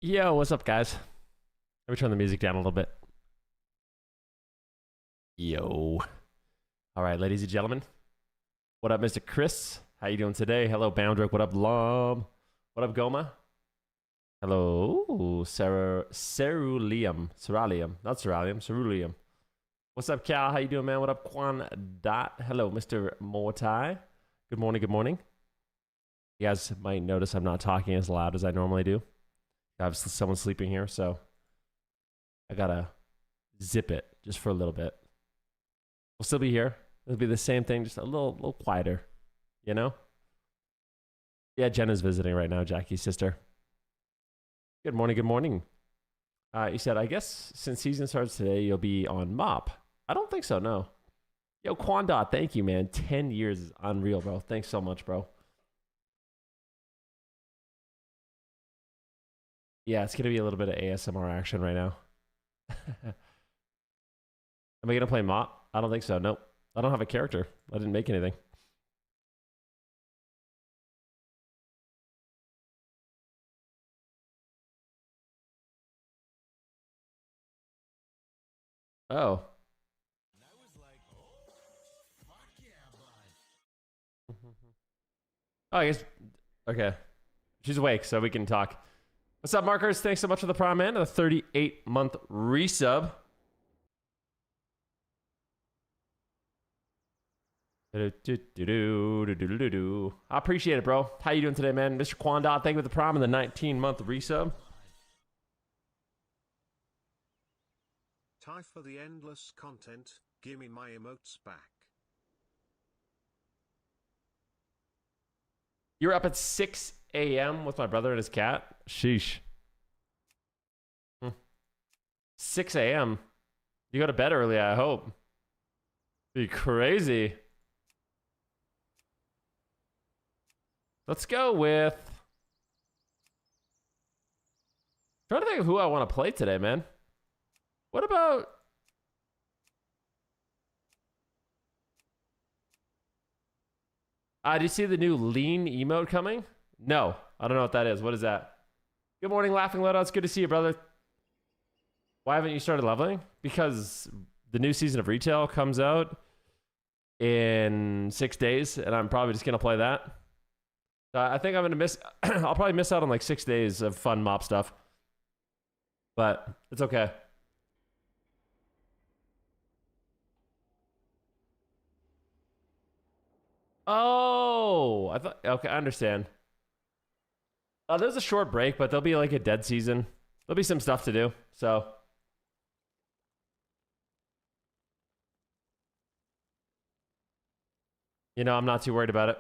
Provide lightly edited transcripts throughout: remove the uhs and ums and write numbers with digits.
Yo, what's up, guys? Let me turn the music down a little bit. Yo. All right, ladies and gentlemen. What up, Mr. Chris? How you doing today? Hello, Boundrick. What up, Lom? What up, Goma? Hello, Ceruleum. Not Ceruleum, Ceruleum. What's up, Cal? How you doing, man? What up, Quan Dot? Hello, Mr. Mortai. Good morning, good morning. You guys might notice I'm not talking as loud as I normally do. Obviously, someone's sleeping here, so I gotta zip it just for a little bit. We'll still be here. It'll be the same thing, just a little quieter, you know? Yeah, Jenna's visiting right now, Jackie's sister. Good morning, good morning. You said, I guess since season starts today, you'll be on MOP. I don't think so, no. Yo, Quandot, thank you, man. 10 years is unreal, bro. Thanks so much, bro. Yeah, it's going to be a little bit of ASMR action right now. Am I going to play MOP? I don't think so. Nope. I don't have a character. I didn't make anything. Oh. Oh, I guess. Okay. She's awake, so we can talk. What's up, Markers? Thanks so much for the Prime, man. A 38-month resub. I appreciate it, bro. How you doing today, man? Mr. Quandot, thank you for the Prime and the 19-month resub. Tie for the endless content. Give me my emotes back. You're up at 6 a.m. with my brother and his cat? Sheesh. 6 a.m. You go to bed early, I hope. Be crazy. Let's go with... I'm trying to think of who I want to play today, man. What about... Did you see the new lean emote coming? No, I don't know what that is. What is that? Good morning, Laughing Lodo. It's good to see you, brother. Why haven't you started leveling? Because the new season of Retail comes out in 6 days, and I'm probably just going to play that. I think I'm going to miss... I'll probably miss out on like 6 days of fun mop stuff. But it's okay. Oh, I thought... Okay, I understand. There's a short break, but there'll be like a dead season. There'll be some stuff to do, so... You know, I'm not too worried about it.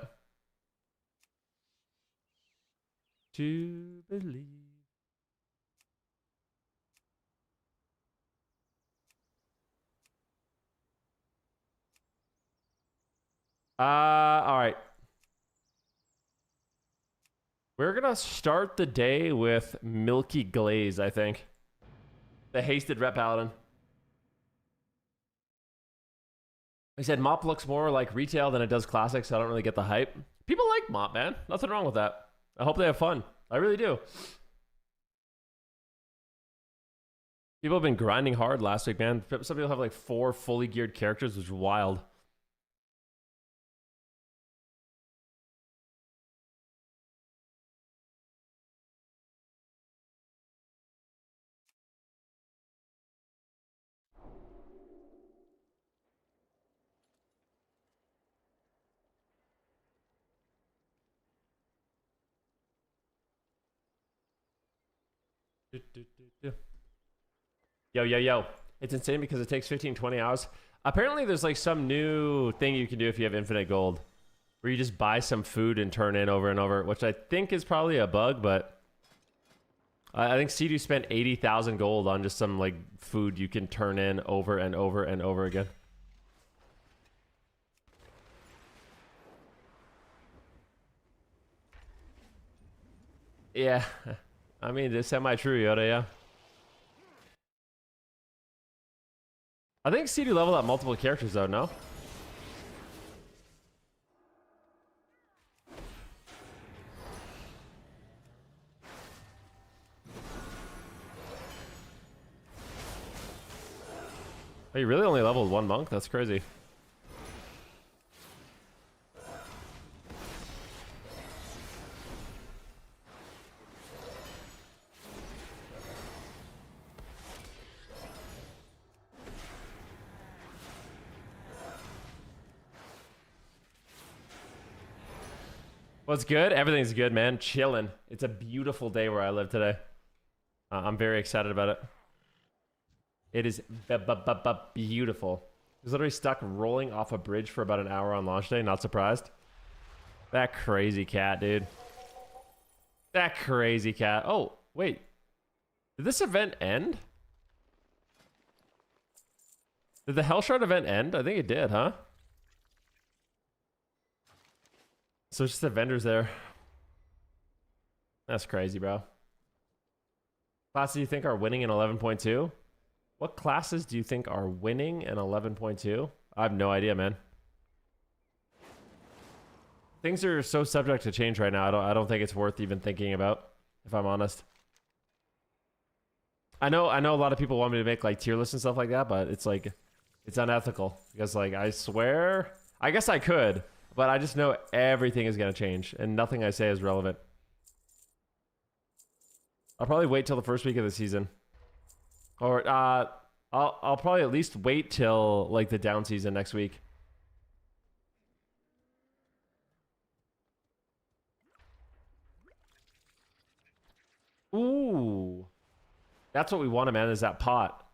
To believe. All right. We're gonna start the day with Milky Glaze, I think. The Hasted Rep Paladin. I said MOP looks more like Retail than it does Classic, so I don't really get the hype. People like MOP, man. Nothing wrong with that. I hope they have fun. I really do. People have been grinding hard last week, man. Some people have like 4 fully geared characters, which is wild. Yo. It's insane because it takes 15, 20 hours. Apparently, there's like some new thing you can do if you have infinite gold, where you just buy some food and turn in over and over, which I think is probably a bug, but I think Sea-Doo spent 80,000 gold on just some like food you can turn in over and over and over again. Yeah, I mean, it's semi-true, Yoda, yeah. I think Sea-Doo leveled up multiple characters, though, no? Oh, you really only leveled one monk? That's crazy. What's good? Everything's good, man. Chilling. It's a beautiful day where I live today. I'm very excited about it. It is beautiful. I was literally stuck rolling off a bridge for about an hour on launch day. Not surprised. That crazy cat, dude. That crazy cat. Oh, wait. Did this event end? Did the Hellshard event end? I think it did, huh? So it's just the vendors there. That's crazy, bro. Classes do you think are winning in 11.2? What classes do you think are winning in 11.2? I have no idea, man. Things are so subject to change right now. I don't think it's worth even thinking about, if I'm honest. I know a lot of people want me to make like tier lists and stuff like that, but it's like it's unethical because like I swear, I guess I could, but I just know everything is gonna change and nothing I say is relevant. I'll probably wait till the first week of the season. Or I'll probably at least wait till like the down season next week. Ooh. That's what we wanted, man, is that pot.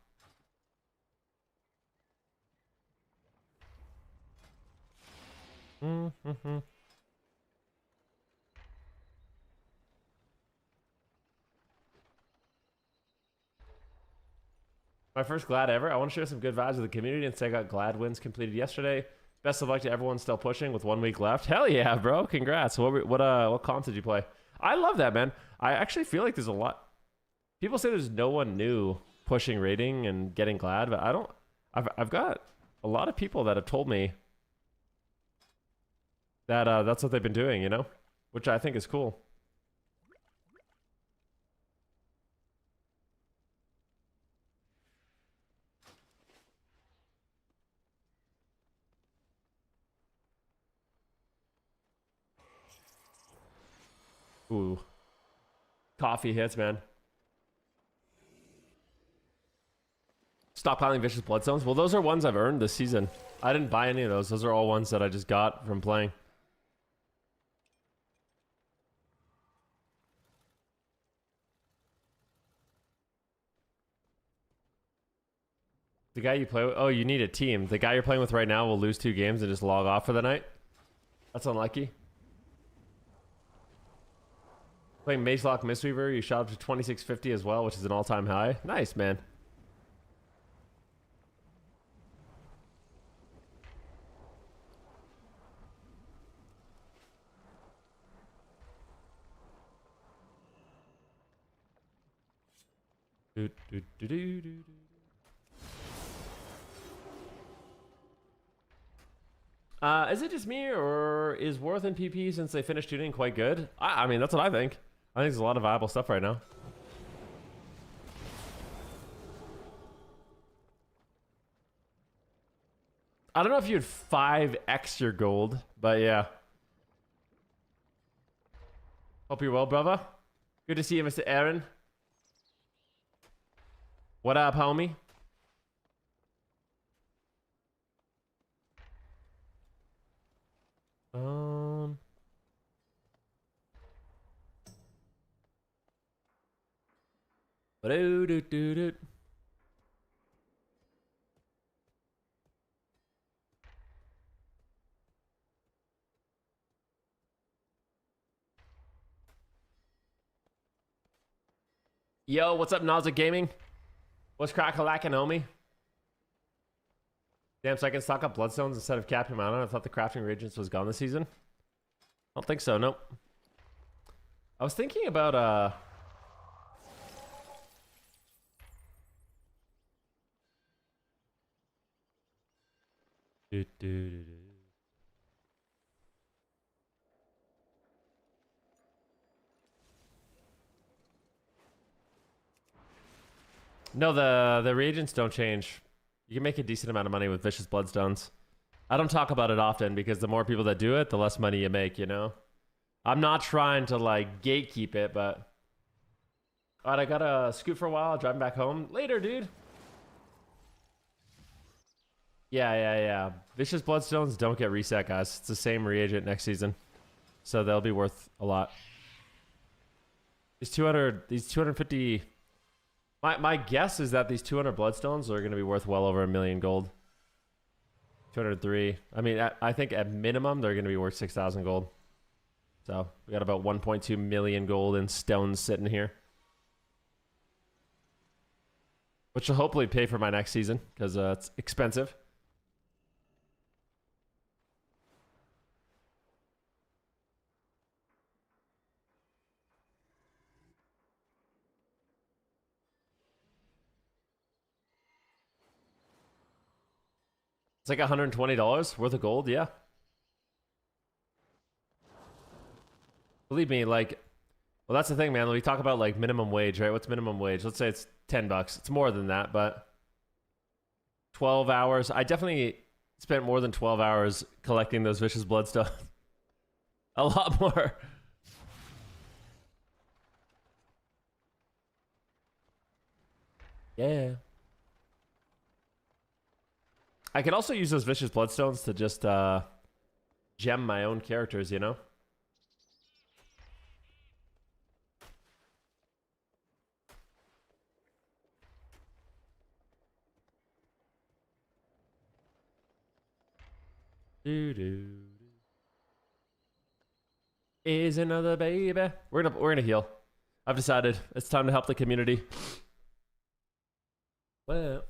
Mm-hmm. My first Glad ever. I want to share some good vibes with the community and say I got Glad wins completed yesterday. Best of luck to everyone still pushing with 1 week left. Hell yeah, bro. Congrats. What comp did you play? I love that, man. I actually feel like there's a lot. People say there's no one new pushing rating and getting Glad, but I don't. I've got a lot of people that have told me that that's what they've been doing, you know, which I think is cool. Ooh. Coffee hits, man. Stockpiling vicious bloodstones. Well, those are ones I've earned this season. I didn't buy any of those. Those are all ones that I just got from playing. The guy you play with... Oh, you need a team. The guy you're playing with right now will lose 2 games and just log off for the night. That's unlucky. Playing Mazelock Mistweaver, you shot up to 2650 as well, which is an all-time high. Nice, man. Is it just me, or is Worth and PP since they finished tuning quite good? I mean, that's what I think. I think there's a lot of viable stuff right now. I don't know if you'd 5x your gold, but yeah. Hope you're well, brother. Good to see you, Mr. Aaron. What up, homie? Yo, what's up, Nausea Gaming? What's crack-a-lackin', homie? Damn, so I can stock up bloodstones instead of Captain Mountain. I thought the crafting reagents was gone this season. I don't think so, nope. I was thinking about, No, the reagents don't change. You can make a decent amount of money with vicious bloodstones. I don't talk about it often because the more people that do it, the less money you make, you know? I'm not trying to like gatekeep it, but... Alright, I gotta scoot for a while, driving back home. Later, dude. Yeah. Vicious bloodstones don't get reset, guys. It's the same reagent next season. So they'll be worth a lot. These 250... My guess is that these 200 bloodstones are going to be worth well over 1 million gold. 203. I mean, I think at minimum, they're going to be worth 6,000 gold. So we got about 1.2 million gold in stones sitting here. Which will hopefully pay for my next season, because it's expensive. It's like $120 worth of gold, yeah. Believe me, like, well, that's the thing, man. We talk about like minimum wage, right? What's minimum wage? Let's say it's $10. It's more than that, but 12 hours. I definitely spent more than 12 hours collecting those vicious bloodstones. A lot more. Yeah. I could also use those vicious bloodstones to just gem my own characters, you know? Is another baby. We're gonna heal. I've decided it's time to help the community. Well,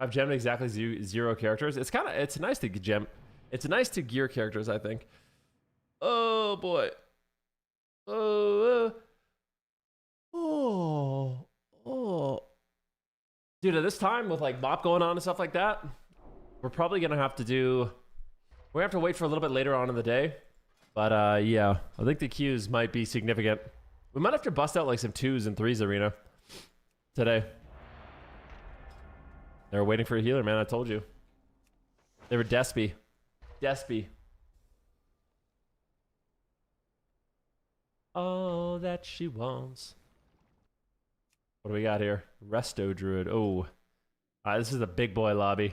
I've gemmed exactly zero characters. It's nice to gem. It's nice to gear characters, I think. Oh boy. Oh. Dude, at this time with like mop going on and stuff like that, we're probably gonna have to do. We have to wait for a little bit later on in the day. But yeah, I think the queues might be significant. We might have to bust out like some 2s and 3s arena today. They were waiting for a healer, man. I told you. They were Despy. All that she wants. What do we got here? Resto Druid. Oh. This is a big boy lobby.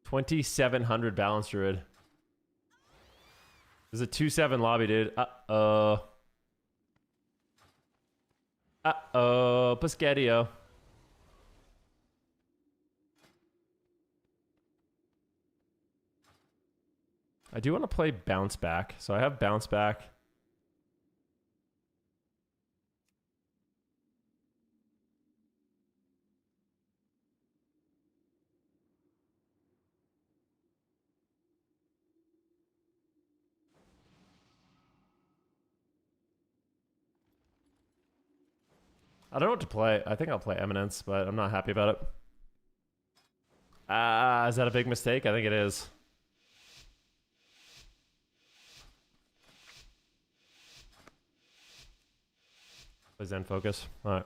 2,700 balance Druid. There's a 2-7 lobby, dude. Uh-oh. Pescatio. I do want to play bounce back. So I have bounce back. I don't know what to play. I think I'll play Eminence, but I'm not happy about it. Is that a big mistake? I think it is. Play Zen Focus. All right.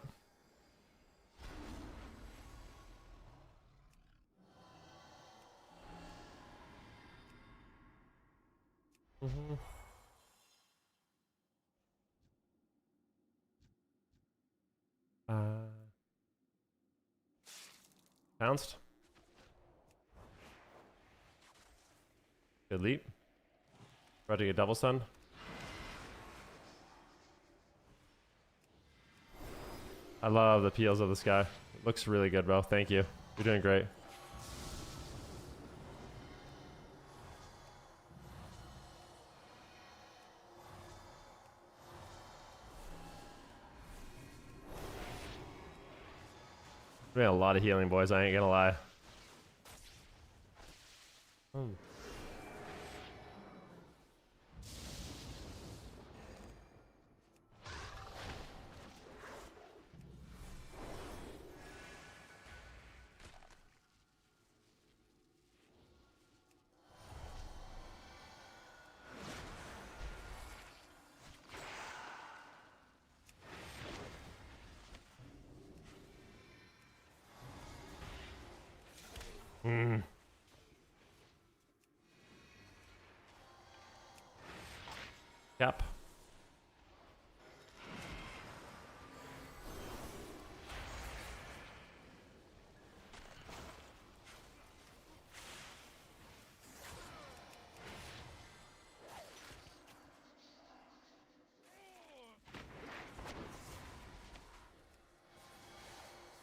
Pounced. Good leap. About to get double stun. I love the peels of this guy. It looks really good, bro. Thank you. You're doing great. Doing a lot of healing, boys. I ain't gonna lie. Yep.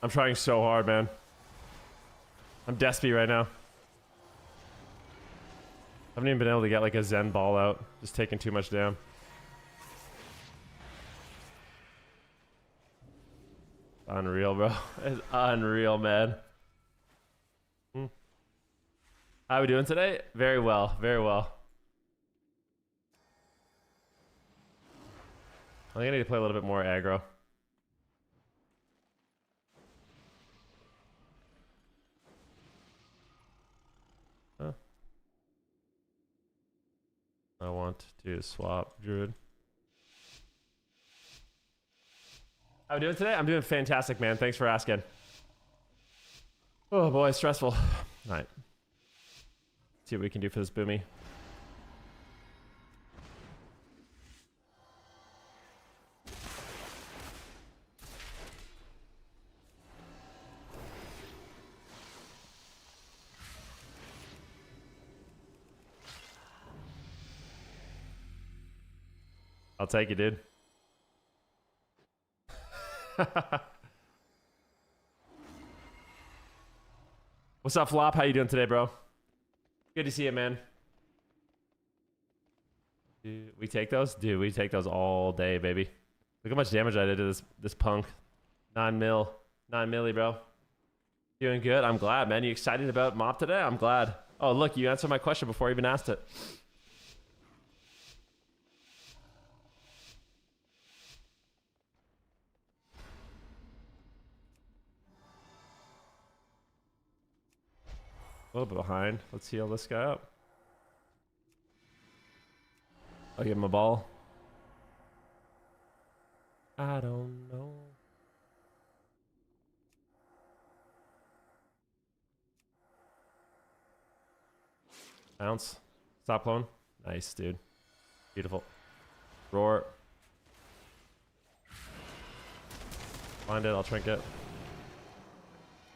I'm trying so hard, man. I'm despy right now. I haven't even been able to get like a Zen ball out. Just taking too much damn. Unreal, bro. It's unreal, man. How are we doing today? Very well, very well. I think I need to play a little bit more aggro. Huh. I want to swap Druid. How are we doing today? I'm doing fantastic, man. Thanks for asking. Oh boy, stressful. All right. See what we can do for this boomy. I'll take it, dude. What's up, Flop? How you doing today, bro? Good to see you, man. Dude, we take those? Dude, we take those all day, baby. Look how much damage I did to this punk. 9 milli, bro. Doing good. I'm glad, man. You excited about mop today? I'm glad. Oh, look, you answered my question before I even asked it. A little bit behind. Let's heal this guy up. I'll give him a ball. I don't know. Bounce. Stop clone. Nice, dude. Beautiful. Roar. Find it. I'll trinket.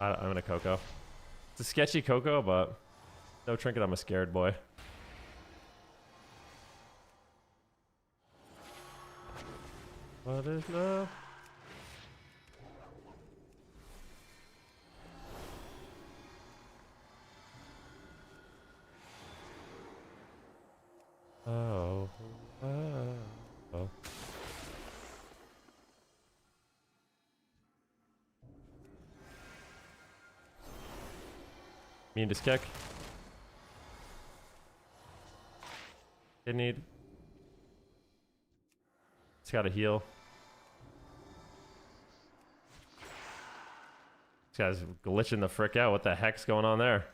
I'm gonna Coco. It's a sketchy Coco, but no trinket. I'm a scared boy. What is love? Oh. Oh. Mean to kick. Didn't need. It's got to heal. This guy's glitching the frick out. What the heck's going on there?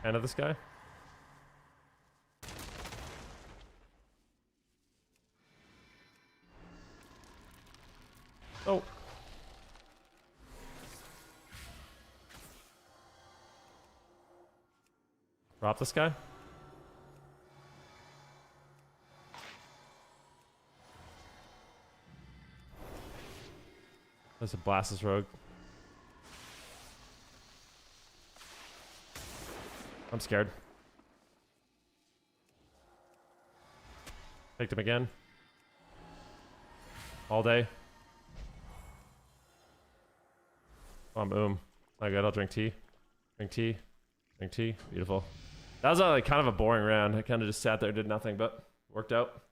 End of this guy. Oh. Drop this guy. There's a Blastus Rogue. I'm scared. Picked him again. All day. Oh, I'm not good. I'll drink tea. Drink tea. Drink tea. Beautiful. That was like kind of a boring round. I kind of just sat there, did nothing, but worked out.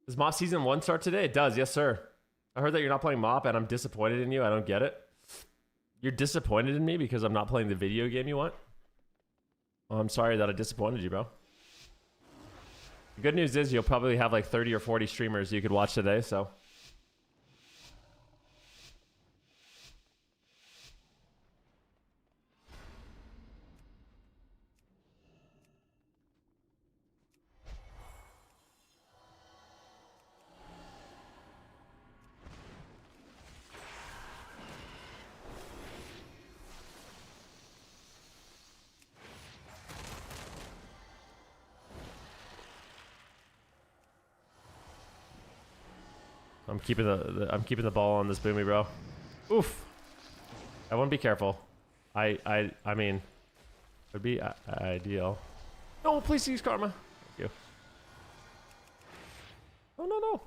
Does Mop Season 1 start today? It does, yes sir. I heard that you're not playing Mop and I'm disappointed in you. I don't get it. You're disappointed in me because I'm not playing the video game you want? Well, I'm sorry that I disappointed you, bro. The good news is you'll probably have like 30 or 40 streamers you could watch today, so. I'm keeping the ball on this boomy, bro. Oof. I want to be careful. I mean, would be ideal. No, please use karma. Thank you. Oh no no.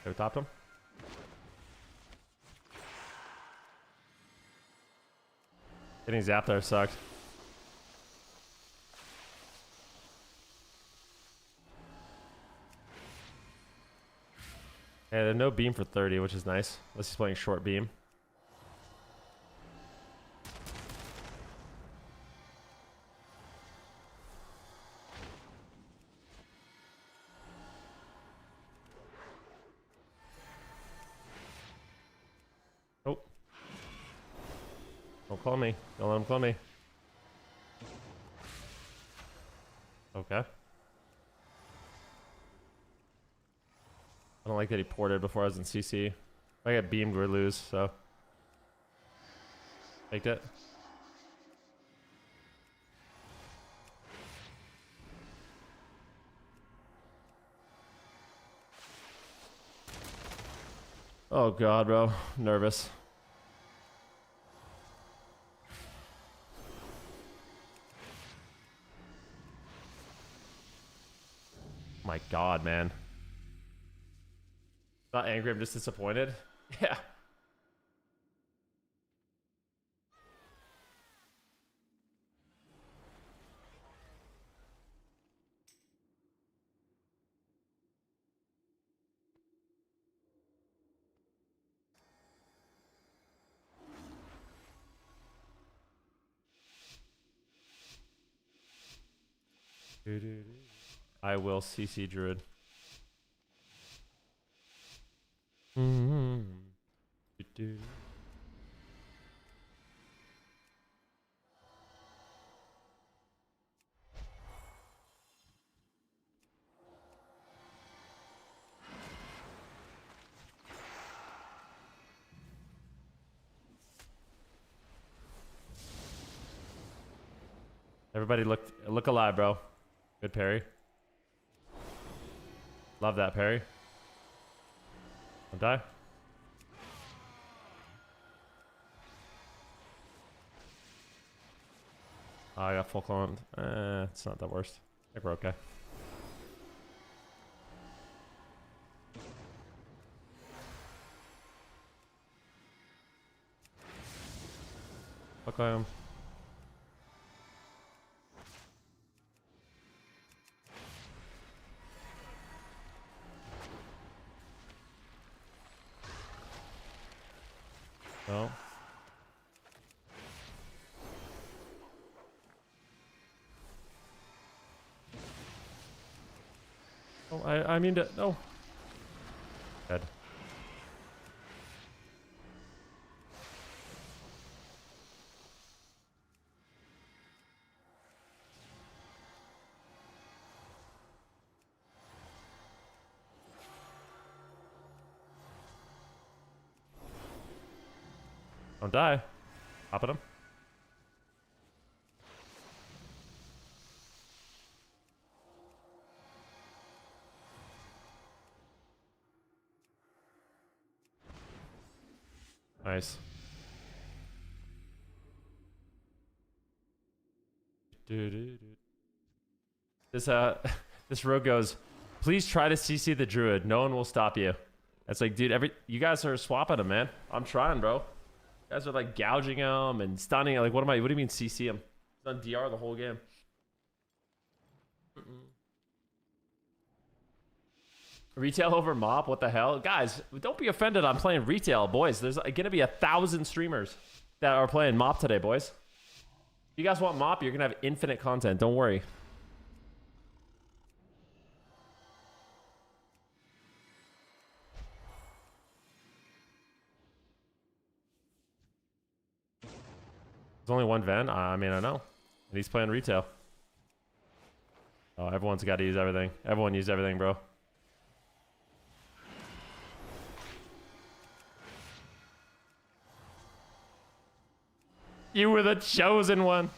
Go top him. Getting zapped there sucked. Yeah, there's no beam for 30, which is nice. Unless he's playing short beam. Oh. Don't call me. Don't let him call me. Okay. I don't like that he ported before I was in CC. If I get beamed, we lose, so. Taked it. Oh god, bro. Nervous. My god, man. Not angry, I'm just disappointed. Yeah. I will CC Druid. Everybody look alive, bro. Good parry. Love that parry. Don't die. Oh, I got full cloned. It's not the worst. I think we're okay. Fuck him. No. Oh, I mean to no. Dead. Don't die. Hop at him. Nice. This this rogue goes, please try to CC the druid. No one will stop you. It's like, dude, you guys are swapping him, man. I'm trying, bro. You guys are like gouging him and stunning. Like, what do you mean CC him? He's on DR the whole game. Retail over mop? What the hell? Guys, don't be offended. I'm playing retail, boys. There's gonna be 1,000 streamers that are playing mop today, boys. If you guys want mop, you're gonna have infinite content. Don't worry. There's only one Ven? I mean, I know. And he's playing retail. Oh, everyone's got to use everything. Everyone use everything, bro. You were the chosen one.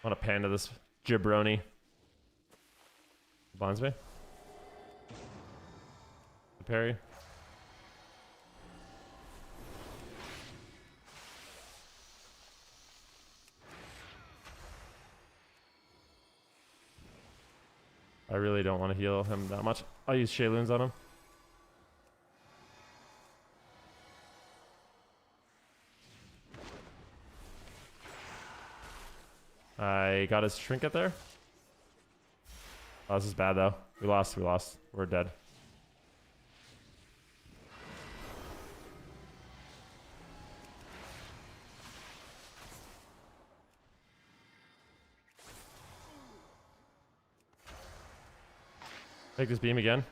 I want to panda this jabroni. Bonds me. The parry. I really don't want to heal him that much. I'll use Shayloons on him. I got his trinket there. Oh, this is bad though. We lost. We're dead. Take this beam again.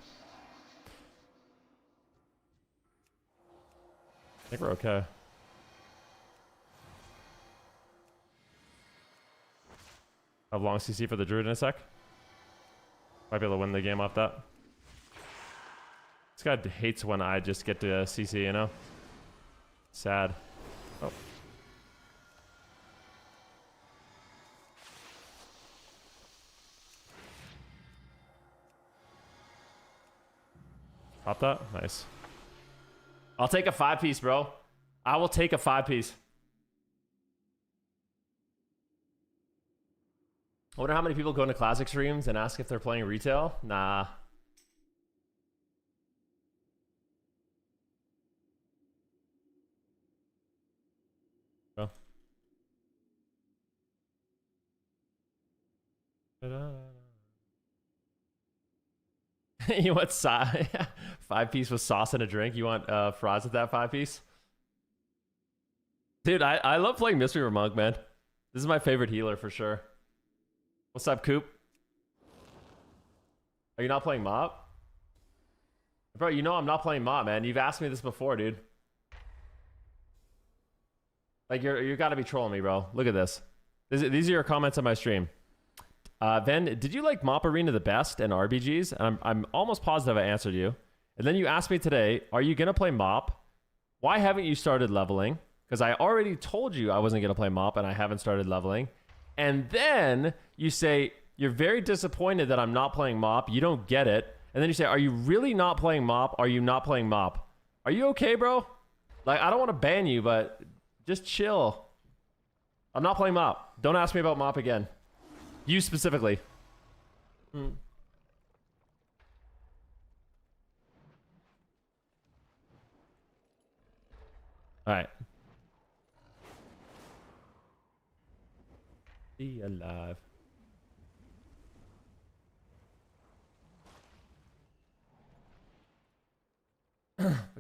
I think we're okay. I have long CC for the druid in a sec. Might be able to win the game off that. This guy hates when I just get to CC, you know? Sad. Oh. Pop that? Nice. I'll take a 5-piece, bro. I will take a 5-piece. I wonder how many people go into classic streams and ask if they're playing retail. Nah. Bro. You want 5-piece with sauce and a drink? You want fries with that 5-piece? Dude, I love playing Mystery Monk, man. This is my favorite healer for sure. What's up, Coop? Are you not playing Mop? Bro, you know I'm not playing Mop, man. You've asked me this before, dude. Like, you gotta be trolling me, bro. Look at this. These are your comments on my stream. Ven, did you like Mop Arena the best and RBGs? And I'm almost positive I answered you. And then you asked me today, are you gonna play Mop? Why haven't you started leveling? Because I already told you I wasn't gonna play Mop and I haven't started leveling. And then you say, you're very disappointed that I'm not playing Mop. You don't get it. And then you say, are you really not playing Mop? Are you not playing Mop? Are you okay, bro? Like, I don't want to ban you, but just chill. I'm not playing Mop. Don't ask me about Mop again. You specifically. All right. Be alive.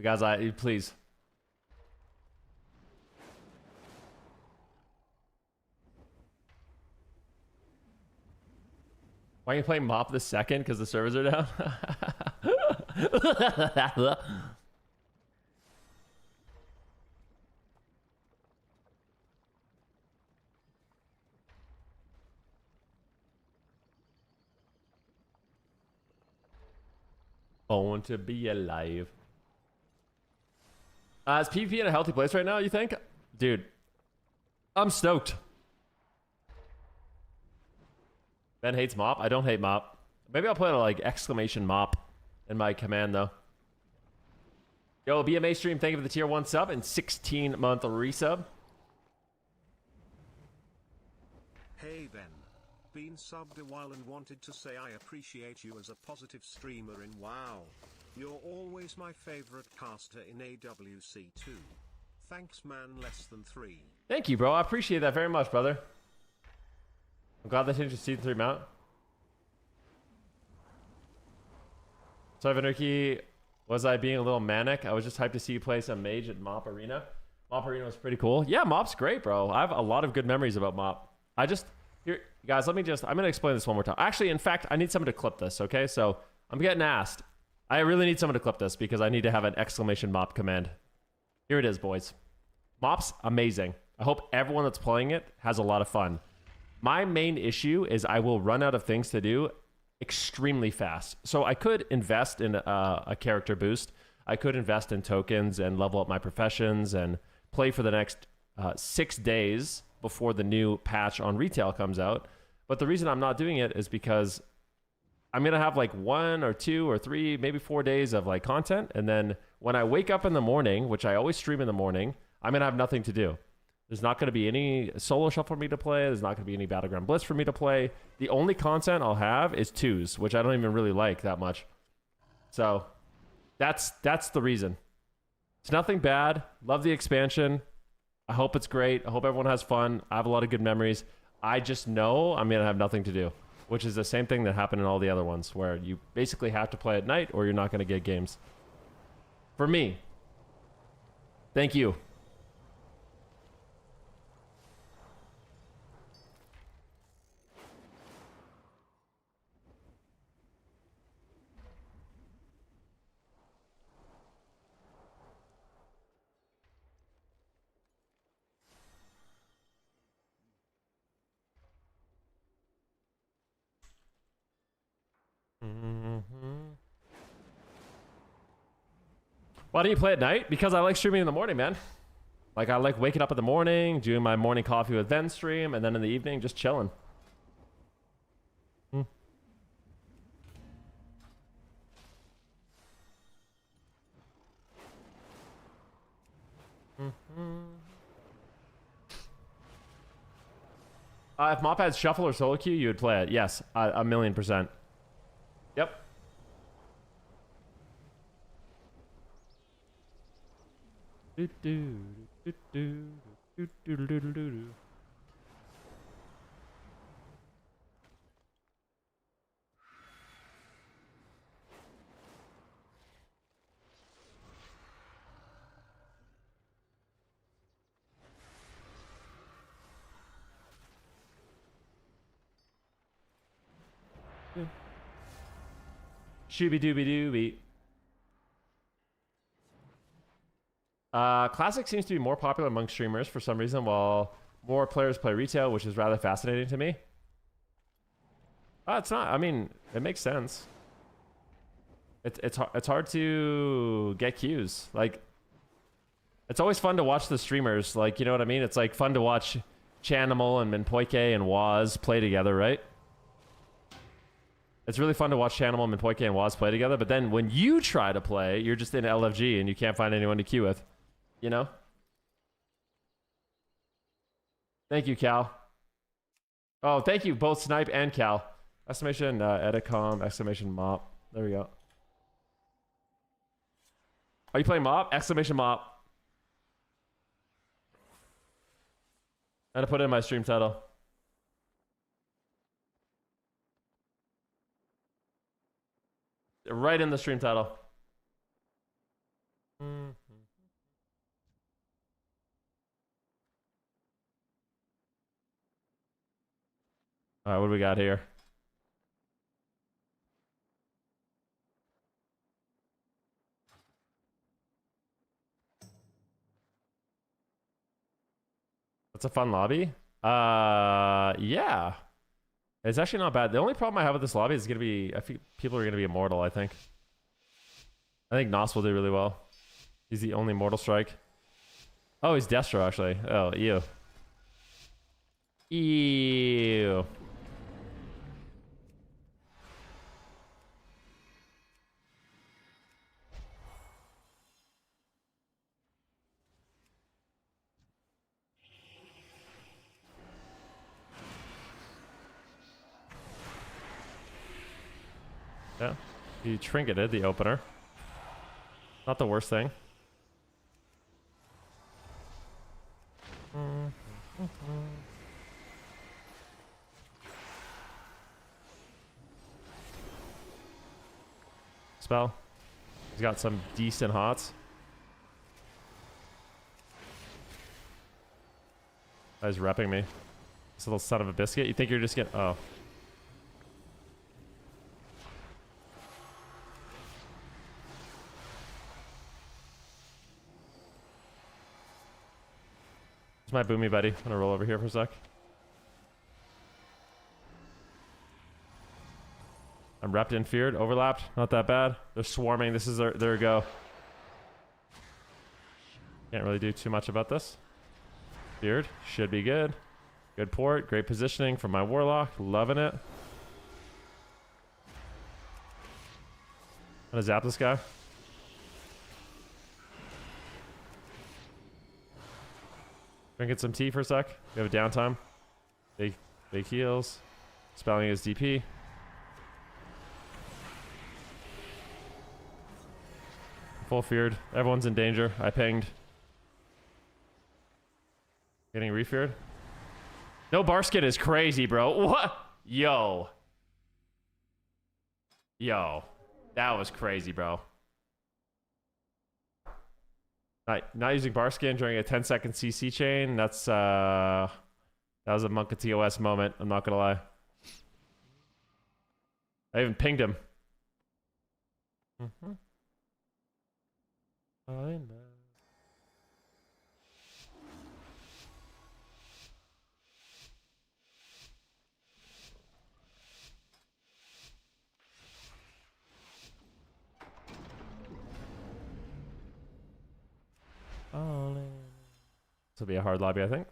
Guys, please. Why are you playing Mop the second? Because the servers are down? I want to be alive. Is PvP in a healthy place right now, you think? Dude, I'm stoked. Ben hates Mop. I don't hate Mop. Maybe I'll put a, like, exclamation Mop in my command, though. Yo, BMA stream, thank you for the tier 1 sub and 16-month resub. Hey, Ben. Been subbed a while and wanted to say I appreciate you as a positive streamer in WoW. You're always my favorite caster in AWC too. Thanks, man. Less than 3. Thank you, bro. I appreciate that very much, brother. I'm glad they changed the season 3 mount. So, Venruki, Was I being a little manic? I was just hyped to see you play some mage at Mop Arena. Mop Arena was pretty cool. Yeah, Mop's great, bro. I have a lot of good memories about Mop. Here, guys, I'm going to explain this one more time. Actually, in fact, I need someone to clip this, okay? So I'm getting asked. I really need someone to clip this because I need to have an exclamation Mop command. Here it is, boys. Mop's amazing. I hope everyone that's playing it has a lot of fun. My main issue is I will run out of things to do extremely fast. So I could invest in a character boost. I could invest in tokens and level up my professions and play for the next 6 days before the new patch on retail comes out. But the reason I'm not doing it is because I'm going to have like 1 or 2 or 3, maybe 4 days of like content. And then when I wake up in the morning, which I always stream in the morning, I'm going to have nothing to do. There's not going to be any solo shuffle for me to play. There's not going to be any Battleground Blitz for me to play. The only content I'll have is 2s, which I don't even really like that much. So that's the reason. It's nothing bad. Love the expansion. I hope it's great. I hope everyone has fun. I have a lot of good memories. I just know I'm going to have nothing to do, which is the same thing that happened in all the other ones where you basically have to play at night or you're not going to get games. For me. Thank you. Why don't you play at night? Because I like streaming in the morning, man. Like, I like waking up in the morning, doing my morning coffee with Ven stream, and then in the evening, just chilling. If Mop had shuffle or solo queue, you would play it. Yes, 1,000,000%. Yep. Shooby dooby dooby. Classic seems to be more popular among streamers for some reason, while more players play retail, which is rather fascinating to me. It's not. I mean, it makes sense. It's hard to get queues. Like, it's always fun to watch the streamers. Like, you know what I mean? It's like fun to watch Chanimal and Minpoike and Waz play together, right? It's really fun to watch Chanimal, Minpoike, and Waz play together. But then when you try to play, you're just in LFG and you can't find anyone to queue with. You know? Thank you, Cal. Oh, thank you, both Snipe and Cal. Exclamation Edicom, exclamation Mop. There we go. Are you playing Mop? Exclamation Mop. I'm gonna put it in my stream title. Right in the stream title. All right, what do we got here? That's a fun lobby. Yeah. It's actually not bad. The only problem I have with this lobby is gonna be, I think people are gonna be immortal, I think. I think Nos will do really well. He's the only mortal strike. Oh, he's Destro, actually. Oh, ew. Ew. Yeah. He trinketed the opener. Not the worst thing. Spell. He's got some decent hots. Guy's repping me. This little son of a biscuit. You think you're just getting... Oh. Here's my boomy buddy. I'm gonna roll over here for a sec. I'm repped and feared. Overlapped. Not that bad. They're swarming. This is their go. Can't really do too much about this. Feared. Should be good. Good port. Great positioning from my warlock. Loving it. I'm gonna zap this guy. Drinking some tea for a sec. We have a downtime. Big heals. Spelling his DP. Full feared. Everyone's in danger. I pinged. Getting refeared. No barskin is crazy, bro. What? Yo. That was crazy, bro. Not using barskin during a 10-second CC chain. That was a Monk of TOS moment. I'm not gonna lie. I even pinged him. I know. This will be a hard lobby, I think.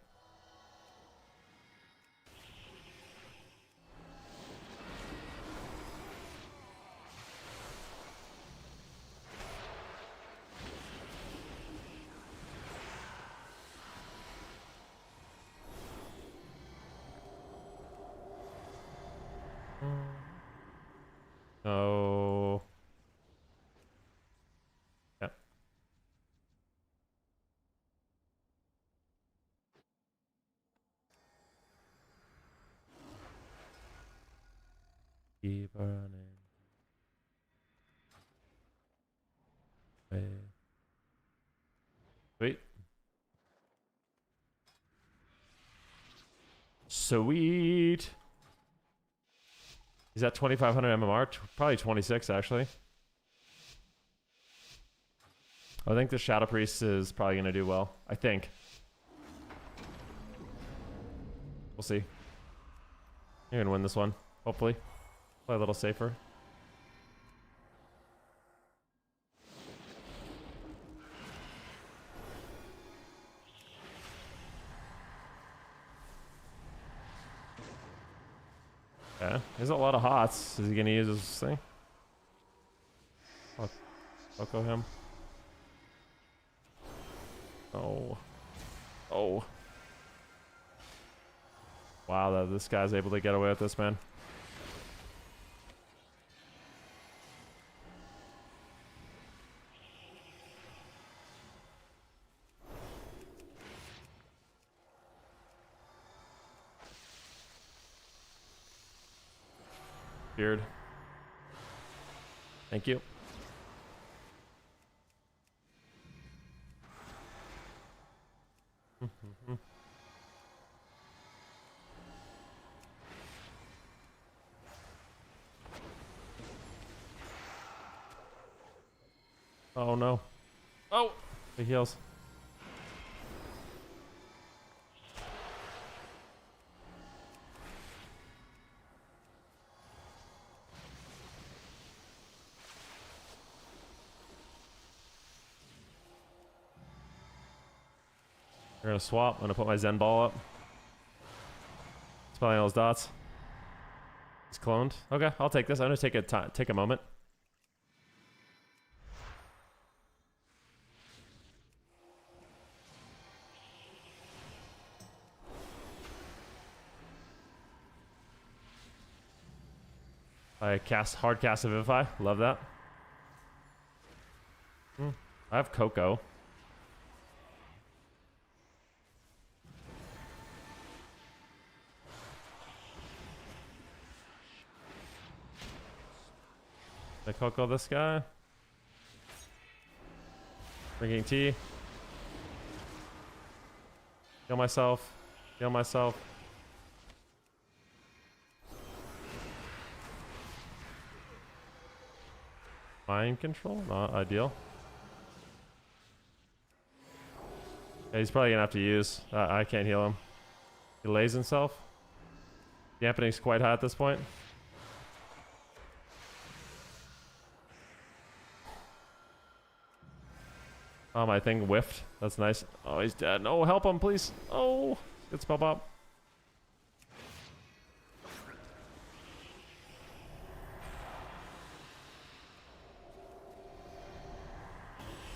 Oh. Yeah. Keep running. Wait. Sweet. Sweet. He's at 2,500 MMR. Probably 26, actually. I think the Shadow Priest is probably going to do well. I think. We'll see. You're going to win this one. Hopefully. Play a little safer. Okay. There's a lot of hots. Is he going to use this thing? I'll go him. Oh. Oh. Wow, this guy's able to get away with this, man. Beard. Thank you. Oh no. Oh! He heals. We're gonna swap. I'm gonna put my Zen ball up. Spelling all those dots. He's cloned. Okay, I'll take this. I'm gonna take a moment. I hard cast a Vivify. Love that. I have Coco. I Coco this guy. Drinking tea. Heal myself. Heal myself. Mind control? Not ideal. Yeah, he's probably gonna have to use. I can't heal him. He lays himself. Dampening's quite high at this point. Oh, my thing whiffed. That's nice. Oh, he's dead. No, help him, please. Oh, good spell pop.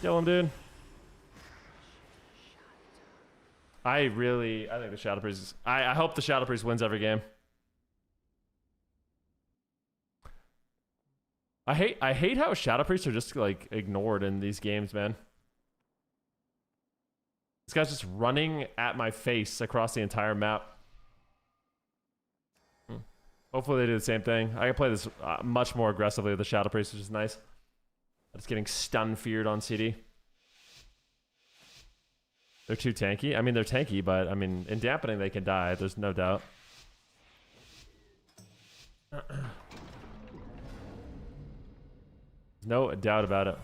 Kill him, dude. I think the Shadow Priest is... I hope the Shadow Priest wins every game. I hate how Shadow Priests are just, like, ignored in these games, man. This guy's just running at my face across the entire map. Hopefully they do the same thing. I can play this much more aggressively with the Shadow Priest, which is nice. It's getting stun-feared on CD. They're too tanky. I mean, they're tanky, but I mean, in dampening they can die. There's no doubt. No doubt about it.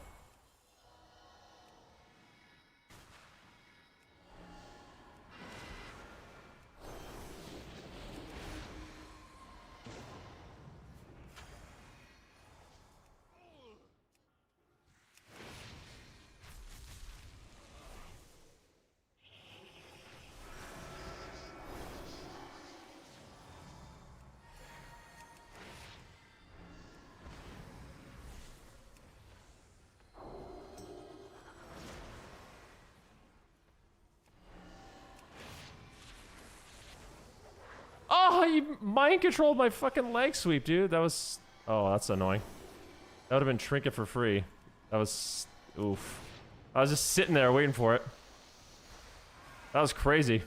Oh, he mind controlled my fucking leg sweep, dude. That was... Oh, that's annoying. That would have been trinket for free. That was... Oof. I was just sitting there waiting for it. That was crazy.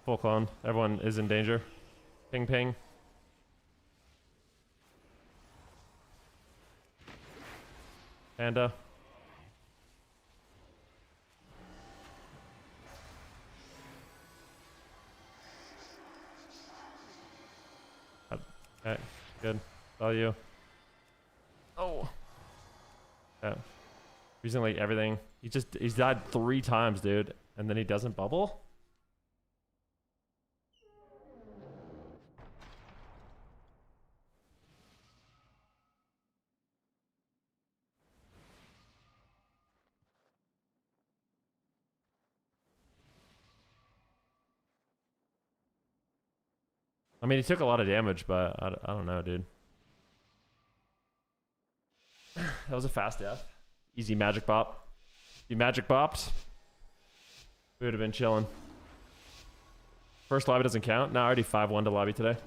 Full clone. Everyone is in danger. Ping ping. Panda. Okay, good. Saw you. Oh. Yeah. Using like everything. He's died 3 times, dude. And then he doesn't bubble? I mean, he took a lot of damage, but I don't know, dude. That was a fast death. Easy magic bop. You magic bopped, we would have been chilling. First lobby doesn't count. No, I already 5-1 to lobby today.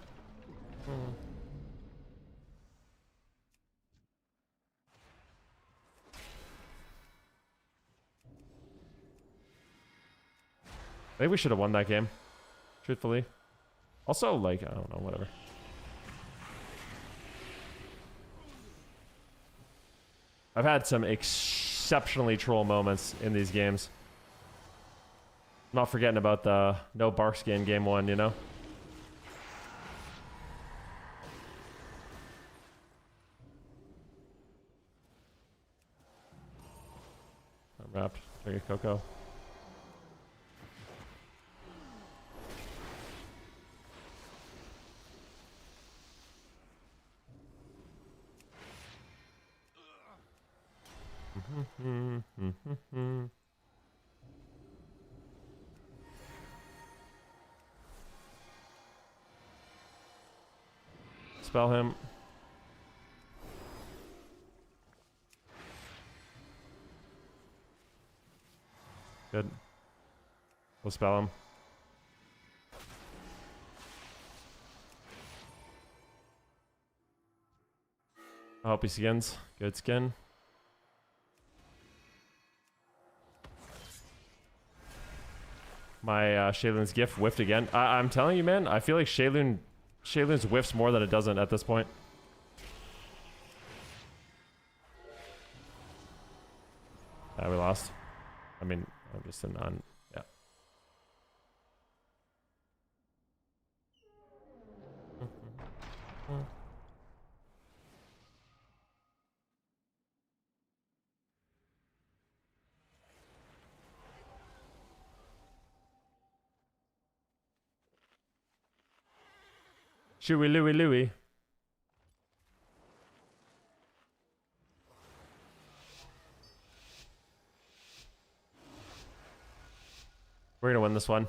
I think we should have won that game, truthfully. Also, like, I don't know, whatever. I've had some exceptionally troll moments in these games. Not forgetting about the no bark skin game 1, you know? I'm wrapped. Drink a cocoa. Spell him. Good. We'll spell him. I hope he skins. Good skin. My Shaylun's gift whiffed again. I'm telling you, man, I feel like Shaylun's whiffs more than it doesn't at this point. We lost. I mean, I'm just on. Yeah. Shooey Louie Louie. We're gonna win this one.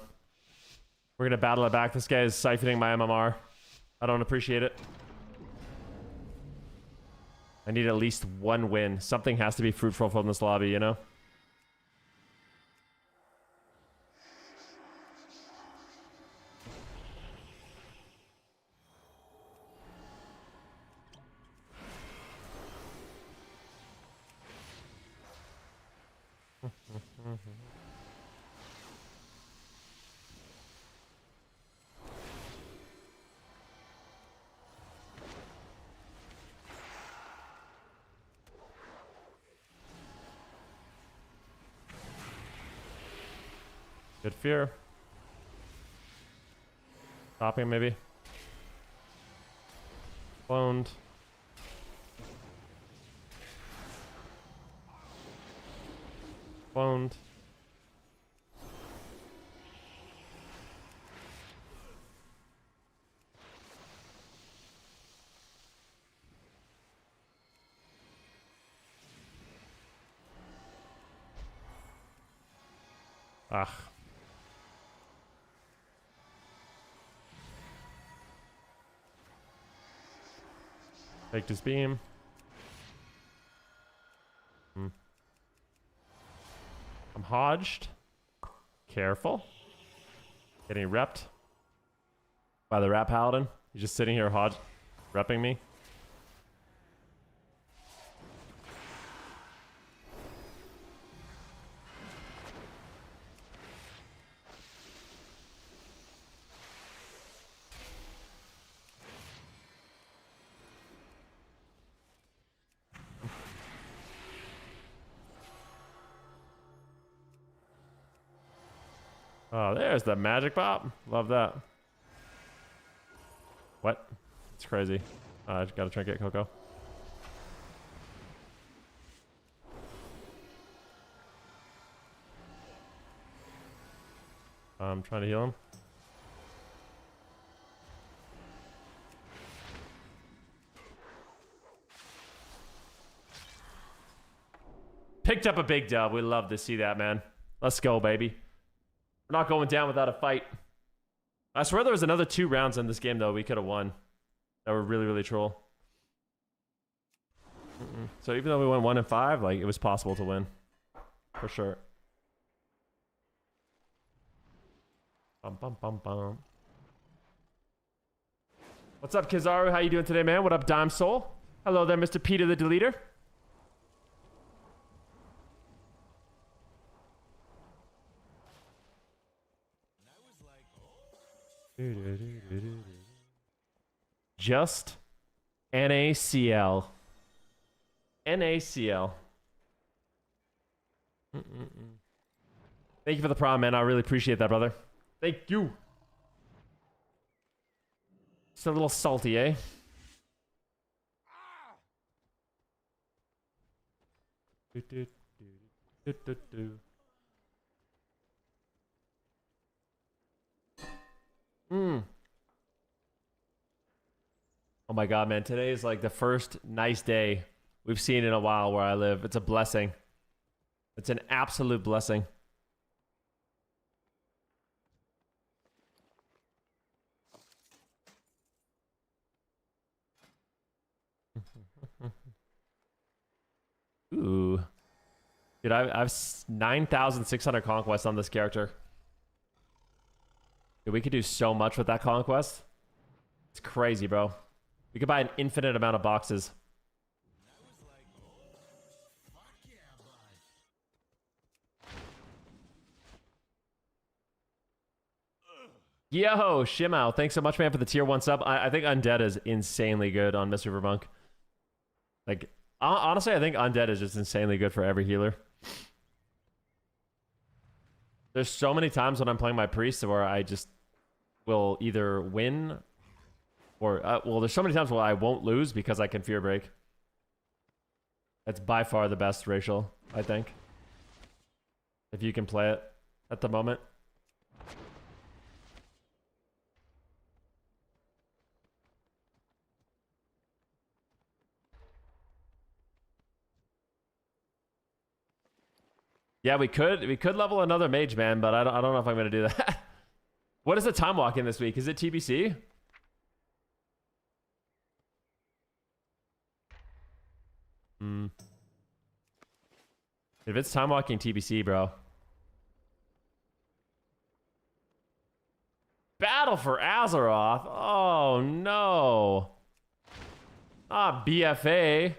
We're gonna battle it back. This guy is siphoning my MMR. I don't appreciate it. I need at least one win. Something has to be fruitful from this lobby, you know? Good fear. Stopping maybe. Cloned. Cloned. Ah. Faked his beam. I'm hodged. Careful. Getting repped by the rat paladin. He's just sitting here repping me. Oh, there's the magic pop. Love that. What? It's crazy. I just gotta trinket Coco. I'm trying to heal him. Picked up a big dub. We love to see that, man. Let's go, baby. We're not going down without a fight. I swear there was another 2 rounds in this game, though, we could have won. That were really, really troll. So even though we went 1 and 5, like, it was possible to win. For sure. Bum, bum, bum, bum. What's up, Kizaru? How you doing today, man? What up, Dime Soul? Hello there, Mr. Peter the Deleter. Just NaCl. NaCl. Thank you for the prom, man. I really appreciate that, brother. Thank you. It's a little salty, eh? Oh my god, man. Today is like the first nice day we've seen in a while where I live. It's a blessing. It's an absolute blessing. Ooh. Dude, I have 9,600 conquests on this character. Dude, we could do so much with that conquest. It's crazy, bro. We could buy an infinite amount of boxes. Yo, Shimao, thanks so much, man, for the tier 1 sub. I think Undead is insanely good on Mr. Vermonk. Like, honestly, I think Undead is just insanely good for every healer. There's so many times when I'm playing my priest where I just will either win or, well, there's so many times where I won't lose because I can fear break. That's by far the best racial, I think. If you can play it at the moment. Yeah, we could level another mage, man, but I don't know if I'm gonna do that. What is the time walking this week? Is it TBC? If it's time walking TBC, bro. Battle for Azeroth. Oh no. Ah, BFA.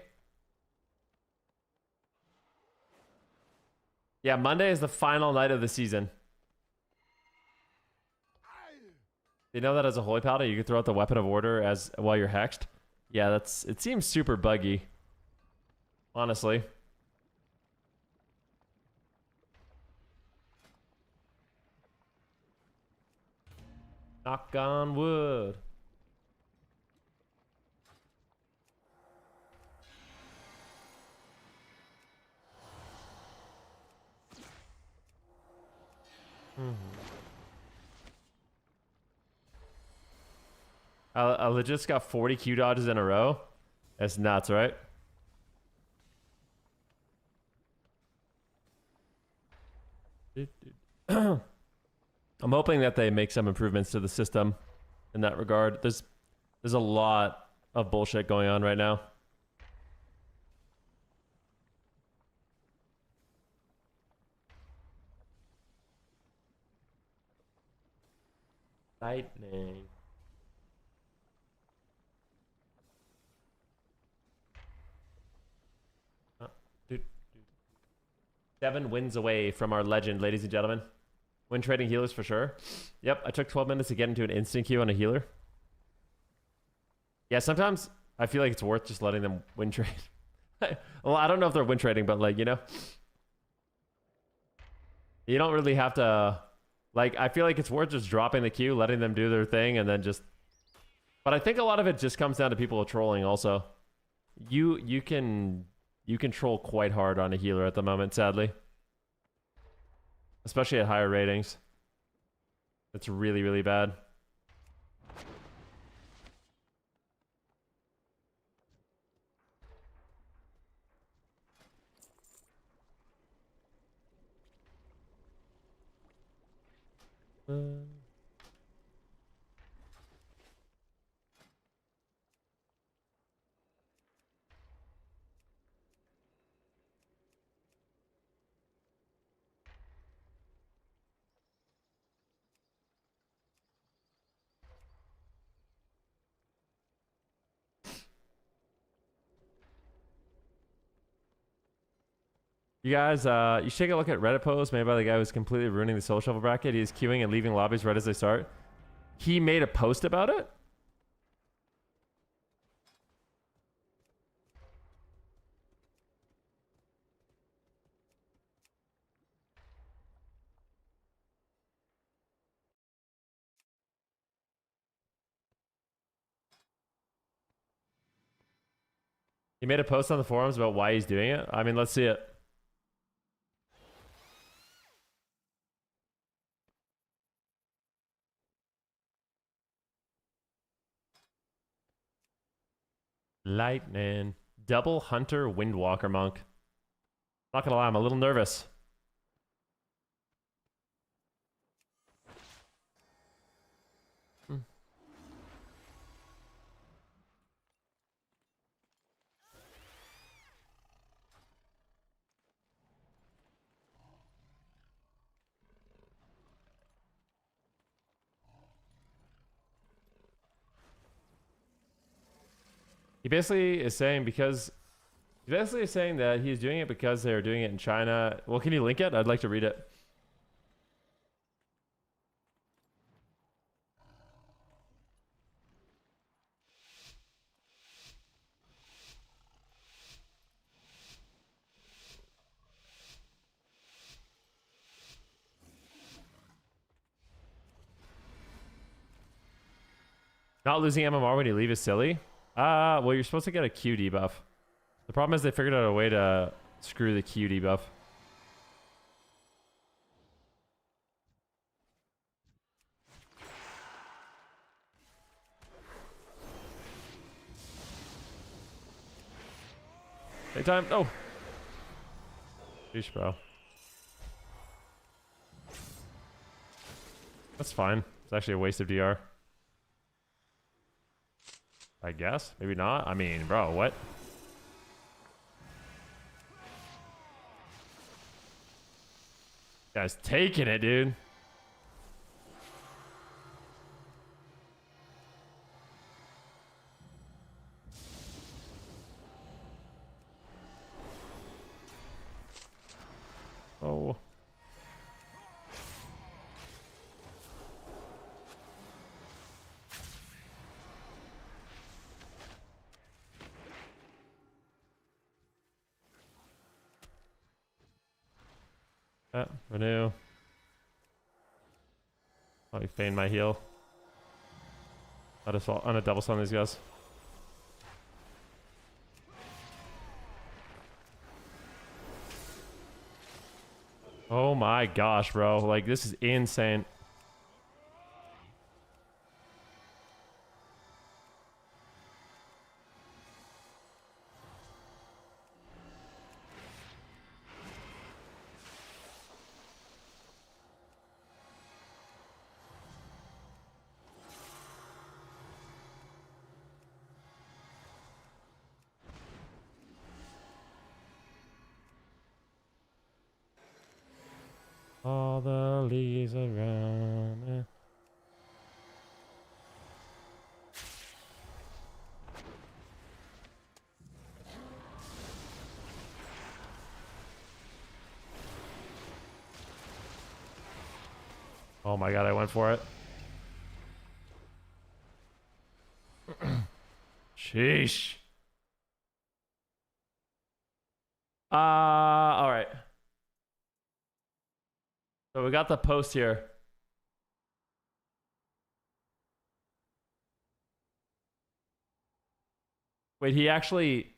Yeah, Monday is the final night of the season. You know that as a holy powder, you can throw out the weapon of order as while you're hexed. Yeah, it seems super buggy. Honestly. Knock on wood. I legit got 40 Q dodges in a row. That's nuts, right? I'm hoping that they make some improvements to the system in that regard. There's a lot of bullshit going on right now. Lightning. Dude. 7 wins away from our legend, ladies and gentlemen. Win trading healers for sure. Yep, I took 12 minutes to get into an instant queue on a healer. Yeah, sometimes I feel like it's worth just letting them win trade. Well, I don't know if they're win trading, but like, you know, you don't really have to, like, I feel like it's worth just dropping the queue, letting them do their thing, and then just, but I think a lot of it just comes down to people trolling also. You can troll quite hard on a healer at the moment, sadly. Especially at higher ratings. It's really, really bad. You guys, you should take a look at Reddit post made by the guy who's completely ruining the soul shuffle bracket. He's queuing and leaving lobbies right as they start. He made a post about it? He made a post on the forums about why he's doing it. I mean, let's see it. Lightning. Double Hunter Windwalker Monk. Not gonna lie, I'm a little nervous. He basically is saying that he's doing it because they're doing it in China. Well, can you link it? I'd like to read it. Not losing MMR when you leave is silly. Well, you're supposed to get a Q debuff. The problem is they figured out a way to screw the Q debuff. Daytime. Oh. Sheesh, bro. That's fine. It's actually a waste of DR. I guess. Maybe not. I mean, bro, what? Guy's taking it, dude. Oh. Renew. Let me feign my heal. Let us all on a double stun these guys. Oh my gosh, bro. Like, this is insane. All the leaves around me. Oh my god, I went for it. Sheesh. All right. So we got the post here. Wait, he actually...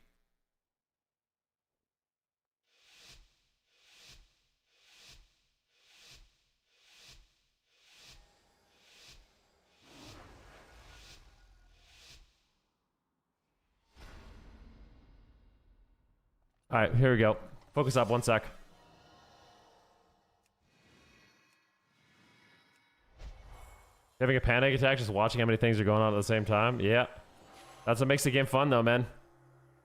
All right, here we go. Focus up, 1 sec. Having a panic attack just watching how many things are going on at the same time? Yeah. That's what makes the game fun though, man.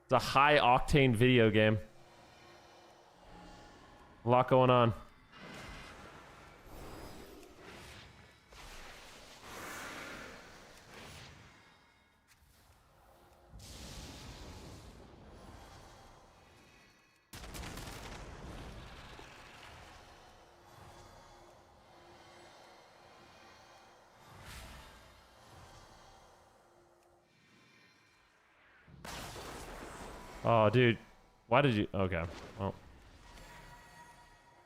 It's a high octane video game. A lot going on. Oh, dude. Why did you... Okay. Well.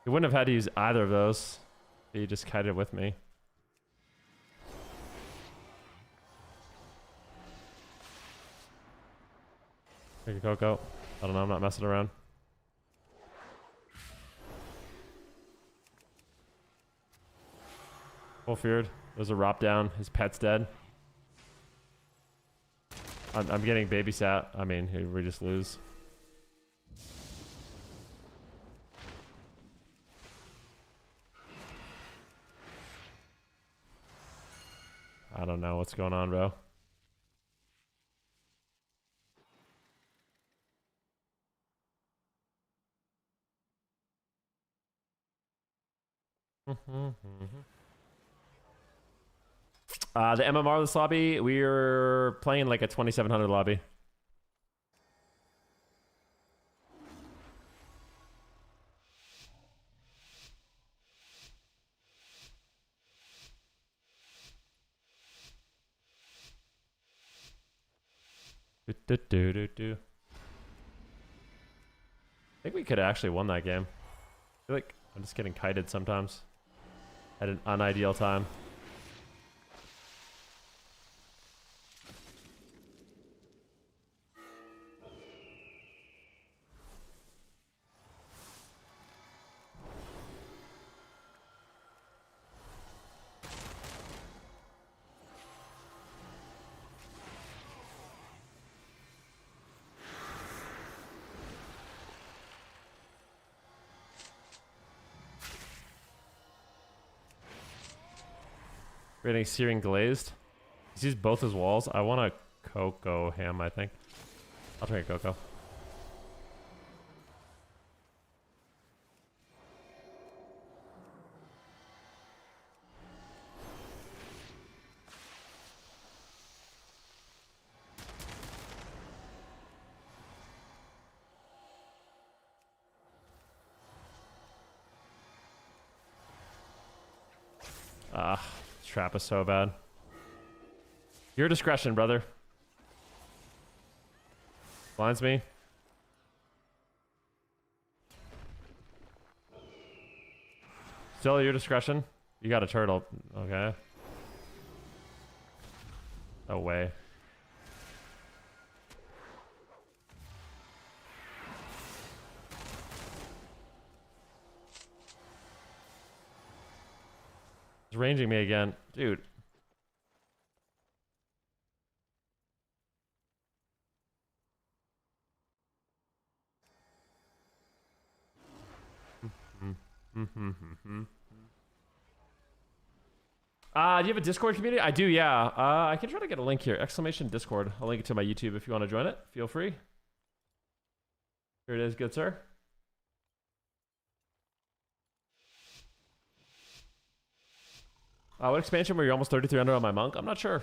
You wouldn't have had to use either of those. You just kited with me. Take a Coco. I don't know. I'm not messing around. Full feared. There's a Rop down. His pet's dead. I'm getting babysat. I mean, we just lose. I don't know what's going on, bro. The MMR this lobby, we're playing like a 2700 lobby. I think we could have actually won that game. I feel like I'm just getting kited sometimes at an unideal time. Creating searing glazed. He's used both his walls. I want a cocoa ham, I think. I'll try a cocoa. Ah, trap is so bad. Your discretion, brother. Blinds me. Still your discretion. You got a turtle. Okay. No way. He's ranging me again. Dude. Do you have a Discord community? I do, yeah. I can try to get a link here. Exclamation Discord. I'll link it to my YouTube if you want to join it. Feel free. Here it is, good sir. What expansion were you almost 3,300 on my monk? I'm not sure.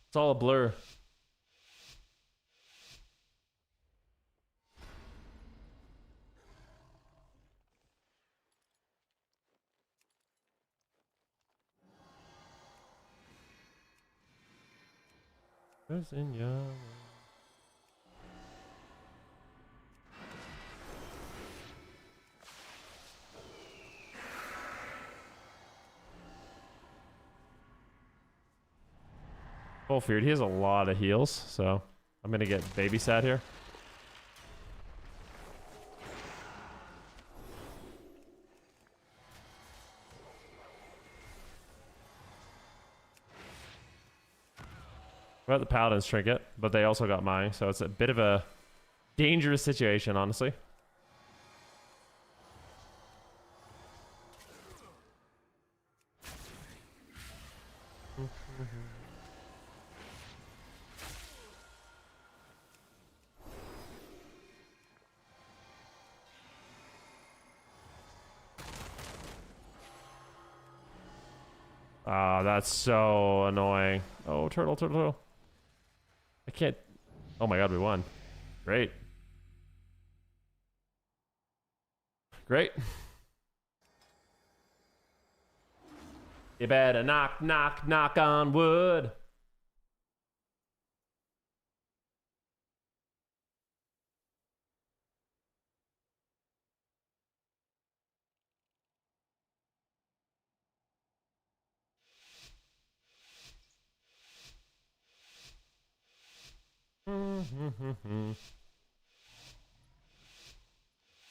It's all a blur. Who's in your way? Full feared. He has a lot of heals, so I'm gonna get babysat here. We got the Paladin's trinket, but they also got mine, so it's a bit of a dangerous situation, honestly. Ah, that's so annoying. Oh, turtle, turtle, turtle. I can't. Oh my god, we won. Great. Great. You better knock, knock, knock on wood.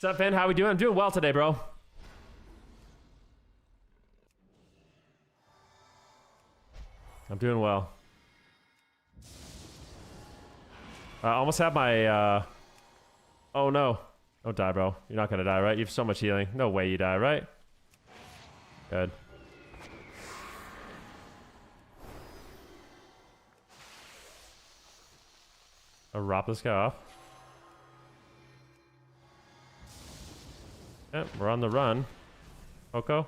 What's up, Finn? How we doing? I'm doing well today, bro. I'm doing well. I almost have my, oh no. Don't die, bro. You're not gonna die, right? You have so much healing. No way you die, right? Good. I'll rop this guy off. Yeah, we're on the run. Coco?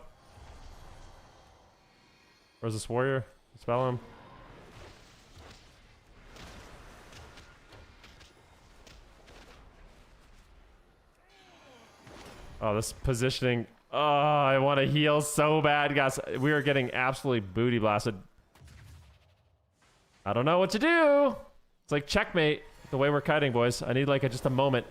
Where's this warrior? Spell him. Oh, this positioning. Oh, I want to heal so bad, guys. We are getting absolutely booty blasted. I don't know what to do. It's like checkmate the way we're kiting, boys. I need like just a moment.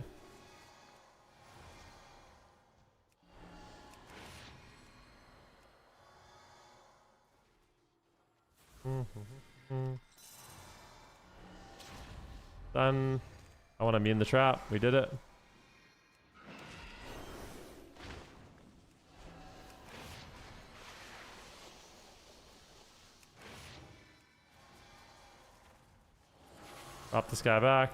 Done. I want to immune the trap. We did it. Drop this guy back.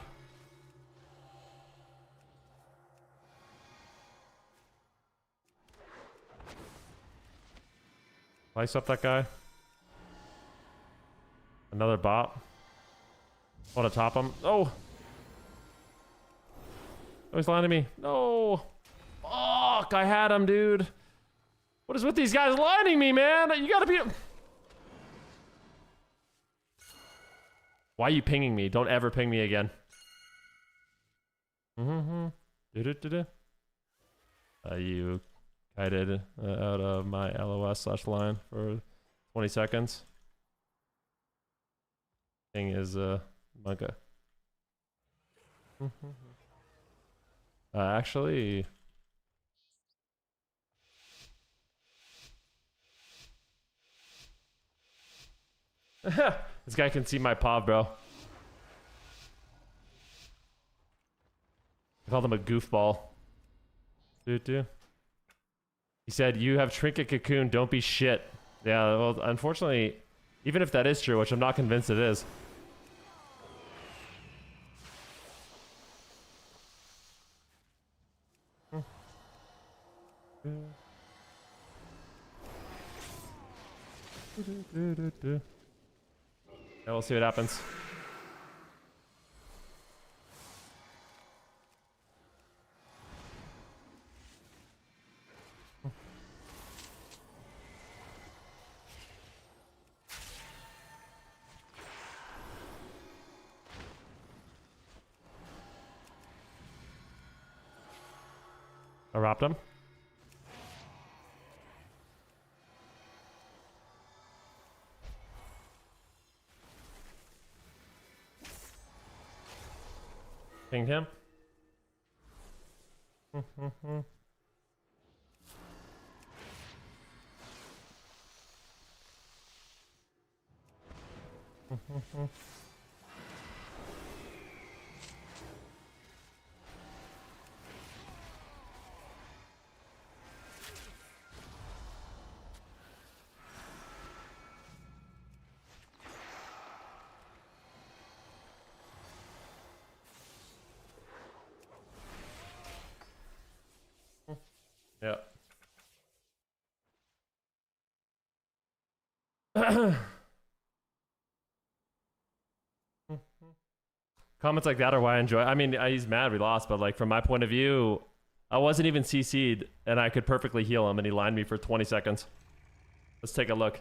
Slice up that guy. Another bot. Want to top him? Oh! Oh, he's lining me. No! Fuck! I had him, dude. What is with these guys lining me, man? You gotta be... Why are you pinging me? Don't ever ping me again. You kited out of my LOS/line for 20 seconds. Thing is, Monka. Actually... This guy can see my paw, bro. I called him a goofball. He said, you have trinket cocoon, don't be shit. Yeah, well, unfortunately, even if that is true, which I'm not convinced it is. Yeah, we'll see what happens. I wrapped him. Pinged him. Yeah. Comments like that are why I enjoy. I mean, he's mad we lost, but like from my point of view, I wasn't even CC'd and I could perfectly heal him and he lined me for 20 seconds. Let's take a look.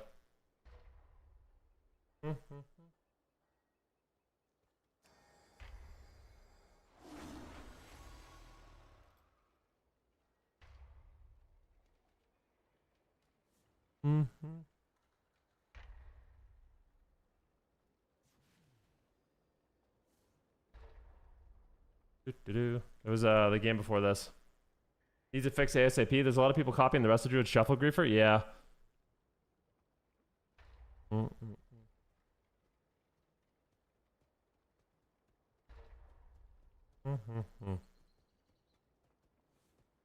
It was the game before this. Needs to fix ASAP. There's a lot of people copying the rest of Druid Shuffle Griefer. Yeah.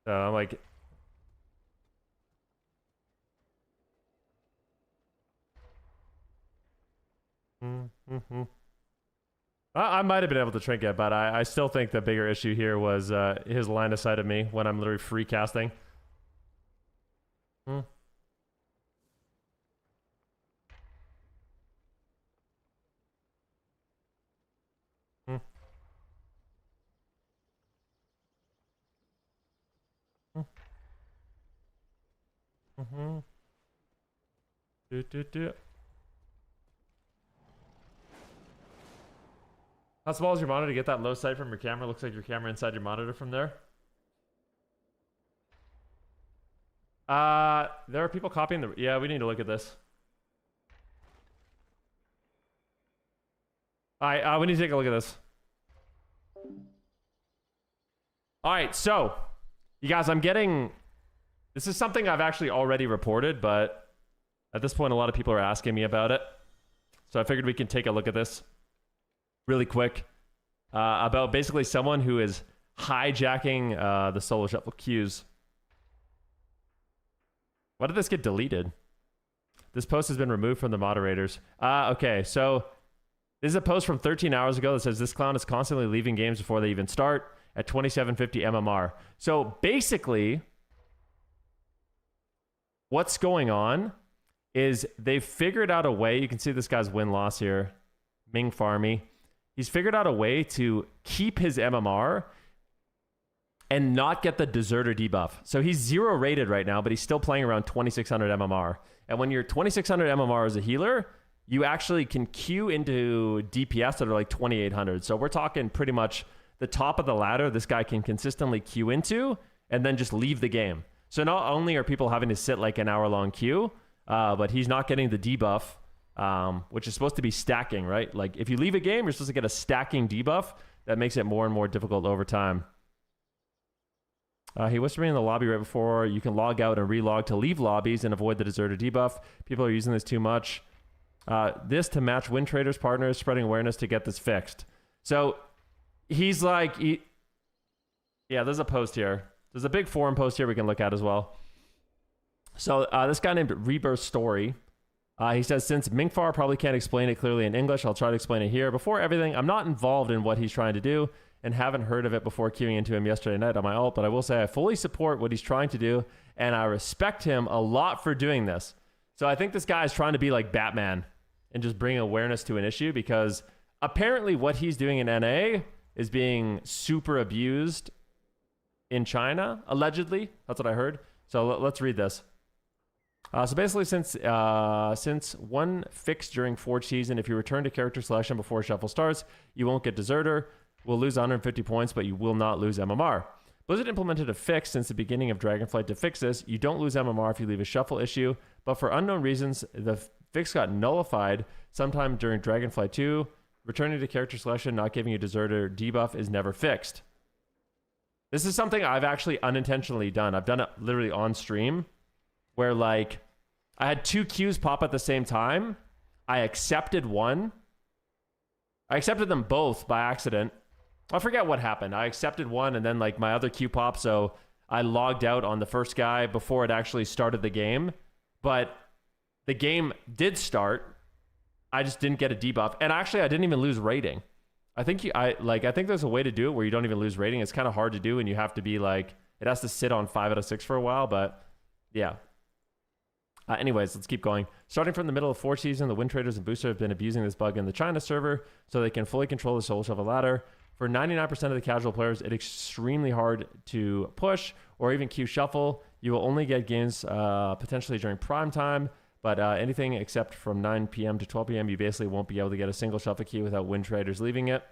So I'm like... I might have been able to trinket, but I still think the bigger issue here was his line of sight of me when I'm literally free casting. How small is your monitor to get that low sight from your camera? Looks like your camera inside your monitor from there. There are people copying the... Yeah, we need to look at this. Alright, we need to take a look at this. Alright, so... You guys, I'm getting... This is something I've actually already reported, but... At this point, a lot of people are asking me about it. So I figured we can take a look at this. Really quick. About basically someone who is hijacking the solo shuffle queues. Why did this get deleted? This post has been removed from the moderators. Okay, so this is a post from 13 hours ago that says this clown is constantly leaving games before they even start at 2750 MMR. So basically, what's going on is they've figured out a way. You can see this guy's win-loss here. Ming Farmy. He's figured out a way to keep his MMR and not get the deserter debuff. So he's 0 rated right now, but he's still playing around 2600 MMR. And when you're 2600 MMR as a healer, you actually can queue into DPS that are like 2800. So we're talking pretty much the top of the ladder this guy can consistently queue into and then just leave the game. So not only are people having to sit like an hour-long queue, but he's not getting the debuff, which is supposed to be stacking, right? Like if you leave a game, you're supposed to get a stacking debuff that makes it more and more difficult over time. He whispered me in the lobby right before. You can log out and relog to leave lobbies and avoid the deserter debuff. People are using this too much. This to match win traders partners, spreading awareness to get this fixed. So he's like, yeah, there's a post here. There's a big forum post here we can look at as well. So this guy named Rebirth Story, he says, since Mingfar probably can't explain it clearly in English, I'll try to explain it here. Before everything, I'm not involved in what he's trying to do and haven't heard of it before queuing into him yesterday night on my ult, but I will say I fully support what he's trying to do, and I respect him a lot for doing this. So I think this guy is trying to be like Batman and just bring awareness to an issue, because apparently what he's doing in NA is being super abused in China, allegedly. That's what I heard. So let's read this. So basically, since one fixed during Forge season, if you return to character selection before shuffle starts, you won't get deserter. We'll lose 150 points, but you will not lose MMR. Blizzard implemented a fix since the beginning of Dragonflight to fix this. You don't lose MMR if you leave a shuffle issue, but for unknown reasons, the fix got nullified sometime during Dragonflight 2. Returning to character selection, not giving you deserter debuff is never fixed. This is something I've actually unintentionally done. I've done it literally on stream, where like I had 2 queues pop at the same time. I accepted one. I accepted them both by accident. I forget what happened. I accepted one and then like my other queue popped, so I logged out on the first guy before it actually started the game. But the game did start. I just didn't get a debuff. And actually I didn't even lose rating. I think I think there's a way to do it where you don't even lose rating. It's kind of hard to do, and you have to be like, it has to sit on 5 out of 6 for a while, but yeah. Anyways, let's keep going. Starting from the middle of Forge season, the win traders and boosters have been abusing this bug in the China server so they can fully control the soul shuffle ladder. For 99% of the casual players, it's extremely hard to push or even queue shuffle. You will only get games potentially during prime time, but anything except from 9 p.m. to 12 p.m., you basically won't be able to get a single shuffle queue without win traders leaving it.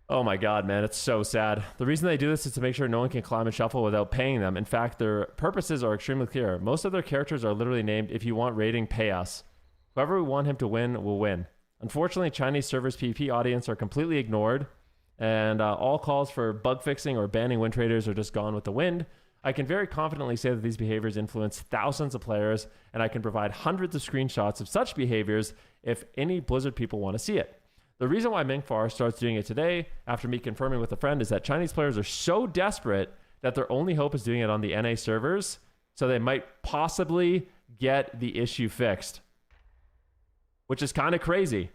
Oh my god, man, it's so sad. The reason they do this is to make sure no one can climb and shuffle without paying them. In fact, their purposes are extremely clear. Most of their characters are literally named, if you want rating, pay us. Whoever we want him to win will win. Unfortunately, Chinese servers' PvP audience are completely ignored, and all calls for bug fixing or banning win traders are just gone with the wind. I can very confidently say that these behaviors influence thousands of players, and I can provide hundreds of screenshots of such behaviors if any Blizzard people want to see it. The reason why Mingfar starts doing it today, after me confirming with a friend, is that Chinese players are so desperate that their only hope is doing it on the NA servers, so they might possibly get the issue fixed. Which is kind of crazy.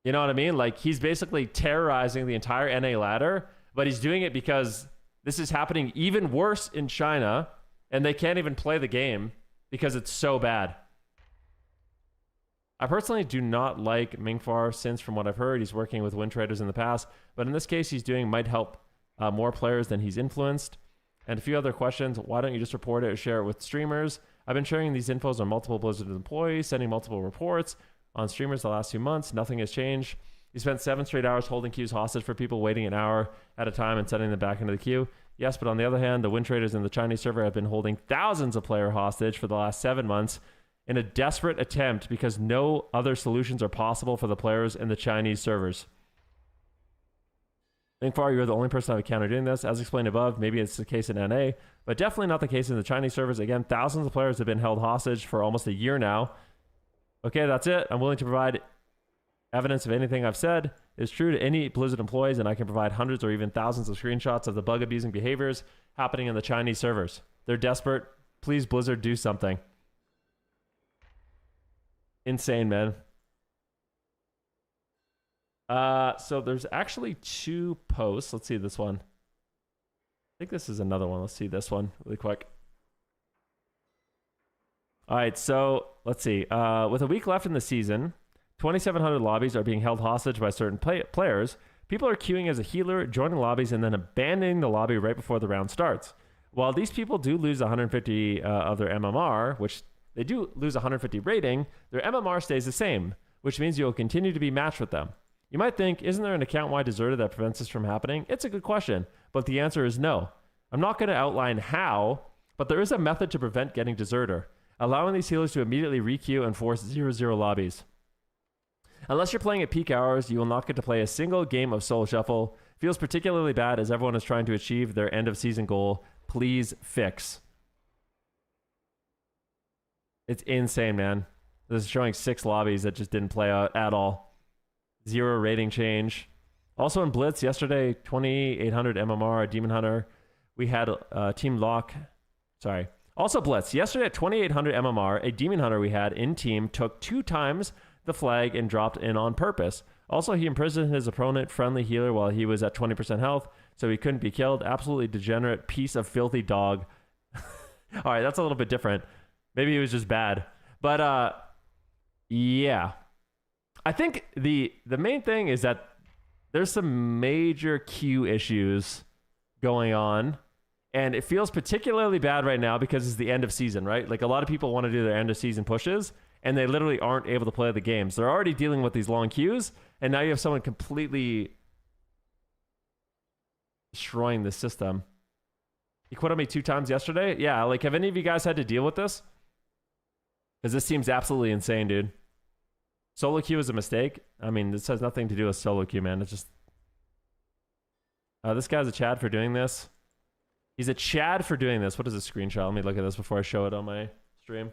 You know what I mean? Like, he's basically terrorizing the entire NA ladder, but he's doing it because this is happening even worse in China, and they can't even play the game because it's so bad. I personally do not like Mingfar, since from what I've heard, he's working with win traders in the past, but in this case, he's doing might help more players than he's influenced. And a few other questions. Why don't you just report it or share it with streamers? I've been sharing these infos on multiple Blizzard employees, sending multiple reports on streamers the last few months. Nothing has changed. You spent 7 straight hours holding queues hostage for people waiting an hour at a time and sending them back into the queue. Yes, but on the other hand, the win traders in the Chinese server have been holding thousands of player hostage for the last 7 months in a desperate attempt because no other solutions are possible for the players in the Chinese servers. Mingfar, you're the only person I've encountered doing this. As explained above, maybe it's the case in NA, but definitely not the case in the Chinese servers. Again, thousands of players have been held hostage for almost a year now. Okay, that's it. I'm willing to provide evidence of anything I've said is true to any Blizzard employees, and I can provide hundreds or even thousands of screenshots of the bug-abusing behaviors happening in the Chinese servers. They're desperate. Please, Blizzard, do something. Insane, man. So there's actually 2 posts. Let's see this one. I think this is another one. Let's see this one really quick. All right, so let's see. With a week left in the season, 2,700 lobbies are being held hostage by certain players. People are queuing as a healer, joining lobbies, and then abandoning the lobby right before the round starts. While these people do lose 150 of their MMR, which they do lose 150 rating, their MMR stays the same, which means you'll continue to be matched with them. You might think, isn't there an account-wide deserter that prevents this from happening? It's a good question, but the answer is no. I'm not going to outline how, but there is a method to prevent getting deserter, allowing these healers to immediately requeue and force 0-0 lobbies. Unless you're playing at peak hours, you will not get to play a single game of Solo Shuffle. Feels particularly bad as everyone is trying to achieve their end-of-season goal. Please fix. It's insane, man. This is showing 6 lobbies that just didn't play out at all. 0 rating change. Also in Blitz yesterday, 2,800 MMR, Demon Hunter. We had Team Lock. Sorry. Also Blitz. Yesterday at 2,800 MMR, a Demon Hunter we had in team took 2 times the flag and dropped in on purpose. Also, he imprisoned his opponent, friendly healer, while he was at 20% health, so he couldn't be killed. Absolutely degenerate piece of filthy dog. All right, that's a little bit different. Maybe he was just bad. But, yeah. I think the main thing is that there's some major queue issues going on, and it feels particularly bad right now because it's the end of season, right? Like, a lot of people want to do their end of season pushes, and they literally aren't able to play the games. They're already dealing with these long queues, and now you have someone completely destroying the system. He quit on me 2 times yesterday? Yeah, like, have any of you guys had to deal with this? Because this seems absolutely insane, dude. Solo queue is a mistake. I mean, this has nothing to do with solo queue, man. It's just... this guy's a Chad for doing this. He's a Chad for doing this. What is a screenshot? Let me look at this before I show it on my stream.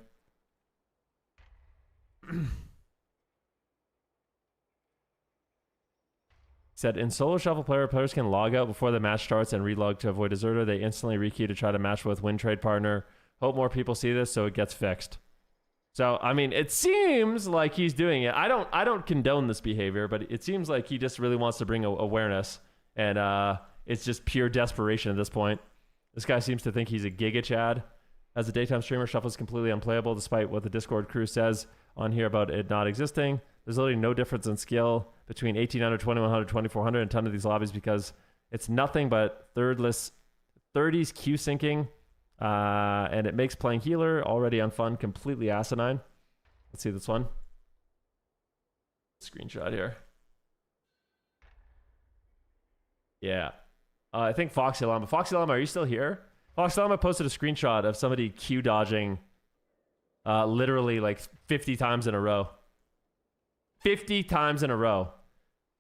Said, in Solo Shuffle players can log out before the match starts and relog to avoid deserter. They instantly requeue to try to match with win trade partner. Hope more people see this so it gets fixed. So, I mean, it seems like he's doing it. I don't condone this behavior, but it seems like he just really wants to bring awareness, and it's just pure desperation at this point. This guy seems to think he's a Giga Chad. As a daytime streamer, Shuffle is completely unplayable despite what the Discord crew says on here about it not existing. There's literally no difference in skill between 1,800, 2,100, 2,400 and a ton of these lobbies because it's nothing but 30s Q syncing, and it makes playing healer already unfun completely asinine. Let's see this one. Screenshot here. Yeah. I think Foxy Llama. Foxy Llama, are you still here? Foxy Llama posted a screenshot of somebody Q dodging literally like 50 times in a row. 50 times in a row.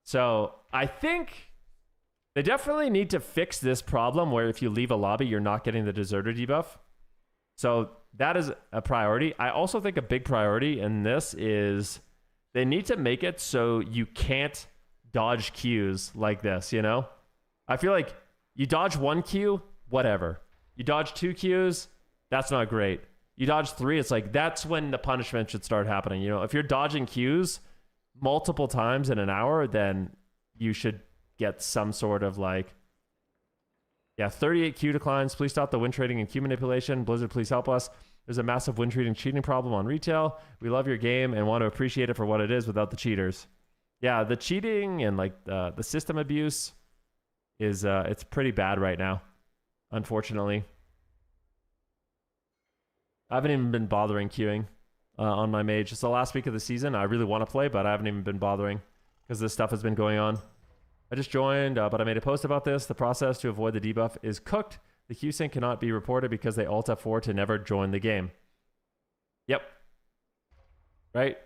So I think they definitely need to fix this problem where if you leave a lobby, you're not getting the deserter debuff. So that is a priority. I also think a big priority in this is they need to make it so you can't dodge queues like this, you know? I feel like you dodge 1 queue, whatever. You dodge 2 queues, that's not great. You dodge 3, it's like that's when the punishment should start happening. You know, if you're dodging queues multiple times in an hour, then you should get some sort of like, yeah, 38 queue declines. Please stop the win trading and queue manipulation. Blizzard, please help us. There's a massive win trading cheating problem on retail. We love your game and want to appreciate it for what it is without the cheaters. Yeah, the cheating and like the system abuse is it's pretty bad right now, unfortunately. I haven't even been bothering queuing on my mage. It's the last week of the season. I really want to play, but I haven't even been bothering because this stuff has been going on. I just joined, but I made a post about this. The process to avoid the debuff is cooked. The queue sync cannot be reported because they alt F4 to never join the game. Yep. Right?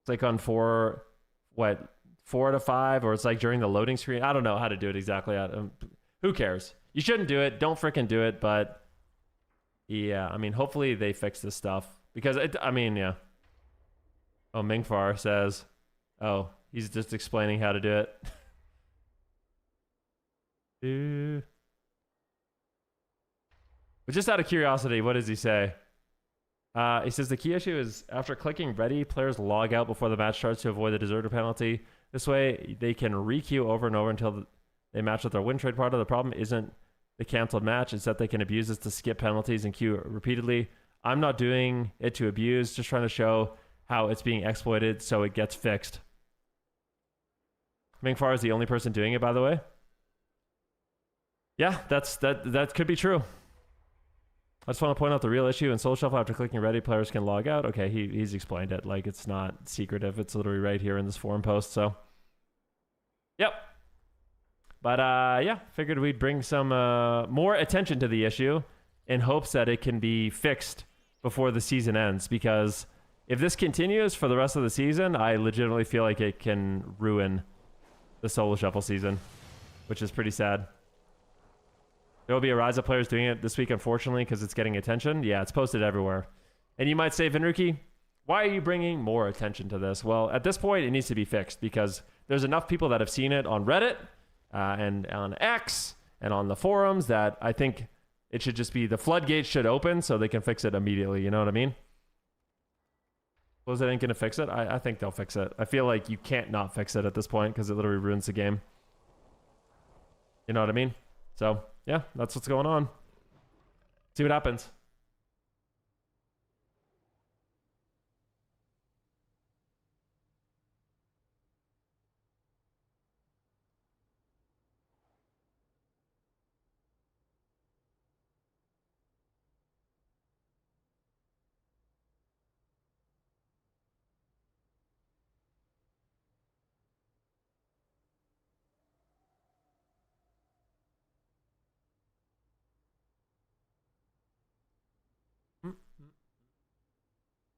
It's like on 4 to 5, or it's like during the loading screen. I don't know how to do it exactly. Who cares? You shouldn't do it. Don't freaking do it, but yeah, I mean, hopefully they fix this stuff because I mean, yeah. Oh, Mingfar says, oh, he's just explaining how to do it. But just out of curiosity, what does he say? He says the key issue is after clicking ready, players log out before the match starts to avoid the deserter penalty. This way, they can re-queue over and over until they match with their win trade partner. The problem isn't the canceled match, it's that they can abuse this to skip penalties and queue repeatedly. I'm not doing it to abuse, just trying to show how it's being exploited so it gets fixed. Mingfar is the only person doing it, by the way. Yeah, that could be true. I just want to point out the real issue in Soul Shuffle. After clicking ready, players can log out. Okay, he's explained it. Like, it's not secretive. It's literally right here in this forum post. So, yep. But yeah, figured we'd bring some more attention to the issue in hopes that it can be fixed before the season ends. Because if this continues for the rest of the season, I legitimately feel like it can ruin the Solo Shuffle season, which is pretty sad. There will be a rise of players doing it this week, unfortunately, because it's getting attention. Yeah, it's posted everywhere. And you might say, Venruki, why are you bringing more attention to this? Well, at this point, it needs to be fixed because there's enough people that have seen it on Reddit and on X and on the forums that I think it should just be the floodgates should open so they can fix it immediately. You know what I mean? Blizzard ain't going to fix it? I think they'll fix it. I feel like you can't not fix it at this point because it literally ruins the game. You know what I mean? So, yeah, that's what's going on. See what happens.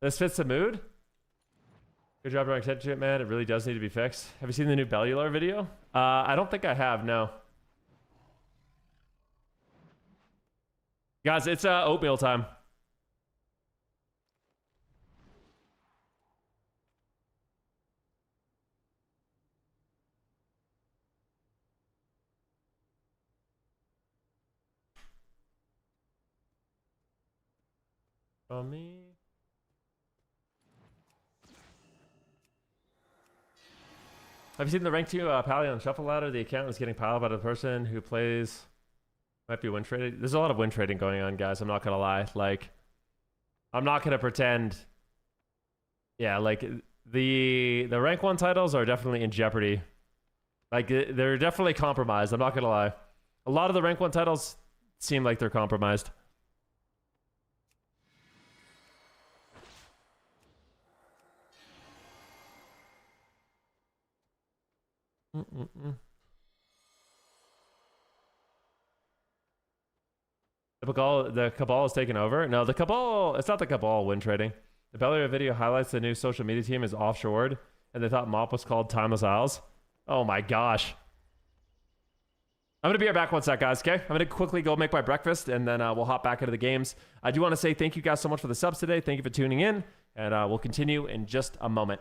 This fits the mood. Good job drawing attention to it, man. It really does need to be fixed. Have you seen the new Bellular video? I don't think I have, no. Guys, it's oatmeal time. On me. Have you seen the rank 2 Palion Shuffle Ladder? The account is getting piled by the person who plays. Might be win trading. There's a lot of win trading going on, guys. I'm not gonna lie. Like, I'm not gonna pretend. Yeah, like the rank 1 titles are definitely in jeopardy. Like, they're definitely compromised. I'm not gonna lie. A lot of the rank 1 titles seem like they're compromised. The Cabal is taking over. No, the Cabal, it's not the Cabal win trading. The Bellular video highlights the new social media team is offshored, and they thought MOP was called Timeless Isles. Oh my gosh. I'm going to be right back one sec, guys, okay? I'm going to quickly go make my breakfast, and then we'll hop back into the games. I do want to say thank you guys so much for the subs today. Thank you for tuning in, and we'll continue in just a moment.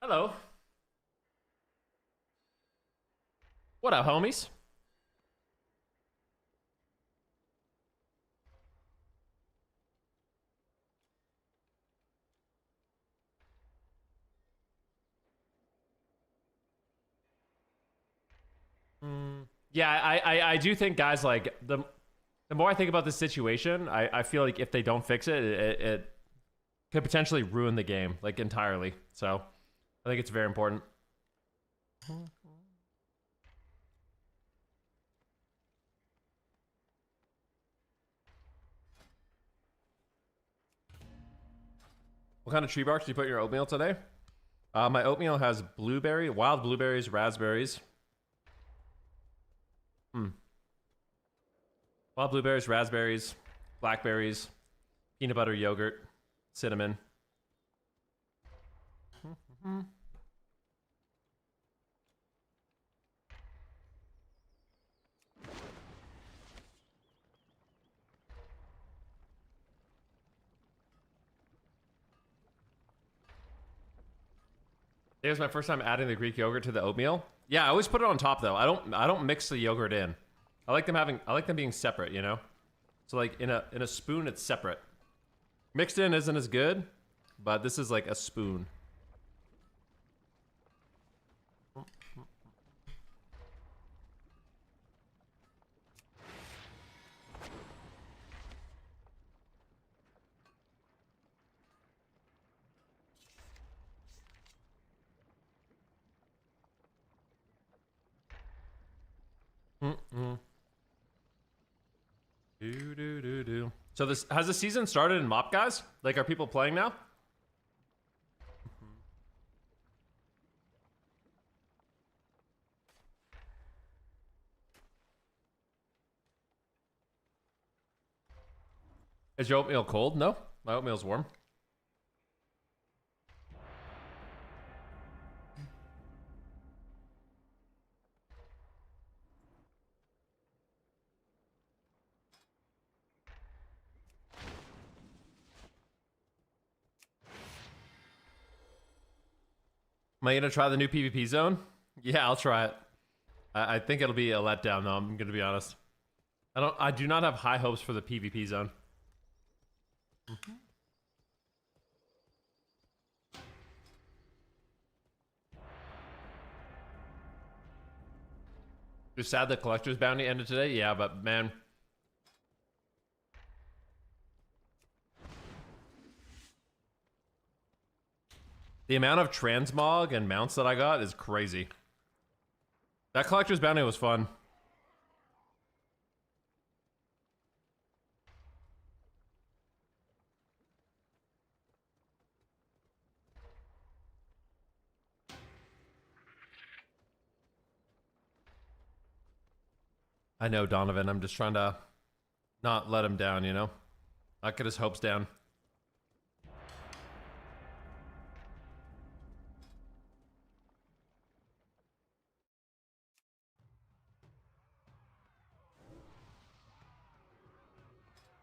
Hello. What up, homies? Yeah, I do think, guys, like the more I think about this situation, I feel like if they don't fix it, it could potentially ruin the game like entirely. So I think it's very important. What kind of tree bark did you put in your oatmeal today? My oatmeal has blueberry, wild blueberries, raspberries. Wild blueberries, raspberries, blackberries, peanut butter, yogurt, cinnamon. It was my first time adding the Greek yogurt to the oatmeal. Yeah, I always put it on top though. I don't mix the yogurt in. I like them being separate, you know? So like in a spoon it's separate. Mixed in isn't as good, but this is like a spoon. So this has the season started in MOP, guys? Like, are people playing now? Is your oatmeal cold? No, my oatmeal's warm. Am I gonna try the new PvP zone? Yeah, I'll try it. I think it'll be a letdown, though. I'm gonna be honest. I do not have high hopes for the PvP zone. It's sad the collector's bounty ended today. Yeah, but man, the amount of transmog and mounts that I got is crazy. That collector's bounty was fun. I know, Donovan. I'm just trying to not let him down, you know? Not get his hopes down.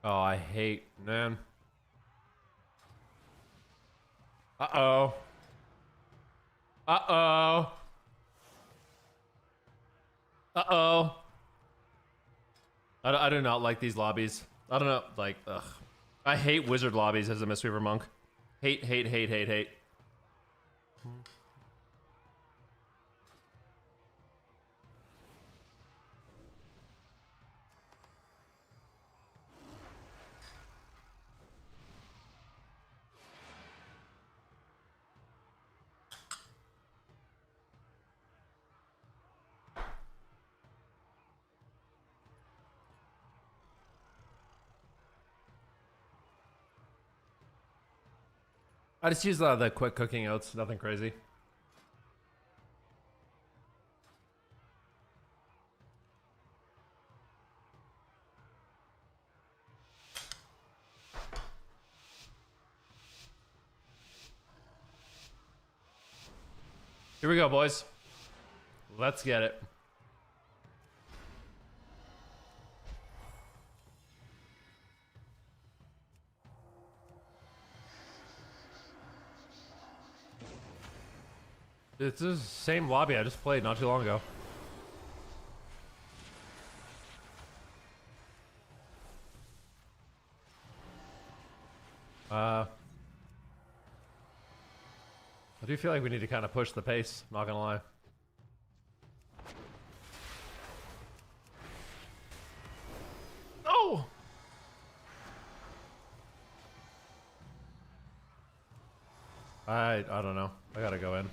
Oh, I hate, man. Uh-oh. Uh-oh. Uh-oh. I do not like these lobbies. I don't know, like, ugh. I hate wizard lobbies as a Mistweaver monk. Hate, hate, hate, hate, hate. I just use the quick cooking oats, nothing crazy. Here we go, boys. Let's get it. It's the same lobby I just played not too long ago. I do feel like we need to kind of push the pace, not gonna lie. Oh! I don't know. I gotta go in.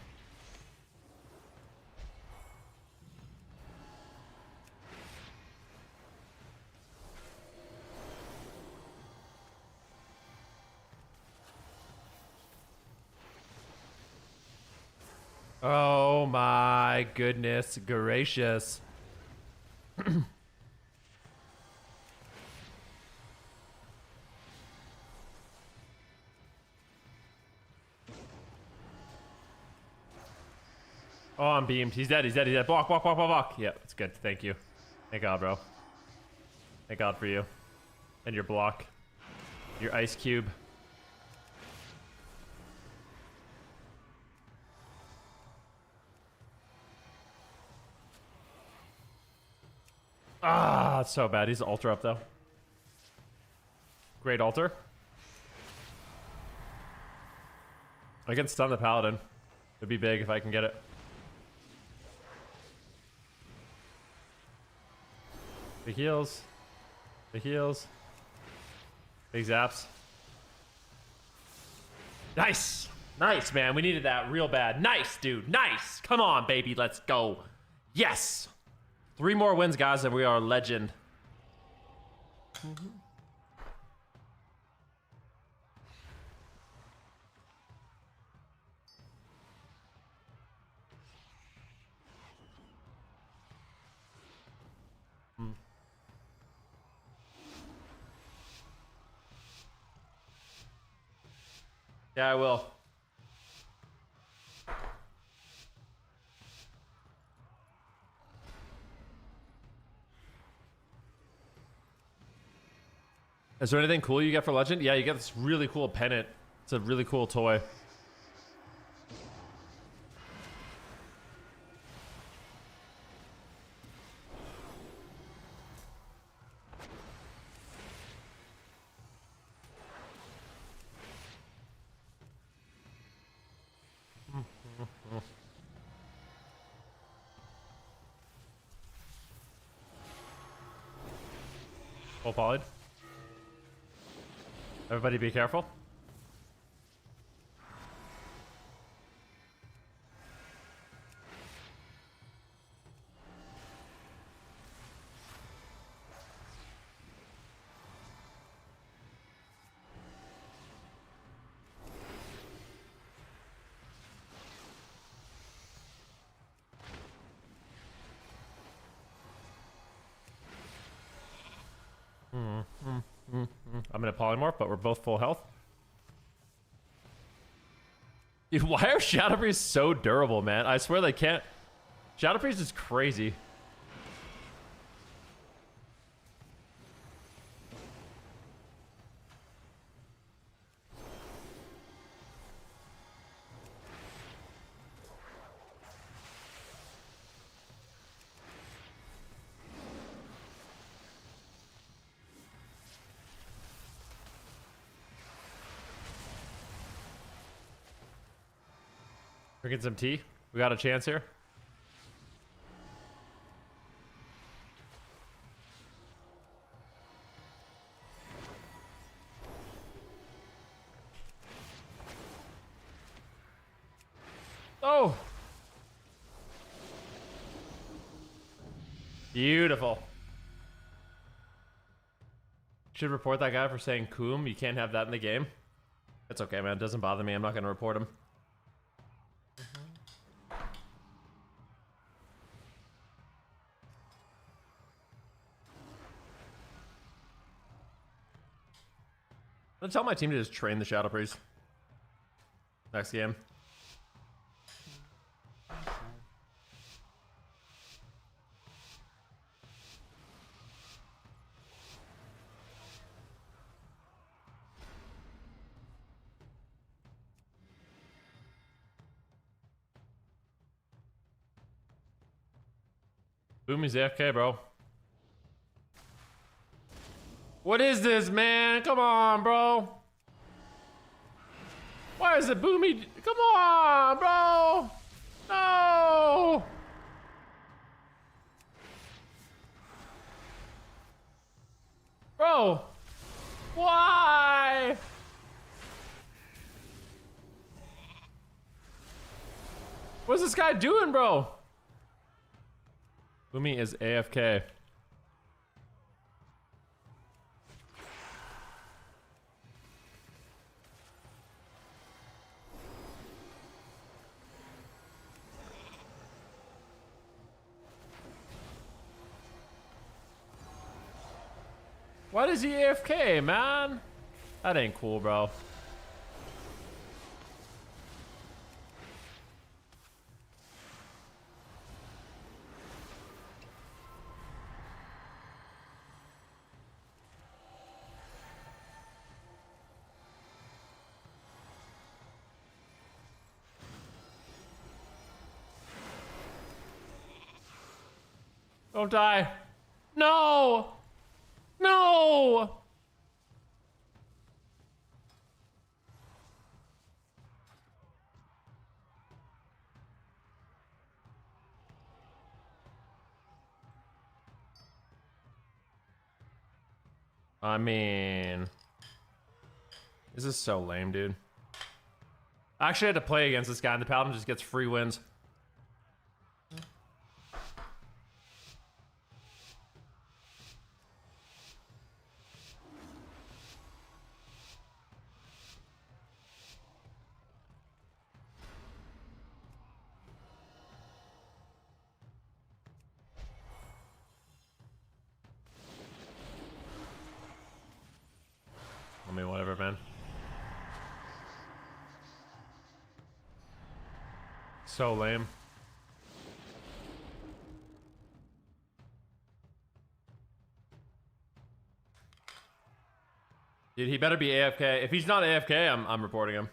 Oh my goodness gracious. Oh, I'm beamed. He's dead. He's dead. He's dead. Block, block, block, block, block. Yeah, it's good. Thank you. Thank God, bro. Thank God for you. And your block. Your ice cube. Ah, it's so bad. He's ultra up, though. Great altar. I can stun the paladin. It'd be big if I can get it. Big heals. Big heals. Big zaps. Nice. Nice, man. We needed that real bad. Nice, dude. Nice. Come on, baby. Let's go. Yes. 3 more wins, guys, and we are legend. Yeah, I will. Is there anything cool you get for Legend? Yeah, you get this really cool pennant. It's a really cool toy. Full polyed. Everybody be careful. I'm gonna polymorph, but we're both full health. Dude, why are Shadow Priests so durable, man? I swear they can't. Shadow Priest is crazy. Drinking some tea. We got a chance here. Oh! Beautiful. Should report that guy for saying coom. You can't have that in the game. It's okay, man. It doesn't bother me. I'm not gonna report him. I'm gonna tell my team to just train the Shadow Priest. Next game. Boomy's AFK, bro. What is this, man? Come on, bro. Why is it Boomy? Come on, bro. No. Bro. Why? What's this guy doing, bro? Boomy is AFK. Why is he AFK, man? That ain't cool, bro. Don't die. No! No! I mean, this is so lame, dude. I actually had to play against this guy, and the Paladin just gets free wins. I mean, whatever, man. So lame. Dude, he better be AFK. If he's not AFK, I'm reporting him.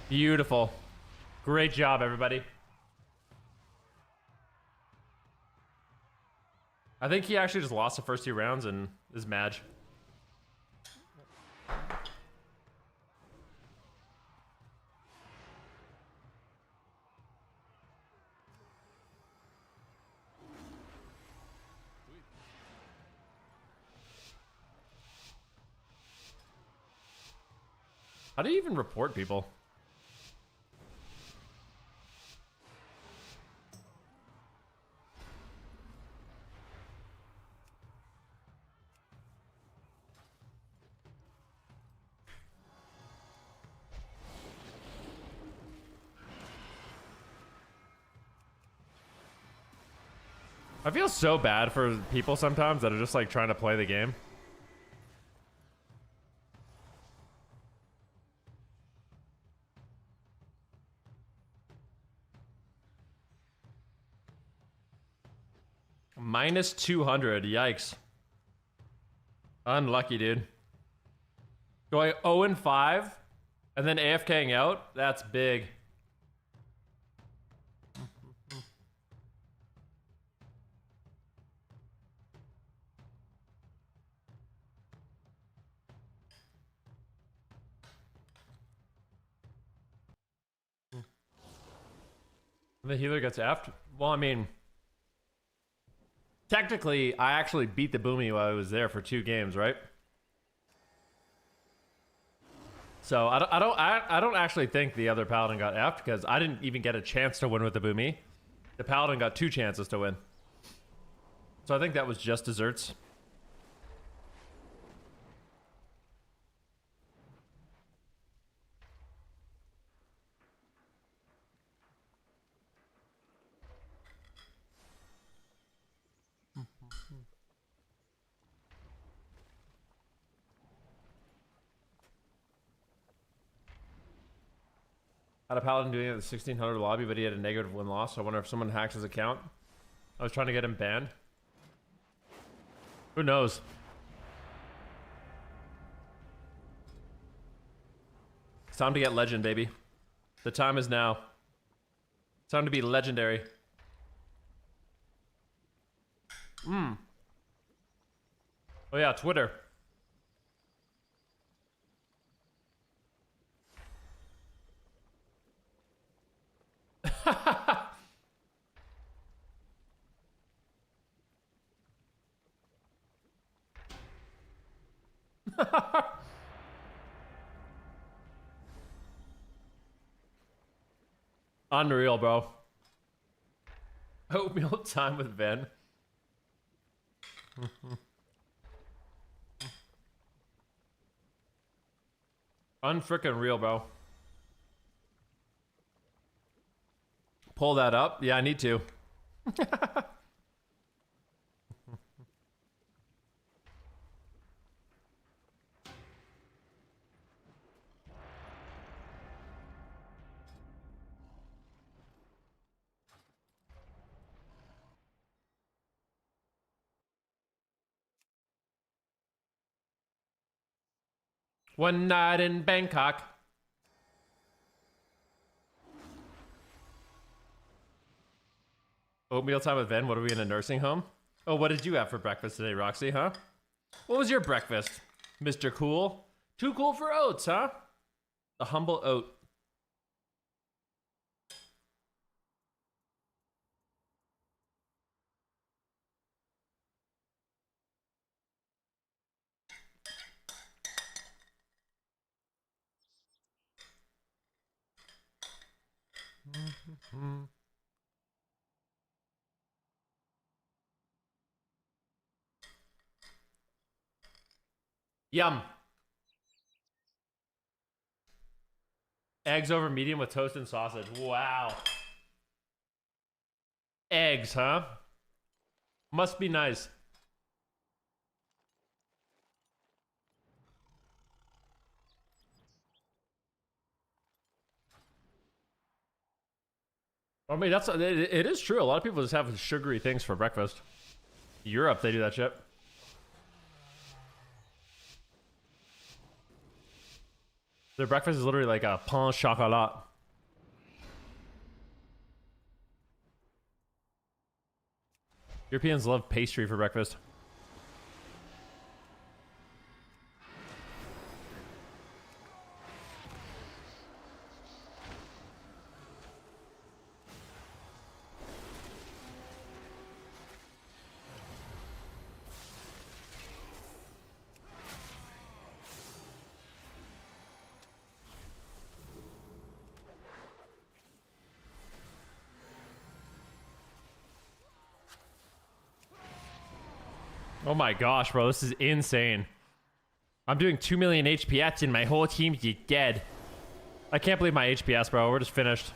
Beautiful. Great job, everybody. I think he actually just lost the first 2 rounds and is mad. How do you even report people? I feel so bad for people sometimes that are just like trying to play the game. Minus 200, yikes. Unlucky, dude. Going 0-5 and then AFKing out, that's big. The healer gets effed. Well, I mean, technically, I actually beat the Boomy while I was there for 2 games, right? So I don't actually think the other Paladin got effed because I didn't even get a chance to win with the Boomy. The Paladin got 2 chances to win. So I think that was just desserts. Had a Paladin doing it at the 1600 lobby, but he had a negative win-loss. I wonder if someone hacks his account. I was trying to get him banned. Who knows? It's time to get legend, baby. The time is now. It's time to be legendary. Oh yeah, Twitter. Unreal, bro. Oatmeal time with Ven. Unfrickin' real, bro. Pull that up? Yeah, I need to. One night in Bangkok. Oatmeal time with Ven. What are we in a nursing home? Oh, what did you have for breakfast today, Roxy, huh? What was your breakfast, Mr. Cool? Too cool for oats, huh? A humble oat. Yum. Eggs over medium with toast and sausage. Wow. Eggs, huh? Must be nice. I mean, it is true. A lot of people just have sugary things for breakfast. Europe, they do that shit. Their breakfast is literally like a pain au chocolat. Europeans love pastry for breakfast. Oh my gosh, bro, this is insane. I'm doing 2 million HPS and my whole team's dead. I can't believe my HPS, bro. We're just finished.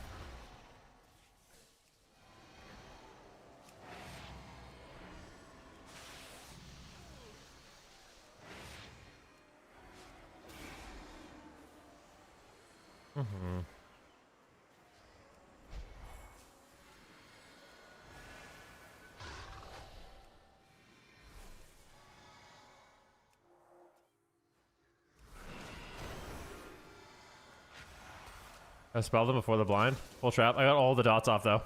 I spelled them before the blind. Full trap. I got all the dots off, though.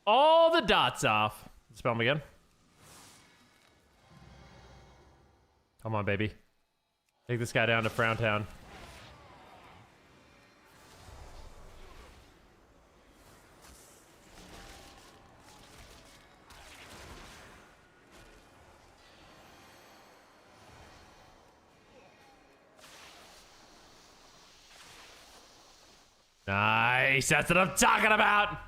All the dots off. Spell them again. Come on, baby. Take this guy down to Nice. That's what I'm talking about.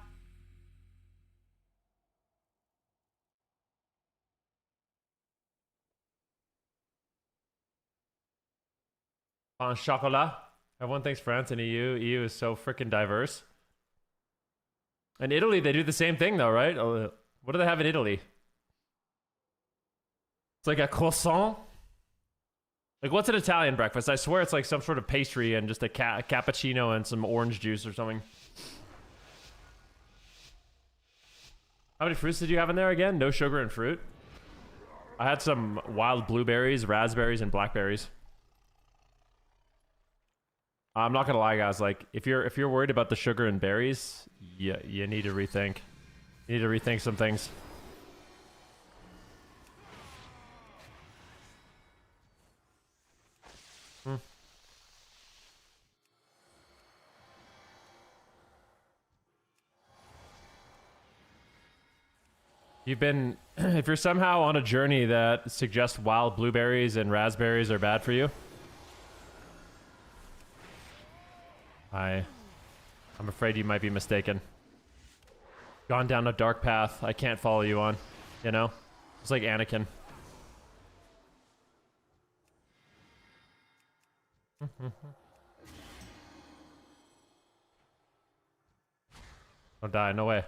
Pain chocolat. Everyone thinks France and EU. EU is so freaking diverse. In Italy, they do the same thing though, right? What do they have in Italy? It's like a croissant. Like, what's an Italian breakfast? I swear it's like some sort of pastry and just a cappuccino and some orange juice or something. How many fruits did you have in there again? No sugar and fruit? I had some wild blueberries, raspberries, and blackberries. I'm not gonna lie, guys. Like, if you're worried about the sugar and berries, you need to rethink. You need to rethink some things. You've been, if you're somehow on a journey that suggests wild blueberries and raspberries are bad for you, I'm afraid you might be mistaken. Gone down a dark path I can't follow you on, you know? It's like Anakin. Don't die, no way.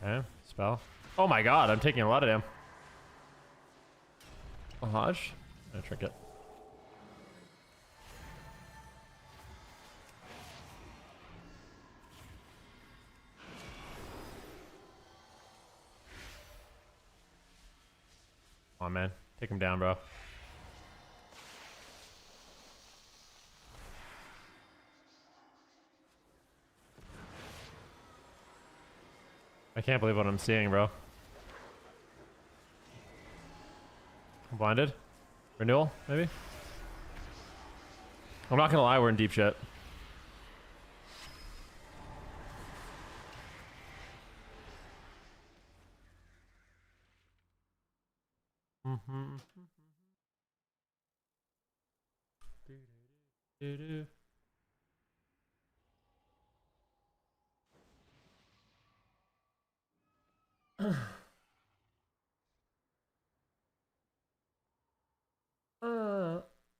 Okay, spell. Oh my god, I'm taking a lot of them. A Hodge? A trinket. Come on, man. Take him down, bro. I can't believe what I'm seeing, bro. I'm blinded. Renewal, maybe? I'm not gonna lie, we're in deep shit.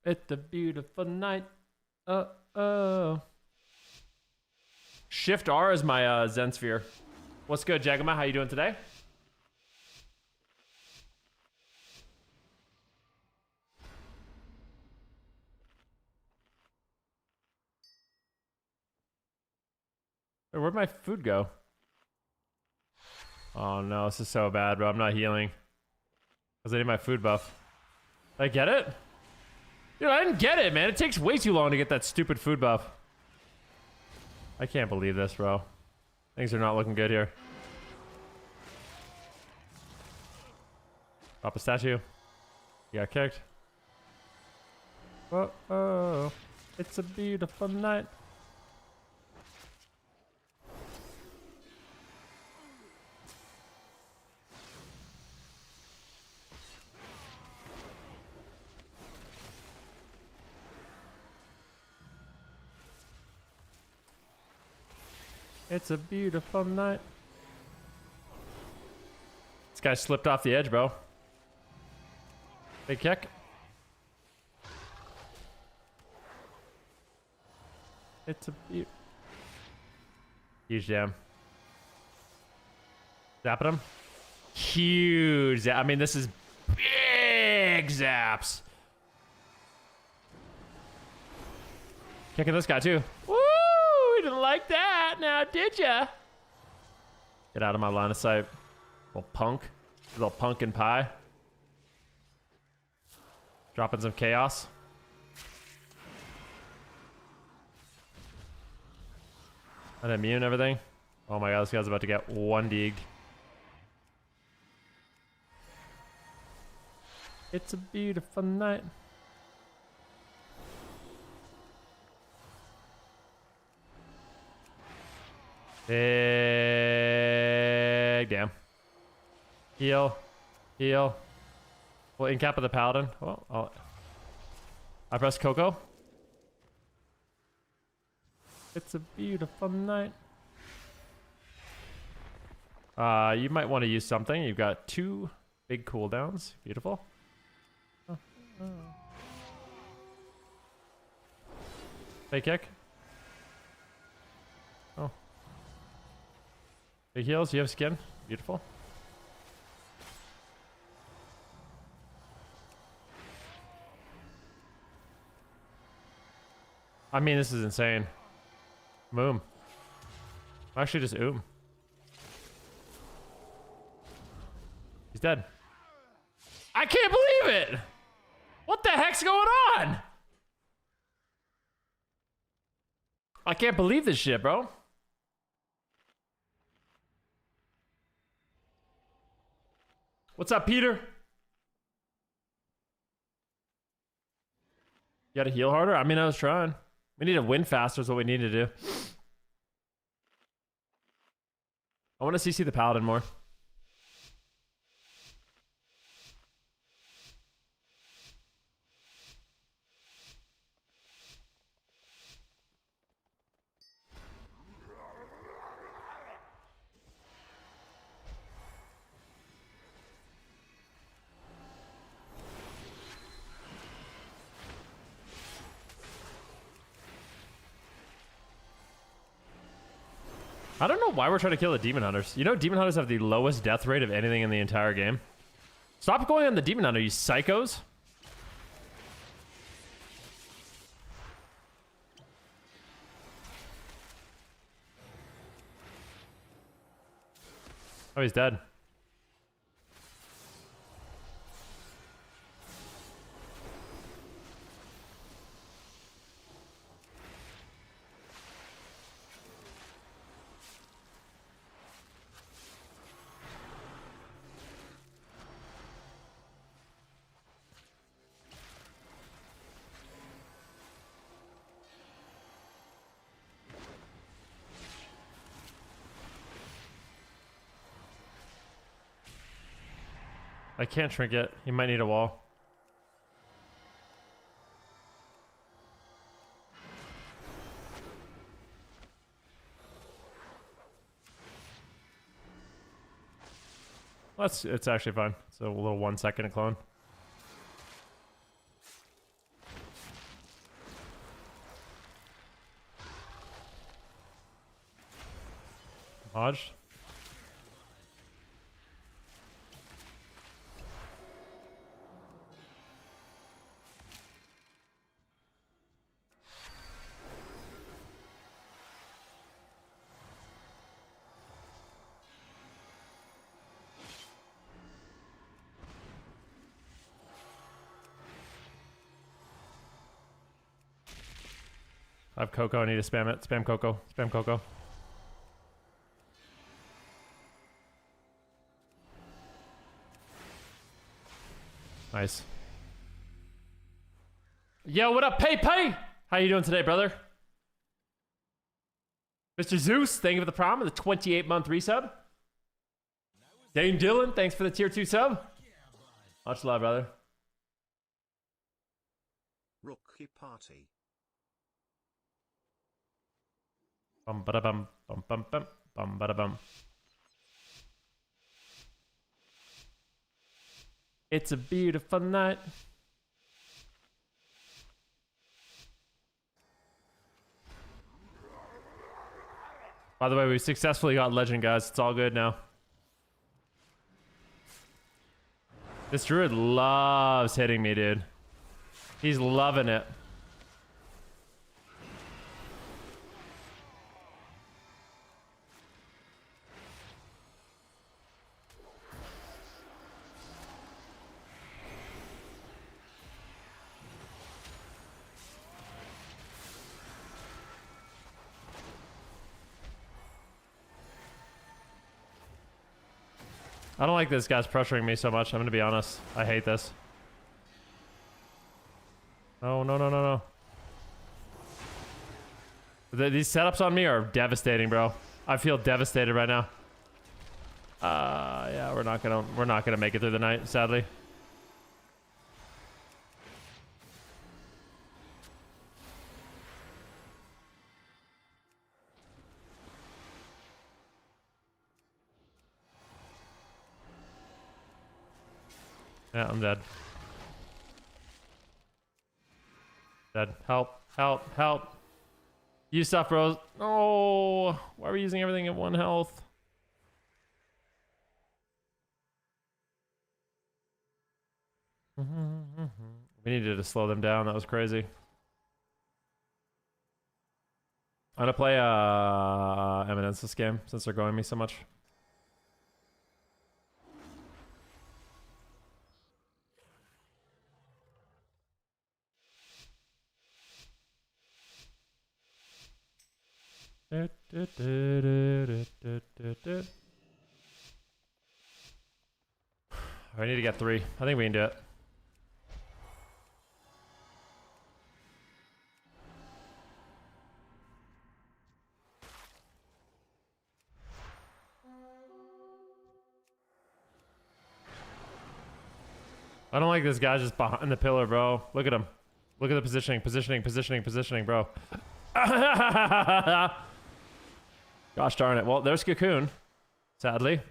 It's a beautiful night. Oh. Shift R is my Zen sphere. What's good, Jagama? How you doing today? Wait, where'd my food go? Oh no, this is so bad, bro. I'm not healing. Because I need my food buff. Did I get it? Dude, I didn't get it, man. It takes way too long to get that stupid food buff. I can't believe this, bro. Things are not looking good here. Drop a statue. You got kicked. Oh, it's a beautiful night. It's a beautiful night. This guy slipped off the edge, bro. Big kick. It's a huge jam. Zapping him. Huge. I mean, this is big zaps. Kicking this guy too. Woo! Didn't like that. Now, did ya? Get out of my line of sight, little punk. Little pumpkin pie. Dropping some chaos. And immune and everything. Oh my god, this guy's about to get one deeged. It's a beautiful night. Big damn. Heal. Heal. Well, in cap of the paladin. Oh, I press Coco. It's a beautiful night. You might want to use something. You've got 2 big cooldowns. Beautiful. Fake kick. Oh. Big heals. You have skin. Beautiful. I mean, this is insane. Moom. Actually, just He's dead. I can't believe it! What the heck's going on? I can't believe this shit, bro. What's up, Peter? You gotta heal harder? I mean, I was trying. We need to win faster is what we need to do. I want to CC the Paladin more. I don't know why we're trying to kill the Demon Hunters. You know, Demon Hunters have the lowest death rate of anything in the entire game. Stop going on the Demon Hunter, you psychos. Oh, he's dead. I can't trinket. You might need a wall. Well, it's actually fine. It's a little 1 second clone. Hodged. I have Coco. I need to spam it. Spam Coco. Spam Coco. Nice. Yo, what up, Pay? How you doing today, brother? Mr. Zeus, thank you for the prom and the 28-month resub. Dane Dillon, thanks for the tier 2 sub. Much love, brother. Rookie party. Bum ba da bum bum bum bum bum ba da bum. It's a beautiful night. By the way, we successfully got legend, guys. It's all good now. This druid loves hitting me, dude. He's loving it. I don't like this guy's pressuring me so much. I'm gonna be honest. I hate this. No, no, no, no, no. These setups on me are devastating, bro. I feel devastated right now. Yeah, we're not gonna make it through the night, sadly. Yeah, I'm dead. Dead. Help. Help. Help. Use stuff, bros. Oh, why are we using everything at 1 health? We needed to slow them down. That was crazy. I'm gonna play Eminence this game since they're going me so much. I need to get 3. I think we can do it. I don't like this guy just behind the pillar, bro. Look at him. Look at the positioning, positioning, bro. Gosh darn it. Well, there's Cocoon. Sadly.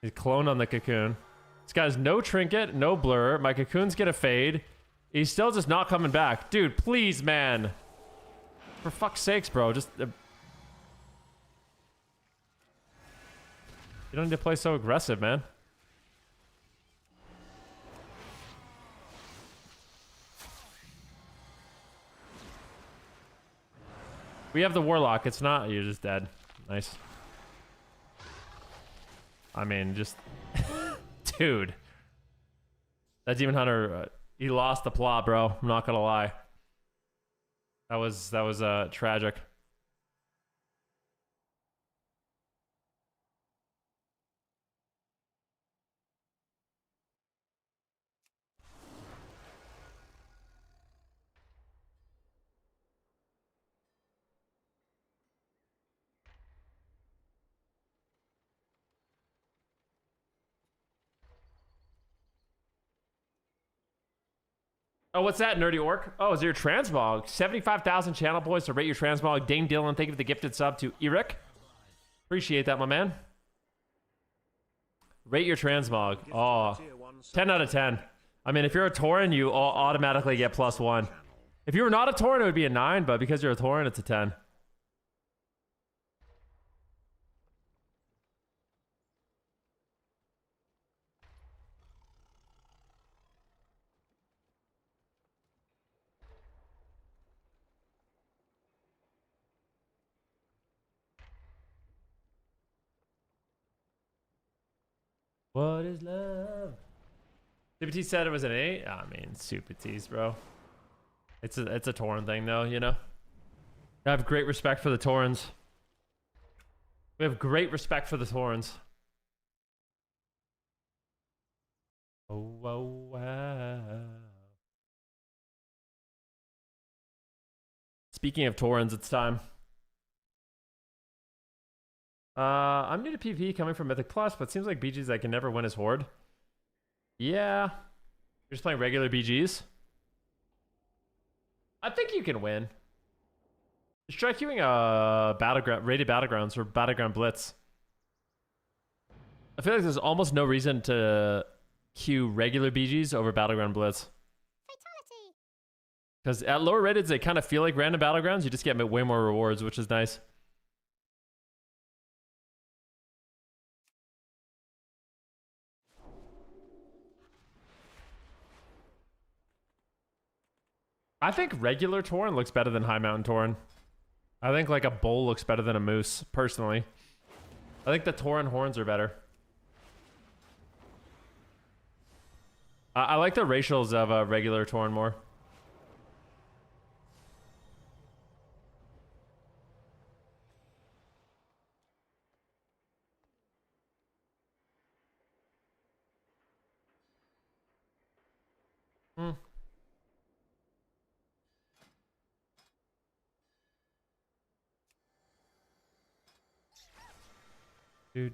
He's cloned on the Cocoon. This guy's no trinket, no blur. My Cocoon's gonna fade. He's still just not coming back. Dude, please, man. For fuck's sakes, bro. Just... you don't need to play so aggressive, man. We have the Warlock. It's not... You're just dead. Nice. I mean, just... Dude. That Demon Hunter... he lost the plot, bro. I'm not gonna lie. That was tragic. Oh, what's that, Nerdy Orc? Oh, is your Transmog? 75,000 channel points to rate your Transmog. Dame Dylan, thank you for the gifted sub to Eric. Appreciate that, my man. Rate your Transmog. Oh, 10 out of 10. I mean, if you're a Tauren, you automatically get +1. If you were not a Tauren, it would be a 9, but because you're a Tauren, it's a 10. What is love? Super T said it was an 8. I mean, Super T's, bro. It's a Tauren thing, though, you know? I have great respect for the Taurens. We have great respect for the Taurens. Oh, wow. Speaking of Taurens, it's time. I'm new to PvP coming from Mythic Plus, but it seems like BGs I can never win as Horde. Yeah. You're just playing regular BGs? I think you can win. Just try queuing battleground, rated battlegrounds or battleground blitz. I feel like there's almost no reason to queue regular BGs over battleground blitz. Fatality. Because at lower rateds, they kind of feel like random battlegrounds. You just get way more rewards, which is nice. I think regular Tauren looks better than High Mountain Tauren. I think like a bull looks better than a moose, personally. I think the Tauren horns are better. I like the racials of regular Tauren more. Hmm. Ready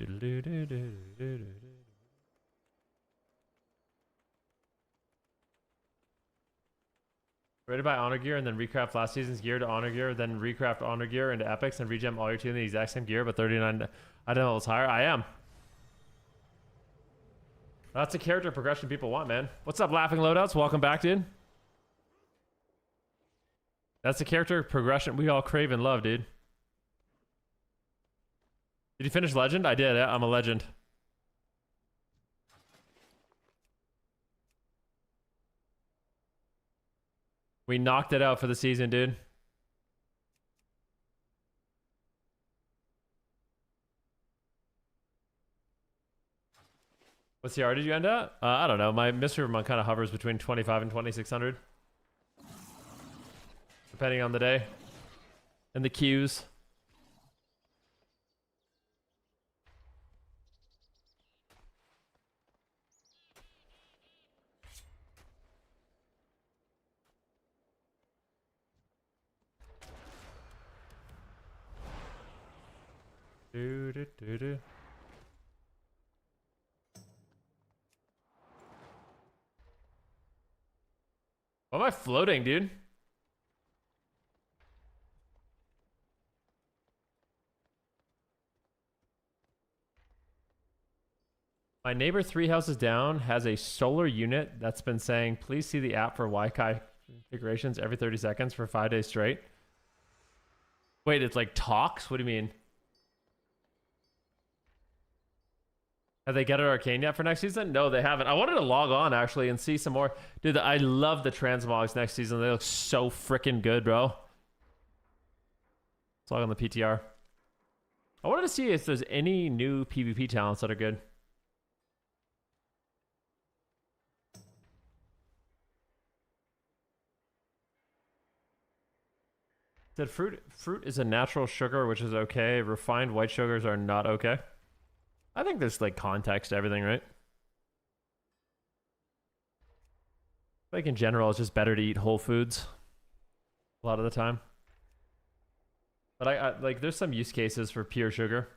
to buy honor gear and then recraft last season's gear to honor gear, then recraft honor gear into epics and regem all your two in the exact same gear, but 39 item levels higher. I am. That's a character progression people want, man. What's up, Laughing Loadouts? Welcome back, dude. That's the character progression we all crave and love, dude. Did you finish Legend? I did. Yeah, I'm a legend. We knocked it out for the season, dude. What CR did you end at? I don't know. My mystery amount kind of hovers between 25 and 2600. Depending on the day. And the queues. Do, do, do, do. Why am I floating, dude? My neighbor 3 houses down has a solar unit that's been saying, please see the app for Wi-Fi configurations every 30 seconds for 5 days straight. Wait, it's like talks? What do you mean? Have they got it Arcane yet for next season? No, they haven't. I wanted to log on, actually, and see some more. Dude, I love the Transmogs next season. They look so freaking good, bro. Let's log on the PTR. I wanted to see if there's any new PvP talents that are good. Said fruit is a natural sugar, which is okay. Refined white sugars are not okay. I think there's like context to everything, right? Like in general, it's just better to eat whole foods a lot of the time. But I like there's some use cases for pure sugar.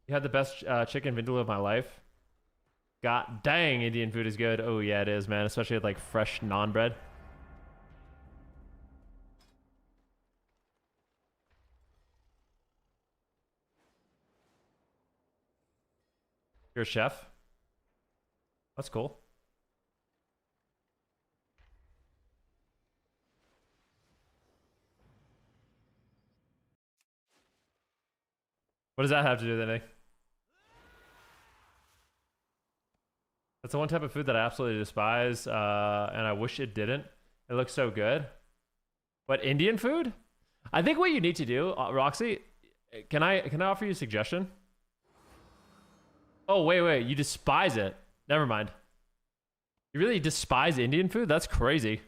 You had the best chicken vindaloo of my life. God dang, Indian food is good. Oh yeah, it is, man. Especially with like fresh naan bread. You're a chef? That's cool. What does that have to do with anything? That's the one type of food that I absolutely despise, and I wish it didn't. It looks so good. But Indian food? I think what you need to do, Roxy, can I offer you a suggestion? Oh, wait, you despise it. Never mind. You really despise Indian food? That's crazy.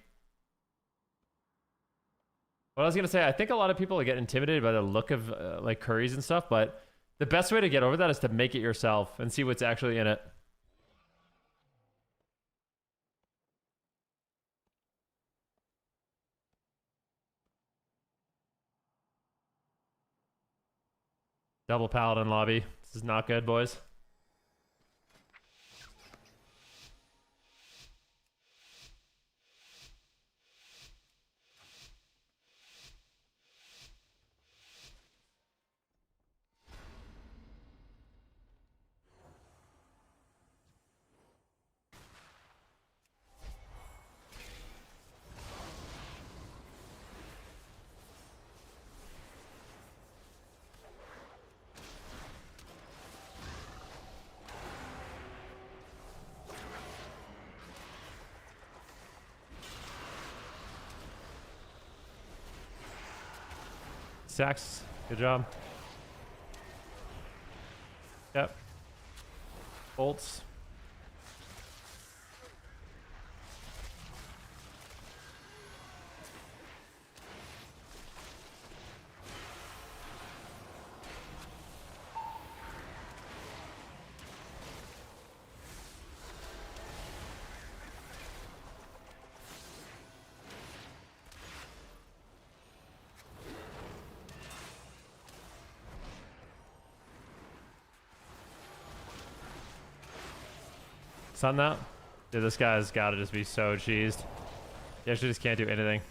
What I was going to say, I think a lot of people get intimidated by the look of like curries and stuff, but the best way to get over that is to make it yourself and see what's actually in it. Double paladin lobby. This is not good, boys. Sacks, good job. Yep. Bolts. Sun that? Dude, this guy's gotta just be so cheesed. He actually just can't do anything.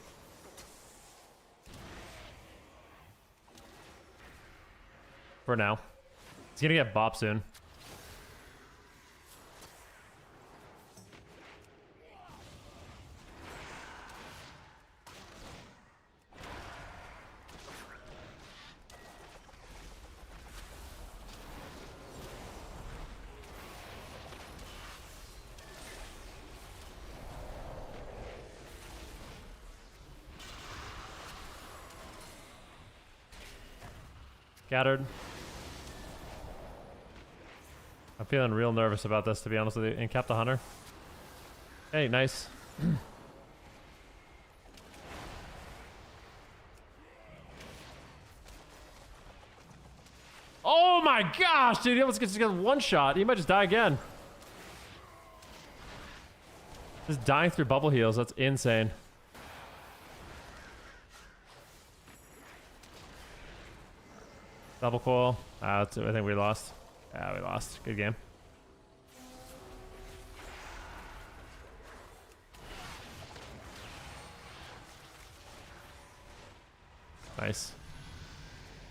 For now. He's gonna get bopped soon. Scattered. I'm feeling real nervous about this, to be honest with you. And Cap the Hunter. Hey, nice. Oh my gosh, dude. He almost gets one shot. He might just die again. Just dying through bubble heals. That's insane. Double coil. I think we lost. Yeah, we lost. Good game. Nice.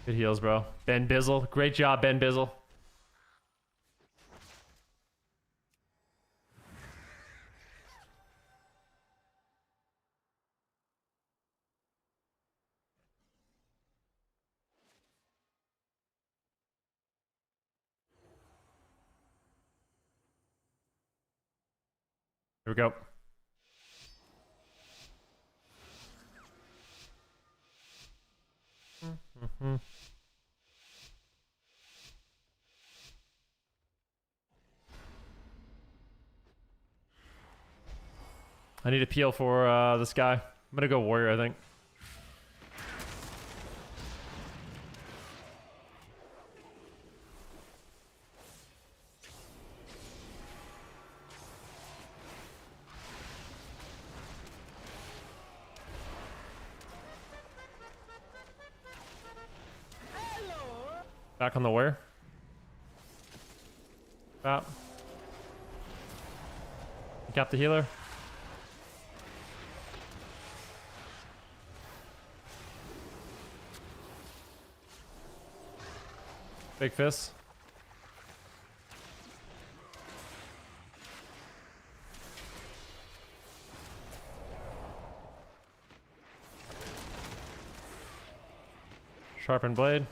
Good heals, bro. Ben Bizzle. Great job, Ben Bizzle. Here we go. I need a peel for this guy. I'm gonna go warrior, I think. Back on the where? Cap the healer. Big fist. Sharpened blade.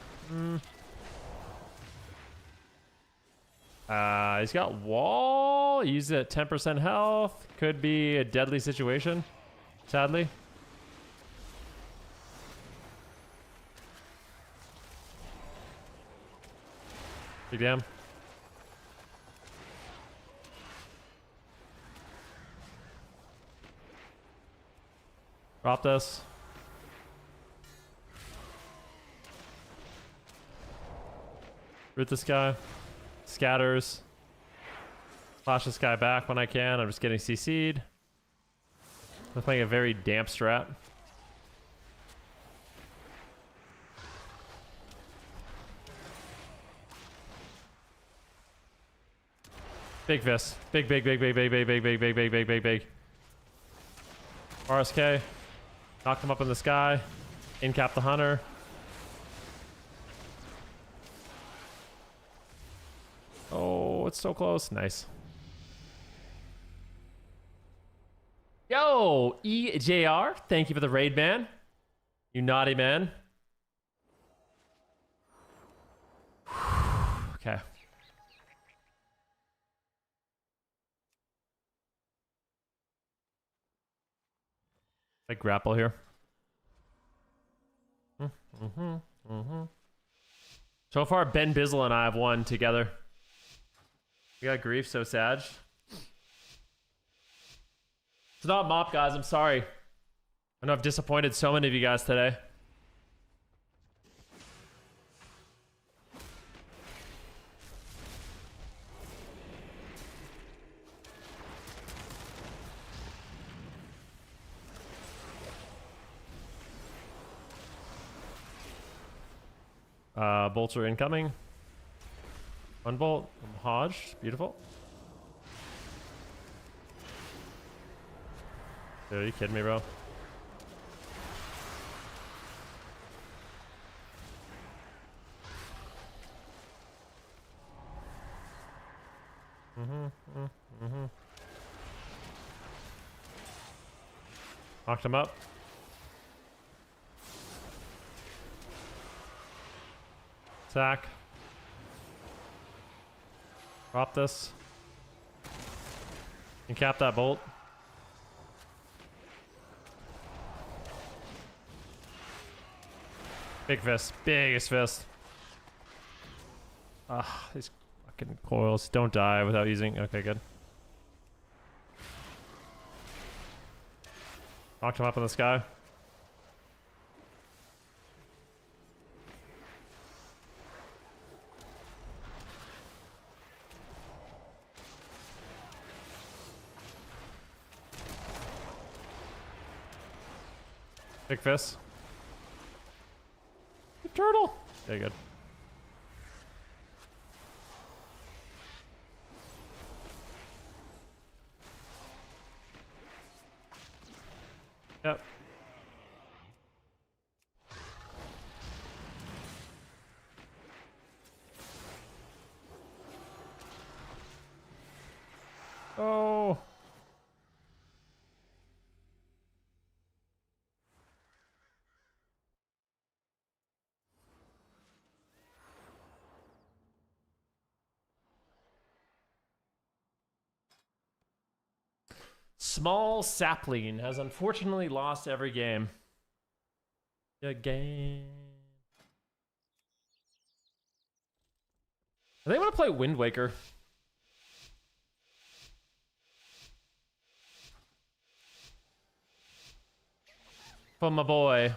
He's got wall. Use it at 10% health. Could be a deadly situation, sadly. Big damn. Drop this. Root this guy. Scatters. Flash this guy back when I can. I'm just getting CC'd. I'm playing a very damp strat. Big fist. Big. RSK. Knocked him up in the sky. In-cap the hunter. Oh, it's so close. Nice. Yo, EJR, thank you for the raid, man. You naughty man. Okay. I grapple here. So far, Ben Bizzle and I have won together. We got grief, so sad. It's not mop, guys. I'm sorry. I know I've disappointed so many of you guys today. Bolts are incoming. One bolt. Hodge. Beautiful. Dude, are you kidding me, bro? Knocked him up. Attack. Drop this. And cap that bolt. Big fist. Biggest fist. Ah, these fucking coils. Don't die without using... Okay, good. Knocked him up in the sky. Big fist. Good turtle. Okay, good. Yep. Oh. Small sapling has unfortunately lost every game. Again. I think I want to play Wind Waker. For my boy.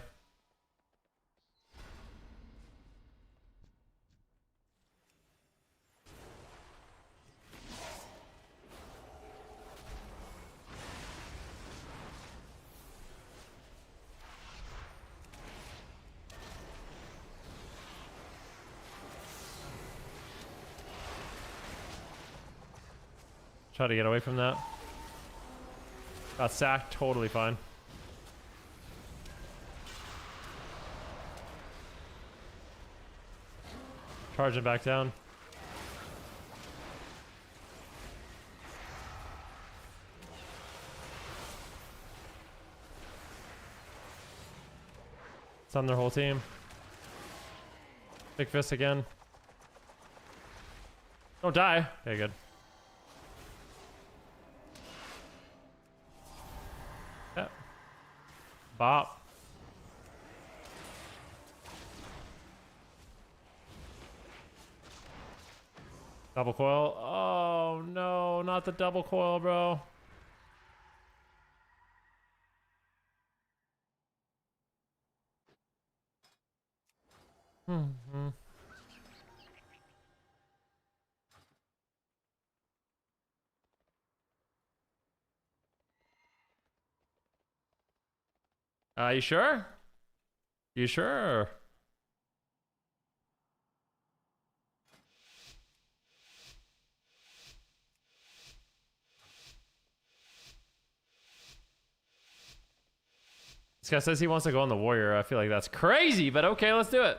Try to get away from that. Got sacked, totally fine. Charging back down. It's on their whole team. Big fist again. Don't die. Okay, good. Yep. Bop. Double coil. Oh no, not the double coil, bro. You sure? You sure? This guy says he wants to go on the warrior. I feel like that's crazy, but okay, let's do it.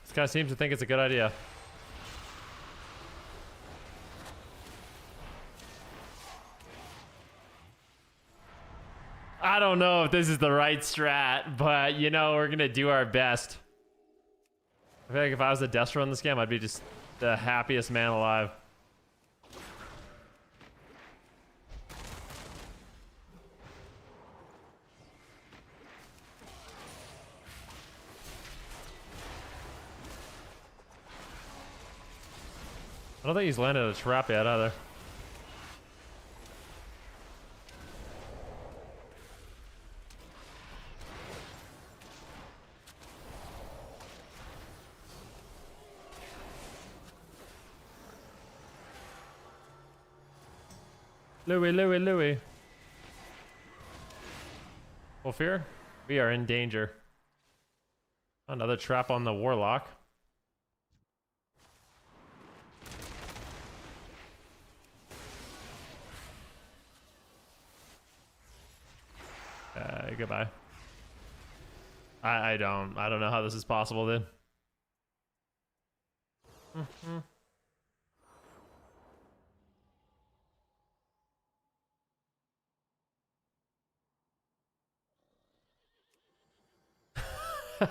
This guy seems to think it's a good idea. I don't know if this is the right strat, but you know, we're gonna do our best. I feel like if I was a Destro in this game, I'd be just the happiest man alive. I don't think he's landed a trap yet either. Louis. Ophir, we are in danger. Another trap on the warlock. Goodbye. I don't know how this is possible, dude. This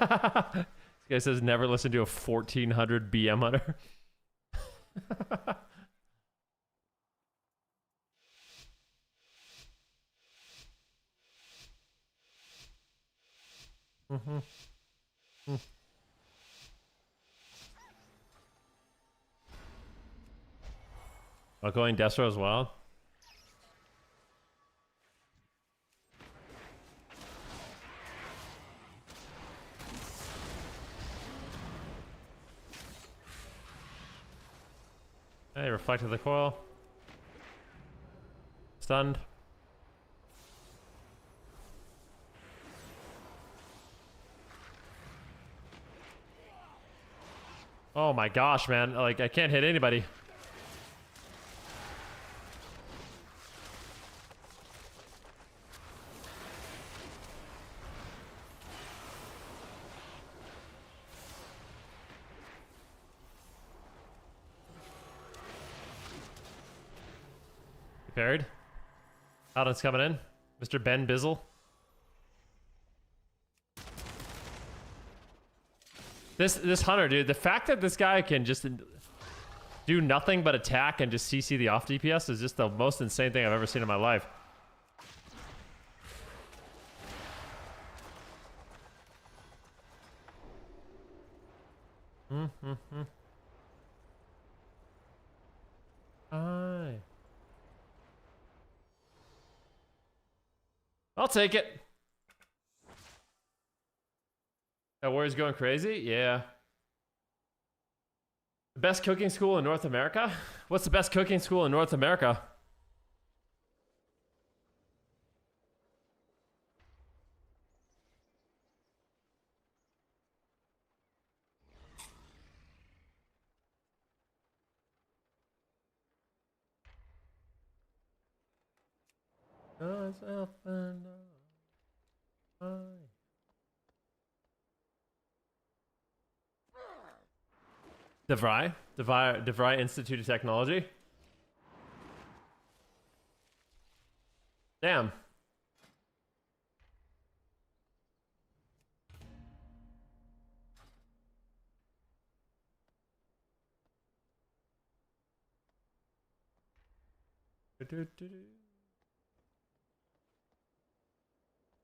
guy says never listen to a 1400 BM hunter. Going Destro as well. Hey, reflected the coil. Stunned. Oh my gosh, man. Like, I can't hit anybody. Prepared. Paladin's coming in. Mr. Ben Bizzle. This hunter, dude, the fact that this guy can just do nothing but attack and just CC the off DPS is just the most insane thing I've ever seen in my life. Aye. I'll take it. That warrior's going crazy? Yeah. The best cooking school in North America? What's the best cooking school in North America? DeVry Institute of Technology. Damn.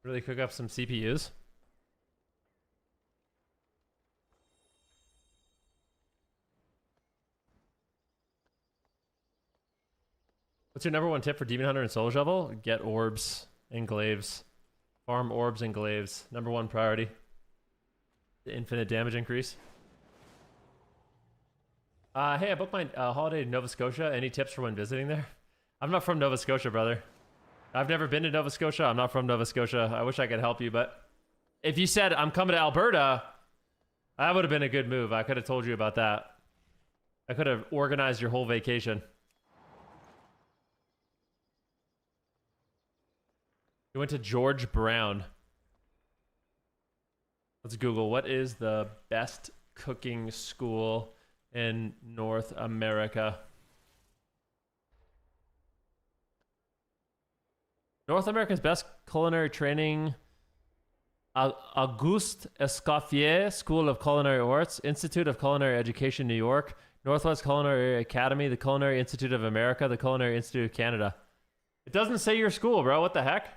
Really cook up some CPUs. What's your number one tip for Demon Hunter and Soul Shovel? Get orbs and glaives. Farm orbs and glaives. Number one priority. The infinite damage increase. Hey, I booked my holiday in Nova Scotia. Any tips for when visiting there? I'm not from Nova Scotia, brother. I've never been to Nova Scotia. I'm not from Nova Scotia. I wish I could help you, but if you said I'm coming to Alberta, that would have been a good move. I could have told you about that. I could have organized your whole vacation. You went to George Brown. Let's Google what is the best cooking school in North America. North America's best culinary training. Auguste Escoffier School of Culinary Arts, Institute of Culinary Education, New York, Northwest Culinary Academy, the Culinary Institute of America, the Culinary Institute of Canada. It doesn't say your school, bro. What the heck?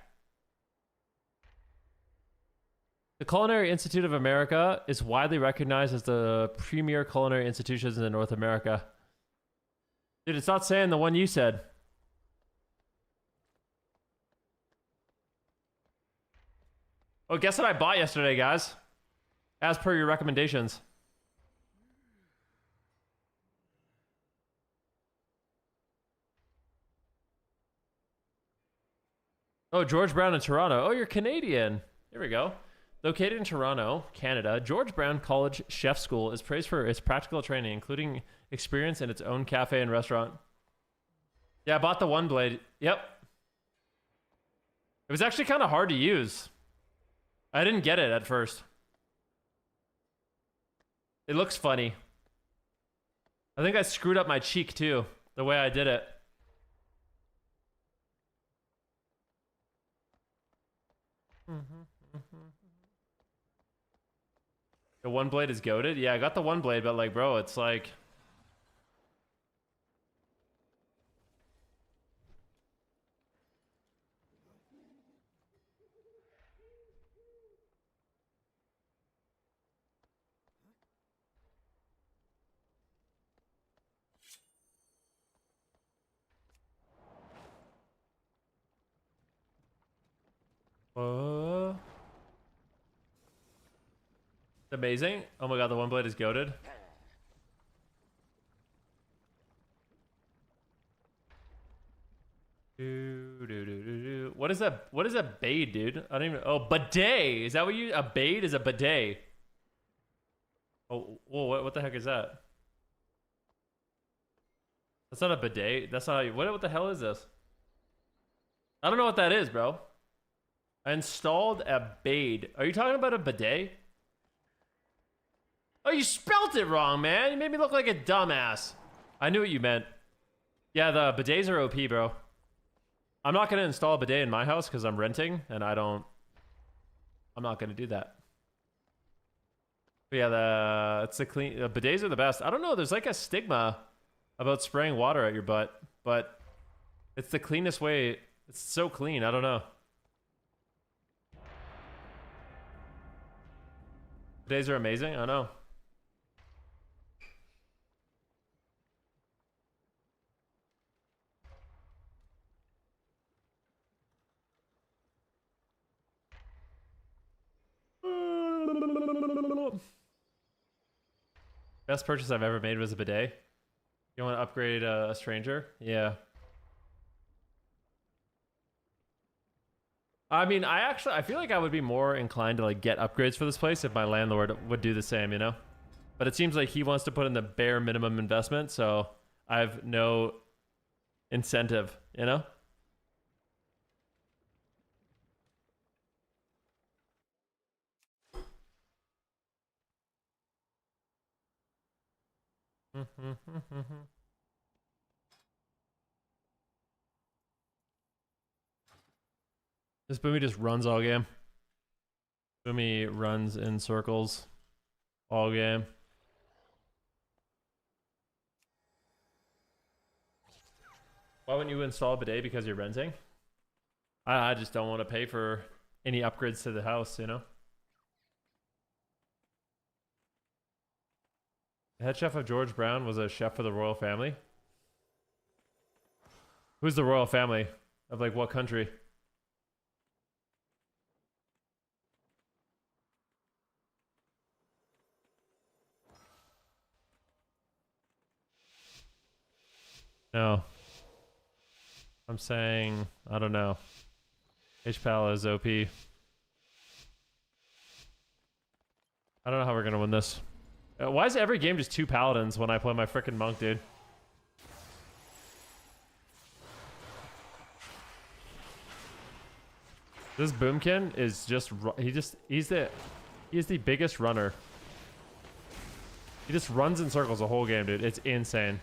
The Culinary Institute of America is widely recognized as the premier culinary institutions in North America. Dude, it's not saying the one you said. Oh, guess what I bought yesterday, guys? As per your recommendations. Oh, George Brown in Toronto. Oh, you're Canadian. Here we go. Located in Toronto, Canada, George Brown College Chef School is praised for its practical training, including experience in its own cafe and restaurant. Yeah, I bought the one blade. Yep. It was actually kind of hard to use. I didn't get it at first. It looks funny. I think I screwed up my cheek too, the way I did it. The one blade is goated? Yeah, I got the one blade, but like, bro, it's like... Amazing. Oh my god, the one blade is goated. What is that? What is a bait, dude? I don't even. Oh, bidet. Is that what you? A bait is a bidet. Oh, whoa, what the heck is that? That's not a bidet. That's not. How you, what the hell is this? I don't know what that is, bro. I installed a bait. Are you talking about a bidet? Oh, you spelt it wrong, man. You made me look like a dumbass. I knew what you meant. Yeah, the bidets are OP, bro. I'm not going to install a bidet in my house because I'm renting, and I'm not going to do that. But yeah, it's the clean... The bidets are the best. I don't know. There's like a stigma about spraying water at your butt, but it's the cleanest way. It's so clean. I don't know. Bidets are amazing. I know. Best purchase I've ever made was a bidet. You want to upgrade a stranger? Yeah. I mean, I feel like I would be more inclined to like get upgrades for this place if my landlord would do the same, you know? But it seems like he wants to put in the bare minimum investment, so I have no incentive, you know? This Boomy just runs all game. Boomy runs in circles all game. Why wouldn't you install a bidet? Because you're renting? I just don't want to pay for any upgrades to the house, you know? The head chef of George Brown was a chef for the royal family. Who's the royal family? Of like what country? No. I'm saying, I don't know. HPAL is OP. I don't know how we're gonna win this. Why is every game just 2 paladins when I play my frickin' monk, dude? This Boomkin is just he's the biggest runner. He just runs in circles the whole game, dude. It's insane.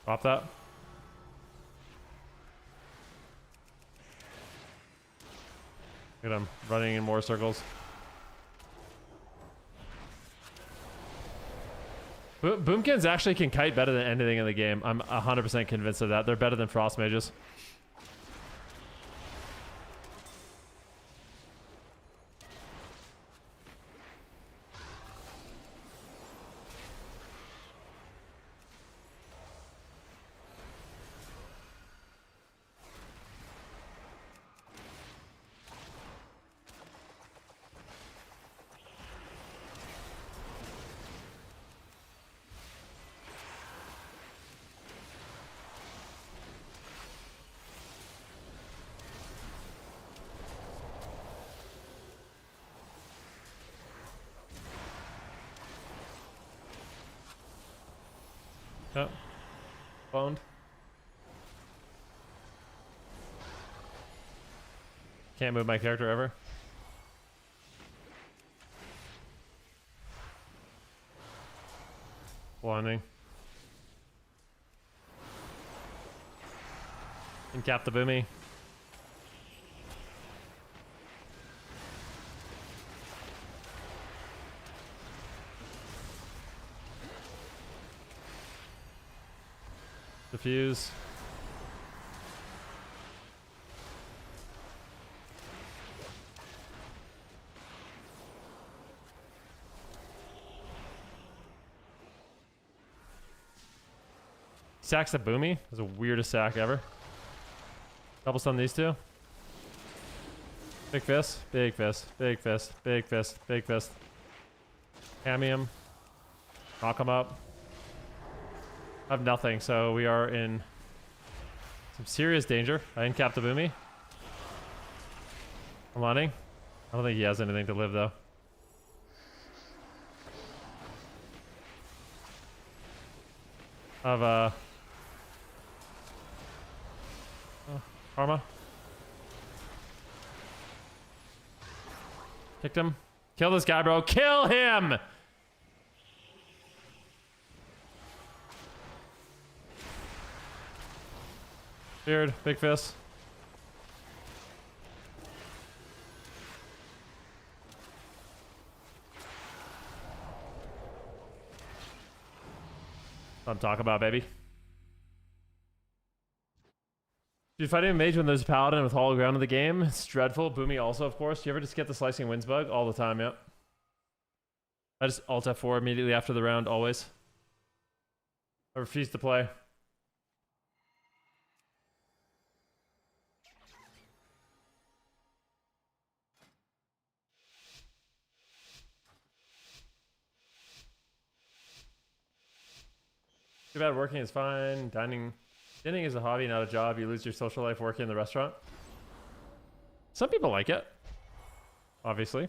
Pop that. Look at him running in more circles. Boomkins actually can kite better than anything in the game. I'm 100% convinced of that. They're better than frost mages. Yep. Boned. Can't move my character ever. Blinding. And cap the boomy. Diffuse. Sacks the boomy. That's the weirdest sack ever. Double stun these two. Big fist, big fist, big fist, big fist, big fist. Hammy him. Knock him up. I have nothing, so we are in some serious danger. I didn't cap the boomy. I'm running. I don't think he has anything to live though. I have Karma. Kicked him. Kill this guy, bro. Kill him! Beard, big fist. What I'm talking about, baby. Dude, fighting a mage when there's a paladin with all ground in the game, it's dreadful. Boomy also, of course. Do you ever just get the slicing winds bug? All the time, yep. I just alt F4 immediately after the round, always. I refuse to play. Too bad working is fine. Dining is a hobby, not a job. You lose your social life working in the restaurant. Some people like it. Obviously.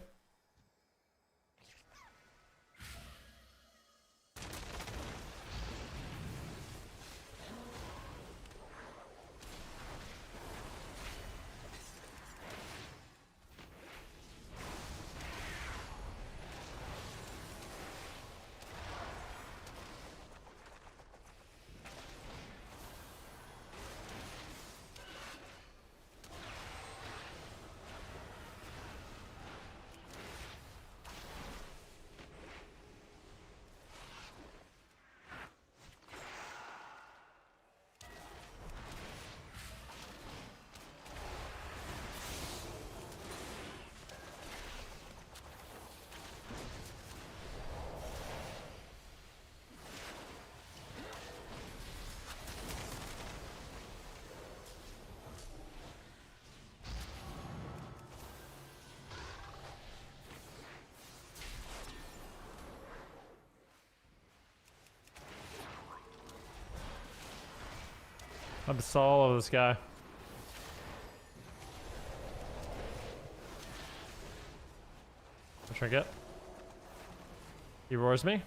I'm just all over this guy. A trinket. He roars me.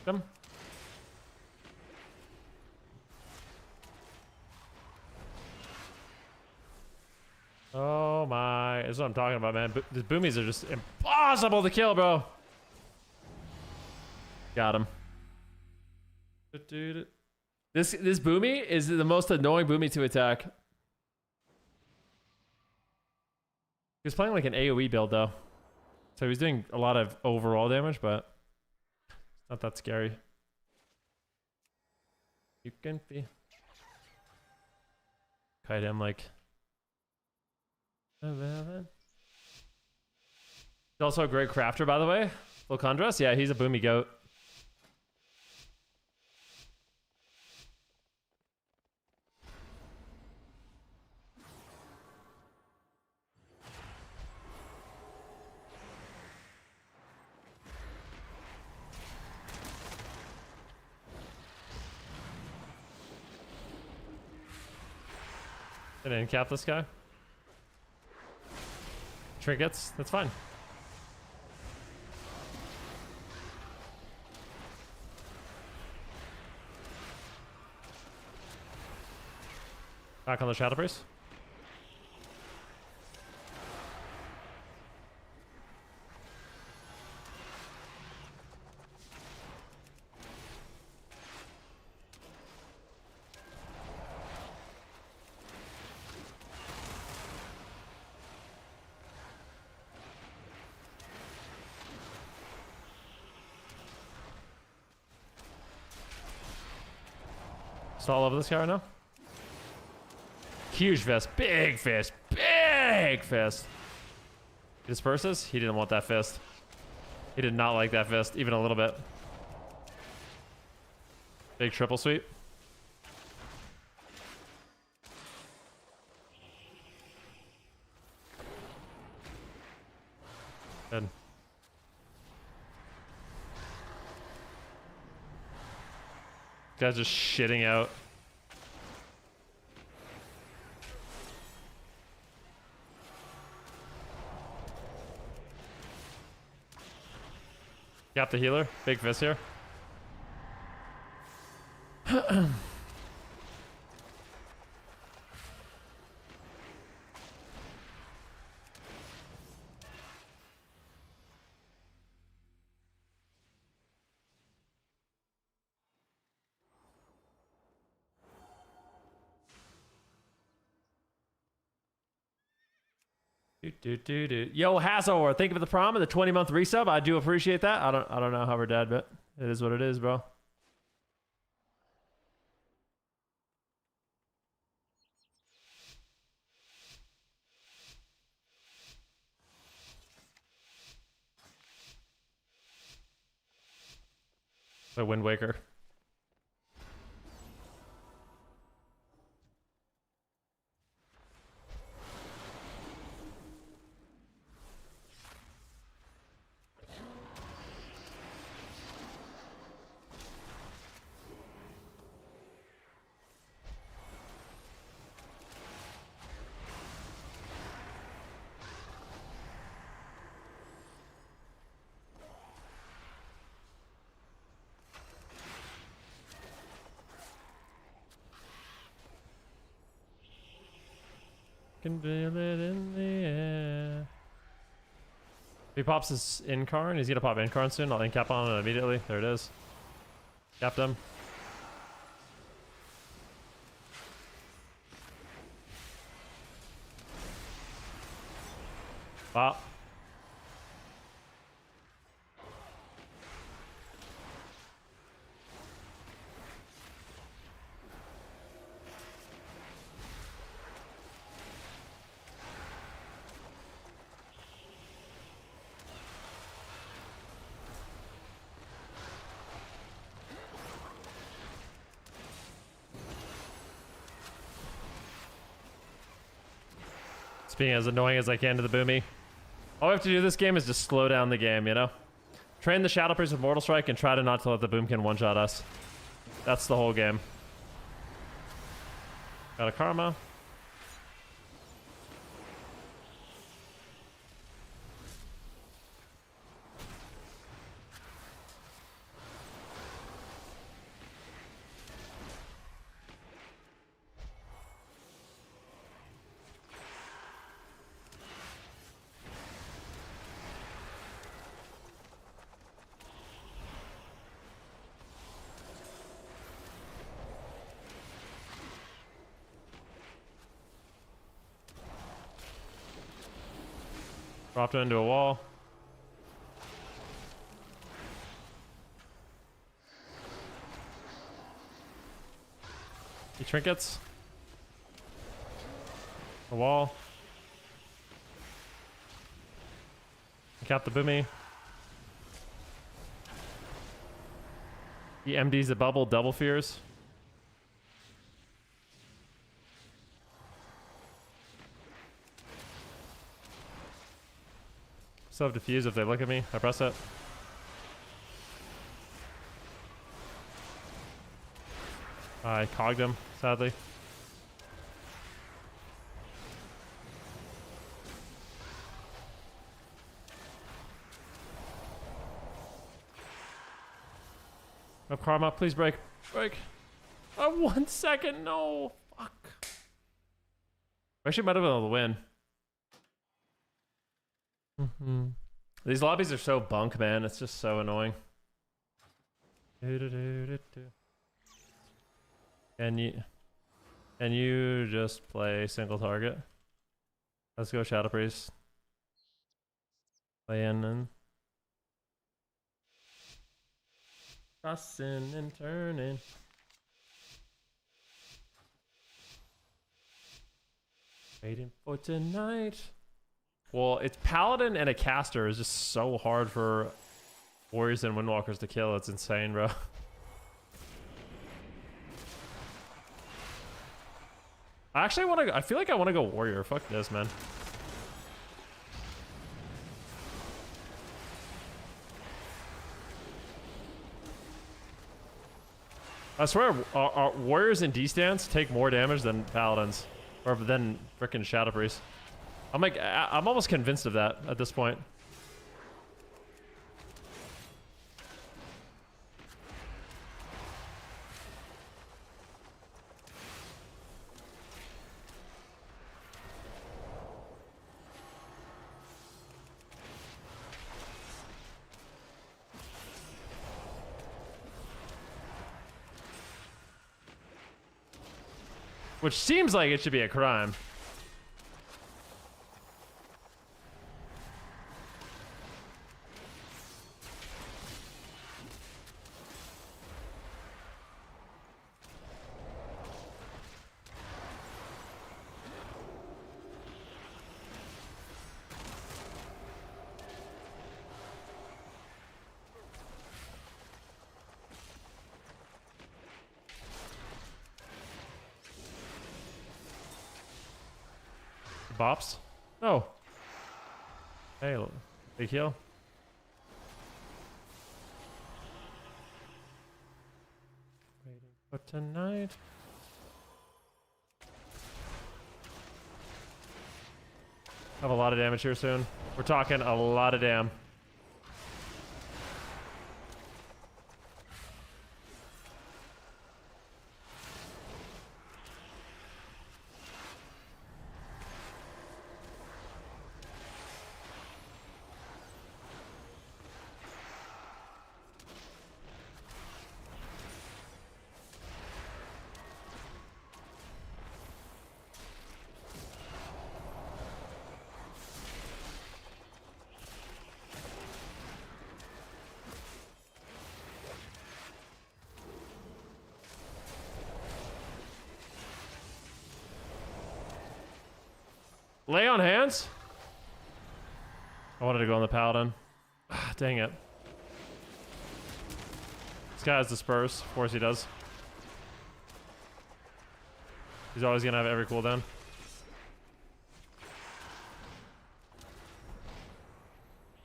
Come. Oh my, that's what I'm talking about, man. These boomies are just impossible to kill, bro. Got him. This boomy is the most annoying boomy to attack. He was playing like an AoE build though. So he was doing a lot of overall damage, but it's not that scary. You can be kite him like he's also a great crafter, by the way. Locandras, yeah, he's a boomy goat. I didn't cap this guy. Trinkets, that's fine. Back on the Shadow Priest. Still all over this guy right now. Huge fist, big fist, big fist. He disperses. He didn't want that fist. He did not like that fist, even a little bit. Big triple sweep. Good. Guy's just shitting out. Got the healer. Big fist here. Yo, Hazor, thank you for the prom and the 20-month resub. I do appreciate that. I don't know how we're dead, but it is what it is, bro. The Wind Waker. Can feel it in the air. If he pops his Incarn, he's gonna pop Incarn soon. I'll incap on it immediately. There it is. Capped him. Wow. Being as annoying as I can to the boomy. All we have to do this game is just slow down the game, you know? Train the Shadow Priest with Mortal Strike and try to not to let the boomkin one-shot us. That's the whole game. Got a Karma. Dropped him into a wall. He trinkets. A wall. Cap the boomy. He MDs the bubble, double fears. Still have diffuse if they look at me. I press it. I cogged him, sadly. Up karma, please break. Break. 1 second, no. Fuck. Actually might have been able to win. These lobbies are so bunk, man. It's just so annoying. Can you just play single target? Let's go Shadow Priest. Play in and tossing and turning. Waiting for tonight. Well, it's Paladin and a caster is just so hard for Warriors and Windwalkers to kill. It's insane, bro. I actually want to. I feel like I want to go Warrior. Fuck this, man. I swear, our Warriors in D stance take more damage than Paladins, or than frickin' Shadow Priest. I'm almost convinced of that at this point. Which seems like it should be a crime. Bops? Oh. Hey, big heal. Waiting for tonight. Have a lot of damage here soon. We're talking a lot of damn. Lay on hands? I wanted to go on the Paladin. Dang it. This guy has disperse. Of course he does. He's always gonna have every cooldown.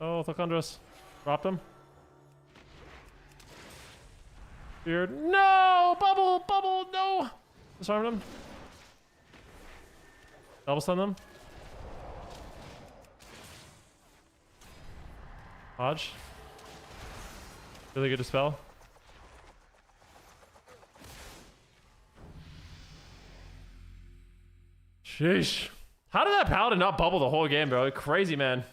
Oh, Thokandros. Dropped him. Beard. No! Bubble! Bubble! No! Disarmed him. Double stun them. Hodge. Really good dispel. Sheesh. How did that Paladin not bubble the whole game, bro? Crazy, man.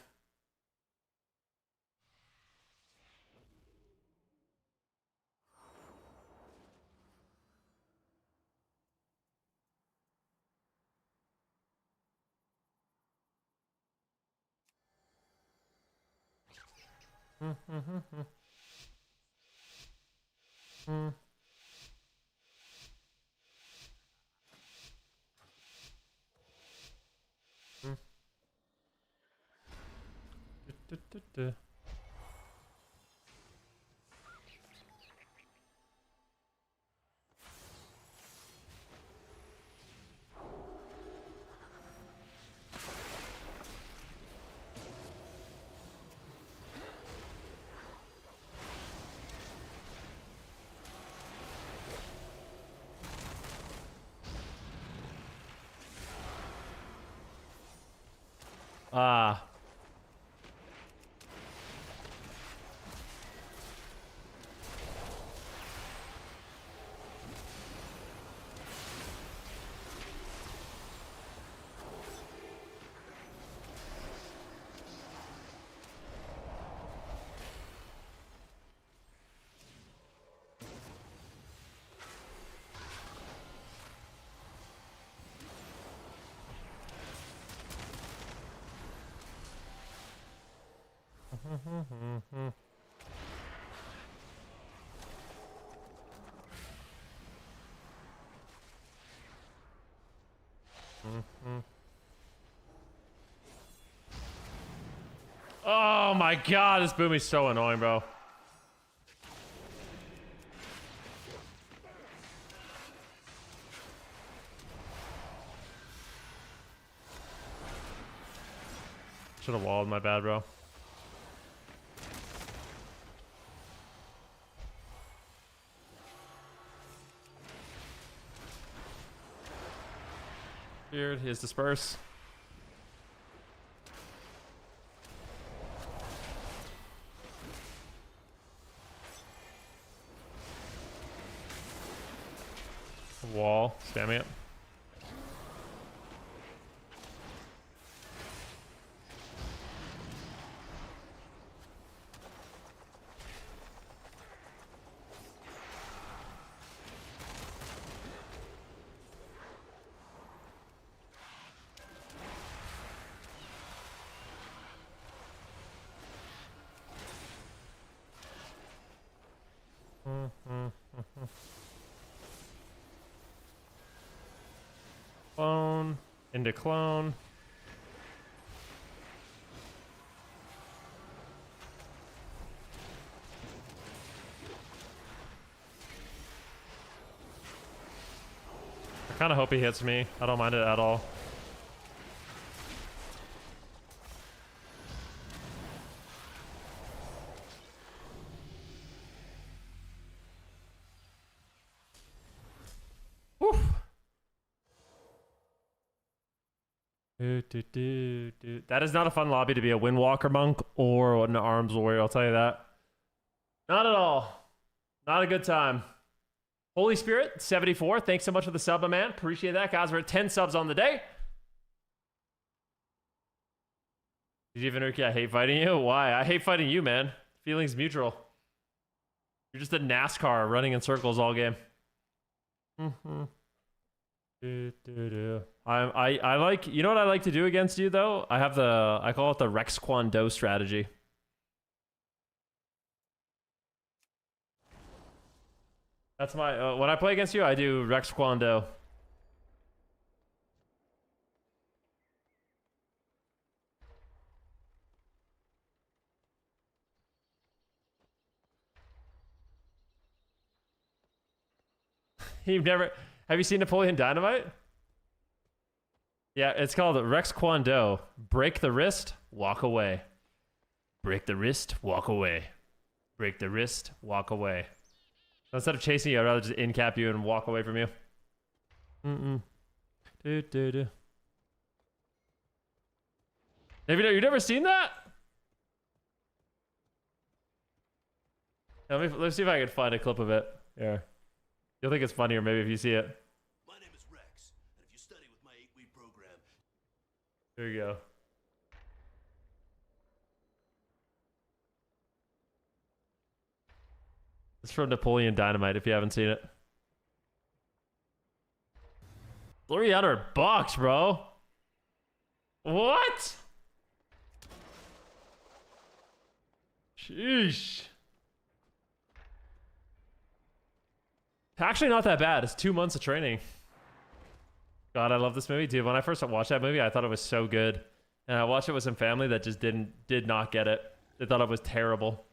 Ah. Oh my god, this boomy's so annoying, bro. Should have walled, my bad, bro. Weird, he has disperse. Wall, spamming it. Clone into clone. I kind of hope he hits me. I don't mind it at all. Woof. That is not a fun lobby to be a Windwalker monk or an arms warrior, I'll tell you that. Not at all. Not a good time. Holy Spirit, 74. Thanks so much for the sub, my man. Appreciate that. Guys, we're at 10 subs on the day. Venruki, I hate fighting you. Why? I hate fighting you, man. Feelings mutual. You're just a NASCAR running in circles all game. I like, you know what I like to do against you though? I call it the Rex Kwon Do strategy. That's my, when I play against you, I do Rex Kwon Do. Have you seen Napoleon Dynamite? Yeah, it's called Rex Kwon Do. Break the wrist, walk away. Break the wrist, walk away. Break the wrist, walk away. So instead of chasing you, I'd rather just in-cap you and walk away from you. Have you've never seen that? Let's see if I can find a clip of it. Yeah. You'll think it's funnier maybe if you see it. My name is Rex, and if you study with my 8-week program... There you go. It's from Napoleon Dynamite if you haven't seen it. $300, bro. What? Sheesh. Actually not that bad. It's 2 months of training. God, I love this movie, dude. When I first watched that movie, I thought it was so good. And I watched it with some family that just did not get it. They thought it was terrible.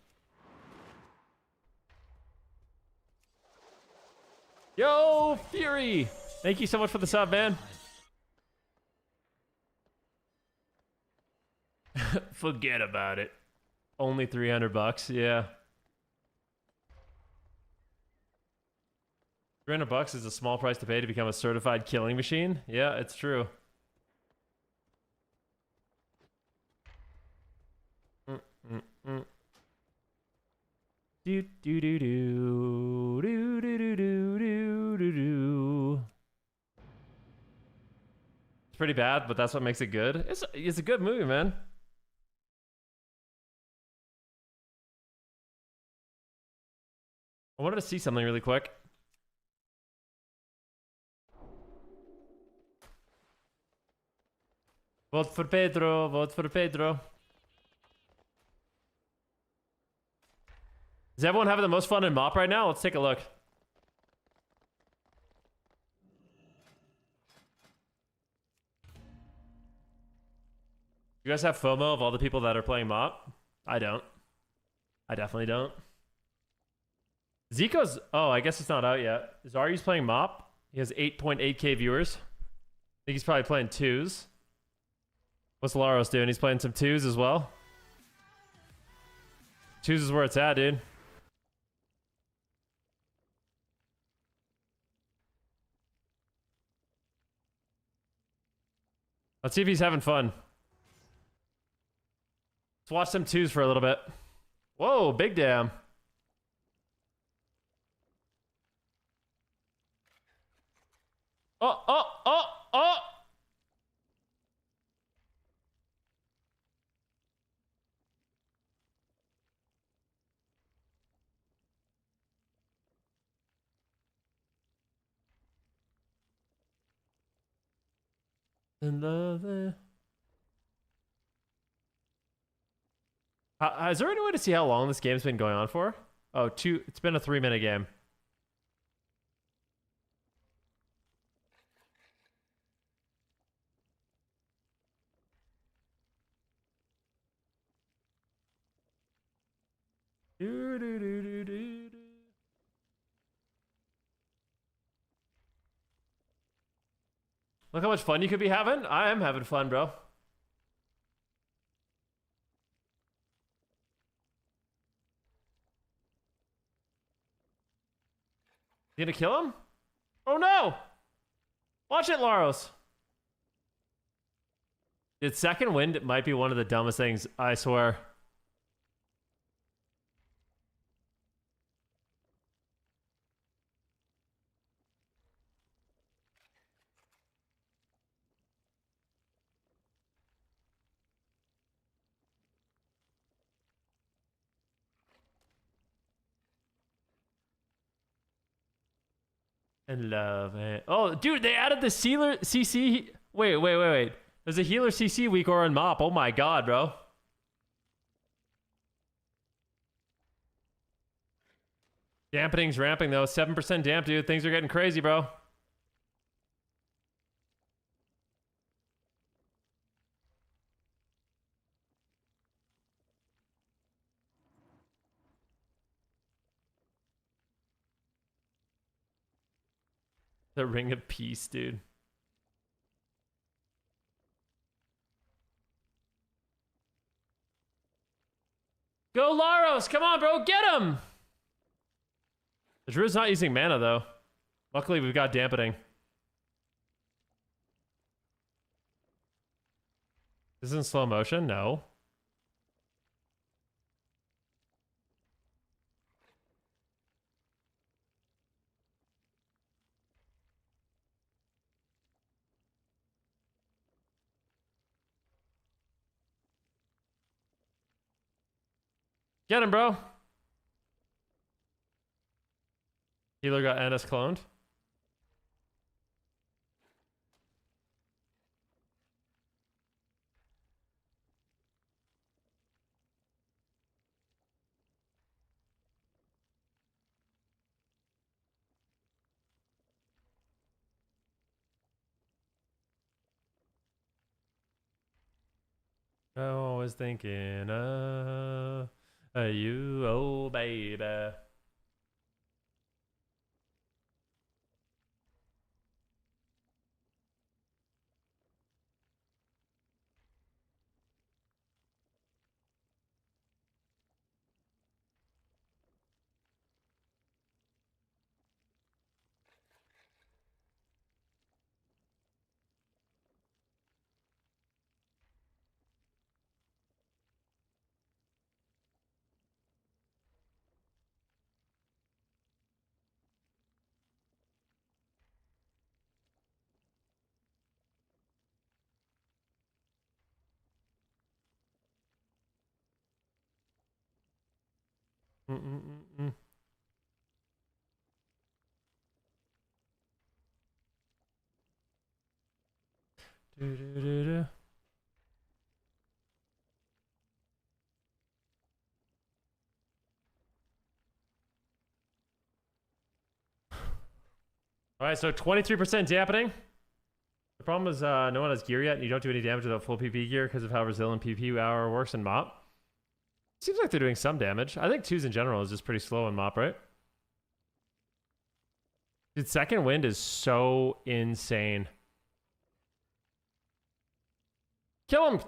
Yo, Fury! Thank you so much for the sub, man. Forget about it. Only $300, yeah. $300 is a small price to pay to become a certified killing machine. Yeah, it's true. Do do do do do do do do do do. It's pretty bad, but that's what makes it good. It's a good movie, man. I wanted to see something really quick. Vote for Pedro. Vote for Pedro. Is everyone having the most fun in MoP right now? Let's take a look. You guys have FOMO of all the people that are playing MoP? I don't. I definitely don't. Zico's... Oh, I guess it's not out yet. Zaryu's playing MoP. He has 8.8k viewers. I think he's probably playing twos. What's Laros doing? He's playing some twos as well. Twos is where it's at, dude. Let's see if he's having fun. Let's watch some twos for a little bit. Whoa, big damn. Oh, oh, oh, oh! In love. Is there any way to see how long this game's been going on for? Oh, it's been a 3-minute game. Look how much fun you could be having. I am having fun, bro. You gonna kill him? Oh no! Watch it, Laros. Dude, second wind might be one of the dumbest things, I swear. And love it. Oh, dude, they added the Sealer CC. Wait. There's a healer CC week or on MoP. Oh my god, bro. Dampening's ramping though. 7% damp, dude. Things are getting crazy, bro. The Ring of Peace, dude. Go Laros! Come on, bro! Get him! The Druid's not using mana, though. Luckily, we've got dampening. This is in slow motion? No. Get him, bro! Healer got NS cloned. I was thinking of you, oh baby. Mm-mm-mm-mm. Do-do-do-do. All right, so 23% dampening. The problem is no one has gear yet, and you don't do any damage without full PP gear because of how resilient PP hour works in MOP. Seems like they're doing some damage. I think 2s in general is just pretty slow in MOP, right? Dude, second wind is so insane. Kill him!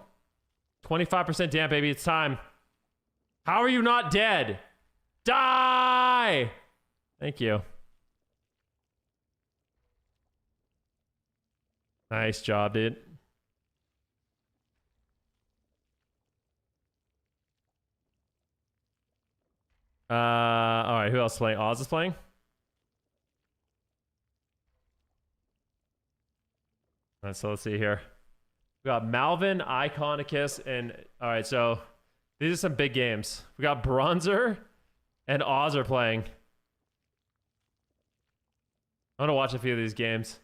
25% damp, baby. It's time. How are you not dead? Die! Thank you. Nice job, dude. All right, who else is playing? Oz is playing? All right, so let's see here. We got Malvin, Iconicus, and... All right, so these are some big games. We got Bronzer and Oz are playing. I'm gonna watch a few of these games.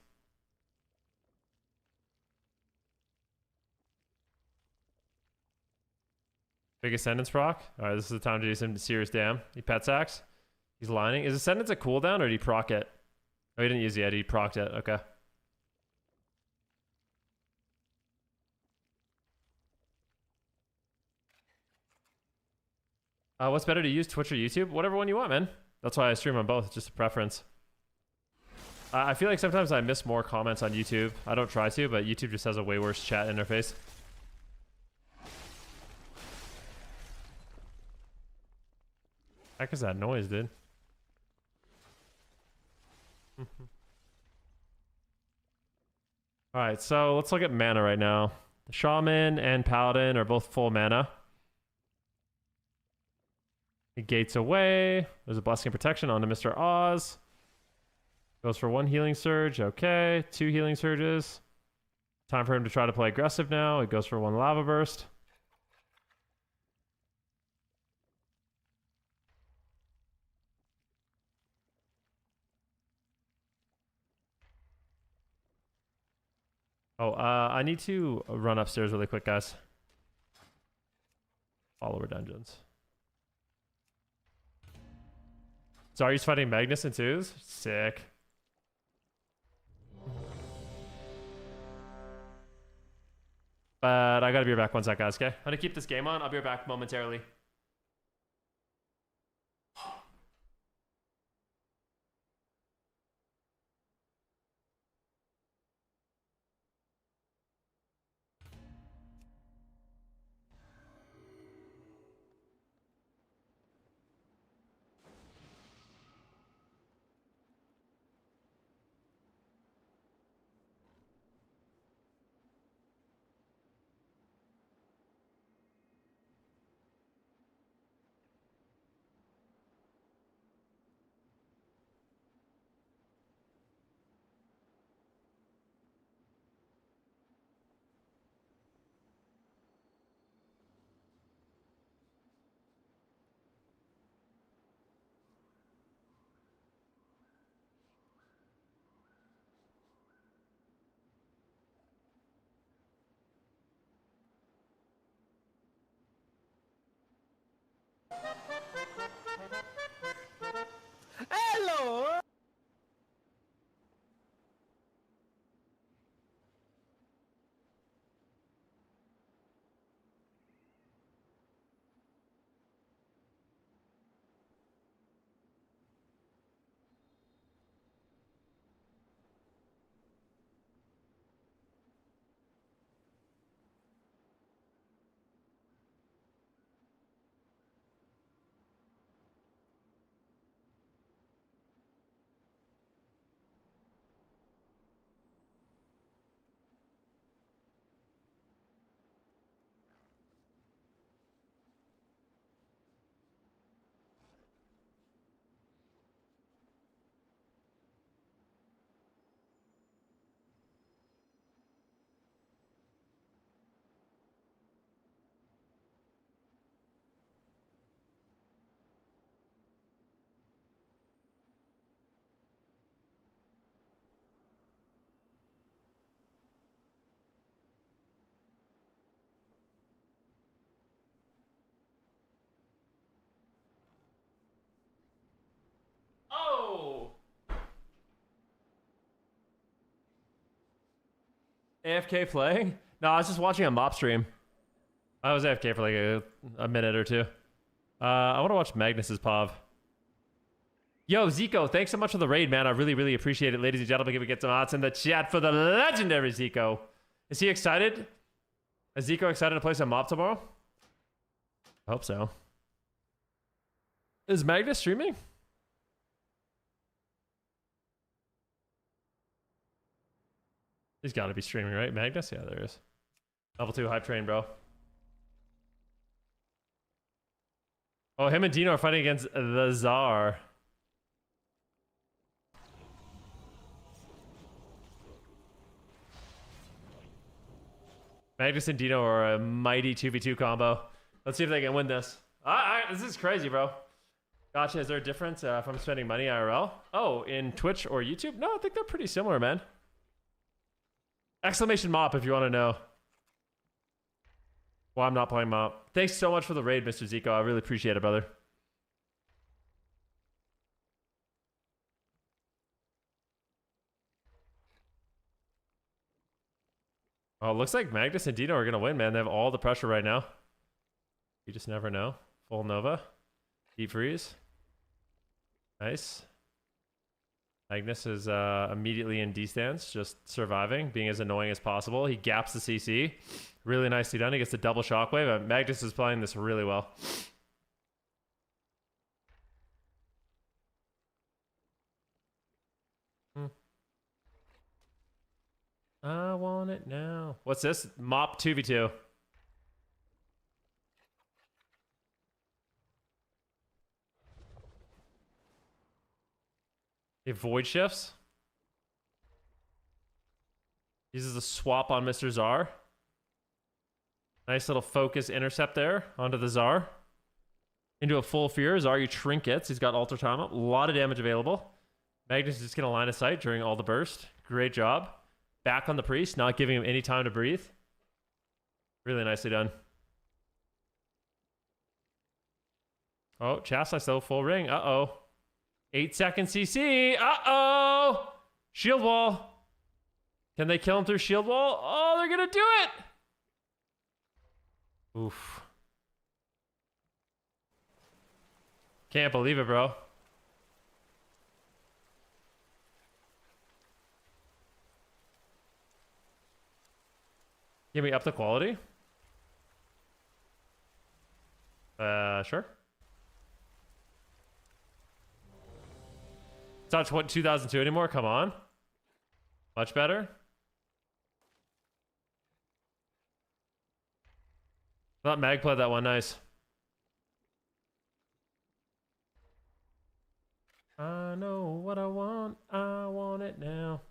Big Ascendance proc. All right, this is the time to do some serious damn. He pet sacks. He's lining. Is Ascendance a cooldown or did he proc it? Oh, he didn't use it yet. He procced it. Okay. What's better to use, Twitch or YouTube? Whatever one you want, man. That's why I stream on both. It's just a preference. I feel like sometimes I miss more comments on YouTube. I don't try to, but YouTube just has a way worse chat interface. Heck is that noise, dude? Alright, so let's look at mana right now. The Shaman and Paladin are both full mana. He gates away. There's a Blessing and Protection onto Mr. Oz. Goes for 1 healing surge. Okay. 2 healing surges. Time for him to try to play aggressive now. It goes for 1 Lava Burst. Oh, I need to run upstairs really quick, guys. Follower dungeons. So are you fighting Magnus in 2s? Sick. But I gotta be back one sec, guys, okay? I'm gonna keep this game on. I'll be back momentarily. AFK playing? No, I was just watching a mop stream. I was AFK for like a minute or two. I want to watch Magnus's POV. Yo, Zico, thanks so much for the raid, man. I really, really appreciate it. Ladies and gentlemen, can we get some odds in the chat for the legendary Zico? Is he excited? Is Zico excited to play some mop tomorrow? I hope so. Is Magnus streaming? He's got to be streaming, right? Magnus? Yeah, there is. Level 2 hype train, bro. Oh, him and Dino are fighting against the Czar. Magnus and Dino are a mighty 2v2 combo. Let's see if they can win this. This is crazy, bro. Gotcha. Is there a difference if I'm spending money IRL? Oh, in Twitch or YouTube? No, I think they're pretty similar, man. Exclamation mop if you want to know. Well, I'm not playing mop. Thanks so much for the raid, Mr. Zico. I really appreciate it, brother. Oh, it looks like Magnus and Dino are going to win, man. They have all the pressure right now. You just never know. Full Nova. Deep freeze. Nice. Magnus is immediately in D stance, just surviving, being as annoying as possible. He gaps the CC. Really nicely done. He gets the double shockwave. Magnus is playing this really well. I want it now. What's this? Mop 2v2. He void shifts. Uses a swap on Mr. Czar. Nice little focus intercept there onto the Czar. Into a full fear. Czar, you trinkets. He's got alter time up. A lot of damage available. Magnus is just going to line of sight during all the burst. Great job. Back on the priest, not giving him any time to breathe. Really nicely done. Oh, Chastise though, full ring. Uh-oh. 8-second CC. Uh-oh. Shield wall. Can they kill him through shield wall? Oh, they're going to do it. Oof. Can't believe it, bro. Can we up the quality? Sure. It's not 2002 anymore, come on. Much better. Thought Mag played that one, nice. I know what I want it now.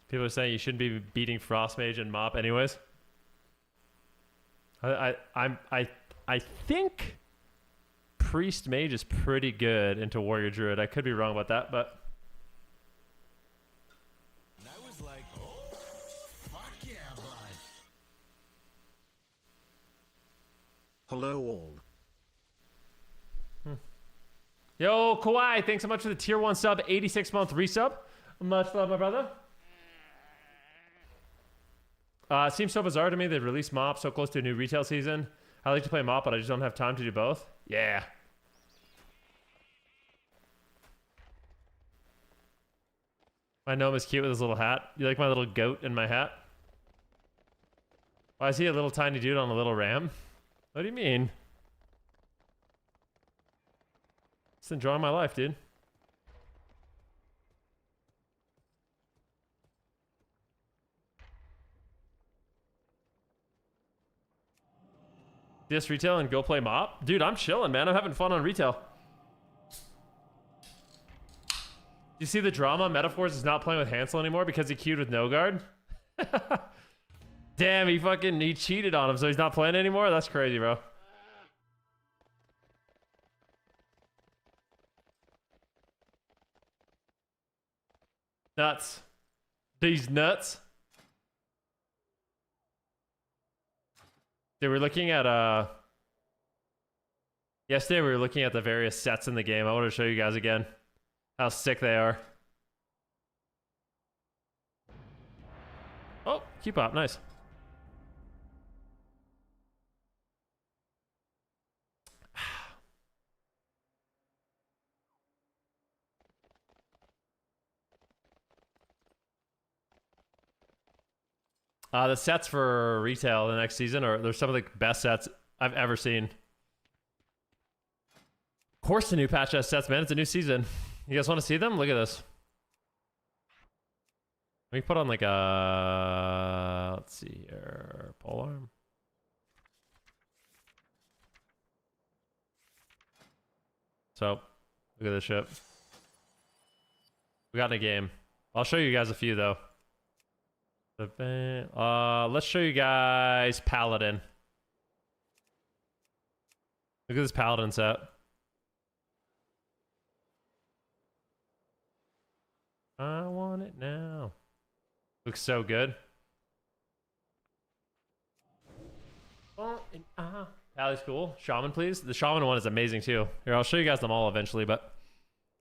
People are saying you shouldn't be beating Frost Mage and Mop anyways. I think Priest Mage is pretty good into Warrior Druid. I could be wrong about that, but And I was like, oh, fuck yeah, bud. Hello all. Yo, Kawhi, thanks so much for the tier 1 sub, 86-month resub. Much love, my brother. It seems so bizarre to me they released Mop so close to a new retail season. I like to play Mop, but I just don't have time to do both. Yeah. My gnome is cute with his little hat. You like my little goat in my hat? Why is he a little tiny dude on a little ram? What do you mean? Just enjoying my life, dude. DS retail and go play Mop? Dude, I'm chilling, man. I'm having fun on retail. You see the drama? Metaphors is not playing with Hansel anymore because he queued with no guard? Damn, he cheated on him, so he's not playing anymore? That's crazy, bro. Nuts. These nuts. They were looking at Yesterday we were looking at the various sets in the game. I want to show you guys again how sick they are. Oh, keep up, nice. The sets for retail the next season they're some of the best sets I've ever seen. Of course the new patch has sets, man. It's a new season. You guys want to see them? Look at this. Let me put on like a... Let's see here. Polearm. So, look at this shit. We got in a game. I'll show you guys a few though. Let's show you guys Paladin. Look at this Paladin set. I want it now. Looks so good. Pally's cool. Shaman, please. The Shaman one is amazing too. Here, I'll show you guys them all eventually, but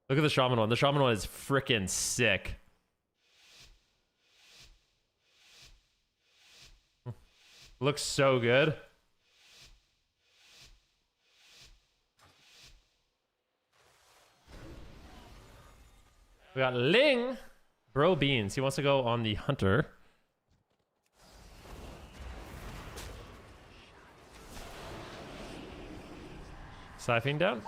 look at the Shaman one. The Shaman one is freaking sick. Looks so good. We got Ling. Bro Beans. He wants to go on the Hunter. Siphoning down.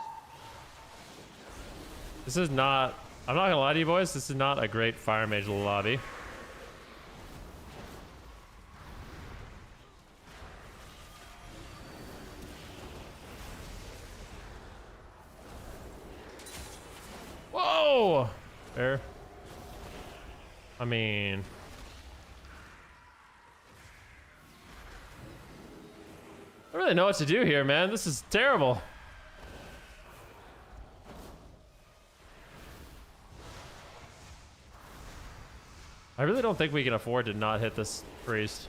This is not... I'm not gonna lie to you boys. This is not a great Fire Mage lobby. Whoa! Fair. I mean... I don't really know what to do here, man. This is terrible. I really don't think we can afford to not hit this priest.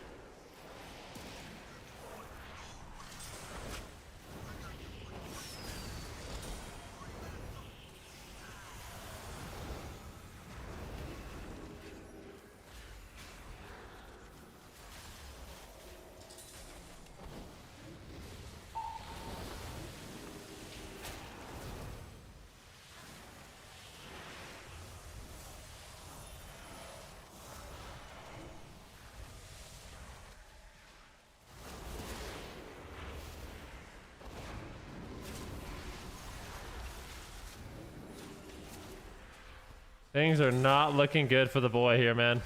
Things are not looking good for the boy here, man.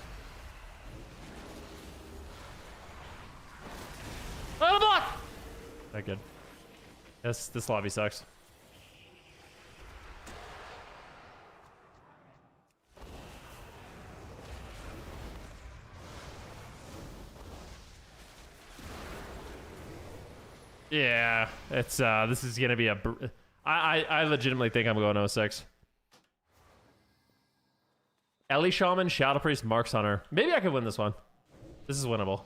Oh, the block! Not good. This lobby sucks. Yeah, it's this is gonna be a. I legitimately think I'm going 06. Ellie Shaman, Shadow Priest, Marks Hunter. Maybe I could win this one. This is winnable.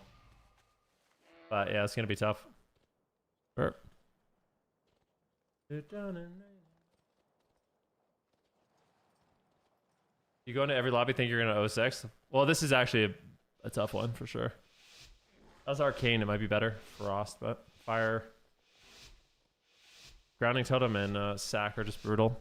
But yeah, it's gonna be tough. Sure. You go into every lobby, think you're gonna 06? Well, this is actually a tough one for sure. That's Arcane, it might be better. Frost, but Fire. Grounding Totem and Sack are just brutal.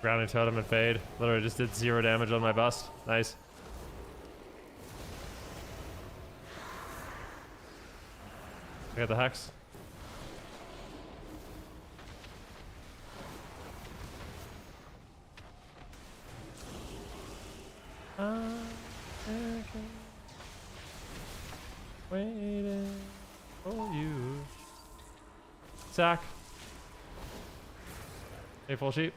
Grounding Totem and Fade. Literally just did 0 damage on my bust. Nice. I got the Hex. Waiting for you. Sack. Hey, full sheep.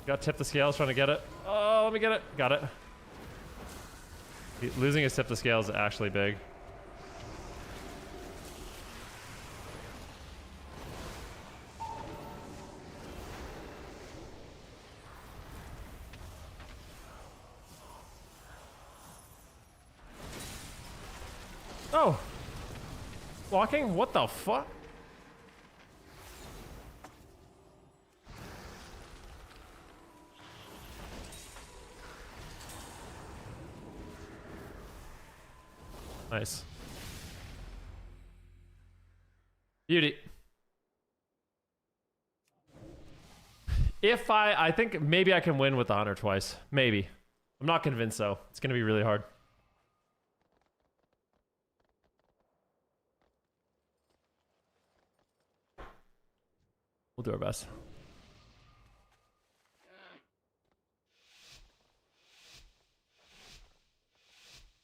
Got tip the scales trying to get it. Oh, let me get it. Got it. Losing his tip the scales is actually big. Oh! Walking? What the fuck? Nice. Beauty. If I think maybe I can win with the hunter twice. Maybe. I'm not convinced though. It's gonna be really hard. We'll do our best.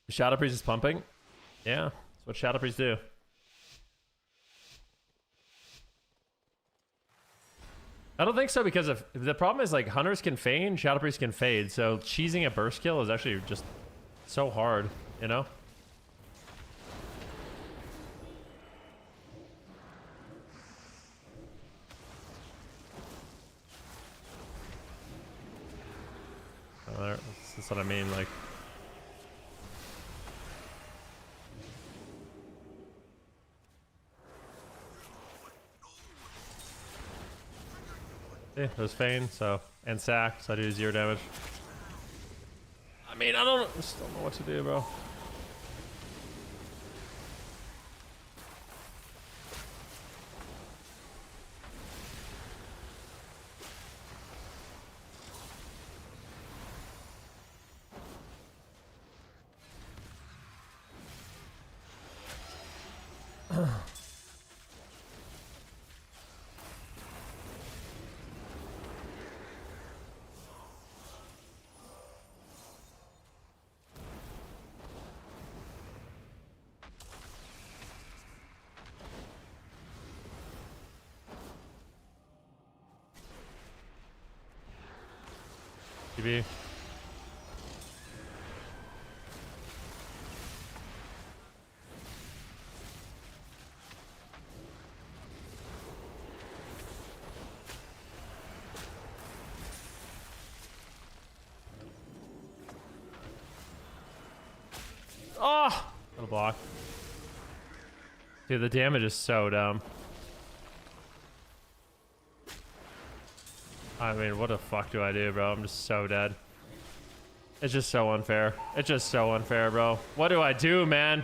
Shadow Priest is pumping. Yeah, that's what Shadow Priests do. I don't think so because of the problem is like hunters can feign, Shadow Priests can fade, so cheesing a burst kill is actually just so hard, you know? That's what I mean, like. Yeah, there's Feign, so, and Sack, so I do 0 damage. I mean, I just don't know what to do, bro. TV. Oh! Got a block. Dude, the damage is so dumb. I mean, what the fuck do I do, bro? I'm just so dead. It's just so unfair. It's just so unfair, bro. What do I do, man?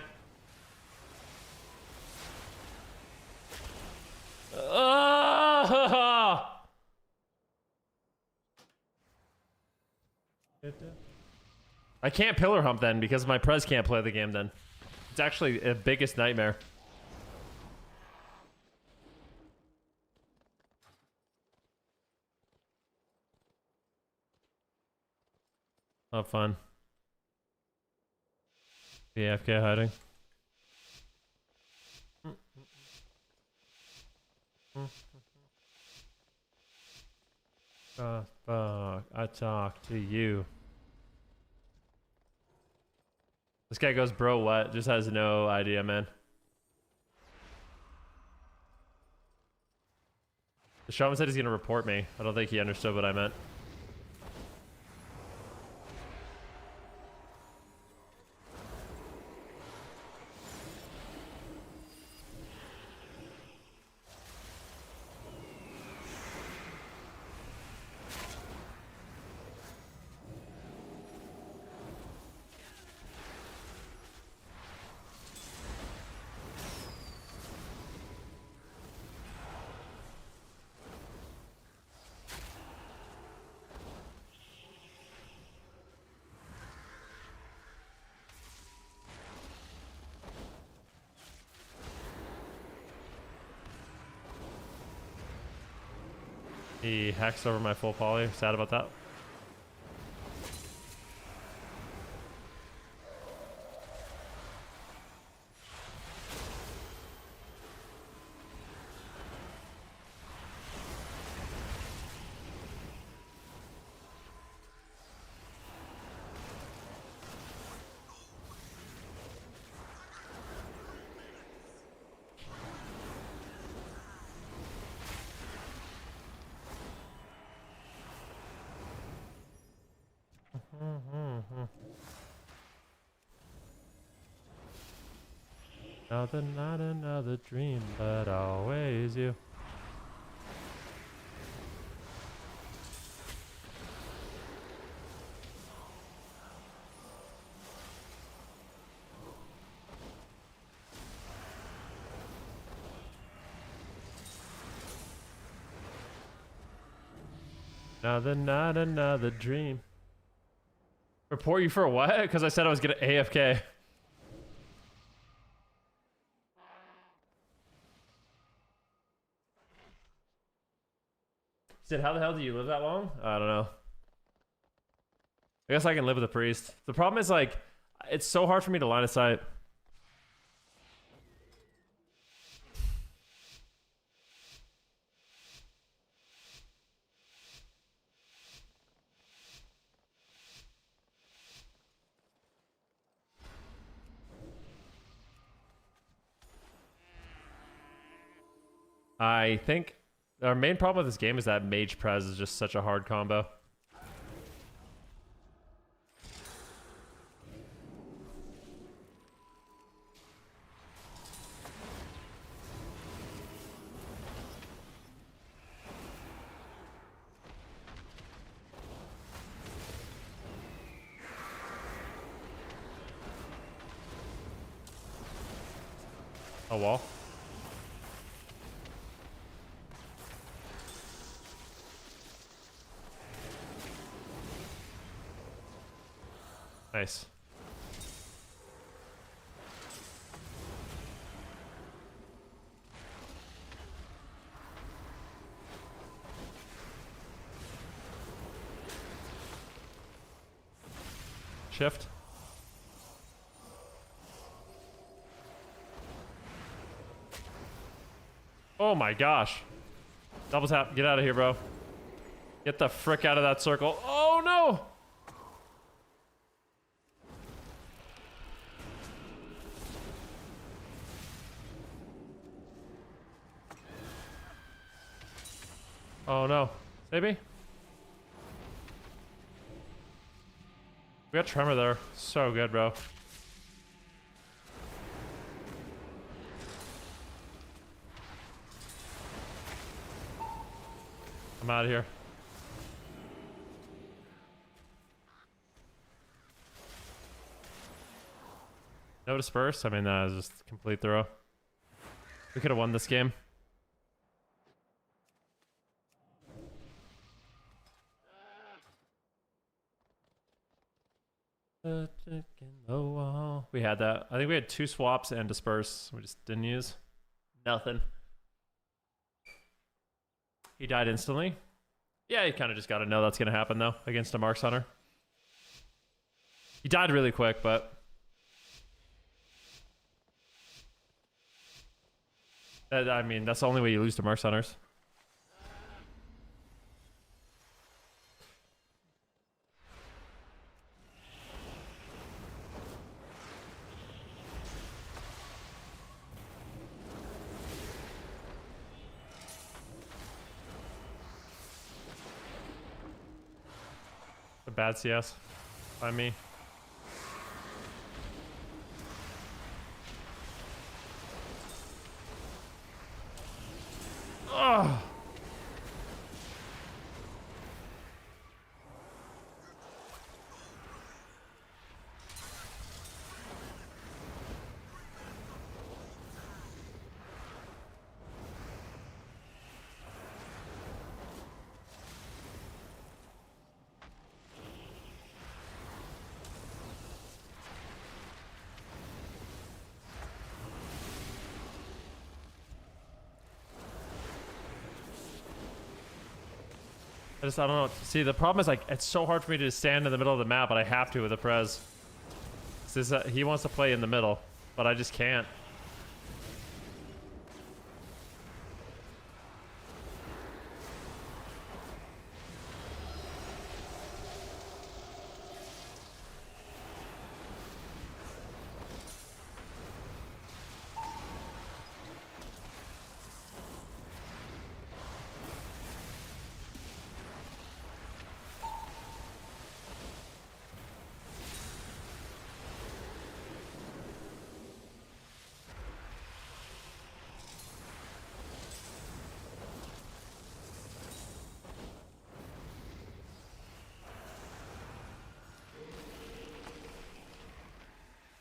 I can't pillar hump then because my prez can't play the game then. It's actually the biggest nightmare. Oh, fun. The AFK hiding. Fuck. I talk to you. This guy goes, bro, what? Just has no idea, man. The shaman said he's gonna report me. I don't think he understood what I meant. He hacks over my full poly. Sad about that. Another night, another dream, but always you. Another night, another dream. Report you for what? Because I said I was gonna AFK. He said, how the hell do you live that long? I don't know. I guess I can live with a priest. The problem is, like, it's so hard for me to line of sight. I think our main problem with this game is that Mage Prez is just such a hard combo. A wall. Nice. Shift. Oh my gosh. Double tap. Get out of here, bro. Get the frick out of that circle. Oh no! Oh no. Maybe? We got Tremor there. So good, bro. I'm out of here. No disperse? I mean, that was just a complete throw. We could have won this game. We had that. I think we had 2 swaps and disperse. We just didn't use. Nothing. He died instantly. Yeah, you kind of just got to know that's going to happen, though, against a Marks Hunter. He died really quick, but... I mean, that's the only way you lose to Marks Hunters. A bad CS by me. Ugh. I don't know. See, the problem is, like, it's so hard for me to stand in the middle of the map, but I have to with the Prez. He wants to play in the middle, but I just can't.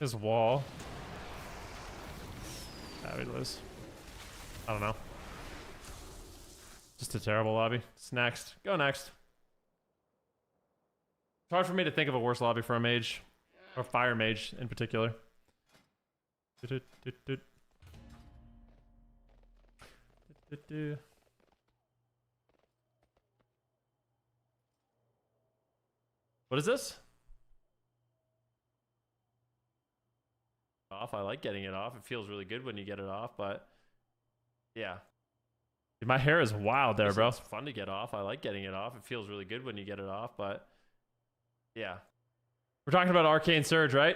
This wall. Yeah, we lose. I don't know. Just a terrible lobby. It's next. Go next. It's hard for me to think of a worse lobby for a mage. Or fire mage in particular. What is this? Off. I like getting it off. It feels really good when you get it off, but yeah. Dude, my hair is wild there, bro. It's fun to get off. I like getting it off. It feels really good when you get it off, but yeah. We're talking about Arcane Surge, right?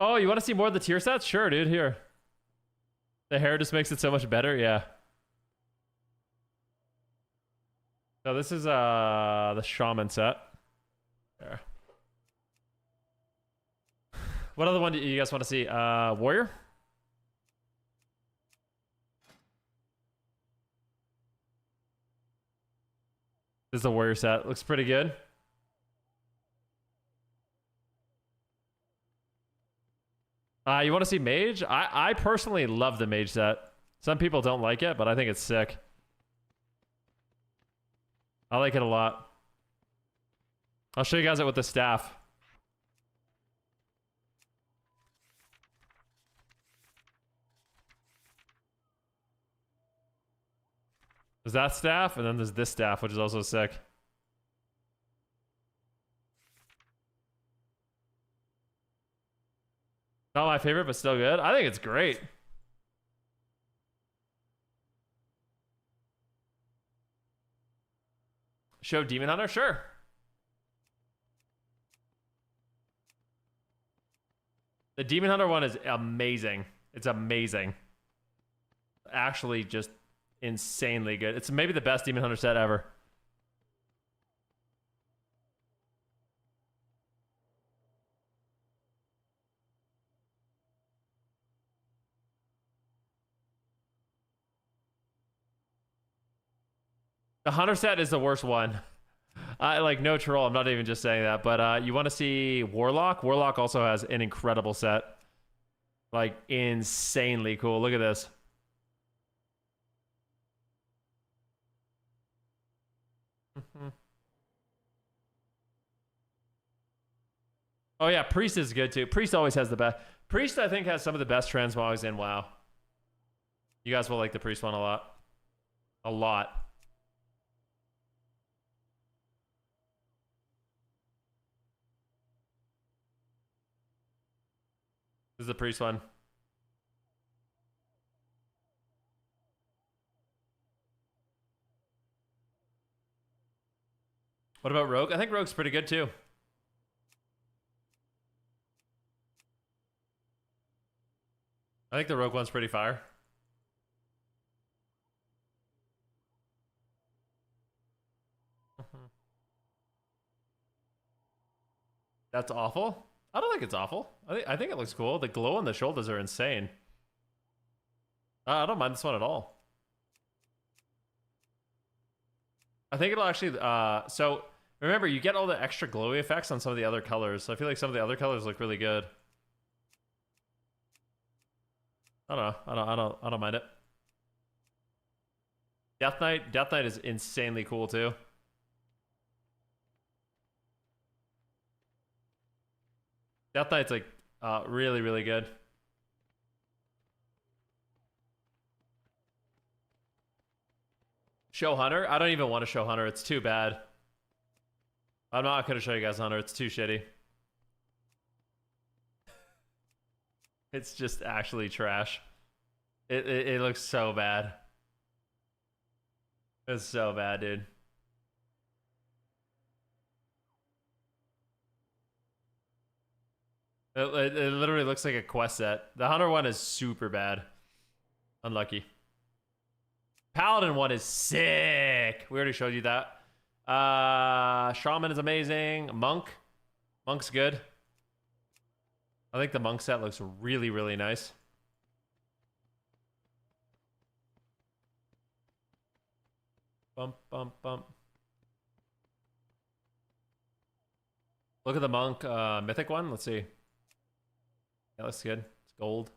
Oh, you want to see more of the tier sets? Sure, dude. Here. The hair just makes it so much better. Yeah. So this is the shaman set. There. What other one do you guys want to see? Warrior? This is the warrior set. Looks pretty good. You want to see mage? I personally love the mage set. Some people don't like it, but I think it's sick. I like it a lot. I'll show you guys it with the staff. There's that staff, and then there's this staff, which is also sick. Not my favorite, but still good. I think it's great. Show Demon Hunter? Sure. The Demon Hunter one is amazing. It's amazing. Actually, just insanely good. It's maybe the best Demon Hunter set ever. The Hunter set is the worst one. I like no troll. I'm not even just saying that. But you want to see Warlock? Warlock also has an incredible set. Like insanely cool. Look at this. Oh yeah, Priest is good too. Priest always has the best. Priest, I think, has some of the best transmogs in WoW. You guys will like the Priest one a lot. A lot. This is the Priest one. What about Rogue? I think Rogue's pretty good too. I think the Rogue one's pretty fire. That's awful. I don't think it's awful. I think it looks cool. The glow on the shoulders are insane. I don't mind this one at all. I think it'll actually... so, remember, you get all the extra glowy effects on some of the other colors. So I feel like some of the other colors look really good. I don't know. I don't mind it. Death Knight is insanely cool too. Death Knight's like really, really good. Show Hunter? I don't even want to show Hunter. It's too bad. I'm not going to show you guys Hunter. It's too shitty. It's just actually trash. It looks so bad. It's so bad, dude. It literally looks like a quest set. The Hunter one is super bad. Unlucky. Paladin one is sick. We already showed you that. Shaman is amazing. Monk's good. I think the monk set looks really, really nice. Bump, bump, bump. Look at the monk mythic one. Let's see. Yeah, looks good. It's gold.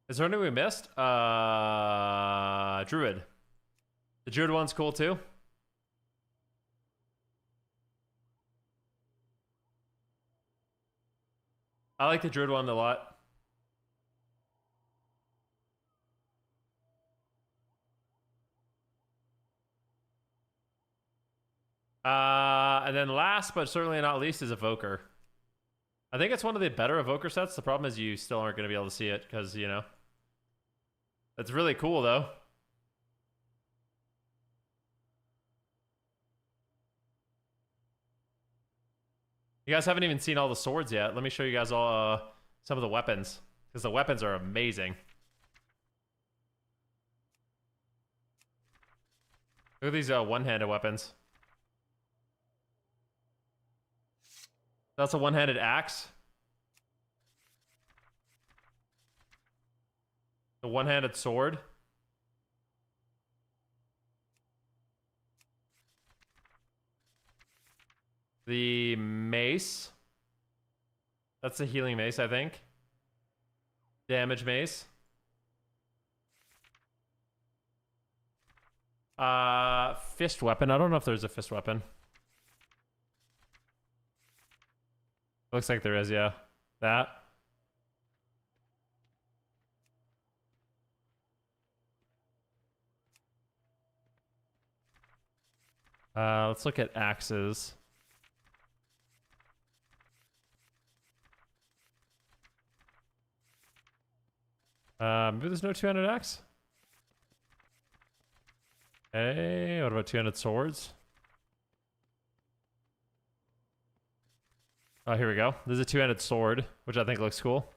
Is there anything we missed? Druid. The Druid one's cool too. I like the Druid one a lot. And then last but certainly not least is Evoker. I think it's one of the better Evoker sets. The problem is you still aren't going to be able to see it because, you know. It's really cool though. You guys haven't even seen all the swords yet. Let me show you guys all some of the weapons because the weapons are amazing. Look at these one-handed weapons. That's a one-handed axe. The one-handed sword. The mace. That's the healing mace, I think. Damage mace. Fist weapon. I don't know if there's a fist weapon. Looks like there is, yeah. That. Let's look at axes. Maybe there's no two-handed axe? Okay, what about two-handed swords? Oh, here we go. There's a two-handed sword, which I think looks cool.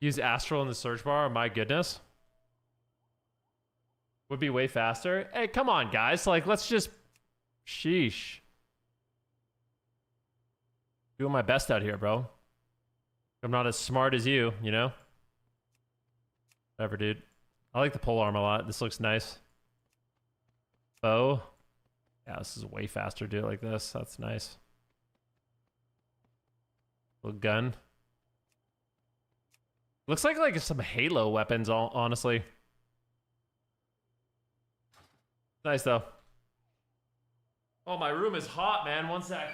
Use Astral in the search bar. My goodness. Would be way faster. Hey, come on, guys. Like, let's just... Sheesh. Doing my best out here, bro. I'm not as smart as you, you know? Whatever, dude. I like the polearm a lot. This looks nice. Bow. Yeah, this is way faster. Do it like this. That's nice. Little gun. Looks like some Halo weapons, honestly. Nice, though. Oh, my room is hot, man. One sec.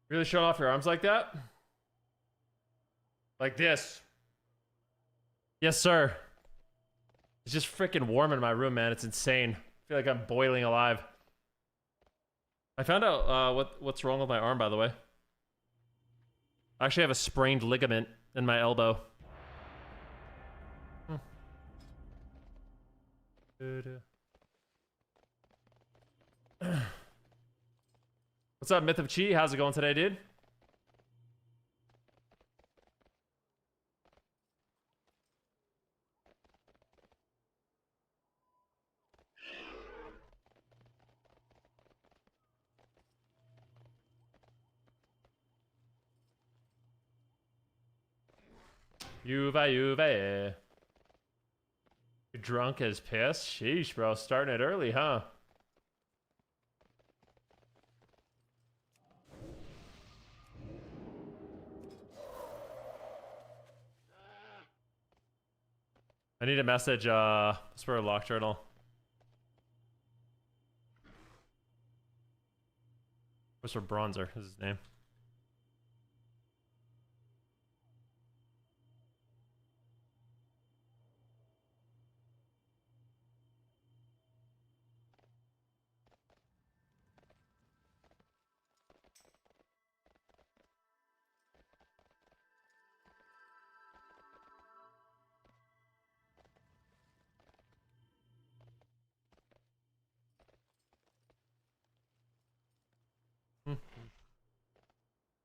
Really showing off your arms like that? Like this. Yes, sir. It's just freaking warm in my room, man. It's insane. I feel like I'm boiling alive. I found out what's wrong with my arm, by the way. I actually have a sprained ligament in my elbow. What's up, Myth of Chi? How's it going today, dude? Juve. You're drunk as piss? Sheesh, bro. Starting it early, huh? I need a message, for a lock journal. What's for Bronzer is his name.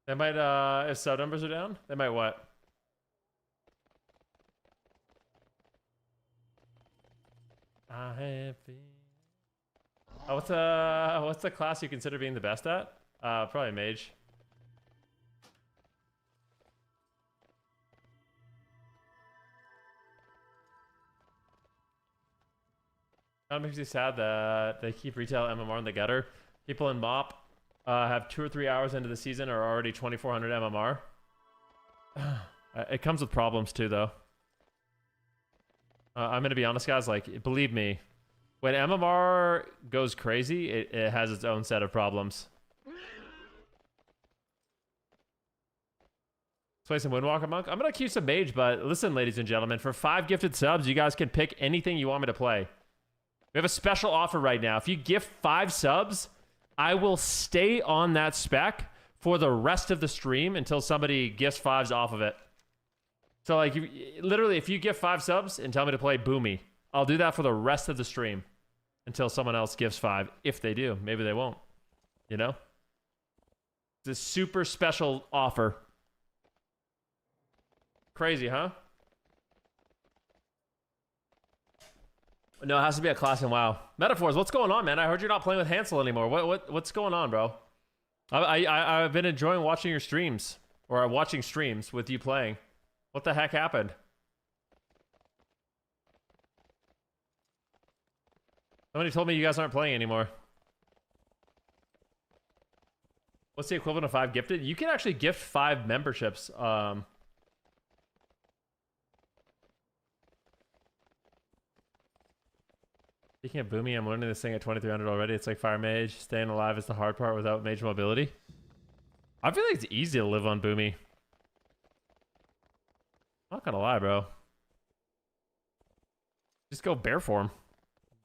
They might, if sub numbers are down, they might what? What's the class you consider being the best at? Probably mage. That makes me sad that they keep retail MMR in the gutter. People in MOP have 2 or 3 hours into the season are already 2400 MMR. It comes with problems too, though. I'm gonna be honest, guys. Like, believe me, when MMR goes crazy, it has its own set of problems. Let's play some Windwalker Monk. I'm gonna queue some mage, but listen, ladies and gentlemen, for 5 gifted subs, you guys can pick anything you want me to play. We have a special offer right now. If you gift 5 subs, I will stay on that spec for the rest of the stream until somebody gifts 5s off of it. So, like, literally, if you gift 5 subs and tell me to play Boomy, I'll do that for the rest of the stream until someone else gives 5. If they do, maybe they won't. You know? It's a super special offer. Crazy, huh? No, it has to be a class in WoW. Metaphors, what's going on, man? I heard you're not playing with Hansel anymore. What's going on, bro? I've been enjoying watching your streams, or watching streams with you playing. What the heck happened? Somebody told me you guys aren't playing anymore. What's the equivalent of 5 gifted? You can actually gift 5 memberships. Speaking of Boomy, I'm learning this thing at 2300 already. It's like Fire Mage. Staying alive is the hard part without mage mobility. I feel like it's easy to live on Boomy. I'm not gonna lie, bro. Just go bear form.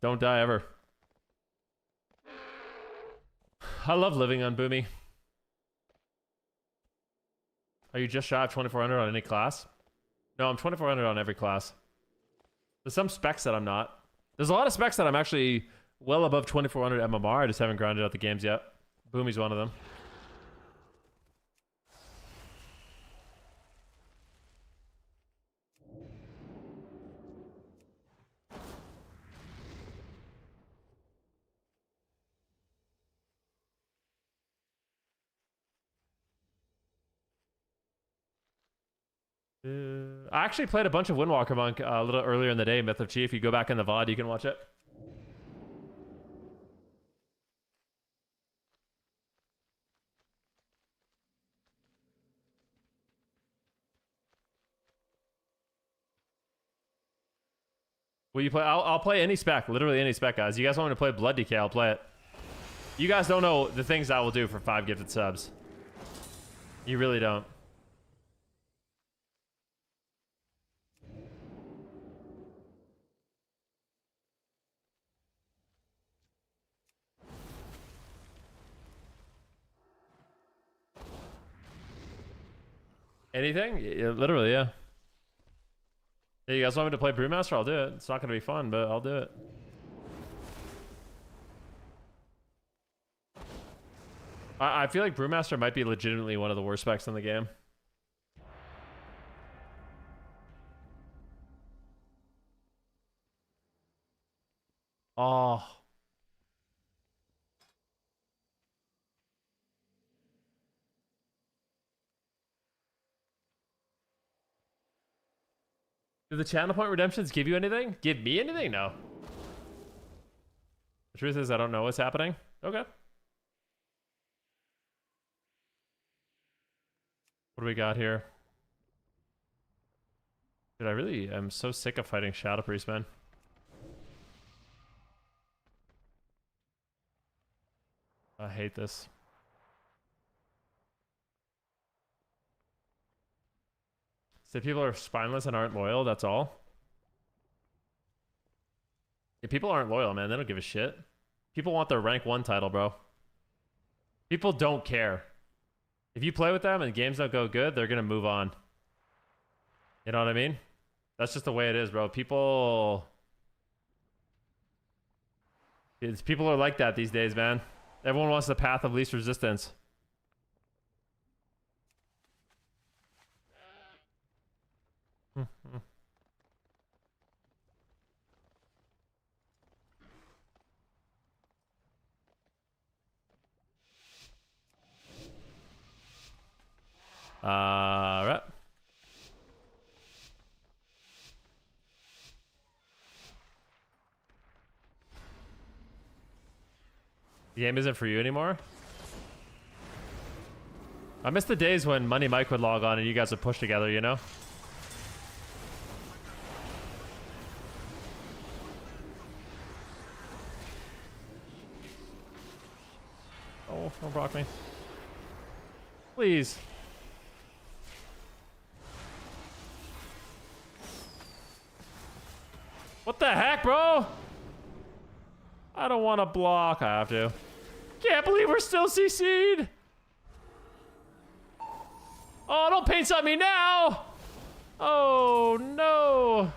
Don't die ever. I love living on Boomy. Are you just shy of 2400 on any class? No, I'm 2400 on every class. There's some specs that I'm not. There's a lot of specs that I'm actually well above 2400 MMR. I just haven't grinded out the games yet. Boomy's one of them. I actually played a bunch of Windwalker Monk a little earlier in the day, Myth of Chi. If you go back in the VOD, you can watch it. Will you play? I'll play any spec, literally any spec, guys. You guys want me to play Blood Decay, I'll play it. You guys don't know the things I will do for 5 gifted subs. You really don't. Anything? Yeah, literally, yeah. Hey, you guys want me to play Brewmaster? I'll do it. It's not going to be fun, but I'll do it. I feel like Brewmaster might be legitimately one of the worst specs in the game. Oh. Do the channel point redemptions give you anything? Give me anything? No. The truth is, I don't know what's happening. Okay. What do we got here? Dude, I really am so sick of fighting Shadow Priest, man. I hate this. So people are spineless and aren't loyal, that's all. Yeah, people aren't loyal, man. They don't give a shit. People want their rank 1 title, bro. People don't care. If you play with them and games don't go good, they're gonna move on. You know what I mean? That's just the way it is, bro. People are like that these days, man. Everyone wants the path of least resistance. Right. The game isn't for you anymore? I miss the days when Money Mike would log on and you guys would push together, you know? Oh, don't block me. Please. What the heck, bro? I don't want to block. I have to. Can't believe we're still CC'd. Oh, don't paint on me now. Oh, no.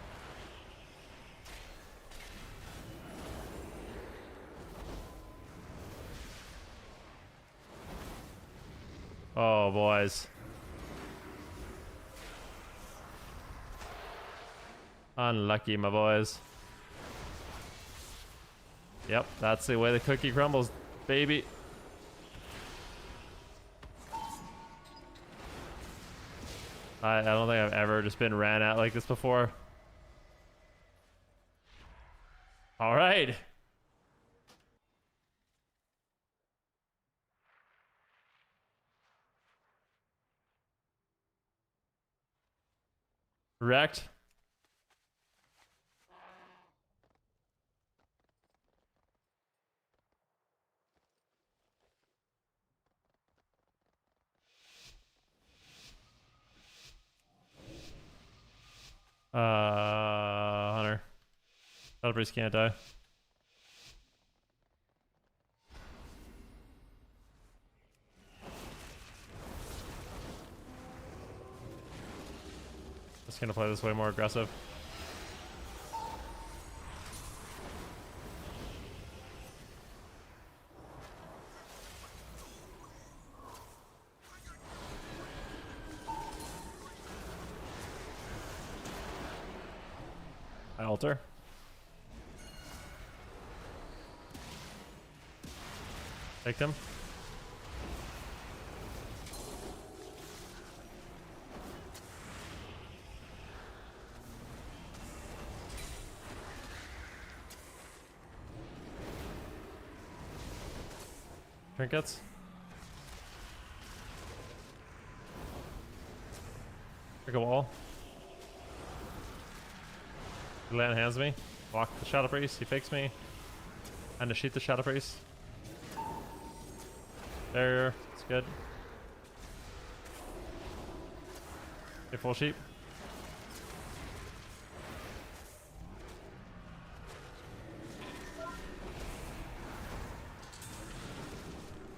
Oh, boys. Unlucky, my boys. Yep, that's the way the cookie crumbles, baby. I don't think I've ever just been ran at like this before. All right. Wrecked. Hunter. Battle Priest can't die. Just gonna play this way more aggressive. I alter. Take them. Trinkets. Pick a wall. Land hands me. Block the Shadow Priest. He fakes me. And to shoot the Shadow Priest. Barrier. It's good. Okay, full sheep.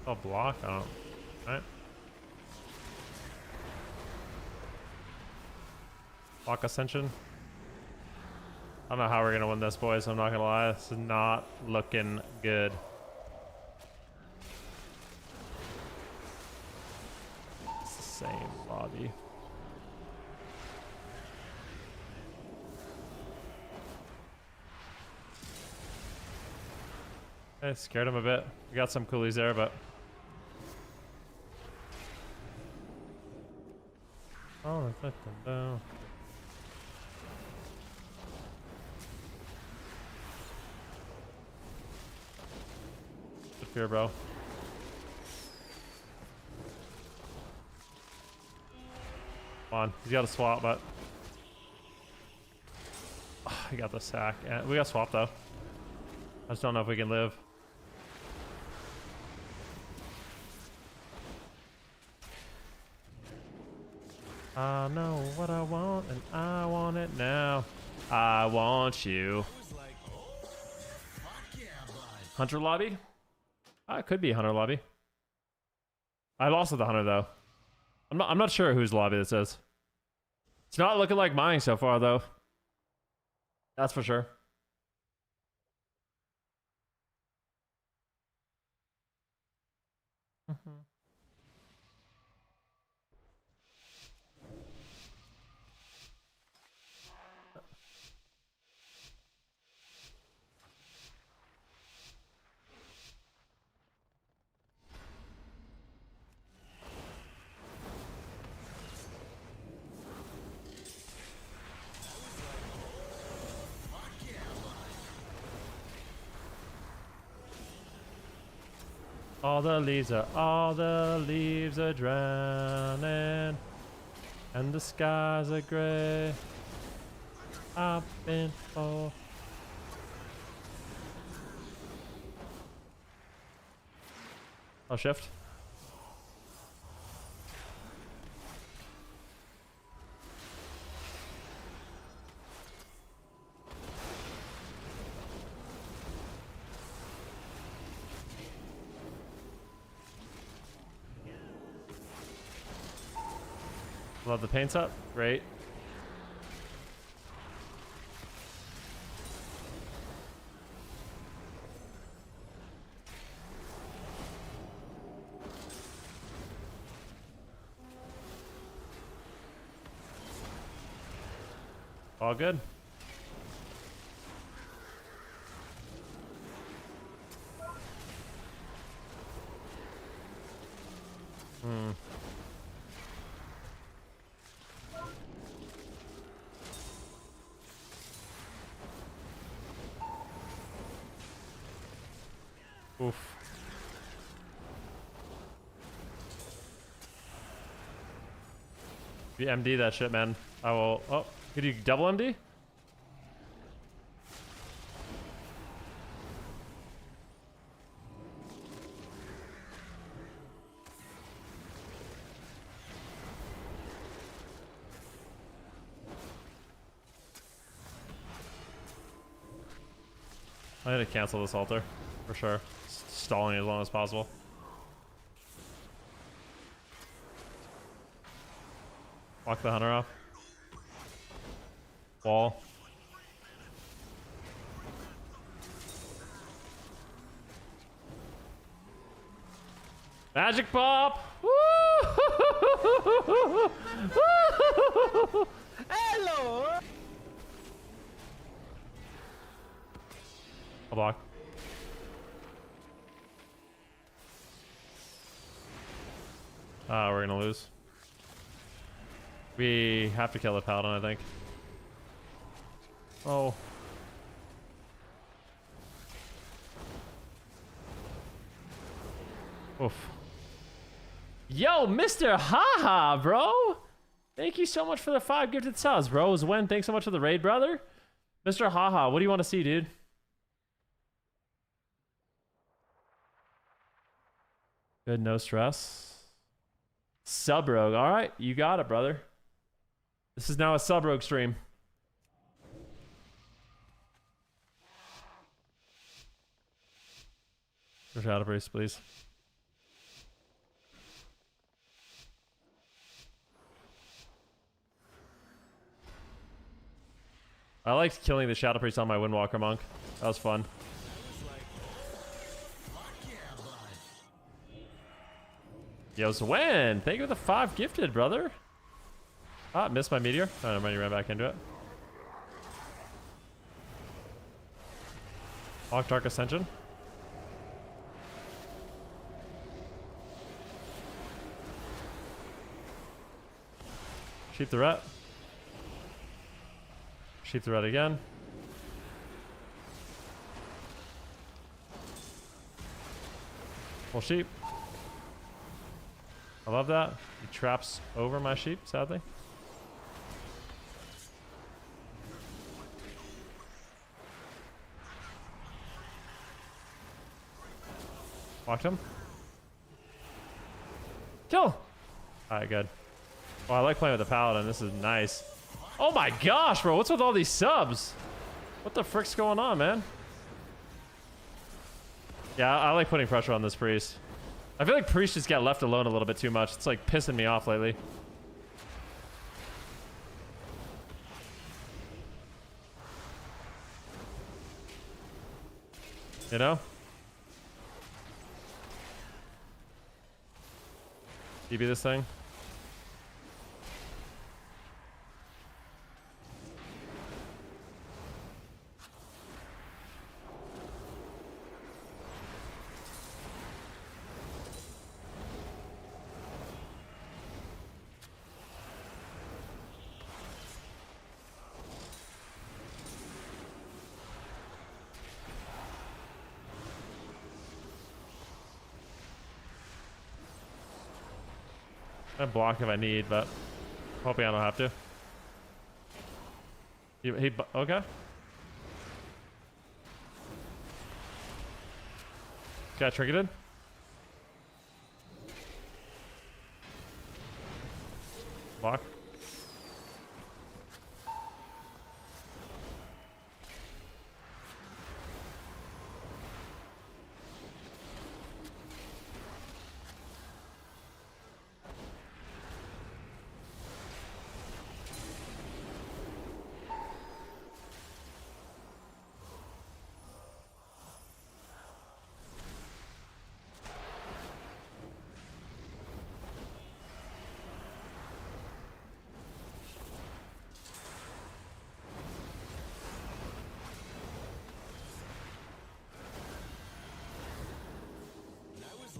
I'll block. Oh. Alright. Block Ascension. I don't know how we're gonna win this, boys. I'm not gonna lie. This is not looking good. It's the same lobby. I scared him a bit. We got some coolies there, but oh, let's let them down. Good fear, bro. Come on, he's got a swap, but oh, he got the sack. Yeah, we got swap though. I just don't know if we can live. I know what I want, and I want it now. I want you. Hunter lobby? It could be Hunter lobby. I lost with the Hunter though. I'm not sure whose lobby this is. It's not looking like mine so far though. That's for sure. All the leaves are drowning, and the skies are gray. I've been for. I'll shift. Love the paints up. Great. All good. Oof. You MD that shit, man. I will. Oh, could you double MD? I need to cancel this altar for sure. Stalling as long as possible. Walk the hunter off. Wall. Magic pop! Woo! Hello! I'll block. We're gonna lose. We have to kill the paladin, I think. Oh. Oof. Yo, Mr. Haha, bro! Thank you so much for the 5 gifted subs, bro. Wen, thanks so much for the raid, brother. Mr. Haha, what do you want to see, dude? Good, no stress. Sub rogue, all right, you got it, brother. This is now a sub rogue stream. For Shadow Priest, please. I liked killing the Shadow Priest on my Windwalker monk. That was fun. Yo, Zwen, thank you for the 5 gifted, brother. Ah, missed my meteor. Oh, never mind, you ran back into it. Hawk Dark Ascension. Sheep the rat. Sheep the rat again. Full sheep. I love that. He traps over my sheep, sadly. Walked him. Kill! Alright, good. Oh, I like playing with the paladin. This is nice. Oh my gosh, bro. What's with all these subs? What the frick's going on, man? Yeah, I like putting pressure on this priest. I feel like priests just get left alone a little bit too much. It's like pissing me off lately. You know? DB this thing. I block if I need, but hoping I don't have to. Okay. Got triggered. Block.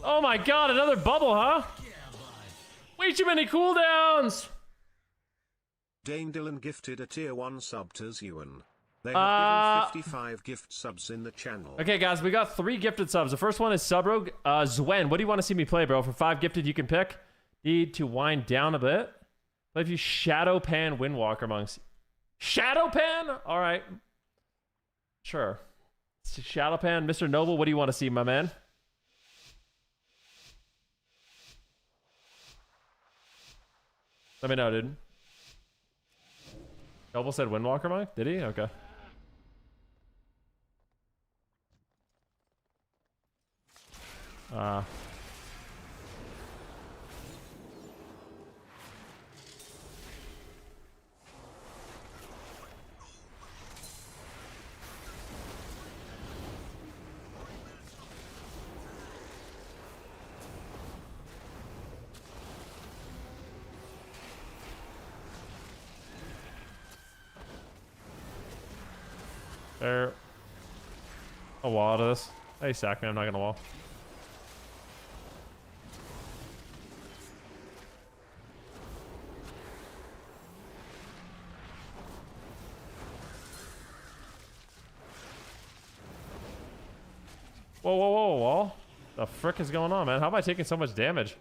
Oh my god, another bubble, huh? Way too many cooldowns! Dane Dillon gifted a tier 1 sub to Zewan. They have given 55 gift subs in the channel. Okay, guys, we got 3 gifted subs. The first one is Subrogue. Zwen, what do you want to see me play, bro? For 5 gifted, you can pick. Need to wind down a bit. Play a few Shadow Pan Windwalker monks. Shadow Pan? Alright. Sure. Shadow Pan. Mr. Noble, what do you want to see, my man? Let me know, dude. Noble said Windwalker monk? Did he? Okay. There. A wall out of this. Hey, sack me. I'm not gonna wall. Whoa, whoa, whoa, wall. The frick is going on, man? How am I taking so much damage?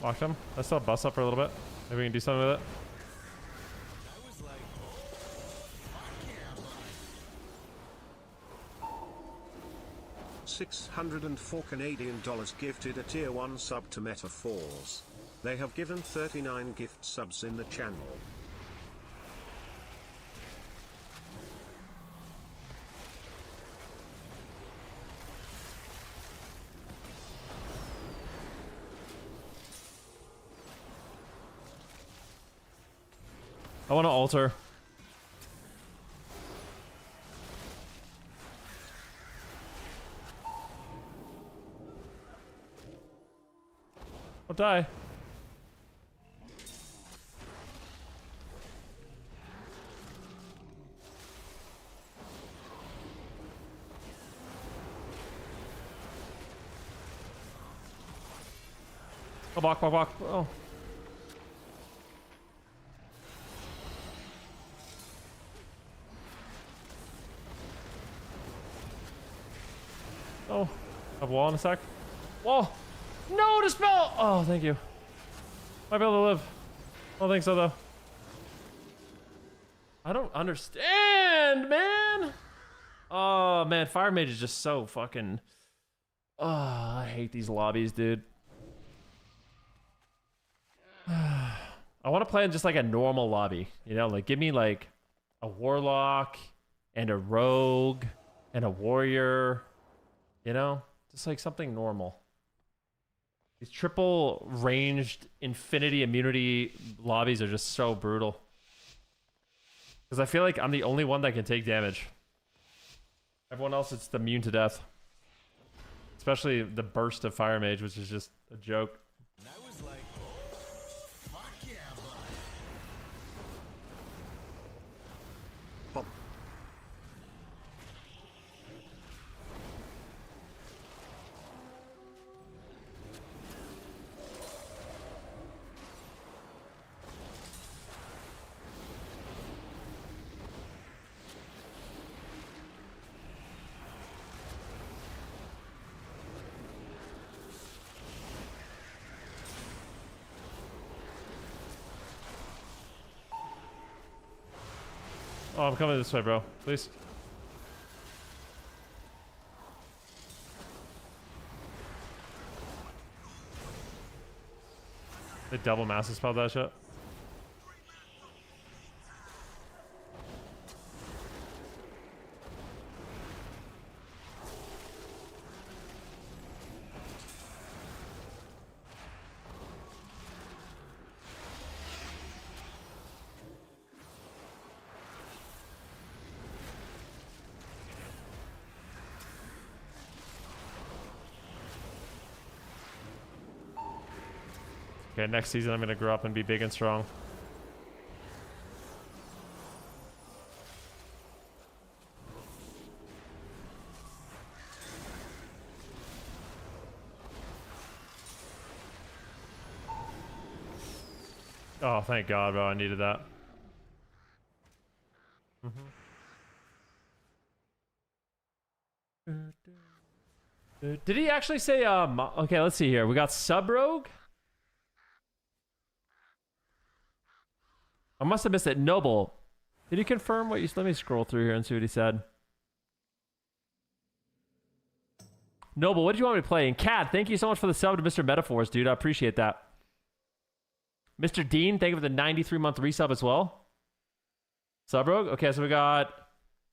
Locked him. Let's still bust up for a little bit. Maybe we can do something with it. $604 Canadian gifted a tier 1 sub to Metaphors. They have given 39 gift subs in the channel. I want to alter. Don't die. Oh, block, block, block. Oh. Oh, I have a wall in a sec. Whoa! No, dispel! Oh, thank you. Might be able to live. I don't think so, though. I don't understand, man! Oh, man, Fire Mage is just so fucking... Oh, I hate these lobbies, dude. I want to play in just like a normal lobby. You know, like give me like a Warlock and a Rogue and a Warrior. You know, just like something normal. These triple ranged infinity immunity lobbies are just so brutal. Because I feel like I'm the only one that can take damage. Everyone else is immune to death. Especially the burst of Fire Mage, which is just a joke. And I was like, oh, fuck yeah, bud. Oh, I'm coming this way, bro. Please. They double massive spell that shit. Okay, next season I'm gonna grow up and be big and strong. Oh, thank God, bro. I needed that. Did he actually say, okay, let's see here. We got Sub Rogue. I must have missed it. Noble. Did he confirm what you... Let me scroll through here and see what he said. Noble, what did you want me to play? And Cad, thank you so much for the sub to Mr. Metaphors, dude. I appreciate that. Mr. Dean, thank you for the 93-month resub as well. Sub Rogue? Okay, so we got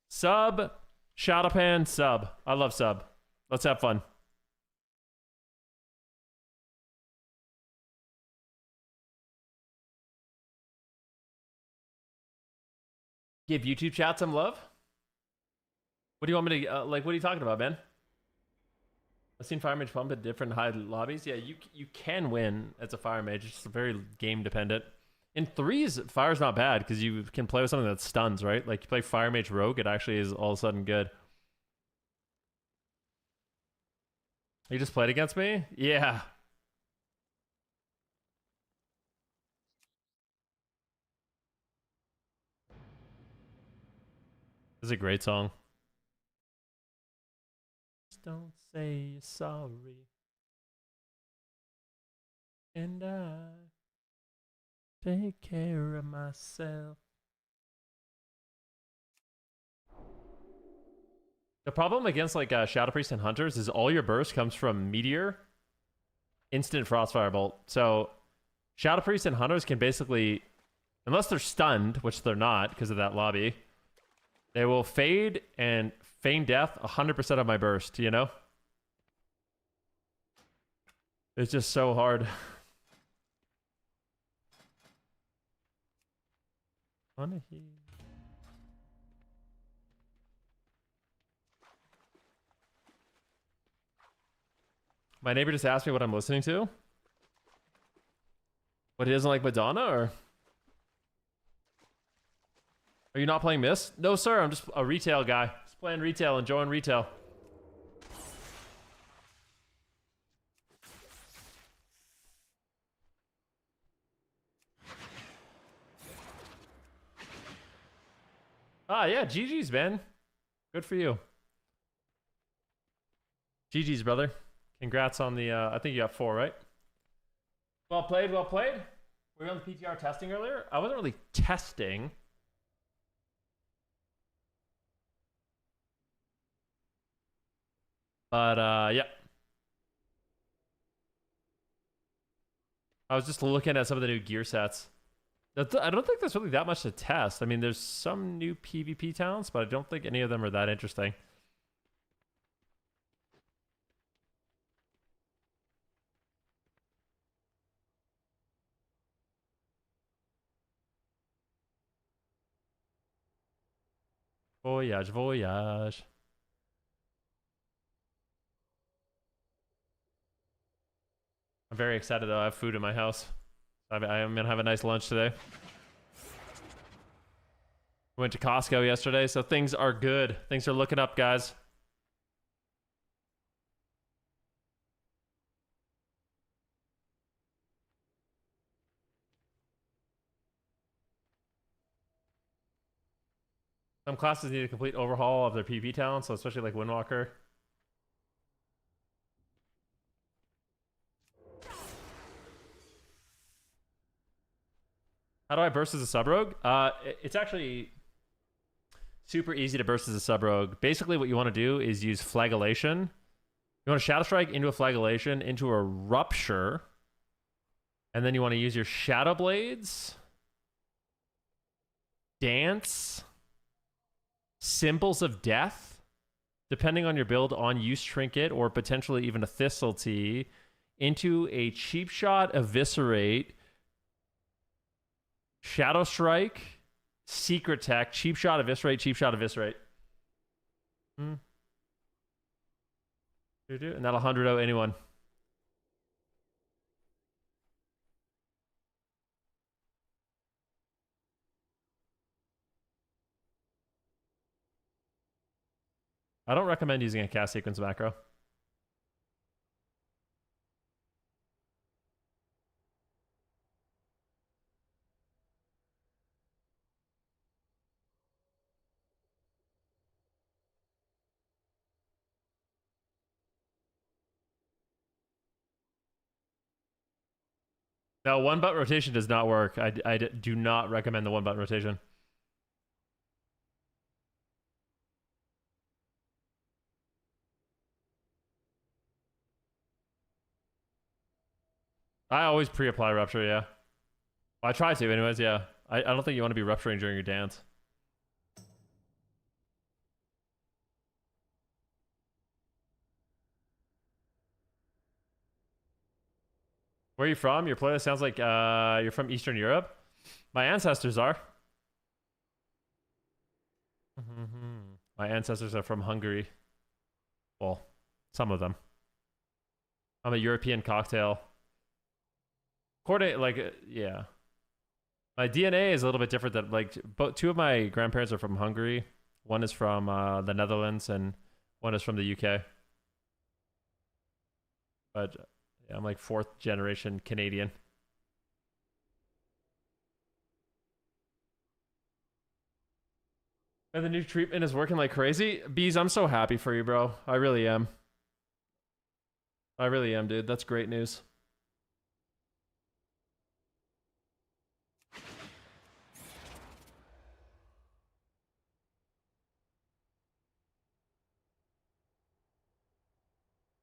Sub, Shadowpan, Sub. I love Sub. Let's have fun. Give YouTube chat some love? What do you want me to, like, what are you talking about, man? I've seen Fire Mage pump at different high lobbies. Yeah, you can win as a Fire Mage. It's just very game dependent. In threes, Fire's not bad because you can play with something that stuns, right? Like, you play Fire Mage Rogue, it actually is all of a sudden good. You just played against me? Yeah. This is a great song. Just don't say you're sorry. And I take care of myself. The problem against like Shadow Priest and Hunters is all your burst comes from Meteor, Instant Frostfire Bolt. So Shadow Priest and Hunters can basically, unless they're stunned, which they're not because of that lobby, they will fade and feign death 100% of my burst, you know? It's just so hard. My neighbor just asked me what I'm listening to. What, he doesn't like Madonna, or? Are you not playing Mist? No, sir. I'm just a retail guy. Just playing retail, enjoying retail. Ah, yeah. GG's, man. Good for you. GG's, brother. Congrats on the, I think you got 4, right? Well played, well played. Were you on the PTR testing earlier? I wasn't really testing. But, yeah. I was just looking at some of the new gear sets. I don't think there's really that much to test. I mean, there's some new PvP talents, but I don't think any of them are that interesting. Voyage, voyage. I'm very excited though. I have food in my house. I am gonna have a nice lunch today. Went to Costco yesterday, so things are good. Things are looking up, guys. Some classes need a complete overhaul of their PvP talent, so especially like Windwalker. How do I burst as a sub rogue? It's actually super easy to burst as a sub rogue. Basically, what you want to do is use flagellation. You want to shadow strike into a flagellation, into a rupture, and then you want to use your shadow blades, dance, symbols of death, depending on your build, on use trinket, or potentially even a thistle tea, into a cheap shot, eviscerate, shadow strike, secret tech, cheap shot, eviscerate, cheap shot, eviscerate. And that'll 100-0 anyone. I don't recommend using a cast sequence macro. No, one button rotation does not work. I do not recommend the one button rotation. I always pre-apply rupture, yeah. Well, I try to anyways, yeah. I don't think you want to be rupturing during your dance. Where are you from? Your playlist sounds like you're from Eastern Europe. My ancestors are. My ancestors are from Hungary. Well, some of them. I'm a European cocktail. Yeah. My DNA is a little bit different. That like, two of my grandparents are from Hungary. One is from the Netherlands, and one is from the UK. But yeah, I'm like 4th generation Canadian. And the new treatment is working like crazy. Bees, I'm so happy for you, bro. I really am. I really am, dude. That's great news.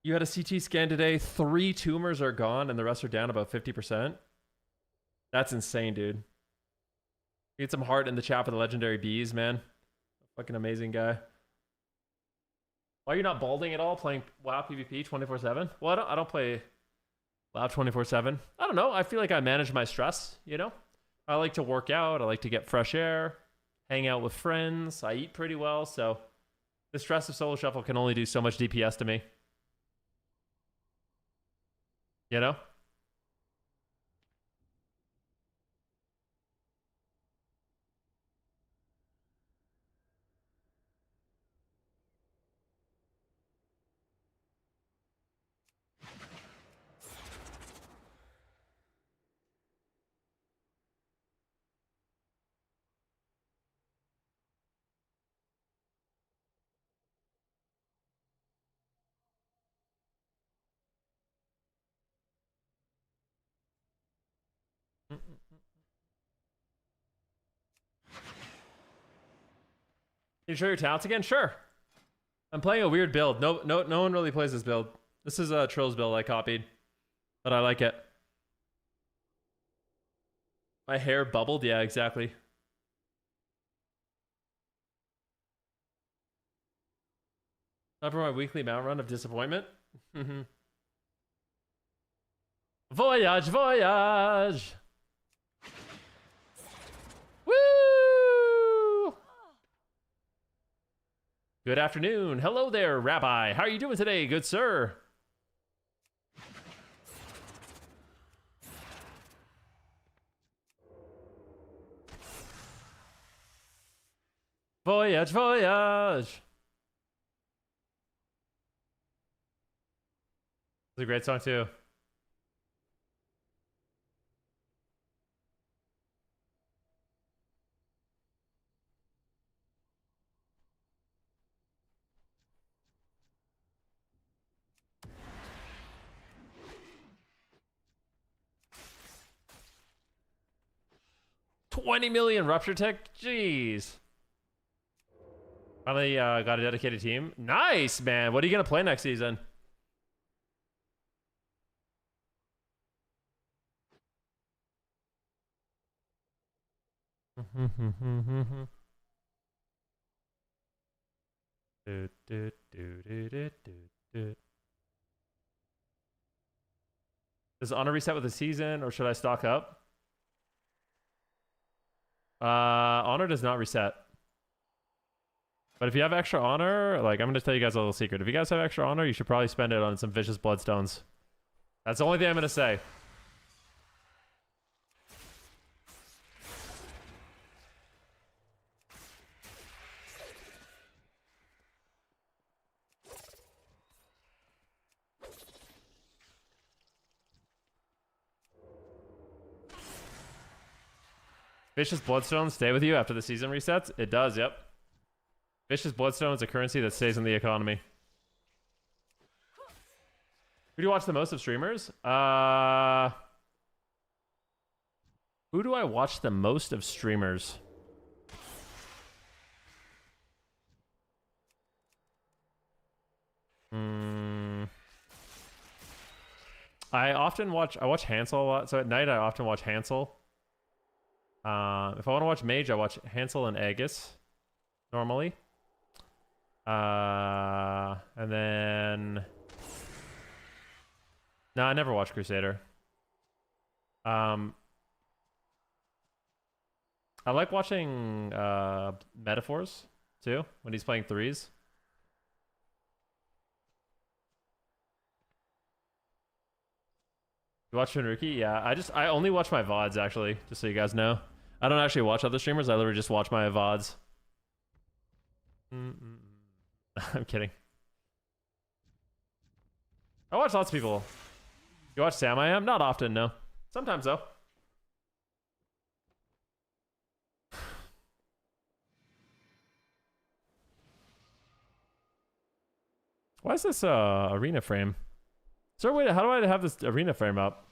You had a CT scan today. 3 tumors are gone, and the rest are down about 50%. That's insane, dude. Get some heart in the chat for the legendary bees, man. Fucking amazing guy. Why are you not balding at all playing WoW PvP 24/7? Well, I don't play WoW 24/7. I don't know. I feel like I manage my stress, you know? I like to work out. I like to get fresh air, hang out with friends. I eat pretty well, so the stress of solo shuffle can only do so much DPS to me. You know? You show your talents again? Sure. I'm playing a weird build. No one really plays this build. This is a Trill's build I copied, but I like it. My hair bubbled? Yeah, exactly. Not for my weekly mount run of disappointment. Voyage, voyage! Woo! Good afternoon. Hello there, Rabbi. How are you doing today, good sir? Voyage, voyage. It's a great song too. $20 million Rupture Tech? Jeez. Finally got a dedicated team. Nice, man. What are you going to play next season? Does honor reset with the season, or should I stock up? Honor does not reset. But if you have extra honor, like, I'm going to tell you guys a little secret. If you guys have extra honor, you should probably spend it on some vicious bloodstones. That's the only thing I'm going to say. Vicious bloodstones stay with you after the season resets? It does, yep. Vicious bloodstone is a currency that stays in the economy. Who do you watch the most of streamers? Who do I watch the most of streamers? I watch Hansel a lot. So at night I often watch Hansel. If I want to watch Mage, I watch Hansel and Aegis normally. And then no, I never watch Crusader. I like watching Metaphors too when he's playing threes. You watch Venruki? Yeah, I only watch my VODs actually, just so you guys know. I don't actually watch other streamers. I literally just watch my VODs. I'm kidding. I watch lots of people. You watch Sam I Am? Not often, no. Sometimes though. Why is this arena frame? Is there a way to, how do I have this arena frame up?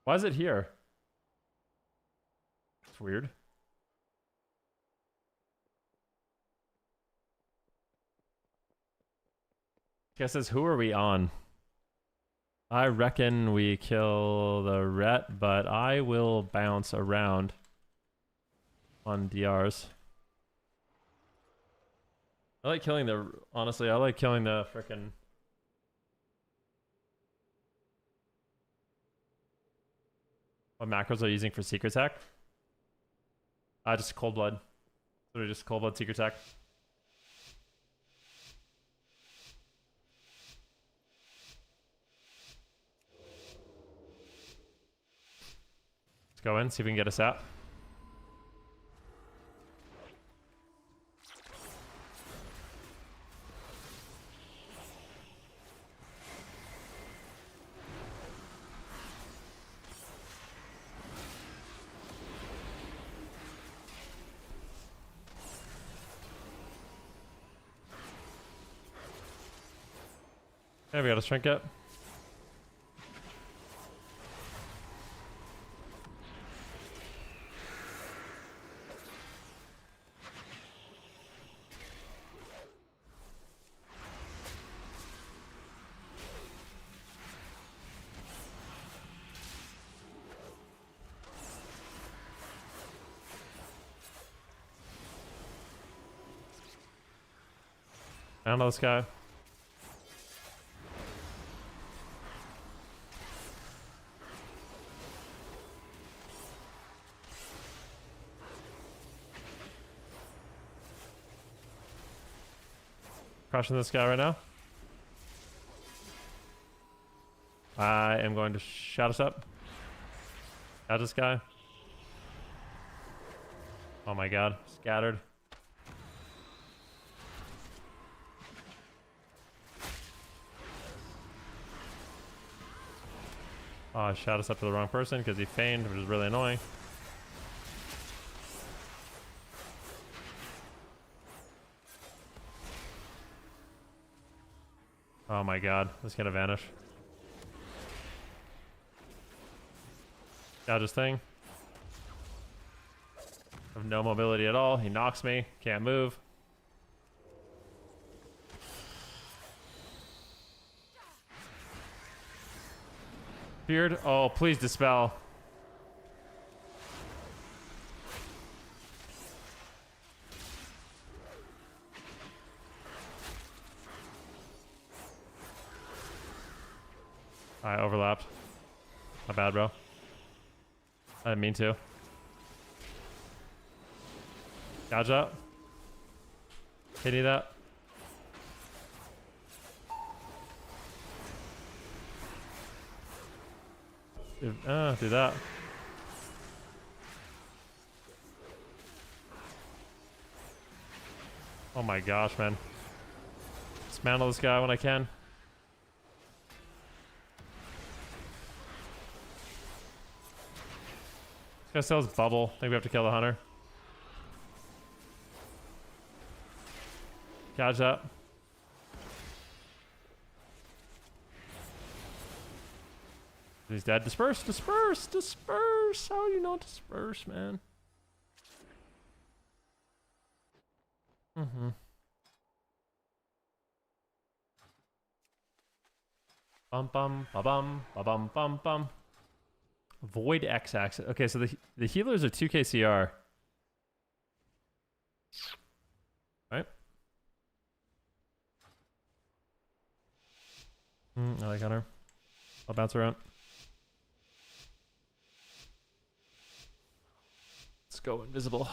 Why is it here? It's weird. Guess says, who are we on? I reckon we kill the Ret, but I will bounce around on DRs. I like killing the, honestly, I like killing the frickin'. What macros are you using for secret attack? Just cold blood. Literally just cold blood secret attack. Let's go in, see if we can get us out. Yeah, we got a trinket. I don't know this guy. Crushing this guy right now. I am going to shut us up. Got this guy. Oh my god. Scattered. Oh, I shot us up to the wrong person because he feigned, which is really annoying. Oh my god, this is gonna vanish. Dodge this thing. I have no mobility at all. He knocks me. Can't move. Beard. Oh, please dispel. I overlapped. My bad, bro. I didn't mean to. Dodge up. Hitting that. Do that. Oh my gosh, man. Dismantle this guy when I can. This guy still has bubble. I think we have to kill the hunter. Gouge up. He's dead. Disperse, disperse, disperse. How do you not disperse, man? Bum bum ba bum ba bum bum bum. Void X-axis. Okay, so the healers are 2k CR. Right? I like Hunter. I'll bounce around. Let's go invisible.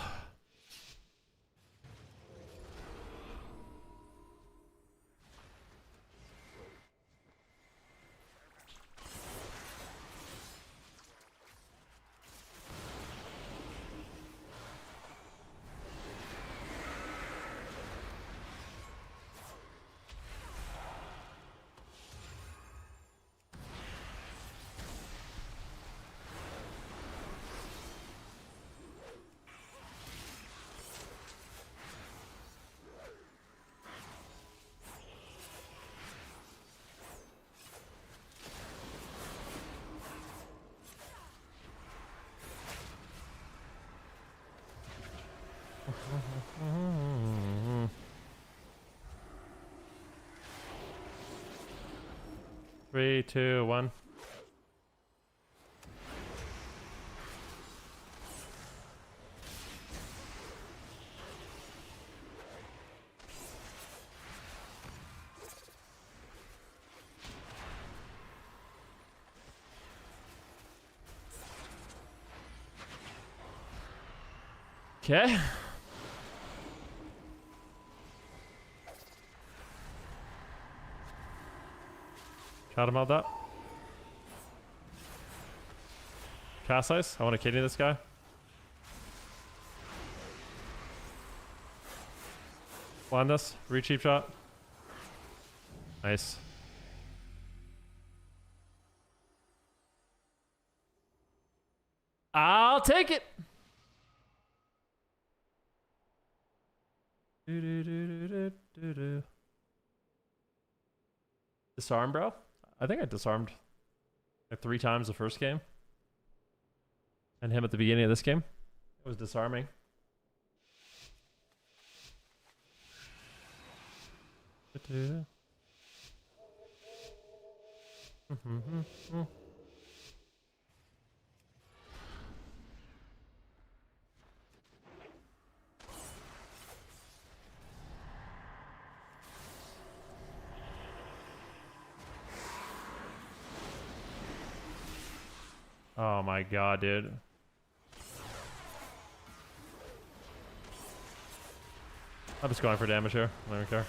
Three, two, one. Okay. Shot him out that. Cast ice. I want to kidney this guy. Blind this. Reach cheap shot. Nice. I'll take it. Disarm, bro. I think I disarmed like 3 times the first game. And him at the beginning of this game. It was disarming. Oh my god, dude. I'm just going for damage here. I don't care.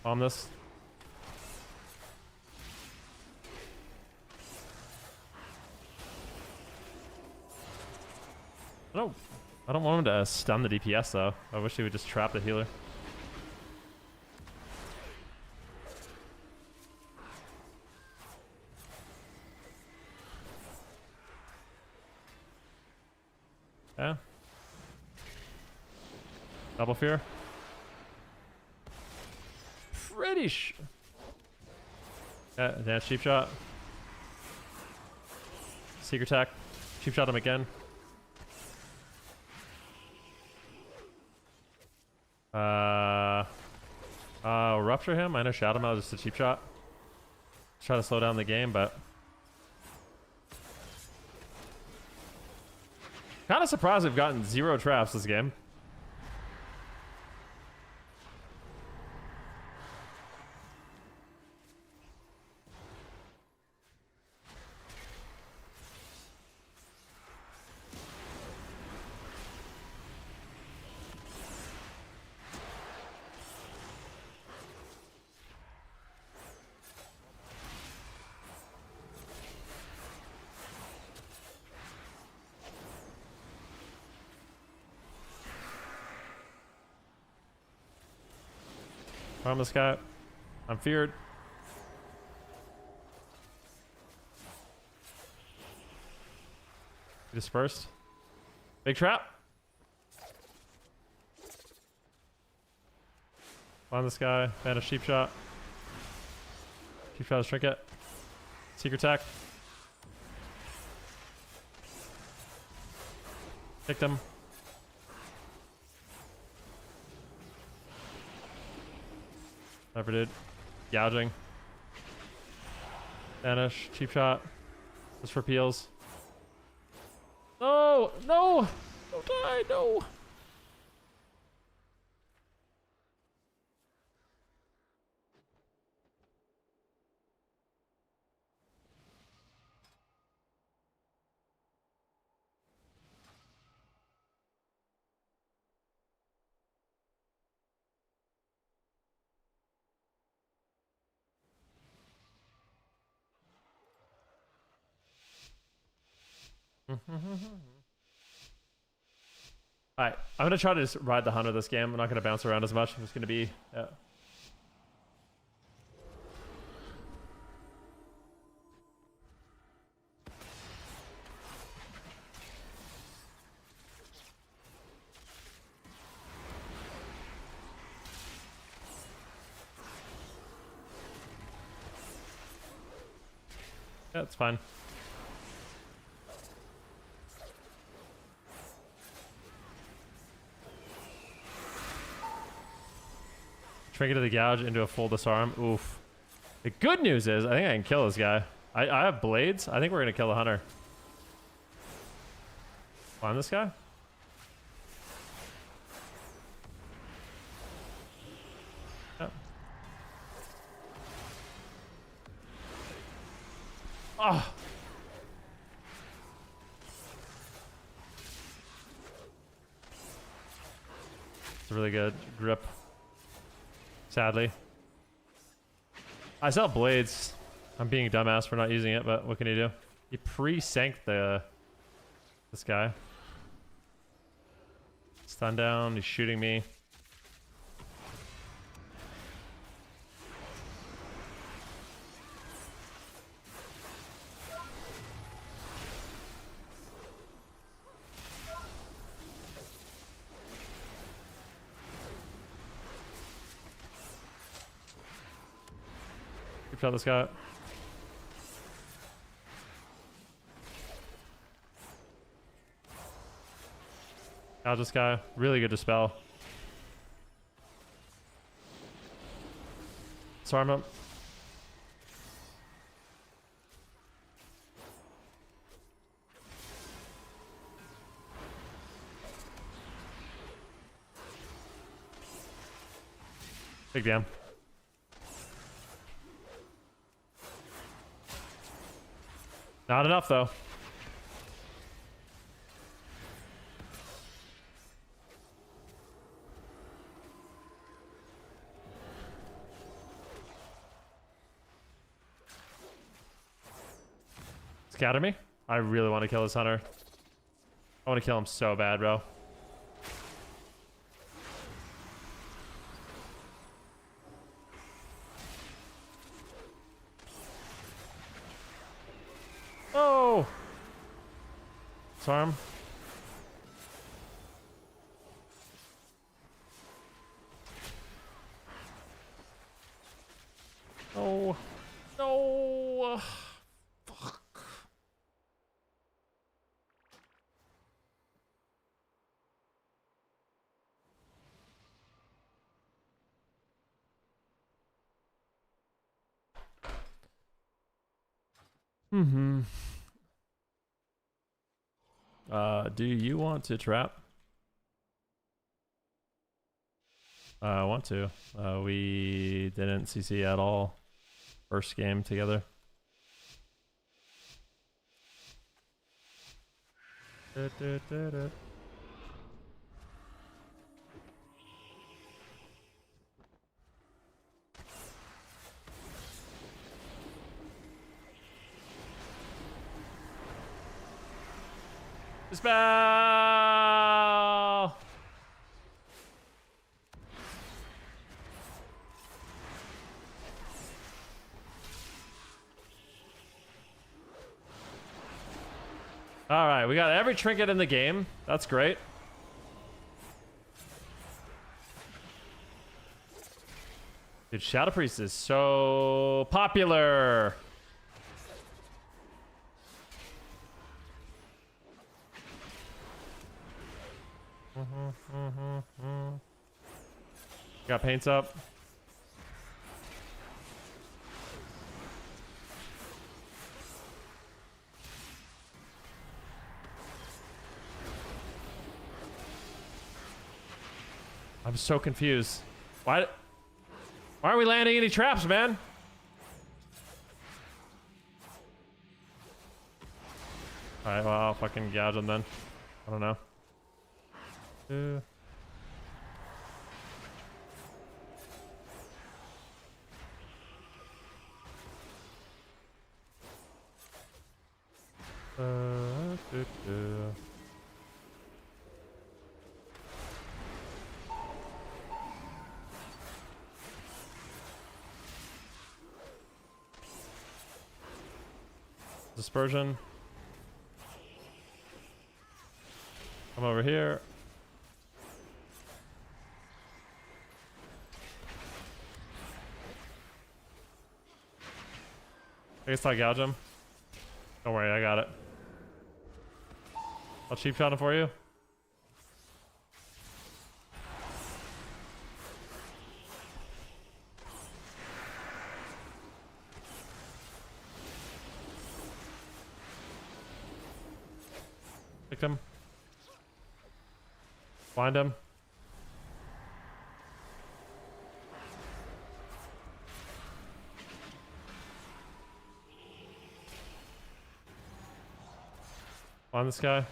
Bomb this. I don't want him to stun the DPS though. I wish he would just trap the healer. Yeah. Double fear. Pretty yeah, that's cheap shot. Secret attack. Cheap shot him again. Rupture him. I know shot him out just a cheap shot. Try to slow down the game, but kind of surprised we've gotten 0 traps this game. Harm this guy. I'm feared. Dispersed. Big trap. On this guy. Banish sheep shot. Sheep shot his trinket. Secret attack. Kicked him. Never did. Gouging. Banish. Cheap shot. Just for peels. No! No! Don't die! No! Alright, I'm gonna try to just ride the hunter this game. I'm not gonna bounce around as much. I'm just gonna be yeah, it's fine. Trinket to the gouge into a full disarm. Oof. The good news is I think I can kill this guy. I have blades. I think we're gonna kill the hunter. On this guy? Yep. Oh. It's a really good grip. Sadly. I sell blades. I'm being a dumbass for not using it, but what can you do? He pre-sank this guy. Stun down, he's shooting me. Shot this guy. Gouge this guy. Really good dispel. Disarm him. Big damn. Not enough, though. scatter me? I really want to kill this hunter. I want to kill him so bad, bro. Oh! Disarm. No. No. Fuck. Mm-hmm. Do you want to trap? I want to. We didn't CC at all. First game together. Dispel! All right, we got every trinket in the game. That's great. Dude, Shadow Priest is so popular. Got paints up. I'm so confused. Why aren't we landing any traps, man? Alright, well, I'll fucking gouge them then. I don't know. Dispersion. Come over here. I guess I'll gouge him. Don't worry, I got it. I'll cheap shot him for you. Pick him. Find him. Find this guy.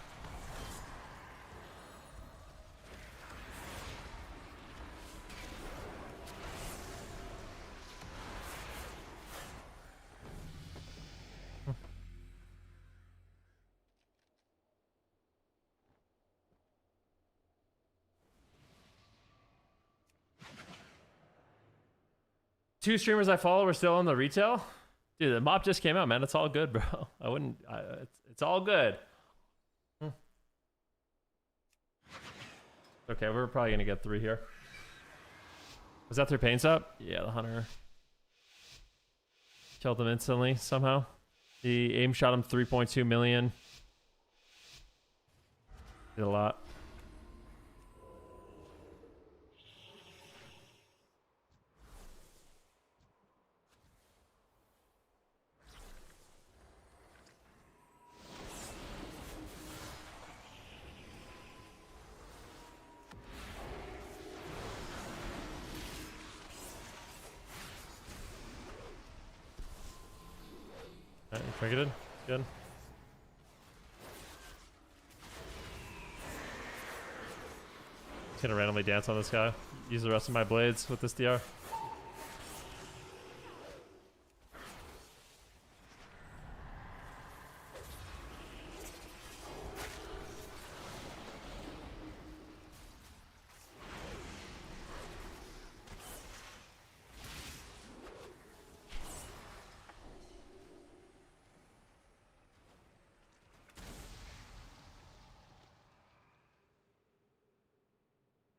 Two streamers I follow are still on the retail. Dude, the mop just came out, man. It's all good, bro. I wouldn't. It's all good. Okay, we're probably gonna get 3 here. Was that their paints up? Yeah, the hunter killed them instantly somehow. The aim shot him 3.2 million. Did a lot. Alright, triggered. Good. Just gonna randomly dance on this guy. Use the rest of my blades with this DR.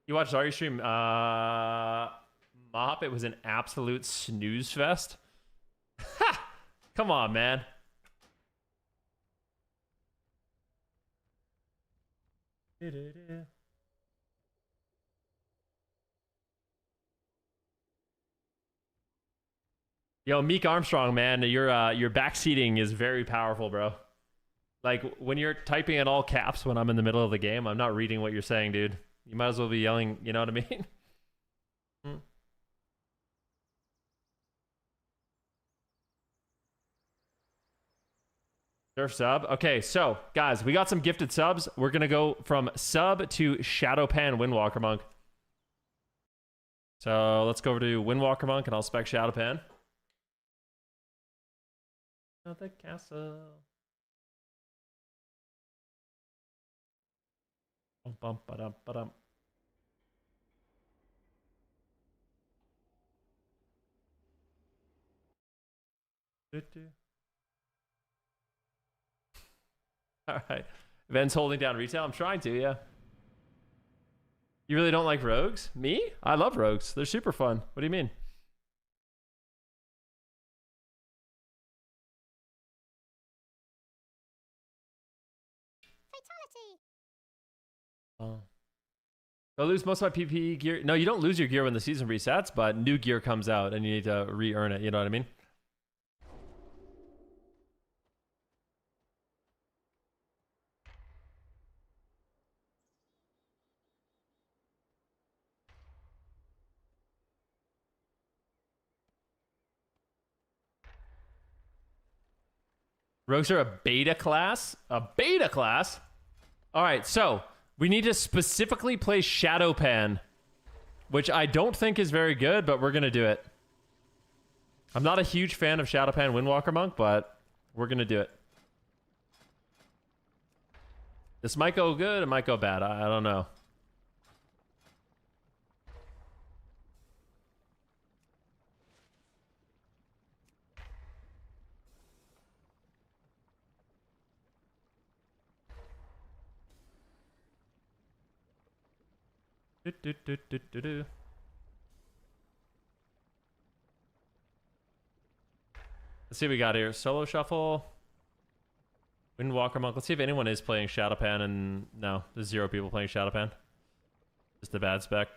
You watched Zarya stream? Mop, it was an absolute snooze fest. Ha! Come on, man. Yo, Meek Armstrong, man, your backseating is very powerful, bro. Like, when you're typing in all caps when I'm in the middle of the game, I'm not reading what you're saying, dude. You might as well be yelling, you know what I mean? Surf sub. Okay, so, guys, we got some gifted subs. We're going to go from sub to Shadowpan Windwalker Monk. So, let's go over to Windwalker Monk, and I'll spec Shadowpan. The castle. Bum, ba-dum, ba-dum. All right. Ven's holding down retail. I'm trying to, yeah. You really don't like rogues? Me? I love rogues. They're super fun. What do you mean? Fatality. Oh. I lose most of my PvP gear. No, you don't lose your gear when the season resets, but new gear comes out and you need to re-earn it. You know what I mean? Rogues are a beta class? A beta class? All right, so we need to specifically play Shadowpan, which I don't think is very good, but we're going to do it. I'm not a huge fan of Shadowpan Windwalker Monk, but we're going to do it. This might go good, it might go bad. I don't know. Let's see what we got here. Solo shuffle. Windwalker Monk. Let's see if anyone is playing Shadowpan, and no, there's 0 people playing Shadowpan. Just a bad spec.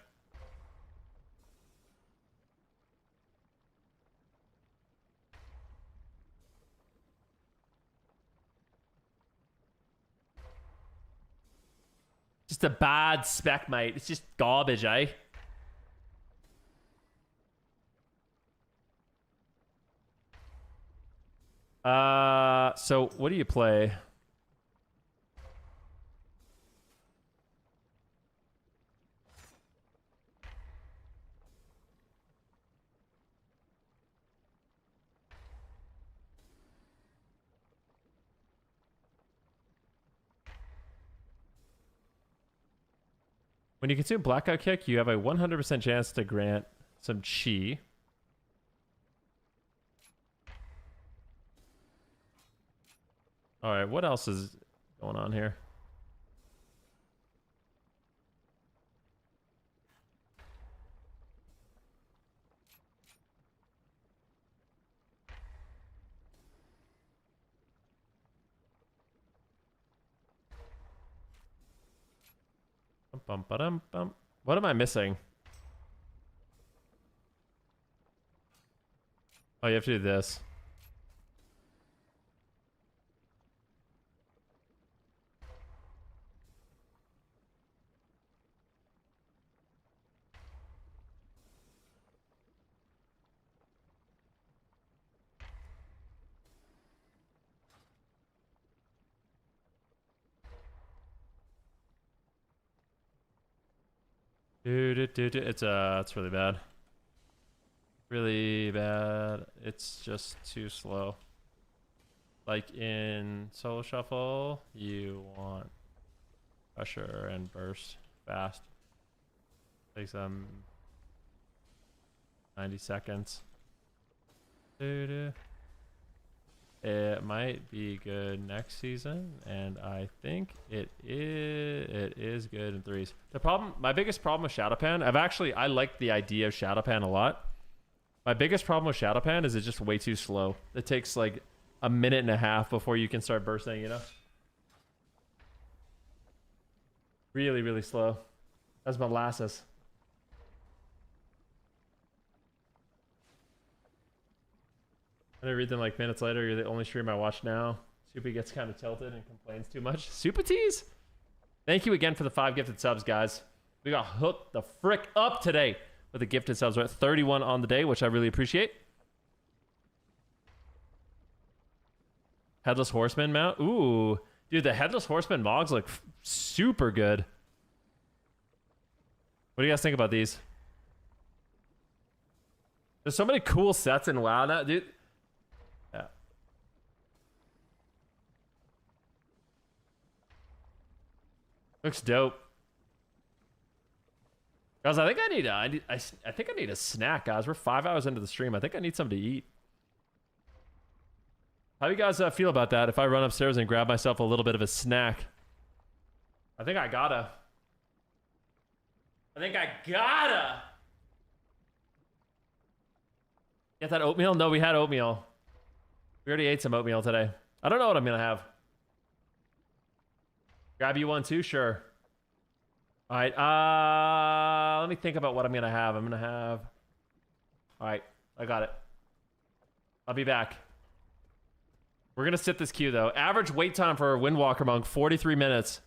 Just a bad spec, mate. It's just garbage, eh? So what do you play? When you consume Blackout Kick, you have a 100% chance to grant some chi. All right, what else is going on here? Bum, ba-dum, bum. What am I missing? Oh, you have to do this. It's really bad. Really bad. It's just too slow. Like in solo shuffle, you want pressure and burst fast. Takes 90 seconds. It might be good next season, and I think it is good in threes. The problem, my biggest problem with Shadowpan, I like the idea of Shadowpan a lot. My biggest problem with Shadowpan is it's just way too slow. It takes like a minute and a half before you can start bursting, you know? Really, really slow. That's molasses. And I read them like minutes later. You're the only stream I watch now. Soupy gets kind of tilted and complains too much. Super Tees? Thank you again for the 5 gifted subs, guys. We got hooked the frick up today with the gifted subs. We're at 31 on the day, which I really appreciate. Headless Horseman mount. Ooh. Dude, the Headless Horseman mogs look super good. What do you guys think about these? There's so many cool sets in WoW now, dude. Yeah. Looks dope. Guys, I think I think I need a snack, guys. We're 5 hours into the stream. I think I need something to eat. How do you guys feel about that if I run upstairs and grab myself a little bit of a snack? I think I gotta. Get that oatmeal? No, we had oatmeal. We already ate some oatmeal today. I don't know what I'm gonna have. Grab you one too? Sure. All right. Let me think about what I'm gonna have. I'm gonna have. All right. I got it. I'll be back. We're gonna sit this queue though. Average wait time for a Windwalker monk, 43 minutes.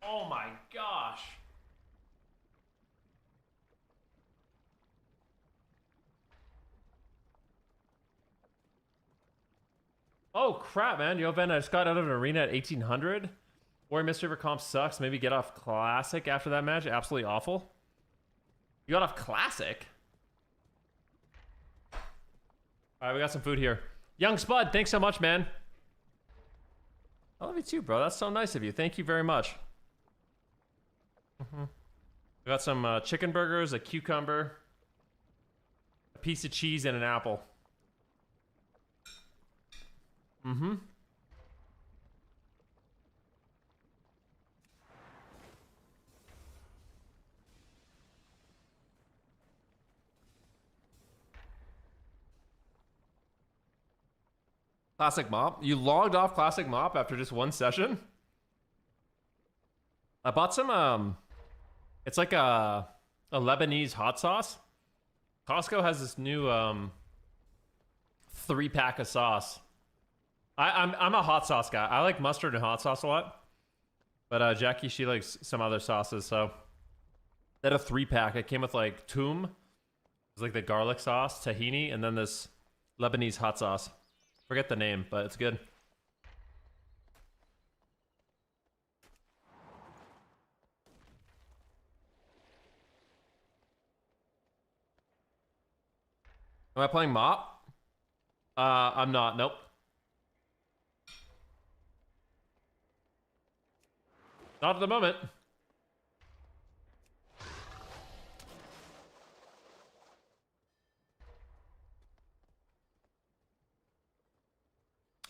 Oh my gosh. Oh crap, man. Yo, Ben, I just got out of an arena at 1800. Warrior Mystery for comp sucks. Maybe get off Classic after that match. Absolutely awful. You got off Classic? Alright, we got some food here. Young Spud, thanks so much, man. I love you too, bro. That's so nice of you. Thank you very much. We got some chicken burgers, a cucumber, a piece of cheese, and an apple. Classic Mop? You logged off Classic Mop after just one session? I bought some, it's like a Lebanese hot sauce. Costco has this new, 3-pack of sauce. I'm a hot sauce guy. I like mustard and hot sauce a lot. But Jackie, she likes some other sauces, so. They had a 3-pack. It came with like toum. It was like the garlic sauce, tahini, and then this Lebanese hot sauce. Forget the name, but it's good. Am I playing Mop? I'm not. Nope. Not at the moment.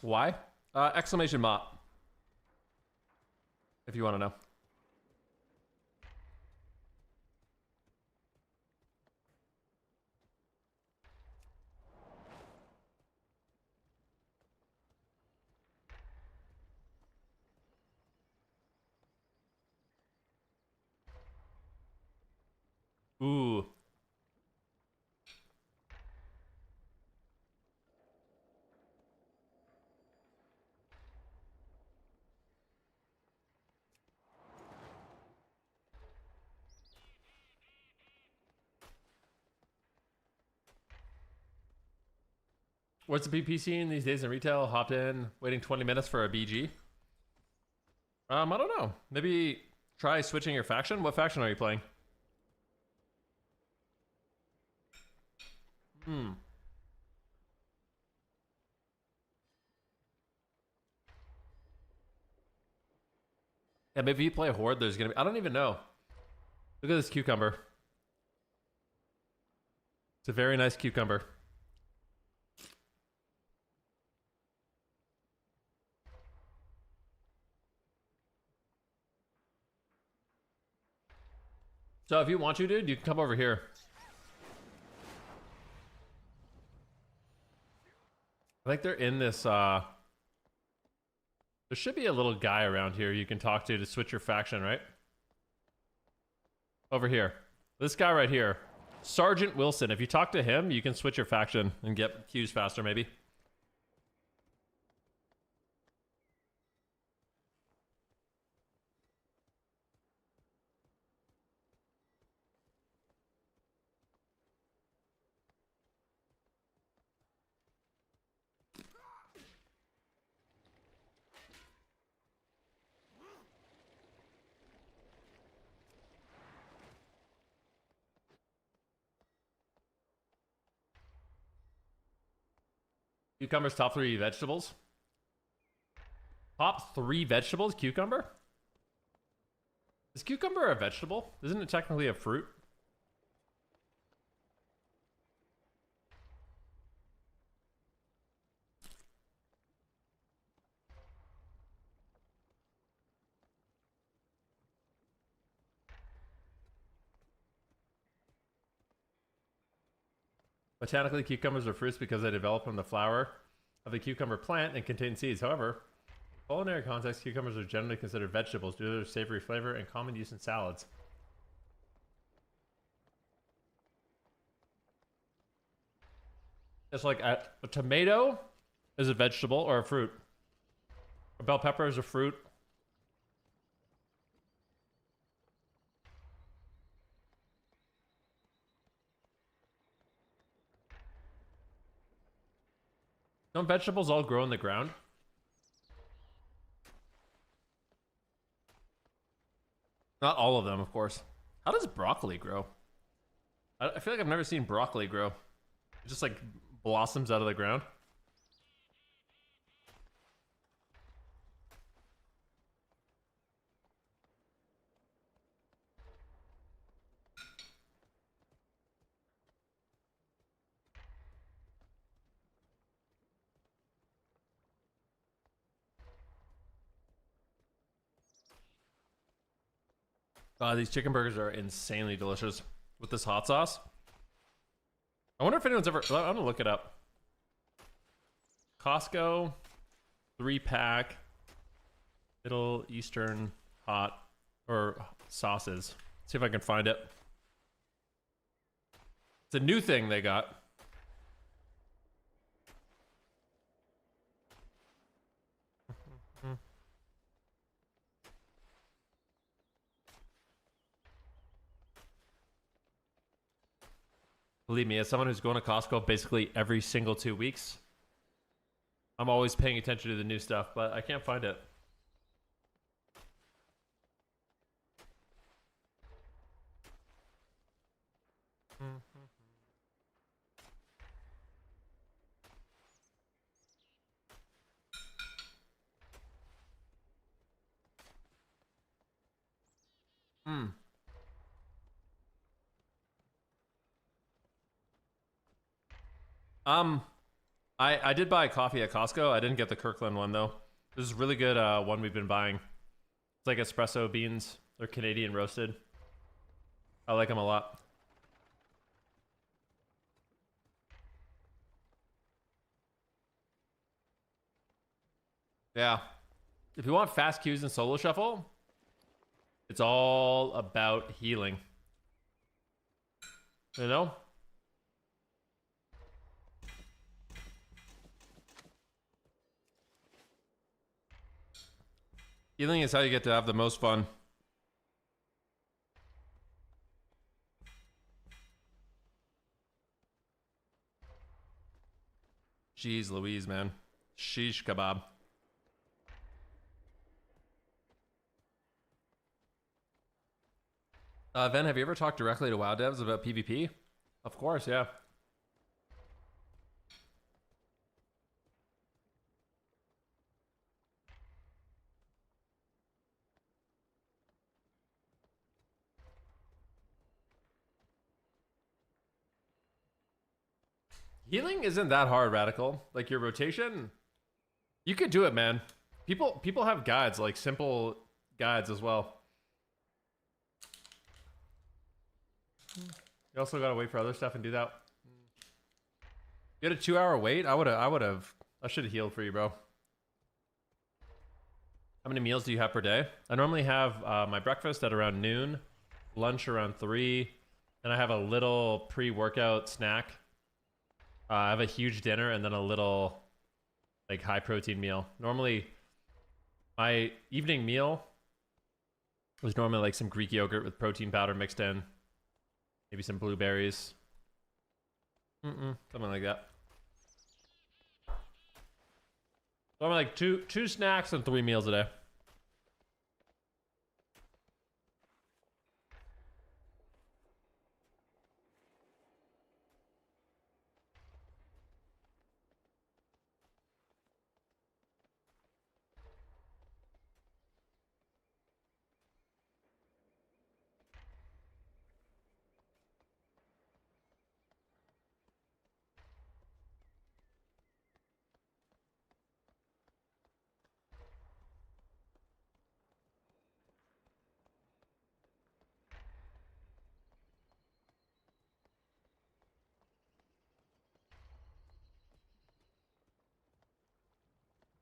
Why? Exclamation Mop. If you want to know. Ooh. What's the PP scene these days in retail? Hopped in, waiting 20 minutes for a BG. I don't know. Maybe try switching your faction. What faction are you playing? Yeah, maybe you play Horde, there's gonna be... I don't even know. Look at this cucumber. It's a very nice cucumber. So if you want to, dude, you can come over here. I think they're in this, there should be a little guy around here you can talk to switch your faction, right? Over here. This guy right here. Sergeant Wilson. If you talk to him, you can switch your faction and get queues faster, maybe. Cucumber's top 3 vegetables. Top 3 vegetables? Cucumber? Is cucumber a vegetable? Isn't it technically a fruit? Botanically, cucumbers are fruits because they develop from the flower of the cucumber plant and contain seeds. However, in culinary context, cucumbers are generally considered vegetables due to their savory flavor and common use in salads. It's like a tomato is a vegetable or a fruit. A bell pepper is a fruit. Don't vegetables all grow in the ground? Not all of them, of course. How does broccoli grow? I feel like I've never seen broccoli grow. It just like blossoms out of the ground. These chicken burgers are insanely delicious with this hot sauce. I wonder if anyone's ever... I'm gonna look it up. Costco 3-pack Middle Eastern hot or sauces. See if I can find it. It's a new thing they got. Believe me, as someone who's going to Costco basically every single 2 weeks, I'm always paying attention to the new stuff, but I can't find it. I did buy coffee at Costco. I didn't get the Kirkland one though. This is really good one we've been buying. It's like espresso beans. They're Canadian roasted. I like them a lot. Yeah. If you want fast queues in solo shuffle, it's all about healing. You know? Healing is how you get to have the most fun. Jeez Louise, man. Sheesh kebab. Ven, have you ever talked directly to WoW devs about PvP? Of course, yeah. Healing isn't that hard, Radical. Like your rotation, you could do it, man. People have guides, like simple guides as well. You also gotta wait for other stuff and do that. You had a 2-hour wait? I should have healed for you, bro. How many meals do you have per day? I normally have my breakfast at around noon, lunch around 3, and I have a little pre-workout snack. I have a huge dinner and then a little like high protein meal. Normally my evening meal was normally like some Greek yogurt with protein powder mixed in. Maybe some blueberries. Something like that. So I'm like two snacks and 3 meals a day.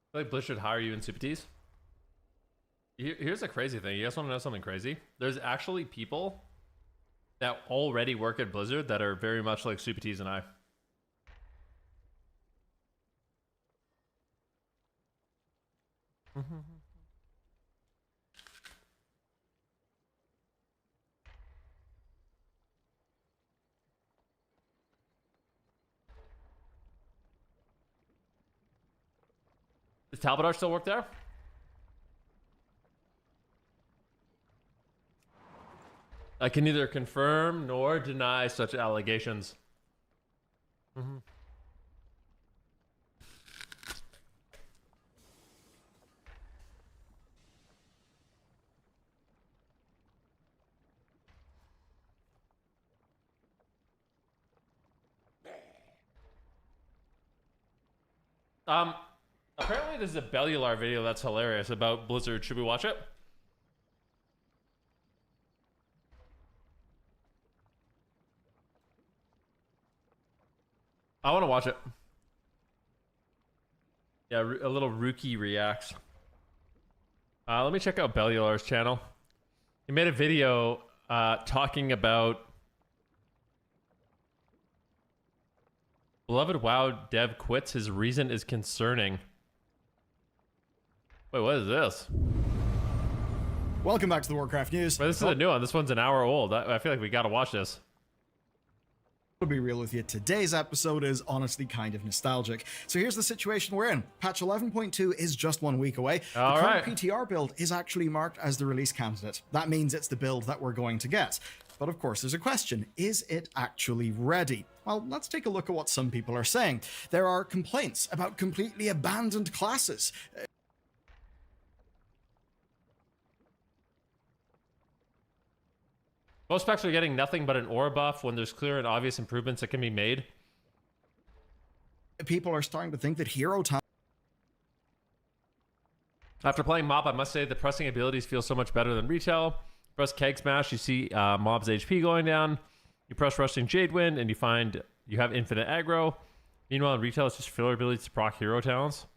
I feel like Bliss should hire you in Super Teas. Here's a crazy thing. You guys want to know something crazy? There's actually people that already work at Blizzard that are very much like Super Teas and I. Talbot still work there? I can neither confirm nor deny such allegations. Mm-hmm. Apparently there's a Bellular video that's hilarious about Blizzard. Should we watch it? I want to watch it. Yeah, a little Rookie reacts. Let me check out Bellular's channel. He made a video talking about beloved WoW dev quits. His reason is concerning. Wait, what is this? Welcome back to the Warcraft News. Wait, this is a new one. This one's an hour old. I feel like we gotta watch this. To be real with you, today's episode is honestly kind of nostalgic. So here's the situation we're in. Patch 11.2 is just 1 week away. The current PTR build is actually marked as the release candidate. That means it's the build that we're going to get. But of course, there's a question. Is it actually ready? Well, let's take a look at what some people are saying. There are complaints about completely abandoned classes. Most specs are getting nothing but an aura buff when there's clear and obvious improvements that can be made. People are starting to think that hero time. After playing Mob, I must say the pressing abilities feel so much better than retail. Press Keg Smash, you see Mob's HP going down. You press Rushing Jadewind, and you find you have infinite aggro. Meanwhile, in retail, it's just filler abilities to proc hero talents.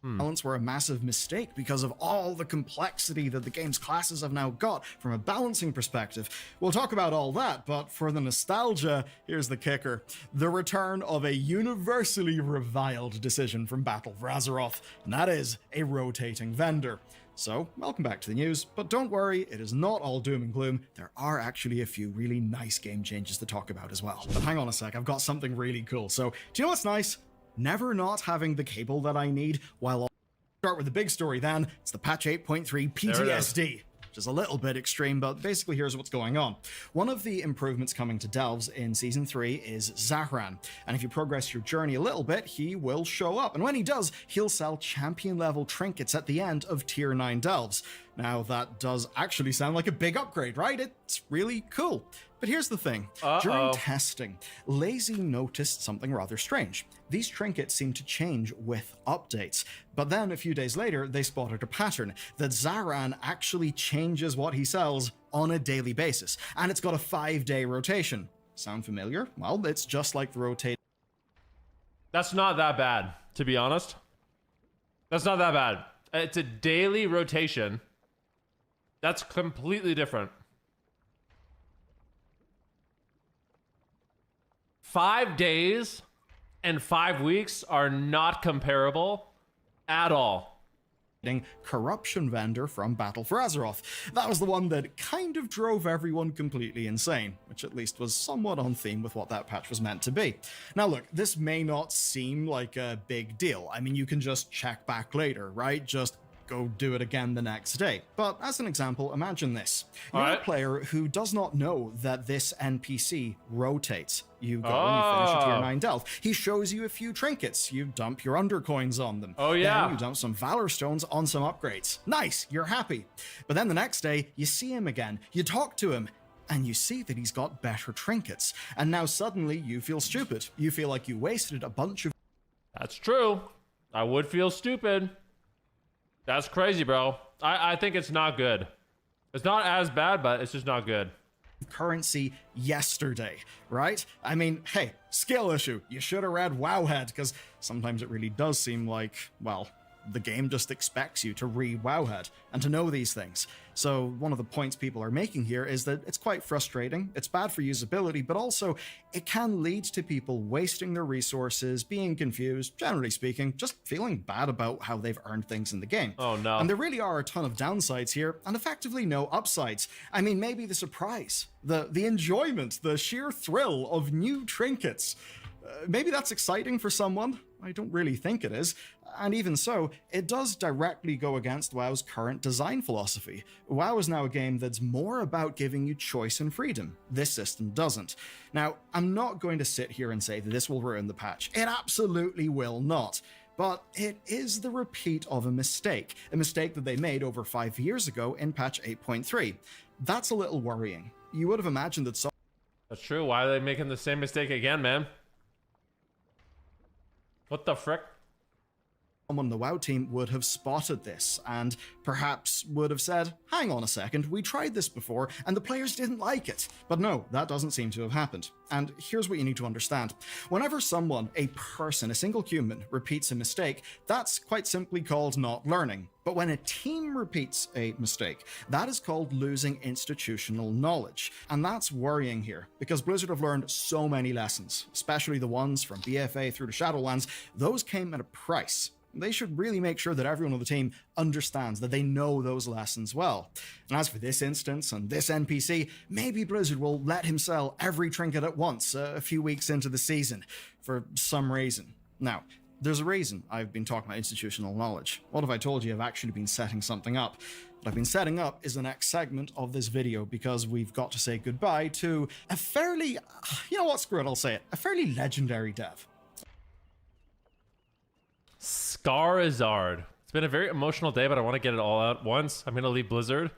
Balance were a massive mistake because of all the complexity that the game's classes have now got from a balancing perspective. We'll talk about all that, but for the nostalgia, here's the kicker. The return of a universally reviled decision from Battle for Azeroth, and that is a rotating vendor. So, welcome back to the news, but don't worry, it is not all doom and gloom. There are actually a few really nice game changes to talk about as well. But hang on a sec, I've got something really cool. So, do you know what's nice? Never not having the cable that I need. While I'll start with the big story then, it's the patch 8.3 PTSD, which is a little bit extreme, but basically here's what's going on. One of the improvements coming to Delves in Season 3 is Zahran, and if you progress your journey a little bit, he will show up, and when he does, he'll sell champion level trinkets at the end of Tier 9 Delves. Now that does actually sound like a big upgrade, right? It's really cool. But here's the thing. During testing, Lazy noticed something rather strange. These trinkets seem to change with updates. But then a few days later, they spotted a pattern that Zahran actually changes what he sells on a daily basis. And it's got a 5-day rotation. Sound familiar? Well, it's just like the rotate. That's not that bad, to be honest. That's not that bad. It's a daily rotation. That's completely different. 5 days and 5 weeks are not comparable at all. Corruption vendor from Battle for Azeroth. That was the one that kind of drove everyone completely insane, which at least was somewhat on theme with what that patch was meant to be. Now look, this may not seem like a big deal. I mean, you can just check back later, right? Just go do it again the next day. But as an example, imagine this. You're a player who does not know that this NPC rotates. You go and you finish a Tier 9 Delve. He shows you a few trinkets. You dump your undercoins on them. Oh yeah. Then you dump some Valor Stones on some upgrades. Nice, you're happy. But then the next day, you see him again. You talk to him. And you see that he's got better trinkets. And now suddenly you feel stupid. You feel like you wasted a bunch of... That's true. I would feel stupid. That's crazy, bro. I think it's not good. It's not as bad, but it's just not good. Currency yesterday, right? I mean, hey, skill issue. You should have read Wowhead, because sometimes it really does seem like, well, the game just expects you to read Wowhead and to know these things. So one of the points people are making here is that it's quite frustrating, it's bad for usability, but also it can lead to people wasting their resources, being confused, generally speaking, just feeling bad about how they've earned things in the game. Oh no. And there really are a ton of downsides here, and effectively no upsides. I mean, maybe the surprise, the enjoyment, the sheer thrill of new trinkets. Maybe that's exciting for someone. I don't really think it is. And even so, it does directly go against WoW's current design philosophy. WoW is now a game that's more about giving you choice and freedom. This system doesn't. Now, I'm not going to sit here and say that this will ruin the patch. It absolutely will not. But it is the repeat of a mistake that they made over 5 years ago in patch 8.3. That's a little worrying. You would have imagined that That's true. Why are they making the same mistake again, man? What the frick? someone on the WoW team would have spotted this and perhaps would have said, hang on a second, we tried this before and the players didn't like it. But no, that doesn't seem to have happened. And here's what you need to understand. Whenever someone, a person, a single human, repeats a mistake, that's quite simply called not learning. But when a team repeats a mistake, that is called losing institutional knowledge. And that's worrying here, because Blizzard have learned so many lessons, especially the ones from BFA through to Shadowlands. Those came at a price. They should really make sure that everyone on the team understands, that they know those lessons well. And as for this instance and this NPC, maybe Blizzard will let him sell every trinket at once a few weeks into the season, for some reason. Now, there's a reason I've been talking about institutional knowledge. What if I told you I've actually been setting something up? What I've been setting up is the next segment of this video, because we've got to say goodbye to a fairly, you know what, screw it, I'll say it, a fairly legendary dev. Scarizard. It's been a very emotional day, but I want to get it all out once. I'm going to leave Blizzard.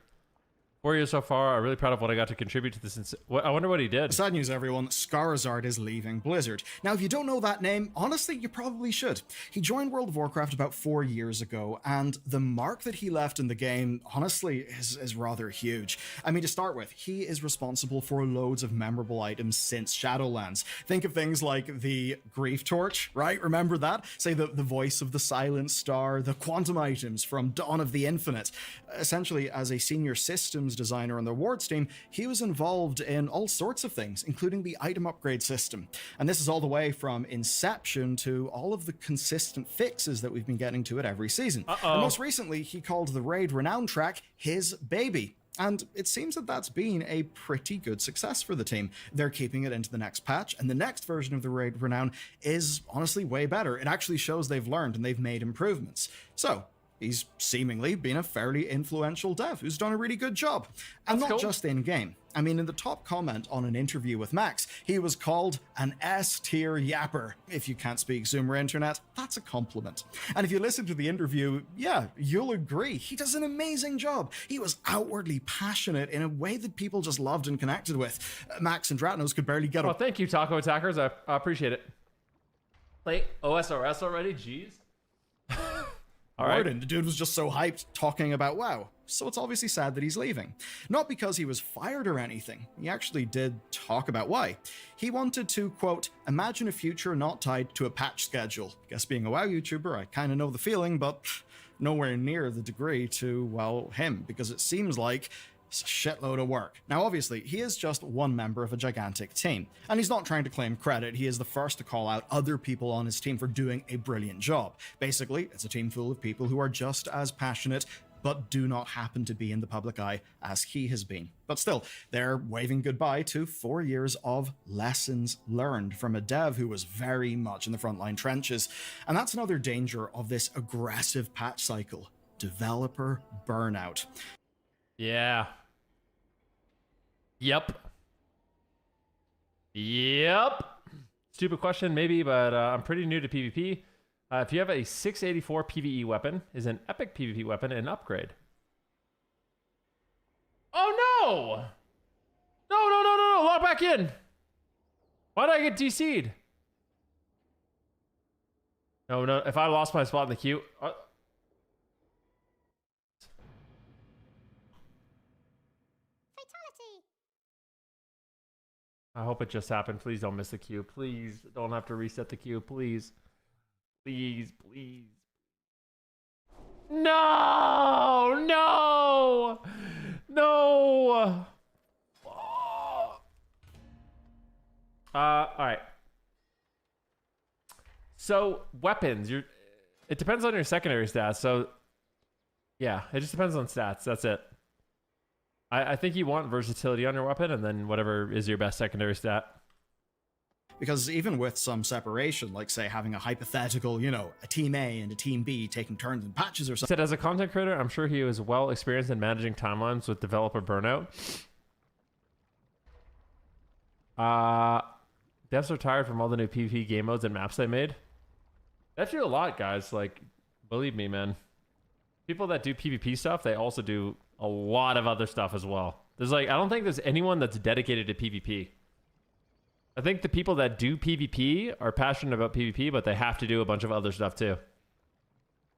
4 years so far. I'm really proud of what I got to contribute to this. I wonder what he did. Sad news, everyone. Scarizard is leaving Blizzard. Now, if you don't know that name, honestly, you probably should. He joined World of Warcraft about 4 years ago, and the mark that he left in the game, honestly, is rather huge. I mean, to start with, he is responsible for loads of memorable items since Shadowlands. Think of things like the Grief Torch, right? Remember that? Say the voice of the Silent Star, the quantum items from Dawn of the Infinite. Essentially, as a senior systems designer on the awards team, he was involved in all sorts of things, including the item upgrade system. And this is all the way from Inception to all of the consistent fixes that we've been getting to it every season. And most recently, he called the Raid Renown track his baby. And it seems that that's been a pretty good success for the team. They're keeping it into the next patch, and the next version of the Raid Renown is honestly way better. It actually shows they've learned and they've made improvements. So he's seemingly been a fairly influential dev who's done a really good job. And not just in-game. I mean, in the top comment on an interview with Max, he was called an S-tier yapper. If you can't speak Zoomer internet, that's a compliment. And if you listen to the interview, yeah, you'll agree. He does an amazing job. He was outwardly passionate in a way that people just loved and connected with. Max and Dratnos could barely get Oh, thank you, Taco Attackers. I appreciate it. Play OSRS already? Jeez. All right. The dude was just so hyped talking about WoW, so it's obviously sad that he's leaving. Not because he was fired or anything, he actually did talk about why. He wanted to, quote, imagine a future not tied to a patch schedule. Guess being a WoW YouTuber, I kind of know the feeling, but nowhere near the degree to, well, him, because it seems like it's a shitload of work. Now, obviously, he is just one member of a gigantic team, and he's not trying to claim credit. He is the first to call out other people on his team for doing a brilliant job. Basically, it's a team full of people who are just as passionate, but do not happen to be in the public eye as he has been. But still, they're waving goodbye to 4 years of lessons learned from a dev who was very much in the frontline trenches. And that's another danger of this aggressive patch cycle: developer burnout. Yeah. Yep. Stupid question, maybe, but I'm pretty new to PvP. If you have a 684 PvE weapon, is an epic PvP weapon an upgrade? Oh, no! No. Log back in. Why did I get DC'd? No. If I lost my spot in the queue... I hope it just happened. Please don't miss the queue. Please don't have to reset the queue. Please. Please. No! Alright. So, weapons. It depends on your secondary stats. So, yeah, it just depends on stats. That's it. I think you want versatility on your weapon, and then whatever is your best secondary stat. Because even with some separation, like say having a hypothetical, you know, a team A and a team B taking turns in patches or He something. said, as a content creator, I'm sure he was well experienced in managing timelines with developer burnout. Devs are tired from all the new PvP game modes and maps they made. That's a lot, guys. Like, believe me, man. People that do PvP stuff, they also do a lot of other stuff as well. There's like, I don't think there's anyone that's dedicated to PvP. I think the people that do PvP are passionate about PvP, but they have to do a bunch of other stuff too.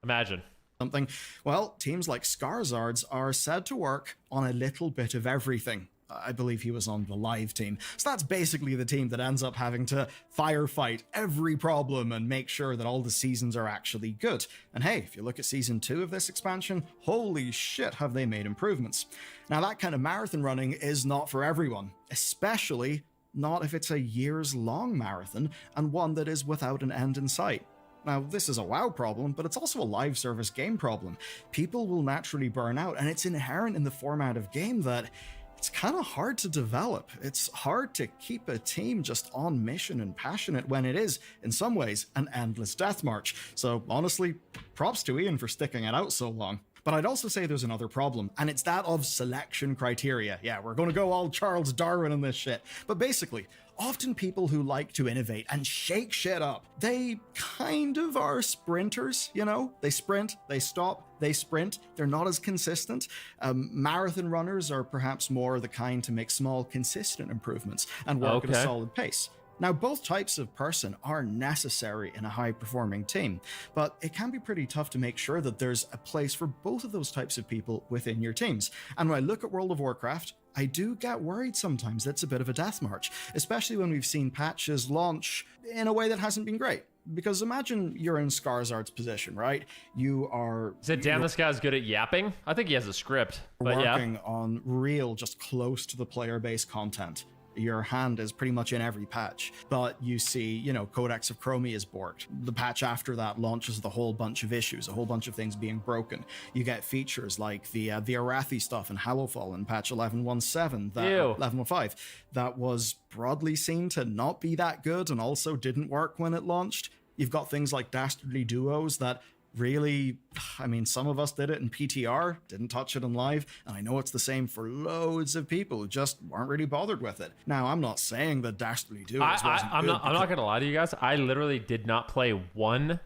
Imagine. Something. Well, teams like Skarzard's are said to work on a little bit of everything. I believe he was on the live team. So that's basically the team that ends up having to firefight every problem and make sure that all the seasons are actually good. And hey, if you look at season 2 of this expansion, holy shit, have they made improvements. Now that kind of marathon running is not for everyone, especially not if it's a years-long marathon and one that is without an end in sight. Now, this is a WoW problem, but it's also a live service game problem. People will naturally burn out, and it's inherent in the format of game that it's kind of hard to develop. It's hard to keep a team just on mission and passionate when it is, in some ways, an endless death march. So honestly, props to Ian for sticking it out so long. But I'd also say there's another problem, and it's that of selection criteria. Yeah, we're going to go all Charles Darwin in this shit. But basically, often people who like to innovate and shake shit up, they kind of are sprinters, you know? They sprint, they stop, they sprint. They're not as consistent. Marathon runners are perhaps more the kind to make small, consistent improvements and work at a solid pace. Now, both types of person are necessary in a high-performing team, but it can be pretty tough to make sure that there's a place for both of those types of people within your teams. And when I look at World of Warcraft, I do get worried sometimes that it's a bit of a death march, especially when we've seen patches launch in a way that hasn't been great. Because imagine you're in Skarzard's position, right? You are... Is it, damn, this guy's good at yapping? I think he has a script, but working on real, just close to the player-based content. Your hand is pretty much in every patch, but you see, you know, Codex of Chromie is borked. The patch after that launches with a whole bunch of issues, a whole bunch of things being broken. You get features like the Arathi stuff in Hallowfall in patch 11.17, that 11.15, that was broadly seen to not be that good and also didn't work when it launched. You've got things like Dastardly Duos that really, I mean, some of us did it in PTR, didn't touch it in live, and I know it's the same for loads of people who just weren't really bothered with it. Now, I'm not saying that Dastardly Duos wasn't I'm good. not gonna lie to you guys. I literally did not play one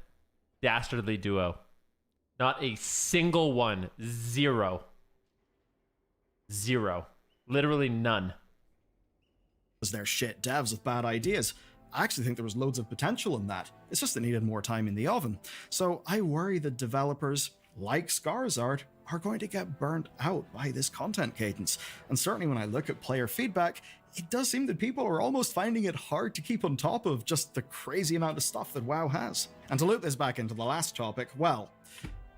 Dastardly Duo. Not a single one. Zero. Literally none. Because they're shit devs with bad ideas. I actually think there was loads of potential in that. It's just they needed more time in the oven. So I worry that developers like Skarzard are going to get burnt out by this content cadence. And certainly when I look at player feedback, it does seem that people are almost finding it hard to keep on top of just the crazy amount of stuff that WoW has. And to loop this back into the last topic, well,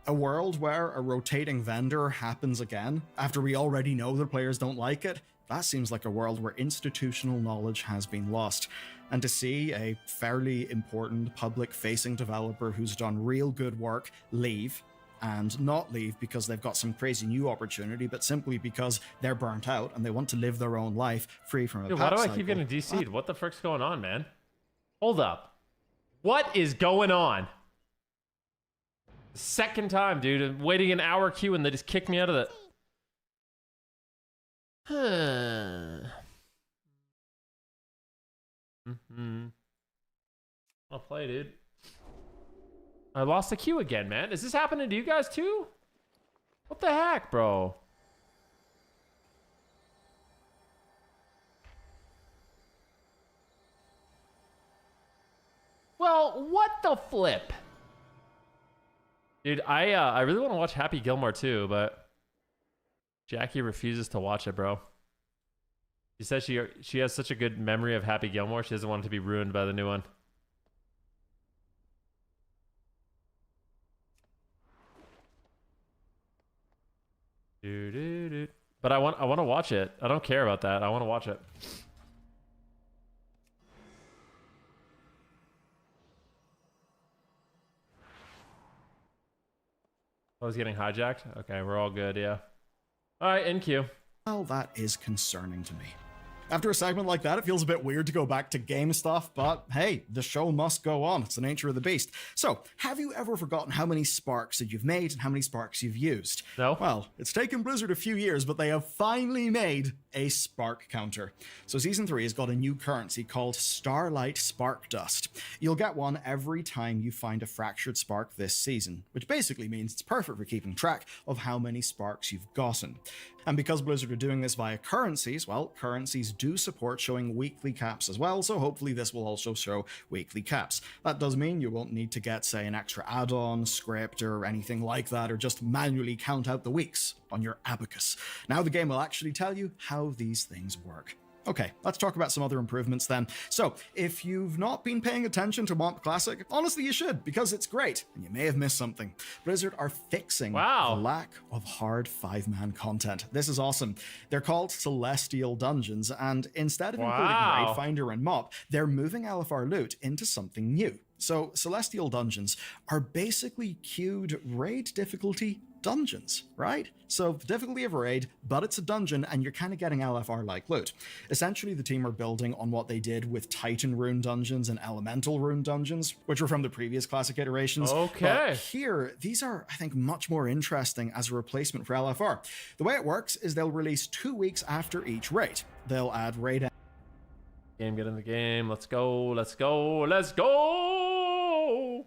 a world where a rotating vendor happens again after we already know the players don't like it, that seems like a world where institutional knowledge has been lost. And to see a fairly important public-facing developer who's done real good work leave, and not leave because they've got some crazy new opportunity, but simply because they're burnt out and they want to live their own life free from a Dude, patch why do I cycle. keep getting DC'd? What the frick's going on, man? Hold up. What is going on? Second time, dude. I'm waiting an hour queue and they just kicked me out of the... I'll play, dude. I lost the queue again, man. Is this happening to you guys too? What the heck, bro? Well, what the flip? Dude, I really want to watch Happy Gilmore too, but Jackie refuses to watch it, bro. She says she has such a good memory of Happy Gilmore, she doesn't want it to be ruined by the new one. But I want to watch it. I don't care about that. I want to watch it. I was getting hijacked. Okay, we're all good. Yeah. All right, in queue. Well, that is concerning to me. After a segment like that, it feels a bit weird to go back to game stuff, but hey, the show must go on. It's the nature of the beast. So, have you ever forgotten how many sparks that you've made and how many sparks you've used? No. Well, it's taken Blizzard a few years, but they have finally made a spark counter. So Season 3 has got a new currency called Starlight Spark Dust. You'll get one every time you find a fractured spark this season, which basically means it's perfect for keeping track of how many sparks you've gotten. And because Blizzard are doing this via currencies, well, currencies do support showing weekly caps as well, so hopefully this will also show weekly caps. That does mean you won't need to get, say, an extra add-on, script, or anything like that, or just manually count out the weeks on your abacus. Now the game will actually tell you how these things work. Okay, let's talk about some other improvements then. So, if you've not been paying attention to Mop Classic, honestly you should, because it's great, and you may have missed something. Blizzard are fixing the lack of hard 5-man content. This is awesome. They're called Celestial Dungeons, and instead of including Raid Finder and Mop, they're moving LFR loot into something new. So, Celestial Dungeons are basically queued raid difficulty dungeons, right? So the difficulty of a raid, but it's a dungeon and you're kind of getting LFR-like loot. Essentially, the team are building on what they did with Titan rune dungeons and Elemental rune dungeons, which were from the previous classic iterations. Okay. But here, these are, I think, much more interesting as a replacement for LFR. The way it works is they'll release 2 weeks after each raid. They'll add raid... Game, get in the game. Let's go, let's go, let's go!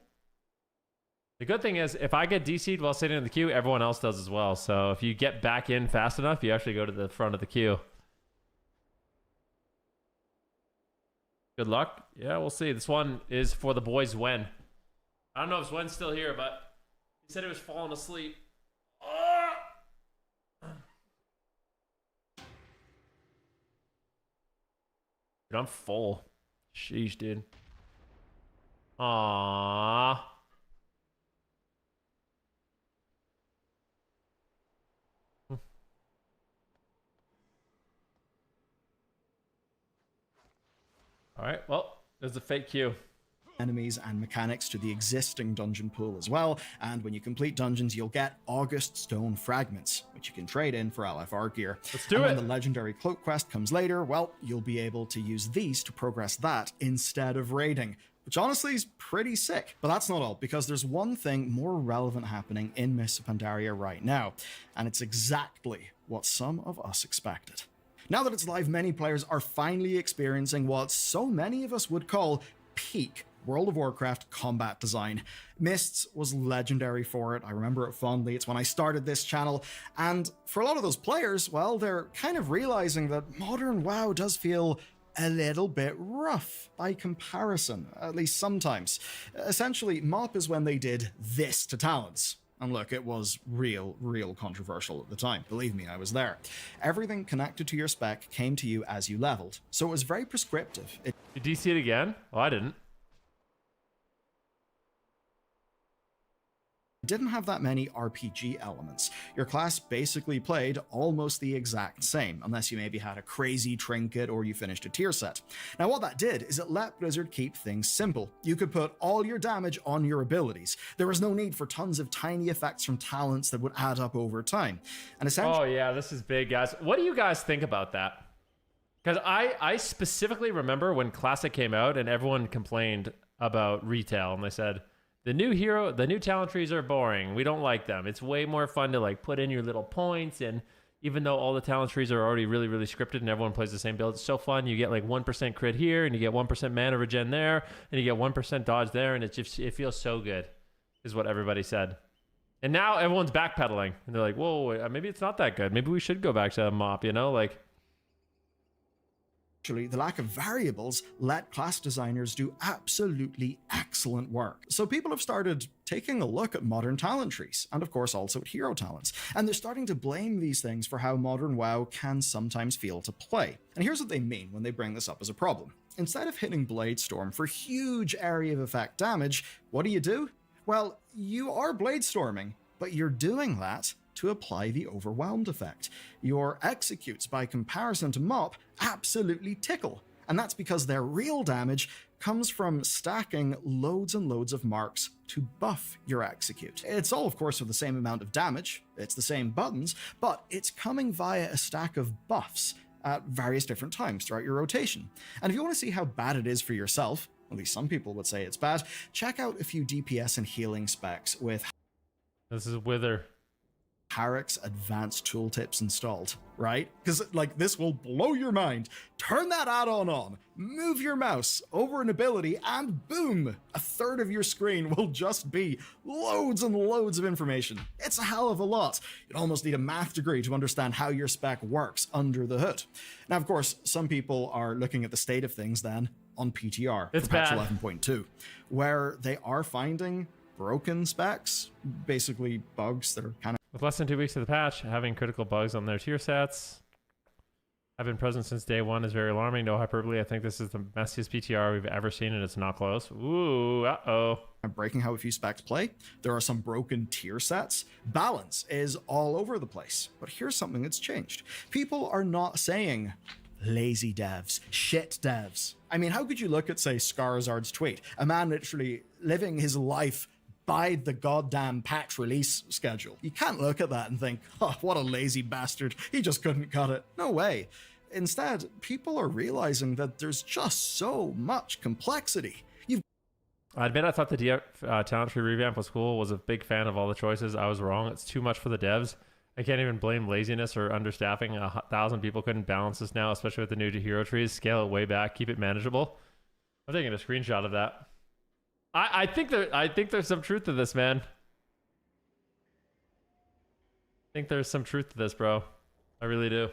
The good thing is, if I get DC'd while sitting in the queue, everyone else does as well. So if you get back in fast enough, you actually go to the front of the queue. Good luck. Yeah, we'll see. This one is for the boys Wen. I don't know if Wen's still here, but he said he was falling asleep. Dude, I'm full. Sheesh, dude. Aww. All right, well, there's a fake queue. Enemies and mechanics to the existing dungeon pool as well, and when you complete dungeons, you'll get August Stone Fragments, which you can trade in for LFR gear. Let's do it! When the legendary cloak quest comes later, well, you'll be able to use these to progress that instead of raiding, which honestly is pretty sick. But that's not all, because there's one thing more relevant happening in Mists of Pandaria right now, and it's exactly what some of us expected. Now that it's live, many players are finally experiencing what so many of us would call peak World of Warcraft combat design. Mists was legendary for it. I remember it fondly. It's when I started this channel. And for a lot of those players, well, they're kind of realizing that modern WoW does feel a little bit rough by comparison, at least sometimes. Essentially, MoP is when they did this to talents. And look, it was real controversial at the time. Believe me, I was there. Everything connected to your spec came to you as you leveled, so it was very prescriptive. Did you see it again? Oh, I didn't. Didn't have that many RPG elements. Your class basically played almost the exact same, unless you maybe had a crazy trinket or you finished a tier set. Now what that did is it let Blizzard keep things simple. You could put all your damage on your abilities. There was no need for tons of tiny effects from talents that would add up over time. And essentially... Oh yeah, this is big, guys. What do you guys think about that? Because I specifically remember when Classic came out and everyone complained about retail, and they said, the new talent trees are boring. We don't like them. It's way more fun to like put in your little points, and even though all the talent trees are already really scripted and everyone plays the same build, it's so fun. You get like 1% crit here, and you get 1% mana regen there, and you get 1% dodge there, and it feels so good, is what everybody said. And now everyone's backpedaling, and they're like, whoa, maybe it's not that good. Maybe we should go back to MoP, you know, like. Actually, the lack of variables let class designers do absolutely excellent work. So people have started taking a look at modern talent trees, and of course also at hero talents, and they're starting to blame these things for how modern WoW can sometimes feel to play. And here's what they mean when they bring this up as a problem. Instead of hitting Bladestorm for huge area of effect damage, what do? Well, you are Bladestorming, but you're doing that to apply the overwhelmed effect. Your executes, by comparison to MoP, absolutely tickle, and that's because their real damage comes from stacking loads and loads of marks to buff your execute. It's all, of course, for the same amount of damage, it's the same buttons, but it's coming via a stack of buffs, at various different times throughout your rotation. And if you want to see how bad it is for yourself, at least some people would say it's bad, check out a few DPS and healing specs with This is Wither. Harek's advanced tooltips installed, right? Because like this will blow your mind. Turn that add-on on, move your mouse over an ability, and boom, a third of your screen will just be loads and loads of information. It's a hell of a lot. You'd almost need a math degree to understand how your spec works under the hood. Now, of course, some people are looking at the state of things then on PTR It's for patch bad. 11.2, where they are finding broken specs, basically bugs that are kind of With less than 2 weeks of the patch, having critical bugs on their tier sets have been present since day one is very alarming. No hyperbole. I think this is the messiest PTR we've ever seen, and it's not close. Ooh, uh-oh. breaking how a few specs play. There are some broken tier sets. Balance is all over the place. But here's something that's changed. People are not saying lazy devs, shit devs. I mean, how could you look at, say, Skarzard's tweet? A man literally living his life by the goddamn patch release schedule. You can't look at that and think, oh, what a lazy bastard. He just couldn't cut it. No way. Instead, people are realizing that there's just so much complexity. I admit I thought the talent tree revamp was cool. Was a big fan of all the choices. I was wrong. It's too much for the devs. I can't even blame laziness or understaffing. 1,000 people couldn't balance this now, especially with the new hero trees. Scale it way back. Keep it manageable. I'm taking a screenshot of that. I think there's some truth to this, man. I think there's some truth to this, bro. I really do.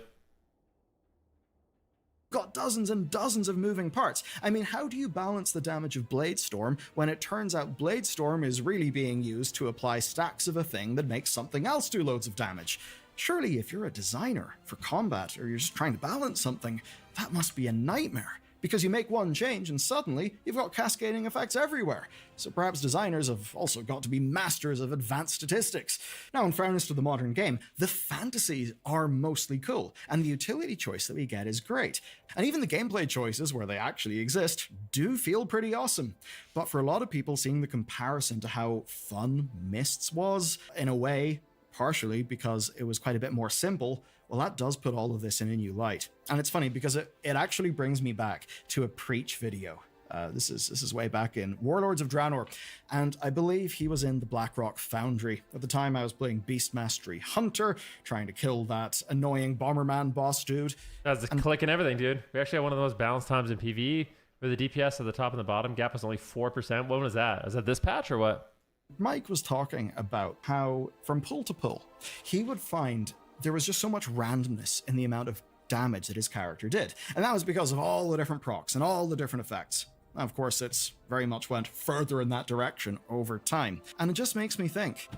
Got dozens and dozens of moving parts. I mean, how do you balance the damage of Bladestorm when it turns out Bladestorm is really being used to apply stacks of a thing that makes something else do loads of damage? Surely, if you're a designer for combat or you're just trying to balance something, that must be a nightmare. Because you make one change and suddenly you've got cascading effects everywhere. So perhaps designers have also got to be masters of advanced statistics. Now, in fairness to the modern game, the fantasies are mostly cool, and the utility choice that we get is great. And even the gameplay choices, where they actually exist, do feel pretty awesome. But for a lot of people, seeing the comparison to how fun Mists was, in a way, partially because it was quite a bit more simple, well, that does put all of this in a new light. And it's funny because it actually brings me back to a Preach video. This is way back in Warlords of Draenor, and I believe he was in the Blackrock Foundry. At the time, I was playing Beast Mastery Hunter, trying to kill that annoying Bomberman boss dude. That's the click and everything, dude. We actually had one of the most balanced times in PvE, where the DPS at the top and the bottom gap was only 4%. When was that? Is that this patch or what? Mike was talking about how, from pull to pull, he would find there was just so much randomness in the amount of damage that his character did. And that was because of all the different procs and all the different effects. Now, of course, it's very much went further in that direction over time. And it just makes me think,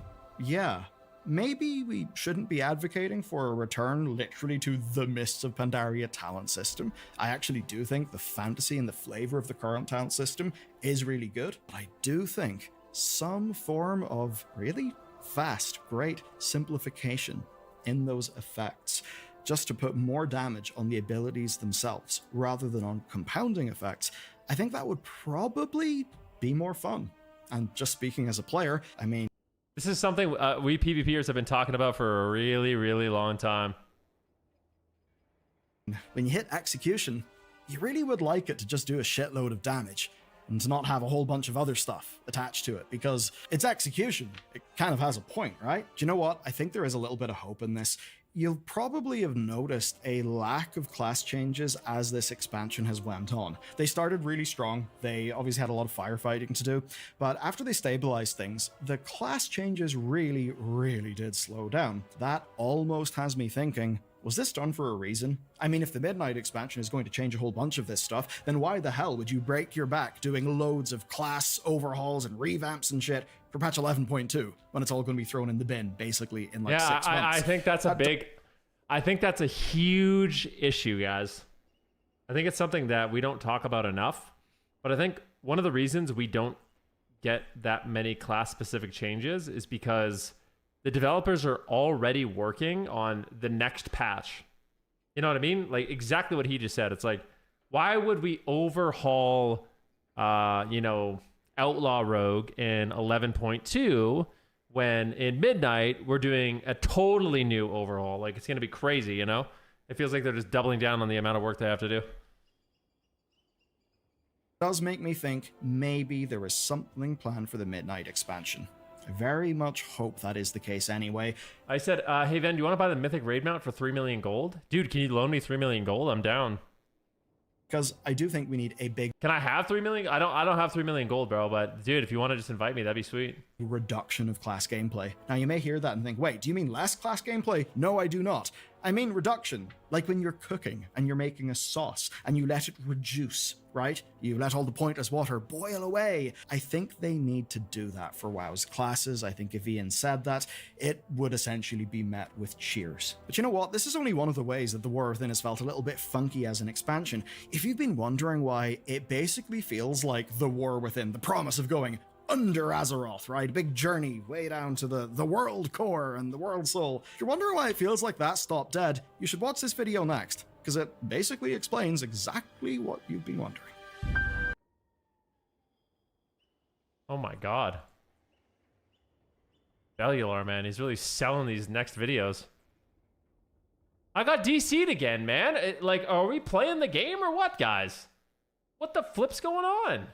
yeah, maybe we shouldn't be advocating for a return literally to the Mists of Pandaria talent system. I actually do think the fantasy and the flavor of the current talent system is really good. But I do think some form of really fast, great simplification in those effects, just to put more damage on the abilities themselves rather than on compounding effects, I think that would probably be more fun. And just speaking as a player, I mean, This is something we PvPers have been talking about for a really, really long time. when you hit execution, you really would like it to just do a shitload of damage and to not have a whole bunch of other stuff attached to it, because it's execution. It kind of has a point, right? Do you know what? I think there is a little bit of hope in this. You'll probably have noticed a lack of class changes as this expansion has went on. They started really strong. They obviously had a lot of firefighting to do, but after they stabilized things, the class changes really, really did slow down. That almost has me thinking, was this done for a reason? I mean, if the Midnight expansion is going to change a whole bunch of this stuff, then why the hell would you break your back doing loads of class overhauls and revamps and shit for patch 11.2 when it's all going to be thrown in the bin basically in like 6 months? I think that's I think that's a huge issue, guys. I think it's something that we don't talk about enough, but I think one of the reasons we don't get that many class specific changes is because the developers are already working on the next patch. You know what I mean? Like exactly what he just said. It's like, why would we overhaul, Outlaw Rogue in 11.2 when in Midnight we're doing a totally new overhaul? Like it's going to be crazy, you know? It feels like they're just doubling down on the amount of work they have to do. Does make me think maybe there is something planned for the Midnight expansion. I very much hope that is the case anyway. I said, hey, Ven, do you want to buy the Mythic Raid mount for 3 million gold? Dude, can you loan me 3 million gold? I'm down. Because I do think we need a big Can I have 3 million? I don't have 3 million gold, bro. But dude, if you want to just invite me, that'd be sweet. reduction of class gameplay. Now you may hear that and think, wait, do you mean less class gameplay? No, I do not. I mean reduction, like when you're cooking and you're making a sauce and you let it reduce, right? You let all the pointless water boil away. I think they need to do that for WoW's classes. I think if Ian said that, it would essentially be met with cheers. But you know what? This is only one of the ways that the War Within has felt a little bit funky as an expansion. If you've been wondering why, it basically feels like the War Within, the promise of going under Azeroth, right? A big journey way down to the world core and the world soul. If you're wondering why it feels like that stopped dead, you should watch this video next, because it basically explains exactly what you've been wondering. Oh my god. Bellular, man, he's really selling these next videos. I got DC'd again, man. Like, are we playing the game or what, guys? What the flip's going on?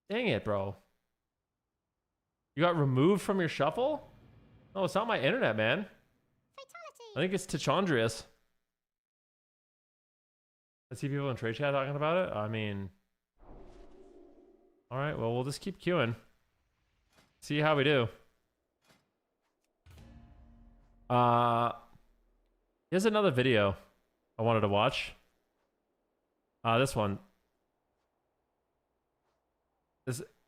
Dang it, bro. You got removed from your shuffle? Oh, it's not my internet, man. Fatality. I think it's Tichandrius. I see people in trade chat talking about it. I mean... Alright, well, we'll just keep queuing. See how we do. Here's another video I wanted to watch. This one.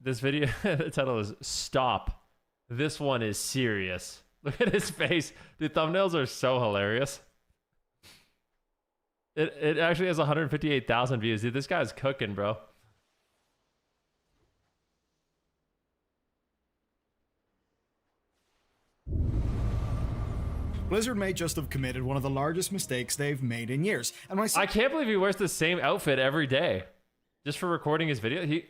This video, the title is Stop. This one is serious. Look at his face. The thumbnails are so hilarious. It actually has 158,000 views. Dude, this guy's cooking, bro. Blizzard may just have committed one of the largest mistakes they've made in years. And when I can't believe he wears the same outfit every day. Just for recording his video.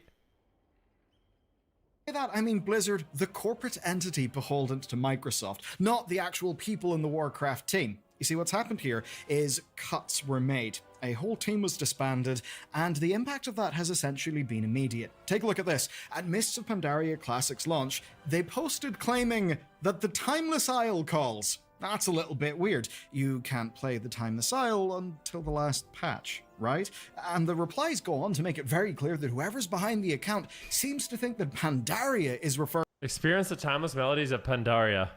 That, I mean Blizzard, the corporate entity beholden to Microsoft, not the actual people in the Warcraft team. You see, what's happened here is cuts were made. A whole team was disbanded, and the impact of that has essentially been immediate. Take a look at this. At Mists of Pandaria Classic's launch, they posted claiming that the Timeless Isle calls. That's a little bit weird. You can't play the Timeless Isle until the last patch, right? And the replies go on to make it very clear that whoever's behind the account seems to think that Pandaria is referred Experience the timeless melodies of Pandaria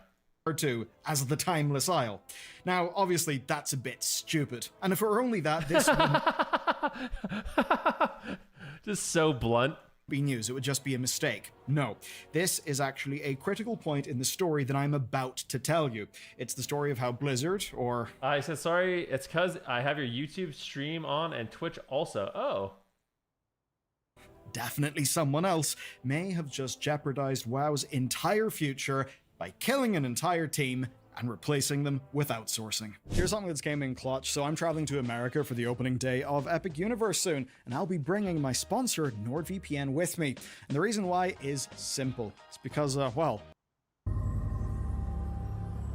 to as the Timeless Isle. Now, obviously, that's a bit stupid. And if it were only that, this would just so blunt. Be news, it would just be a mistake. No, this is actually a critical point in the story that I'm about to tell you. It's the story of how Blizzard, or... I said, sorry, it's because I have your YouTube stream on and Twitch also. Oh. Definitely someone else may have just jeopardized WoW's entire future by killing an entire team and replacing them with outsourcing. Here's something that's came in clutch. So I'm traveling to America for the opening day of Epic Universe soon, and I'll be bringing my sponsor, NordVPN, with me. And the reason why is simple. It's because, well,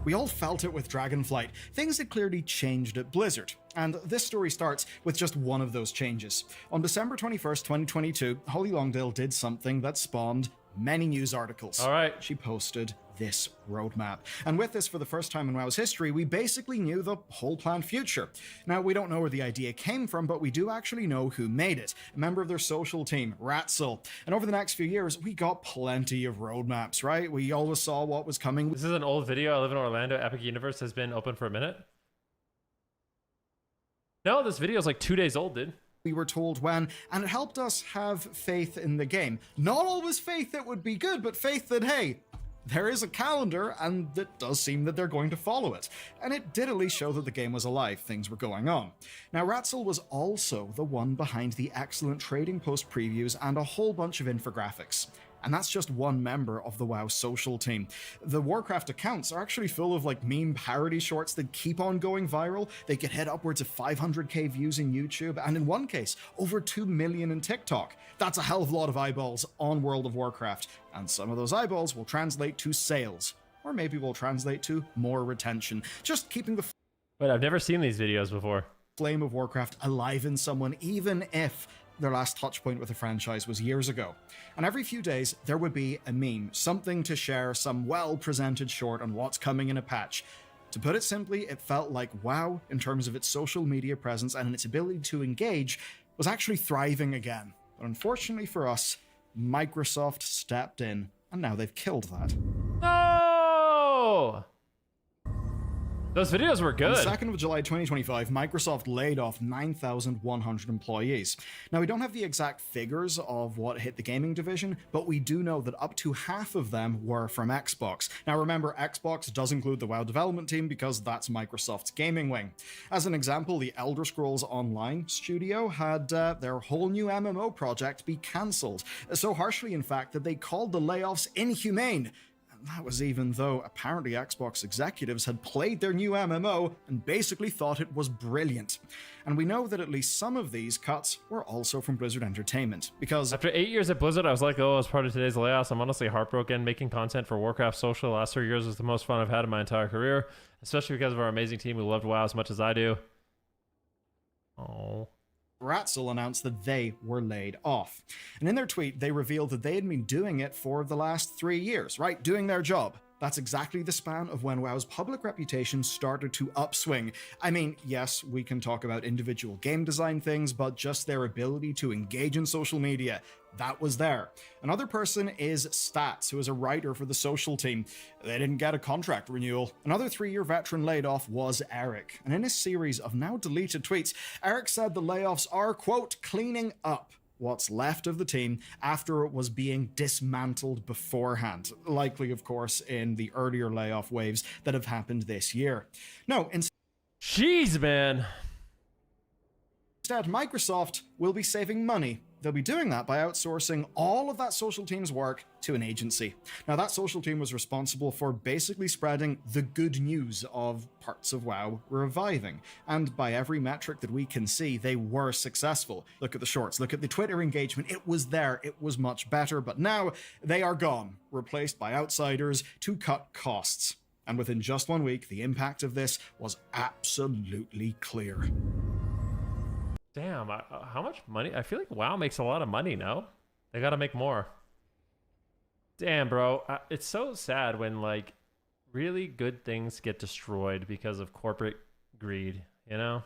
we all felt it with Dragonflight. Things had clearly changed at Blizzard. And this story starts with just one of those changes. On December 21st, 2022, Holly Longdale did something that spawned many news articles. All right. She posted this roadmap. And with this, for the first time in WoW's history, we basically knew the whole planned future. Now, we don't know where the idea came from, but we do actually know who made it. A member of their social team, Ratzel. And over the next few years, we got plenty of roadmaps, right? We always saw what was coming. This is an old video. I live in Orlando. Epic Universe has been open for a minute. No, this video is like 2 days old, dude. We were told when, and it helped us have faith in the game. Not always faith that would be good, but faith that, hey, there is a calendar, and it does seem that they're going to follow it. And it did at least show that the game was alive, things were going on. Now, Ratzel was also the one behind the excellent trading post previews and a whole bunch of infographics. And that's just one member of the WoW social team. The Warcraft accounts are actually full of like meme parody shorts that keep on going viral. They get hit upwards of 500k views in YouTube, and in one case, over 2 million in TikTok. That's a hell of a lot of eyeballs on World of Warcraft, and some of those eyeballs will translate to sales, or maybe will translate to more retention. Just keeping the Wait, I've never seen these videos before. flame of Warcraft alive in someone, even if their last touch point with the franchise was years ago. And every few days, there would be a meme, something to share, some well-presented short on what's coming in a patch. To put it simply, it felt like WoW, in terms of its social media presence and its ability to engage, was actually thriving again. But unfortunately for us, Microsoft stepped in, and now they've killed that. No! Those videos were good. On the 2nd of July 2025, Microsoft laid off 9,100 employees. Now, we don't have the exact figures of what hit the gaming division, but we do know that up to half of them were from Xbox. Now, remember, Xbox does include the WoW development team because that's Microsoft's gaming wing. As an example, the Elder Scrolls Online studio had their whole new MMO project be cancelled. So harshly, in fact, that they called the layoffs inhumane. That was even though apparently Xbox executives had played their new MMO and basically thought it was brilliant. And we know that at least some of these cuts were also from Blizzard Entertainment, because After 8 years at Blizzard, I was like, oh, as part of today's layoffs, I'm honestly heartbroken. Making content for Warcraft Social the last 3 years was the most fun I've had in my entire career, especially because of our amazing team who loved WoW as much as I do. Oh. Ratzel announced that they were laid off. And in their tweet, they revealed that they had been doing it for the last 3 years, right? Doing their job. That's exactly the span of when WoW's public reputation started to upswing. I mean, yes, we can talk about individual game design things, but just their ability to engage in social media, that was there. Another person is Stats, who is a writer for the social team. They didn't get a contract renewal. Another 3-year veteran laid off was Eric. And in a series of now deleted tweets, Eric said the layoffs are, quote, cleaning up what's left of the team after it was being dismantled beforehand. Likely, of course, in the earlier layoff waves that have happened this year. No, Jeez, man. instead, Microsoft will be saving money. They'll be doing that by outsourcing all of that social team's work to an agency. Now, that social team was responsible for basically spreading the good news of parts of WoW reviving. And by every metric that we can see, they were successful. Look at the shorts, look at the Twitter engagement. It was there, it was much better, but now they are gone, replaced by outsiders to cut costs. And within just 1 week, the impact of this was absolutely clear. Damn, how much money? I feel like WoW makes a lot of money, no? They gotta make more. Damn, bro. It's so sad when, like, really good things get destroyed because of corporate greed, you know?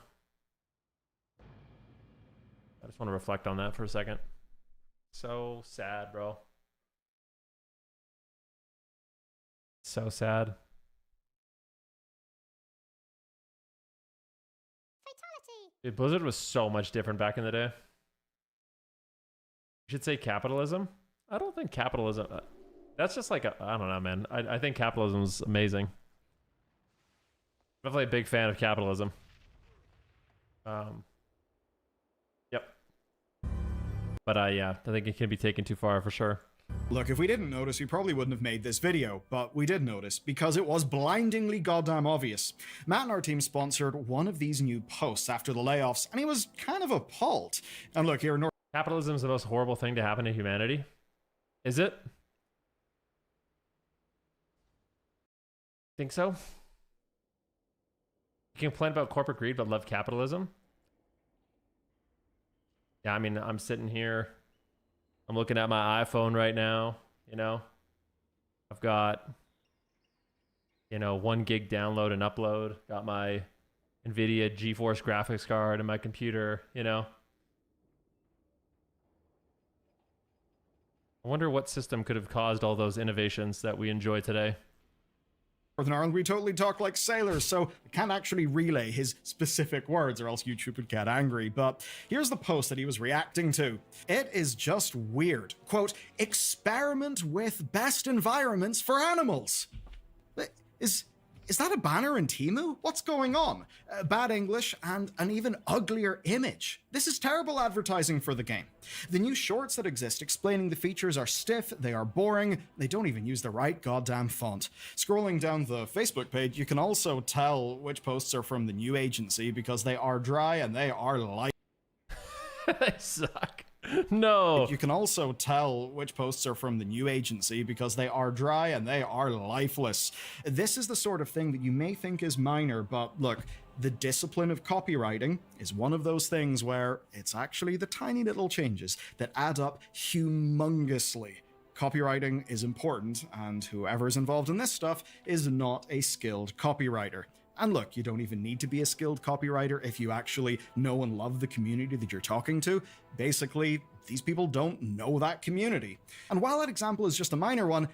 I just want to reflect on that for a second. So sad, bro. So sad. Dude, Blizzard was so much different back in the day. You should say capitalism. I don't think capitalism... that's just like, I don't know, man. I think capitalism is amazing. Definitely a big fan of capitalism. Yep. But yeah, I think it can be taken too far for sure. Look, if we didn't notice, we probably wouldn't have made this video, but we did notice, because it was blindingly goddamn obvious. Matt and our team sponsored one of these new posts after the layoffs, and he was kind of appalled. And look, here in Capitalism is the most horrible thing to happen to humanity. Is it? Think so? You can complain about corporate greed, but love capitalism? Yeah, I mean, I'm sitting here. I'm looking at my iPhone right now, you know? I've got, 1 gig download and upload. Got my NVIDIA GeForce graphics card in my computer, I wonder what system could have caused all those innovations that we enjoy today. Northern Ireland, we totally talk like sailors, so I can't actually relay his specific words or else YouTube would get angry. But here's the post that he was reacting to. It is just weird. Quote, experiment with best environments for animals. Is that a banner in Temu? What's going on? Bad English and an even uglier image. This is terrible advertising for the game. The new shorts that exist explaining the features are stiff, they are boring, they don't even use the right goddamn font. Scrolling down the Facebook page, you can also tell which posts are from the new agency because they are dry and they are light. They suck. No. You can also tell which posts are from the new agency because they are dry and they are lifeless. This is the sort of thing that you may think is minor, but look, the discipline of copywriting is one of those things where it's actually the tiny little changes that add up humongously. Copywriting is important, and whoever's involved in this stuff is not a skilled copywriter. And look, you don't even need to be a skilled copywriter if you actually know and love the community that you're talking to. Basically, these people don't know that community. And while that example is just a minor one,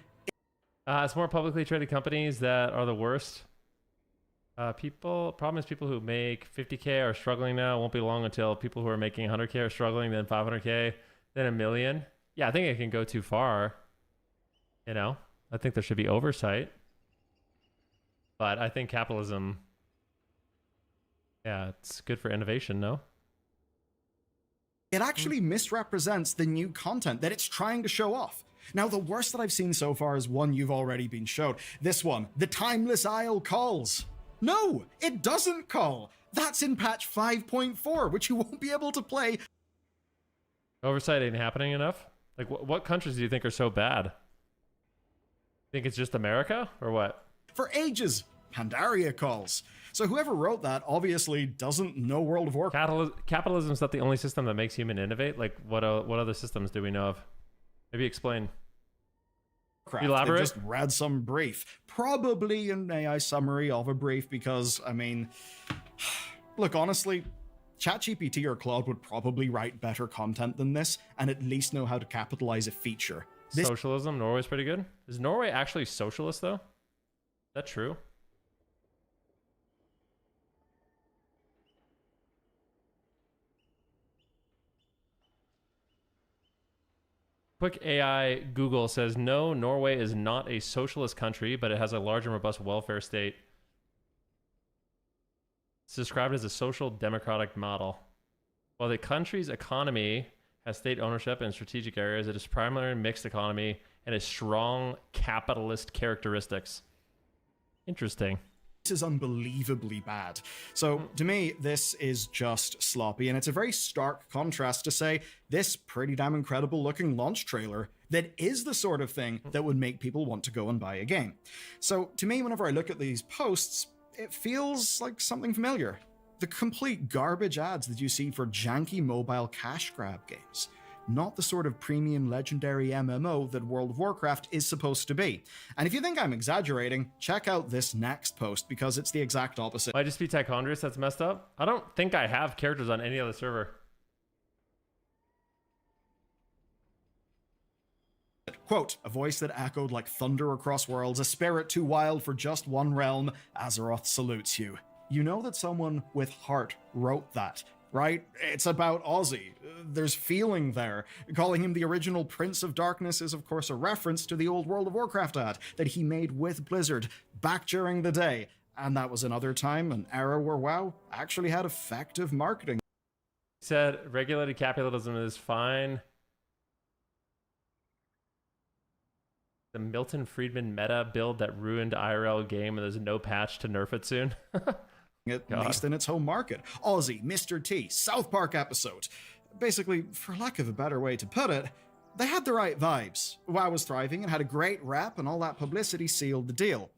It's more publicly traded companies that are the worst. Problem is people who make 50K are struggling now. It won't be long until people who are making 100K are struggling, then 500K, then a million. Yeah, I think it can go too far. You know, I think there should be oversight. But I think capitalism, yeah, it's good for innovation, no? it actually misrepresents the new content that it's trying to show off. Now, the worst that I've seen so far is one you've already been showed. This one, the Timeless Isle calls. No, it doesn't call. That's in patch 5.4, which you won't be able to play. Oversight ain't happening enough? Like, what countries do you think are so bad? Think it's just America, or what? For ages, Pandaria calls. So whoever wrote that obviously doesn't know World of Warcraft. Capitalism's not the only system that makes human innovate. Like, what other systems do we know of? Maybe explain. Elaborate? They just read some brief. Probably an AI summary of a brief because, I mean, look, honestly, ChatGPT or Claude would probably write better content than this and at least know how to capitalize a feature. Socialism, Norway's pretty good. Is Norway actually socialist, though? Is that true? Quick AI Google says, no, Norway is not a socialist country, but it has a large and robust welfare state. It's described as a social democratic model. While the country's economy has state ownership in strategic areas, it is primarily a mixed economy and has strong capitalist characteristics. Interesting. This is unbelievably bad. So to me, this is just sloppy, and it's a very stark contrast to say this pretty damn incredible looking launch trailer that is the sort of thing that would make people want to go and buy a game. So to me, whenever I look at these posts, it feels like something familiar. The complete garbage ads that you see for janky mobile cash grab games. Not the sort of premium legendary MMO that World of Warcraft is supposed to be. And if you think I'm exaggerating, check out this next post because it's the exact opposite. Might just be Tychondrius that's messed up. I don't think I have characters on any other server. Quote, a voice that echoed like thunder across worlds, a spirit too wild for just one realm, Azeroth salutes you. You know that someone with heart wrote that, right? It's about Ozzy. There's feeling there. Calling him the original Prince of Darkness is, of course, a reference to the old World of Warcraft ad that he made with Blizzard back during the day. And that was another time, an era where WoW actually had effective marketing. He said regulated capitalism is fine. The Milton Friedman meta build that ruined IRL game and there's no patch to nerf it soon. At least in its home market. Aussie, Mr. T, South Park episode. Basically, for lack of a better way to put it, they had the right vibes. WoW was thriving and had a great rep, and all that publicity sealed the deal.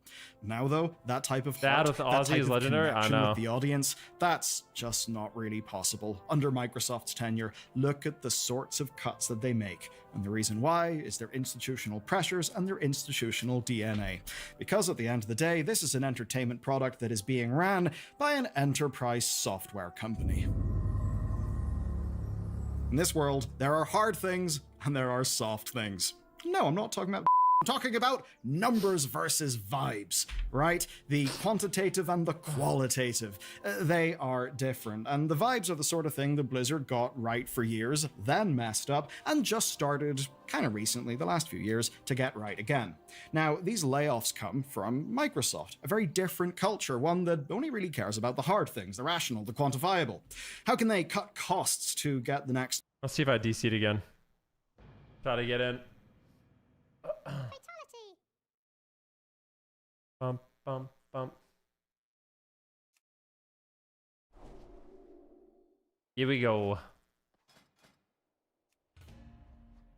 Now, though, that type of that with Aussie is legendary. I know. With the audience, that's just not really possible. Under Microsoft's tenure, look at the sorts of cuts that they make. And the reason why is their institutional pressures and their institutional DNA. Because at the end of the day, this is an entertainment product that is being ran by an enterprise software company. In this world, there are hard things and there are soft things. No, I'm not talking about I'm talking about numbers versus vibes, right? The quantitative and the qualitative. They are different, and the vibes are the sort of thing that Blizzard got right for years, then messed up, and just started kind of recently, the last few years, to get right again. Now, these layoffs come from Microsoft, a very different culture, one that only really cares about the hard things, the rational, the quantifiable. How can they cut costs to get the next... Let's see if I DC'd again. Try to get in. Fatality. Bump, bump, bump. Here we go.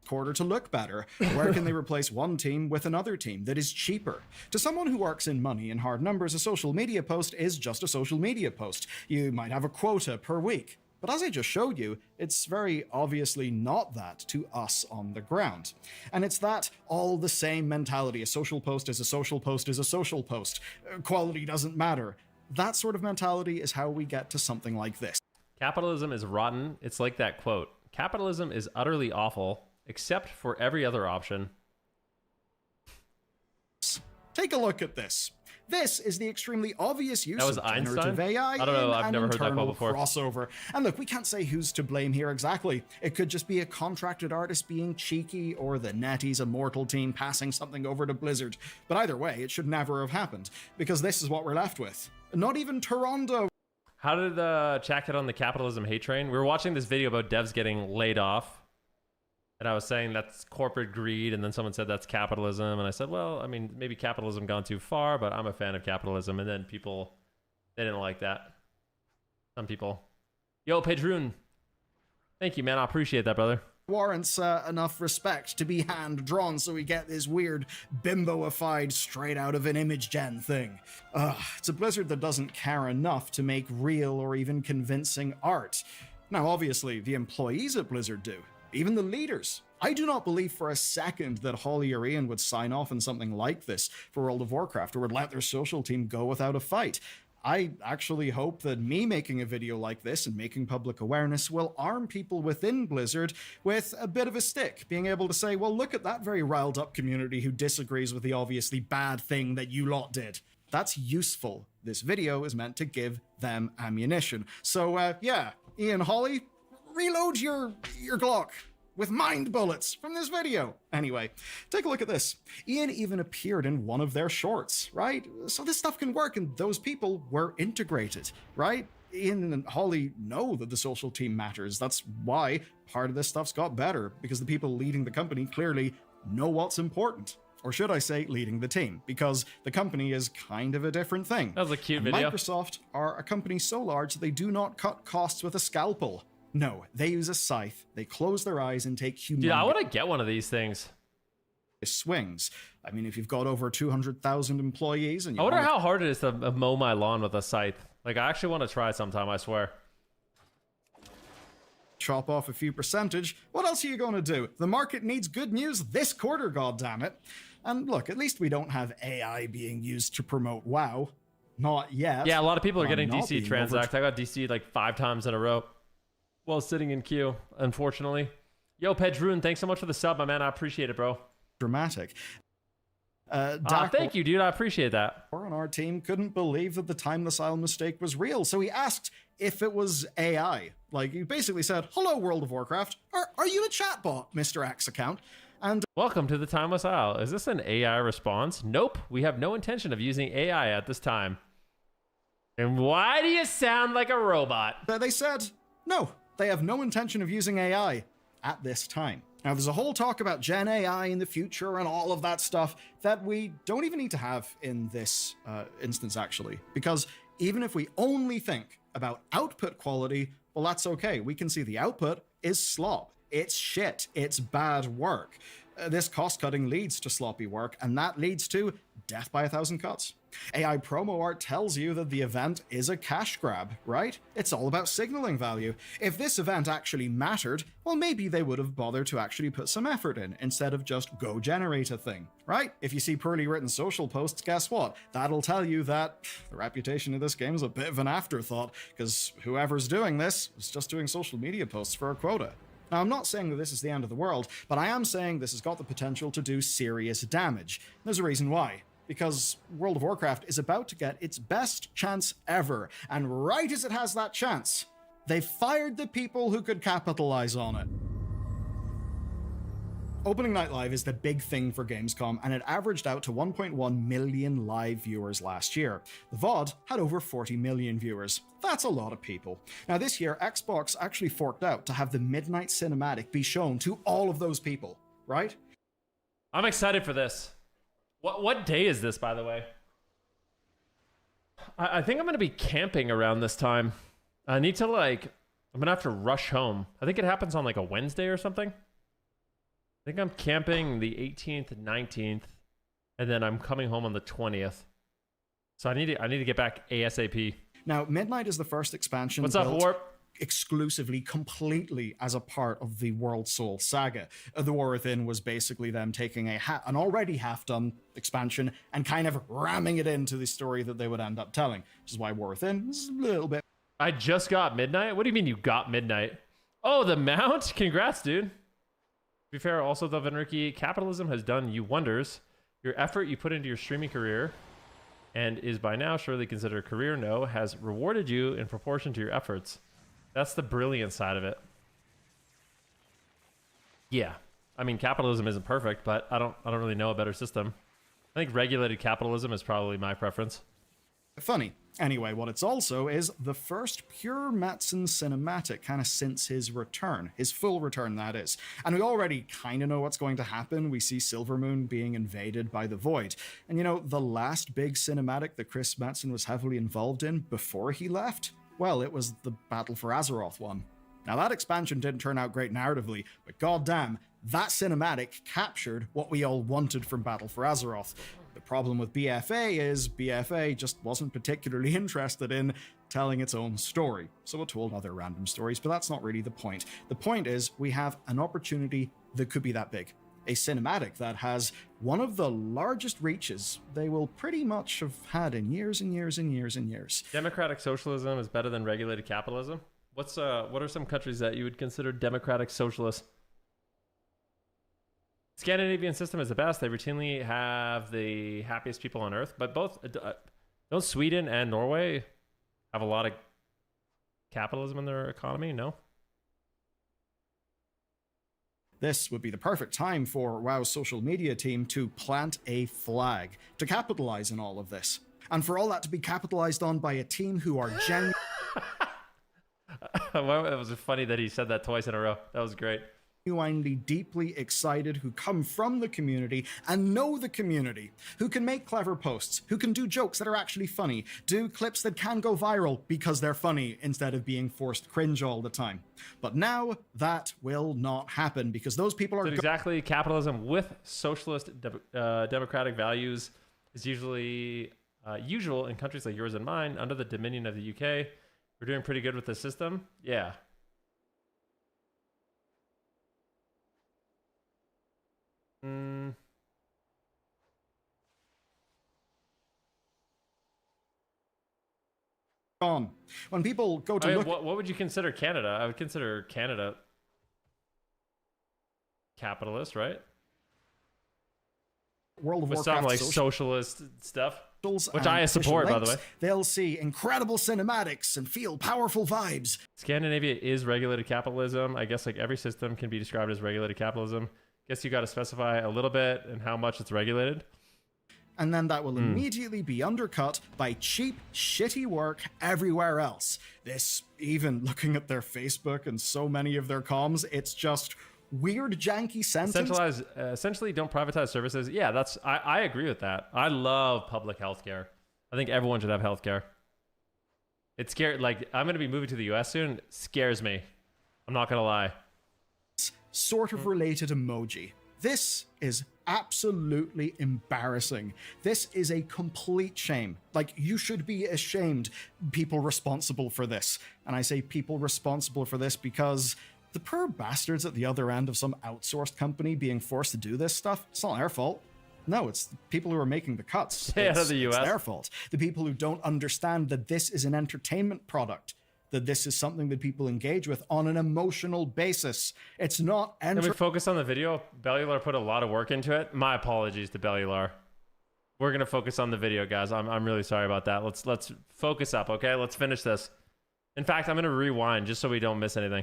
quarter to look better? Where can they replace one team with another team that is cheaper? To someone who works in money and hard numbers, a social media post is just a social media post. You might have a quota per week. But as I just showed you, it's very obviously not that to us on the ground. And it's that all the same mentality. A social post is a social post is a social post. Quality doesn't matter. That sort of mentality is how we get to something like this. Capitalism is rotten. It's like that quote. Capitalism is utterly awful, except for every other option. Take a look at this. This is the extremely obvious use of generative AI I don't know, I've never heard that quote before. Crossover. And look, we can't say who's to blame here exactly. It could just be a contracted artist being cheeky, or the NetEase Immortal team passing something over to Blizzard. But either way, it should never have happened, because this is what we're left with. Not even Toronto. How did Jack get on the capitalism hate train? We were watching this video about devs getting laid off. And I was saying that's corporate greed, and then someone said that's capitalism, and I said, well, I mean, maybe capitalism gone too far, but I'm a fan of capitalism. And then people, they didn't like that. Some people. Yo, Pedroon. Thank you, man. I appreciate that, brother. Warrants enough respect to be hand-drawn, so we get this weird bimboified straight out of an image gen thing. It's a Blizzard that doesn't care enough to make real or even convincing art. Now, obviously, the employees at Blizzard do. Even the leaders. I do not believe for a second that Holly or Ian would sign off on something like this for World of Warcraft, or would let their social team go without a fight. I actually hope that me making a video like this and making public awareness will arm people within Blizzard with a bit of a stick, being able to say, well, look at that very riled up community who disagrees with the obviously bad thing that you lot did. That's useful. This video is meant to give them ammunition. So, yeah, Ian, Holly, reload your Glock with mind bullets from this video. Anyway, take a look at this. Ian even appeared in one of their shorts, right? So this stuff can work, and those people were integrated, right? Ian and Holly know that the social team matters. That's why part of this stuff's got better, because the people leading the company clearly know what's important. Or should I say, leading the team, because the company is kind of a different thing. That was a cute video. Microsoft are a company so large that they do not cut costs with a scalpel. No, they use a scythe, they close their eyes and take humongous Dude, I want to get one of these things. Swings. I mean, if you've got over 200,000 employees and you I wonder how hard it is to mow my lawn with a scythe. Like, I actually want to try sometime, I swear. Chop off a few percentage, what else are you going to do? The market needs good news this quarter, goddammit. And look, at least we don't have AI being used to promote WoW. Not yet. Yeah, a lot of people are getting not DC being Transact. I got DC'd like 5 times in a row while sitting in queue, unfortunately. Yo, Pedroon, thanks so much for the sub, my man. I appreciate it, bro. Dramatic. Thank you, dude. I appreciate that. On our team couldn't believe that the Time the Sile mistake was real, so he asked if it was AI. Like, he basically said, hello, World of Warcraft. Are you a chatbot, Mr. X account? And welcome to the Timeless Isle. Is this an AI response? Nope. We have no intention of using AI at this time. And why do you sound like a robot? They said, no, they have no intention of using AI at this time. Now, there's a whole talk about Gen AI in the future and all of that stuff that we don't even need to have in this instance, actually. Because even if we only think about output quality, well, that's okay. We can see the output is slop. It's shit. It's bad work. This cost-cutting leads to sloppy work, and that leads to death by 1,000 cuts. AI promo art tells you that the event is a cash grab, right? It's all about signaling value. If this event actually mattered, well, maybe they would have bothered to actually put some effort in, instead of just go generate a thing, right? If you see poorly written social posts, guess what? That'll tell you that the reputation of this game is a bit of an afterthought, because whoever's doing this is just doing social media posts for a quota. Now, I'm not saying that this is the end of the world, but I am saying this has got the potential to do serious damage. There's a reason why. Because World of Warcraft is about to get its best chance ever, and right as it has that chance, they fired the people who could capitalize on it. Opening Night Live is the big thing for Gamescom, and it averaged out to 1.1 million live viewers last year. The VOD had over 40 million viewers. That's a lot of people. Now this year, Xbox actually forked out to have the Midnight Cinematic be shown to all of those people, right? I'm excited for this. What day is this, by the way? I think I'm going to be camping around this time. I need to, I'm going to have to rush home. I think it happens on, a Wednesday or something. I think I'm camping the 18th and 19th, and then I'm coming home on the 20th. So I need to get back ASAP. Now, Midnight is the first expansion What's up, Warp? Exclusively, completely as a part of the World Soul saga. The War Within was basically them taking an already half-done expansion and kind of ramming it into the story that they would end up telling, which is why War Within is a little bit... I just got Midnight? What do you mean you got Midnight? Oh, the mount? Congrats, dude. To be fair, also, though, Venruki, capitalism has done you wonders. Your effort you put into your streaming career, and is by now surely considered a career, has rewarded you in proportion to your efforts. That's the brilliant side of it. Yeah. I mean, capitalism isn't perfect, but I don't really know a better system. I think regulated capitalism is probably my preference. Funny. Anyway, what it's also is the first pure Metzen cinematic kind of since his return. His full return, that is. And we already kind of know what's going to happen. We see Silvermoon being invaded by the Void. And the last big cinematic that Chris Metzen was heavily involved in before he left? Well, it was the Battle for Azeroth one. Now, that expansion didn't turn out great narratively, but goddamn, that cinematic captured what we all wanted from Battle for Azeroth. The problem with BFA is BFA just wasn't particularly interested in telling its own story, so it told other random stories, but that's not really the point. The point is, we have an opportunity that could be that big. A cinematic that has one of the largest reaches they will pretty much have had in years and years and years and years. Democratic socialism is better than regulated capitalism? What are some countries that you would consider democratic socialist? Scandinavian system is the best. They routinely have the happiest people on earth, but don't Sweden and Norway have a lot of capitalism in their economy? No? This would be the perfect time for WoW's social media team to plant a flag, to capitalize on all of this. And for all that to be capitalized on by a team who are genuinely... It was funny that he said that twice in a row. That was great. Genuinely deeply excited, who come from the community and know the community, who can make clever posts, who can do jokes that are actually funny, do clips that can go viral because they're funny instead of being forced cringe all the time. But now that will not happen because those people are... So exactly, capitalism with socialist democratic values is usually usual in countries like yours and mine under the dominion of the UK. We're doing pretty good with the system. Yeah. On. When people go to look... What would you consider Canada? I would consider Canada capitalist, right? World of With Warcraft some like socialist stuff, which and I support, by the links, way. They'll see incredible cinematics and feel powerful vibes. Scandinavia is regulated capitalism. I guess like every system can be described as regulated capitalism. Guess you got to specify a little bit and how much it's regulated. And then that will immediately be undercut by cheap, shitty work everywhere else. This, even looking at their Facebook and so many of their comms, it's just weird, janky sentence. Essentially, don't privatize services. Yeah, I agree with that. I love public healthcare. I think everyone should have healthcare. It's scary. Like, I'm going to be moving to the US soon. It scares me. I'm not going to lie. Sort of related emoji. This is absolutely embarrassing. This is a complete shame. Like, you should be ashamed, people responsible for this. And I say people responsible for this because the poor bastards at the other end of some outsourced company being forced to do this stuff, it's not their fault. No, it's the people who are making the cuts. Out of the US. It's their fault. The people who don't understand that this is an entertainment product, that this is something that people engage with on an emotional basis. It's not Can we focus on the video? Bellular put a lot of work into it. My apologies to Bellular. We're gonna focus on the video, guys. I'm really sorry about that. Let's focus up, okay? Let's finish this. In fact, I'm gonna rewind just so we don't miss anything.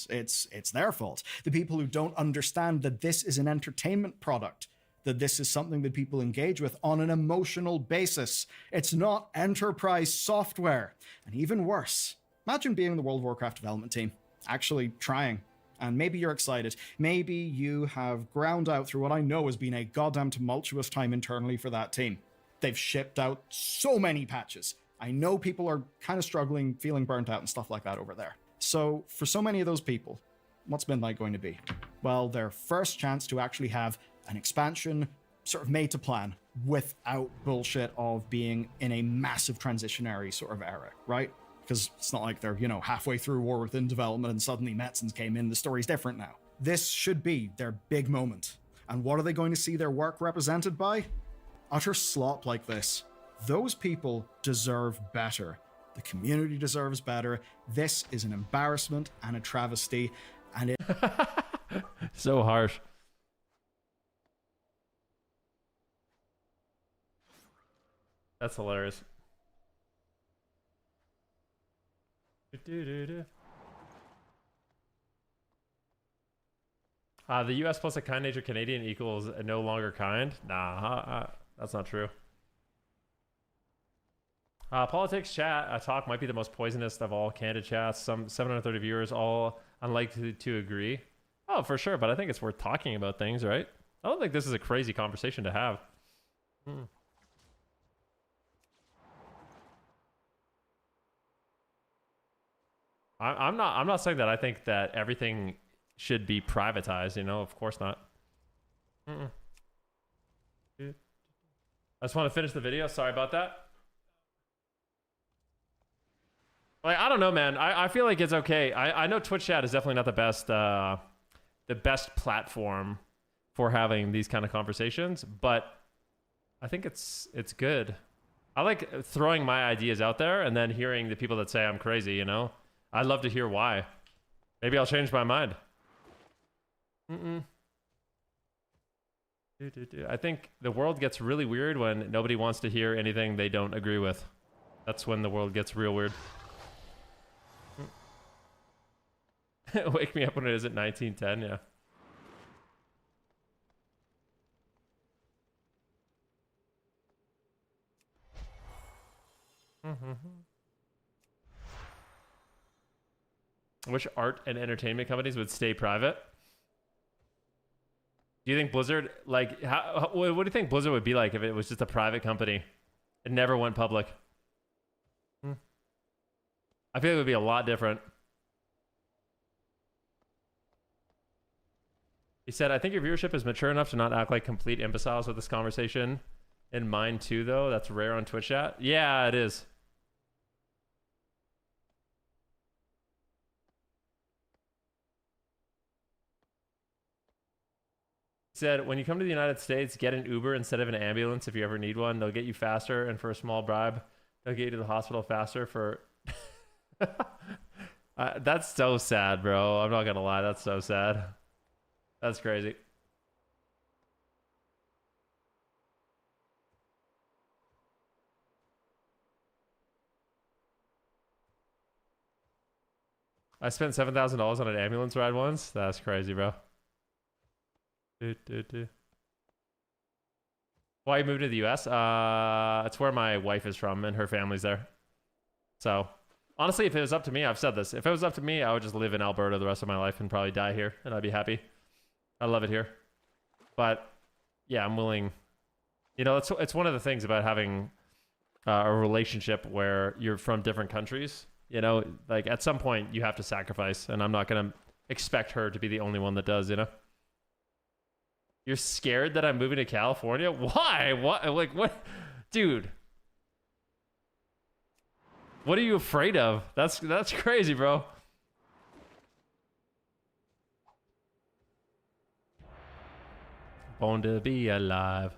It's their fault. The people who don't understand that this is an entertainment product, that this is something that people engage with on an emotional basis. It's not enterprise software. And even worse, imagine being the World of Warcraft development team, actually trying. And maybe you're excited. Maybe you have ground out through what I know has been a goddamn tumultuous time internally for that team. They've shipped out so many patches. I know people are kind of struggling, feeling burnt out and stuff like that over there. So for so many of those people, what's Midnight going to be? Well, their first chance to actually have an expansion sort of made to plan without bullshit of being in a massive transitionary sort of era, right? Because it's not like they're, you know, halfway through War Within development and suddenly Metzons came in. The story's different now. This should be their big moment. And what are they going to see their work represented by? Utter slop like this. Those people deserve better. The community deserves better. This is an embarrassment and a travesty. And it... So harsh. That's hilarious. The US plus a kind nature Canadian equals a no longer kind? Nah, that's not true. Politics chat talk might be the most poisonous of all candid chats. Some 730 viewers, all unlikely to agree. Oh, for sure, but I think it's worth talking about things, right? I don't think this is a crazy conversation to have. I'm not saying that I think that everything should be privatized, you know, of course not. I just want to finish the video. Sorry about that. Like, I don't know, man. I feel like it's okay. I know Twitch chat is definitely not the best platform for having these kind of conversations, but I think it's good. I like throwing my ideas out there and then hearing the people that say I'm crazy, you know? I'd love to hear why. Maybe I'll change my mind. I think the world gets really weird when nobody wants to hear anything they don't agree with. That's when the world gets real weird. Wake me up when it is at 1910, yeah. Which art and entertainment companies would stay private? Do you think Blizzard, like, what do you think Blizzard would be like if it was just a private company? It never went public. I feel like it would be a lot different. He said, I think your viewership is mature enough to not act like complete imbeciles with this conversation in mind too, though. That's rare on Twitch chat. Yeah, it is. Said, when you come to the United States, get an Uber instead of an ambulance if you ever need one. They'll get you faster, and for a small bribe, they'll get you to the hospital faster for... that's so sad, bro. I'm not gonna lie, that's so sad. That's crazy. I spent $7,000 on an ambulance ride once. That's crazy, bro. Why you moved to the US? It's where my wife is from and her family's there. So, honestly, if it was up to me, I've said this. If it was up to me, I would just live in Alberta the rest of my life and probably die here, and I'd be happy. I love it here. But, yeah, I'm willing. You know, it's one of the things about having a relationship where you're from different countries. You know, like, at some point, you have to sacrifice, and I'm not going to expect her to be the only one that does, you know? You're scared that I'm moving to California? Why? What? Like, what? Dude. What are you afraid of? That's crazy, bro. Born to be alive.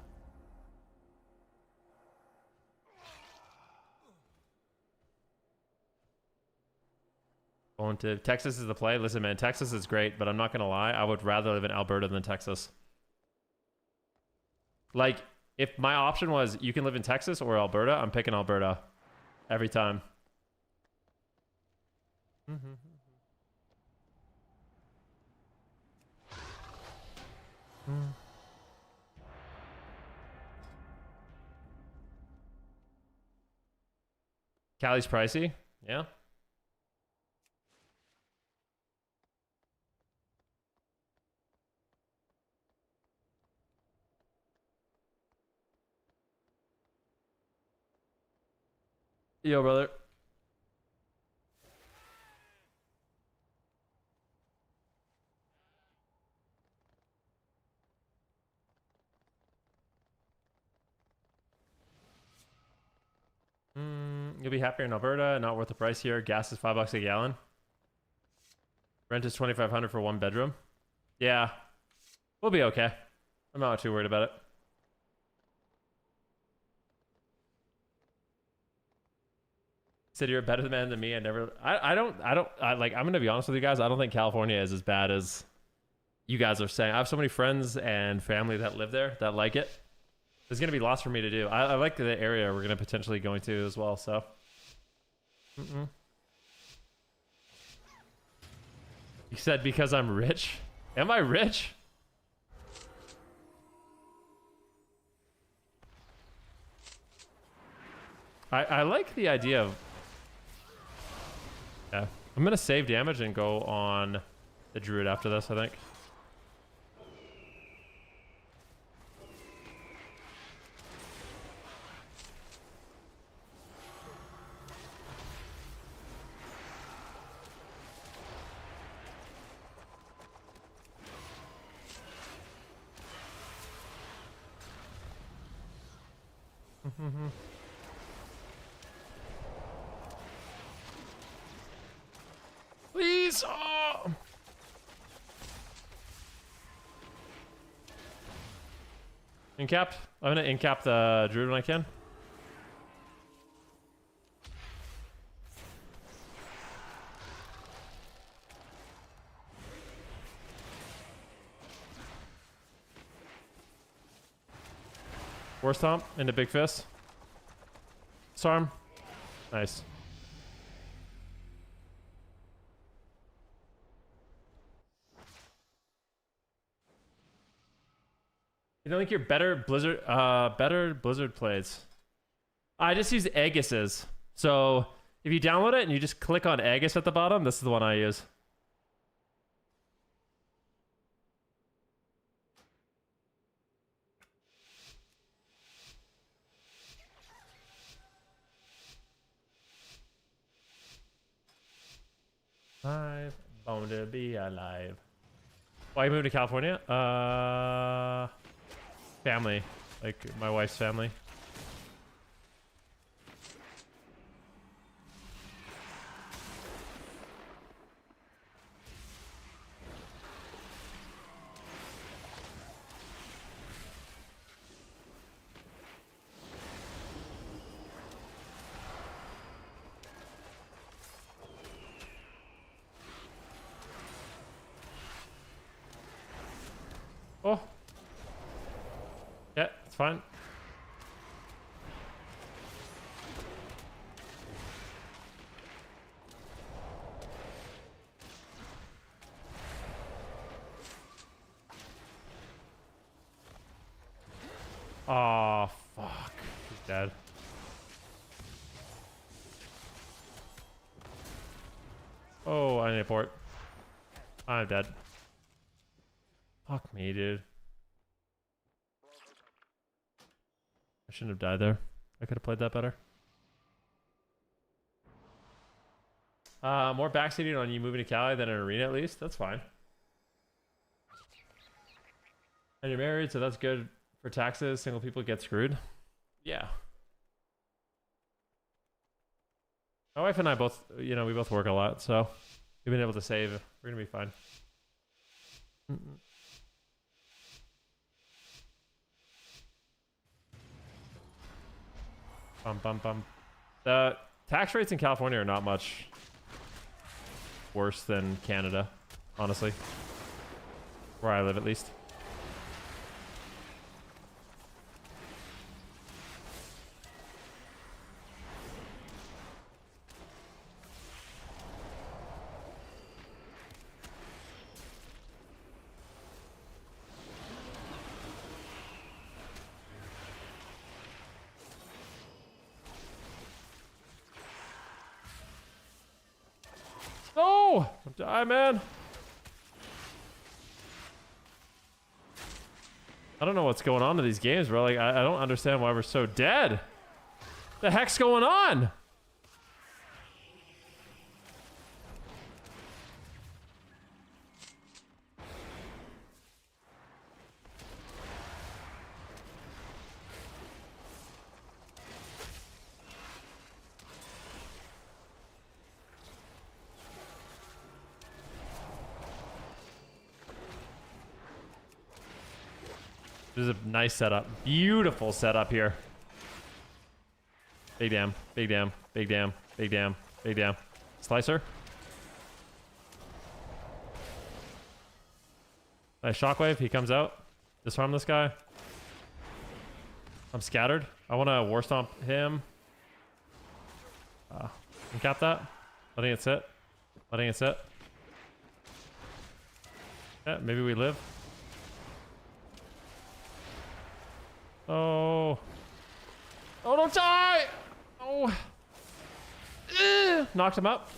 Going to Texas is the play. Listen, man, Texas is great, but I'm not gonna lie. I would rather live in Alberta than Texas. Like, if my option was you can live in Texas or Alberta, I'm picking Alberta every time. Cali's pricey. Yeah. Yo, brother. You'll be happier in Alberta. Not worth the price here. Gas is $5 a gallon. Rent is $2,500 for 1 bedroom. Yeah, we'll be okay. I'm not too worried about it. Said you're a better man than me. Like, I'm gonna be honest with you guys. I don't think California is as bad as you guys are saying. I have so many friends and family that live there that like it. There's gonna be lots for me to do. I like the area we're gonna potentially going to as well. So, you said because I'm rich. Am I rich? I like the idea of. Yeah, I'm gonna save damage and go on the druid after this, I think. Please! Oh! Incap? I'm gonna incap the druid when I can. War stomp into big fist. Storm. Nice. You don't think you're better Blizzard plays? I just use Aegis's. So if you download it and you just click on Aegis at the bottom, this is the one I use. I'm born to be alive. Why you moved to California? Family, like my wife's family. Oh. Yeah, it's fine. Oh, fuck. He's dead. Oh, I need a port. I'm dead. Fuck me, dude. I shouldn't have died there. I could have played that better. More backseating on you moving to Cali than an arena, at least. That's fine. And you're married, so that's good for taxes. Single people get screwed. Yeah. My wife and I both, you know, we both work a lot, so we've been able to save. We're gonna be fine. Bum. The tax rates in California are not much. worse than Canada, honestly. Where I live, at least. No! Die, man! I don't know what's going on in these games, bro. Like, I don't understand why we're so dead. The heck's going on? This is a nice setup. Beautiful setup here. Big damn, big damn, big damn, big damn, big damn. Slicer. Nice shockwave. He comes out. Disarm this guy. I'm scattered. I want to war stomp him. Cap that. Letting it sit. Letting it sit. Yeah, maybe we live. Oh. Oh, don't die! Oh. Knocked him up.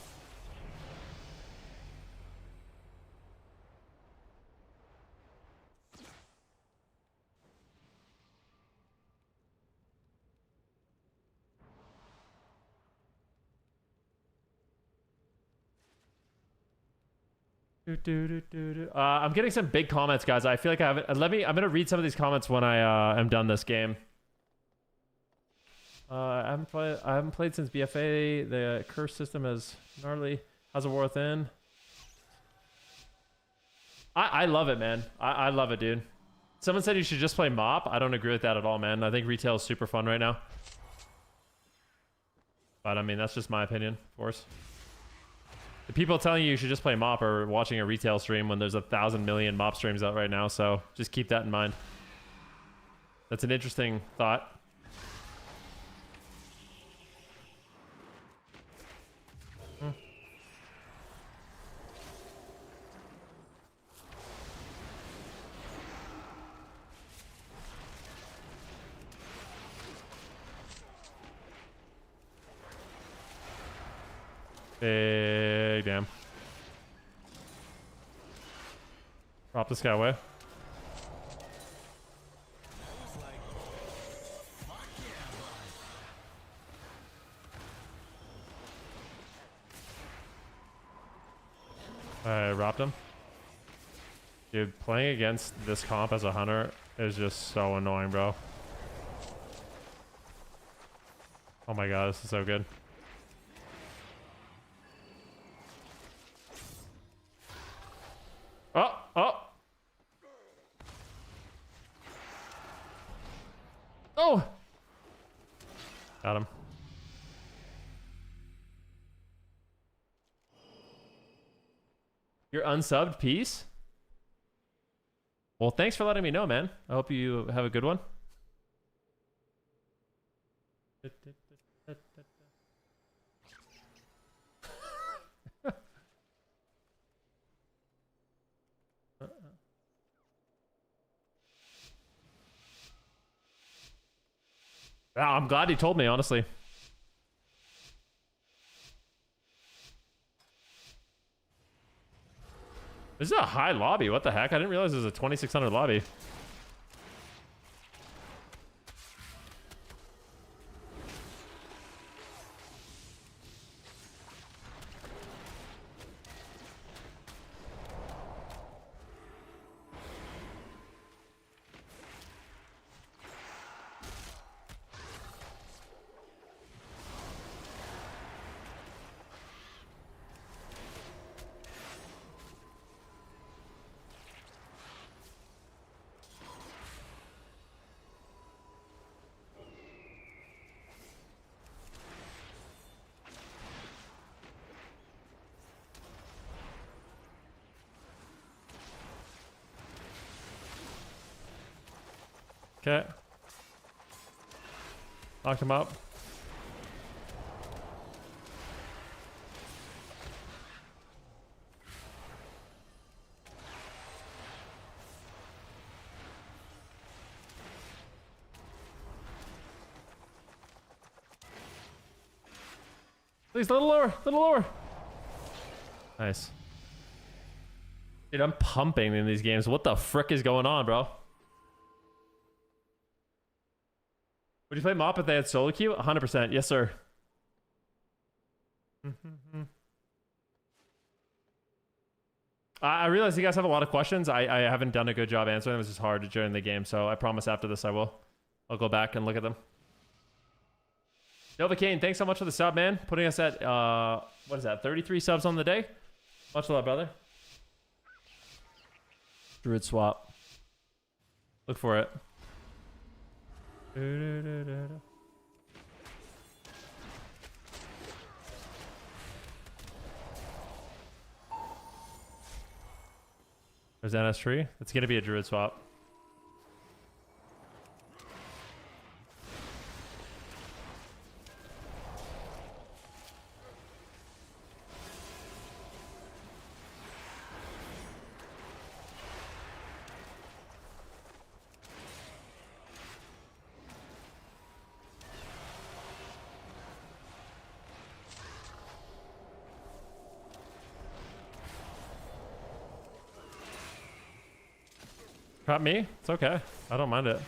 I'm getting some big comments, guys. I feel like I haven't. I'm gonna read some of these comments when I am done this game. I haven't played since BFA. The curse system is gnarly. How's a war within? I love it, man. I love it, dude. Someone said you should just play MOP. I don't agree with that at all, man. I think retail is super fun right now. But I mean, that's just my opinion, of course. The people telling you should just play MOP are watching a retail stream when there's 1,000 million MOP streams out right now, so just keep that in mind. That's an interesting thought. Big damn. Drop this guy away. I robbed him. Dude, playing against this comp as a hunter is just so annoying, bro. Oh my god, this is so good. Oh, oh. Oh. Got him. You're unsubbed, peace? Well, thanks for letting me know, man. I hope you have a good one. I'm glad he told me, honestly. This is a high lobby. What the heck? I didn't realize it was a 2600 lobby. Okay. Locked him up. Please, a little lower, a little lower. Nice. Dude, I'm pumping in these games. What the frick is going on, bro? Would you play Mop if they had solo queue? 100%. Yes, sir. I realize you guys have a lot of questions. I haven't done a good job answering them. It's just hard during the game, so I promise after this I will. I'll go back and look at them. Nova Kane, thanks so much for the sub, man. Putting us at, what is that, 33 subs on the day? Much love, brother. Druid swap. Look for it. There's NS3. It's going to be a Druid swap. Not me? It's okay. I don't mind it.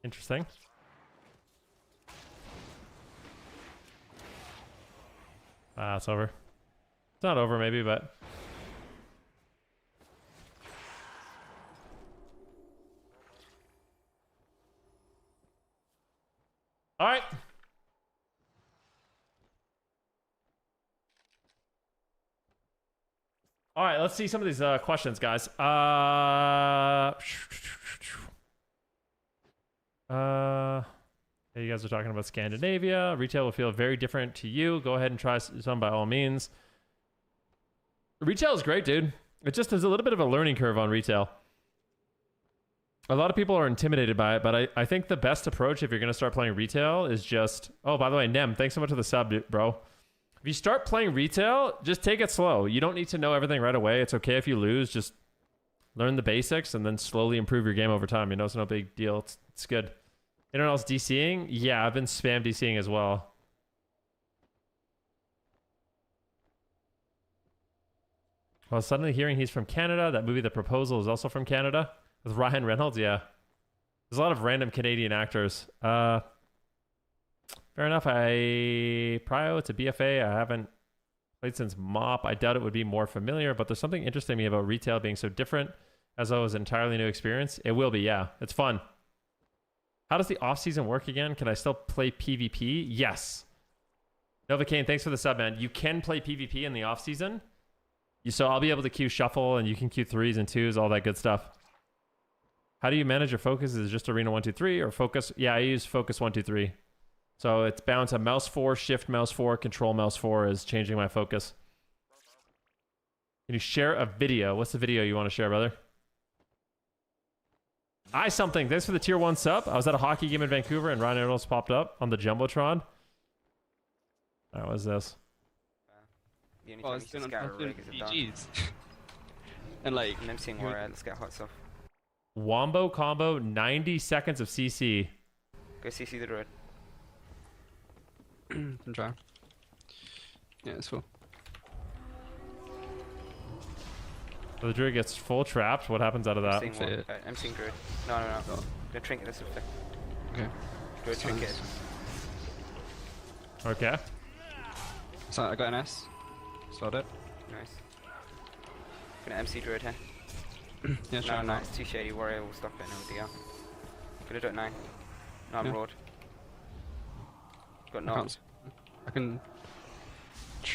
Interesting. Ah, it's over. It's not over maybe, but... All right. All right, let's see some of these questions, guys. Hey, you guys are talking about Scandinavia. Retail will feel very different to you. Go ahead and try some by all means. Retail is great, dude. It just is a little bit of a learning curve on retail. A lot of people are intimidated by it, but I think the best approach if you're going to start playing retail is just... Oh, by the way, Nem, thanks so much for the sub, bro. If you start playing retail, just take it slow. You don't need to know everything right away. It's okay if you lose. Just learn the basics and then slowly improve your game over time. You know, it's no big deal. It's good. Anyone else DCing? Yeah, I've been spam DCing as well. Well, suddenly hearing he's from Canada. That movie, The Proposal, is also from Canada. With Ryan Reynolds, yeah. There's a lot of random Canadian actors. Fair enough. Prio, it's a BFA. I haven't played since MOP. I doubt it would be more familiar, but there's something interesting to me about retail being so different as though it was an entirely new experience. It will be, yeah. It's fun. How does the off-season work again? Can I still play PvP? Yes. Novocaine, thanks for the sub, man. You can play PvP in the off-season. So I'll be able to queue shuffle, and you can queue 3s and 2s, all that good stuff. How do you manage your focus? Is it just Arena 1, 2, 3 or focus? Yeah, I use focus 1, 2, 3. So it's bound to mouse 4, shift mouse 4, control mouse 4 is changing my focus. Can you share a video? What's the video you want to share, brother? Something. Thanks for the tier 1 sub. I was at a hockey game in Vancouver and Ryan Reynolds popped up on the Jumbotron. Alright, what is this? The only time you can scatter a rig is a done. And like... And I'm seeing where let's get hot stuff. Wombo combo, 90 seconds of CC. Go CC the druid. Can try. Yeah, it's full. So the druid gets full trapped. What happens out of that? I'm seeing druid. No. Gonna trinket this effect. Okay. Druid trinket. Okay. So I got an S. Slowed it. Nice. Gonna MC druid here. Yeah, try no, it's too shady. Warrior will stop it. No DL. Gonna do it 9. No, I'm yeah. roared. Got no. I can.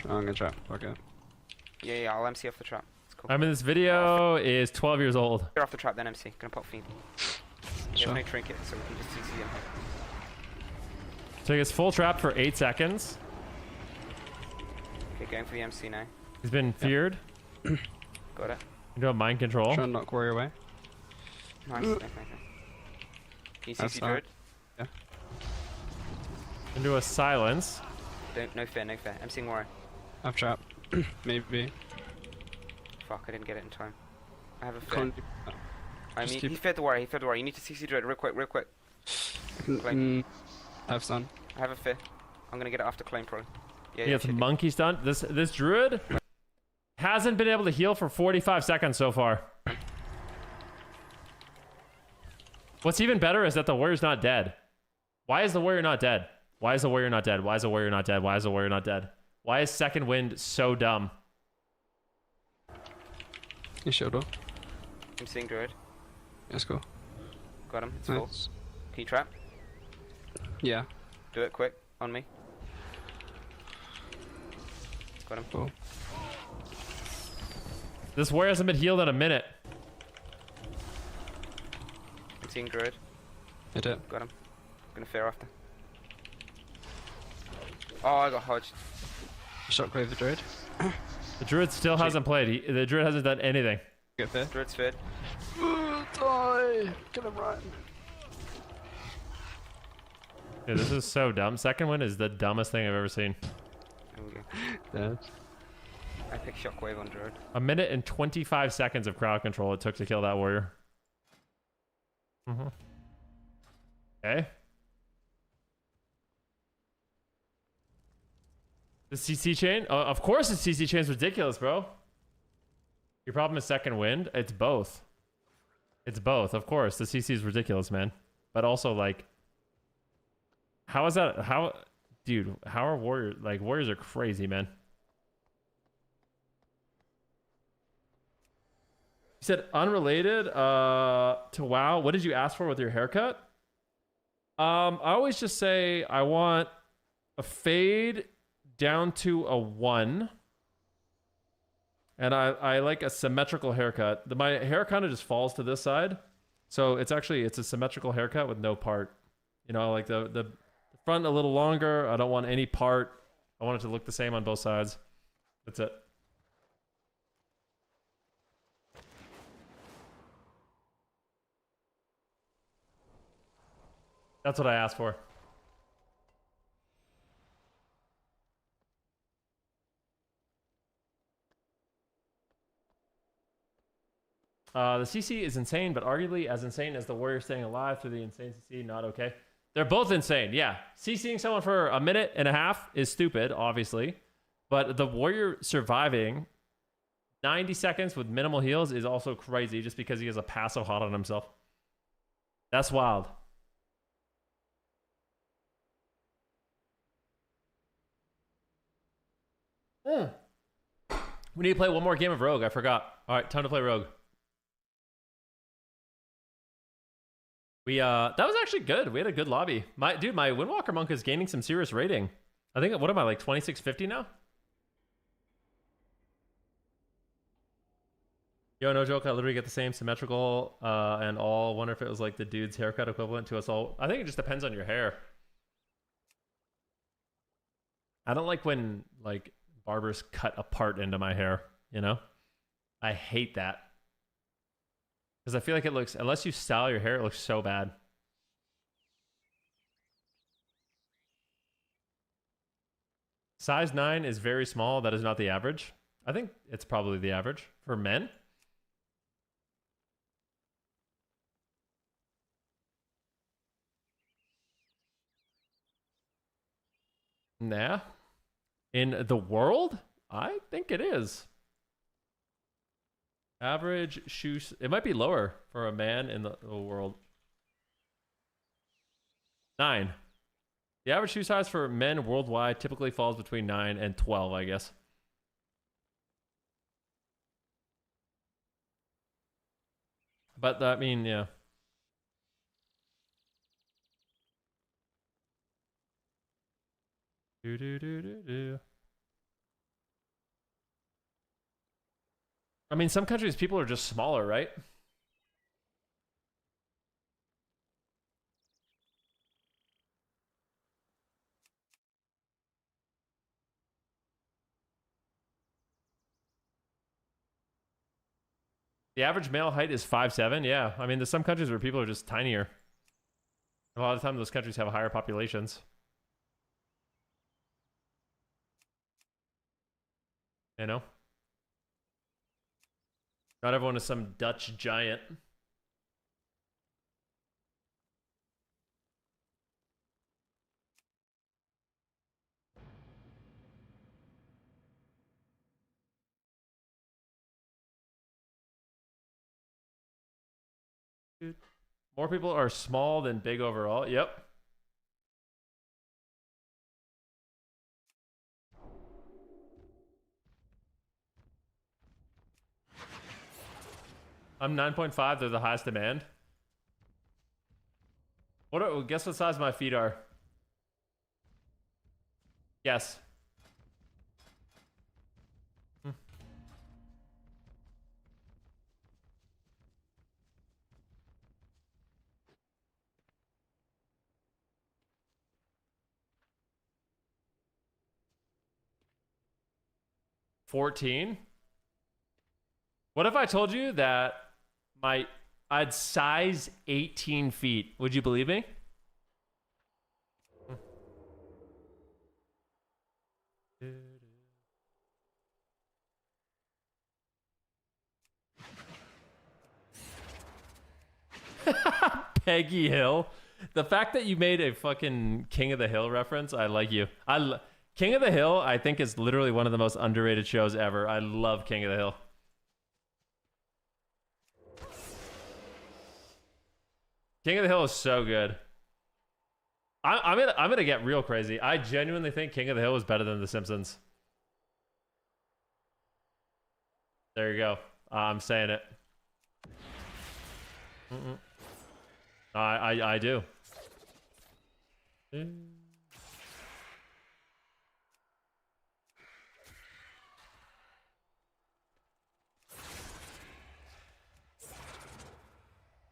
I'm gonna trap. Okay. Yeah, I'll MC off the trap. It's cool. I mean, this video is 12 years old. Clear off the trap, then MC. Gonna pop fiend. Sure. There's no trinket, so we can just CC him. So he gets full trapped for 8 seconds. Okay, going for the MC now. He's been feared. Got it. You do a mind control. Try and knock warrior away. Nice, nice, nice. Can you That's CC that. druid? Yeah. Into a silence. Don't, no fear, no fear. I'm seeing warrior. I've trap. Maybe. Fuck, I didn't get it in time. I have a fear. Can't. I just mean, keep- he fed the warrior, he fed the warrior. You need to CC druid real quick, real quick. Mm, I have stun. I have a fear. I'm gonna get it after claim probably. Yeah, He yeah, gets should do. monkey stunt. This druid hasn't been able to heal for 45 seconds so far. What's even better is that the warrior's not dead. Why is the warrior not dead? Why is the warrior not dead? Why is the warrior not dead? Why is the warrior not dead? Why is second wind so dumb? You shield wall. I'm seeing druid. Let's go. Got him, it's full. Nice. Can you trap? Yeah. Do it quick, on me. Got him. Cool. This warrior hasn't been healed in a minute. I'm seeing druid. Hit it. Got him. Gonna fear after. Oh, I got hodged. Shockwave the druid. The druid still hasn't played. The druid hasn't done anything. Get there. Druid's feared. Die! Kill him right. Dude, this is so dumb. Second wind is the dumbest thing I've ever seen. There we go. Dead. I picked shockwave on druid. A minute and 25 seconds of crowd control it took to kill that warrior. Okay. The CC chain? Of course the CC chain's ridiculous, bro. Your problem is second wind? It's both. It's both, of course. The CC is ridiculous, man. But also, like... How is that... How... Dude, how are warriors... Like, warriors are crazy, man. You said unrelated to WoW. What did you ask for with your haircut? I always just say I want a fade down to a 1. And I like a symmetrical haircut. My hair kind of just falls to this side. So it's a symmetrical haircut with no part. You know, like the front a little longer. I don't want any part. I want it to look the same on both sides. That's it. That's what I asked for. The CC is insane, but arguably as insane as the warrior staying alive through the insane CC, not okay. They're both insane, yeah. CCing someone for a minute and a half is stupid, obviously. But the warrior surviving 90 seconds with minimal heals is also crazy just because he has a passive hot on himself. That's wild. We need to play one more game of Rogue. I forgot. All right, time to play Rogue. That was actually good. We had a good lobby. My Windwalker Monk is gaining some serious rating. I think, what am I, like 2650 now? Yo, no joke, I literally get the same symmetrical and all. Wonder if it was like the dude's haircut equivalent to us all. I think it just depends on your hair. I don't like when like barbers cut a part into my hair, you know? I hate that. Because I feel like it looks, unless you style your hair, it looks so bad. Size 9 is very small. That is not the average. I think it's probably the average for men. Nah. In the world? I think it is. Average shoes. It might be lower for a man in the world. 9. The average shoe size for men worldwide typically falls between 9 and 12, I guess. But I mean, yeah. Do do do do do. I mean, some countries people are just smaller, right? The average male height is 5'7". Yeah, I mean, there's some countries where people are just tinier. A lot of the time, those countries have higher populations. You know? Not everyone is some Dutch giant. Dude. More people are small than big overall. Yep. I'm 9.5. They're the highest demand. Guess what size my feet are? Yes. 14? What if I told you that I'd size 18 feet? Would you believe me? Peggy Hill. The fact that you made a fucking King of the Hill reference, I like you. King of the Hill, I think, is literally one of the most underrated shows ever. I love King of the Hill. King of the Hill is so good. I'm gonna get real crazy. I genuinely think King of the Hill is better than The Simpsons. There you go. I'm saying it. I do.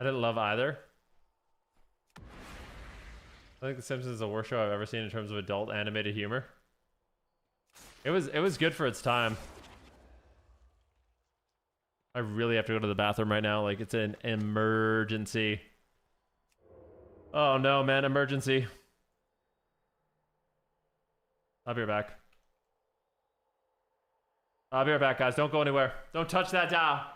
I didn't love either. I think The Simpsons is the worst show I've ever seen in terms of adult animated humor. It was good for its time. I really have to go to the bathroom right now. Like, it's an emergency. Oh no, man, emergency. I'll be right back. I'll be right back, guys. Don't go anywhere. Don't touch that dial.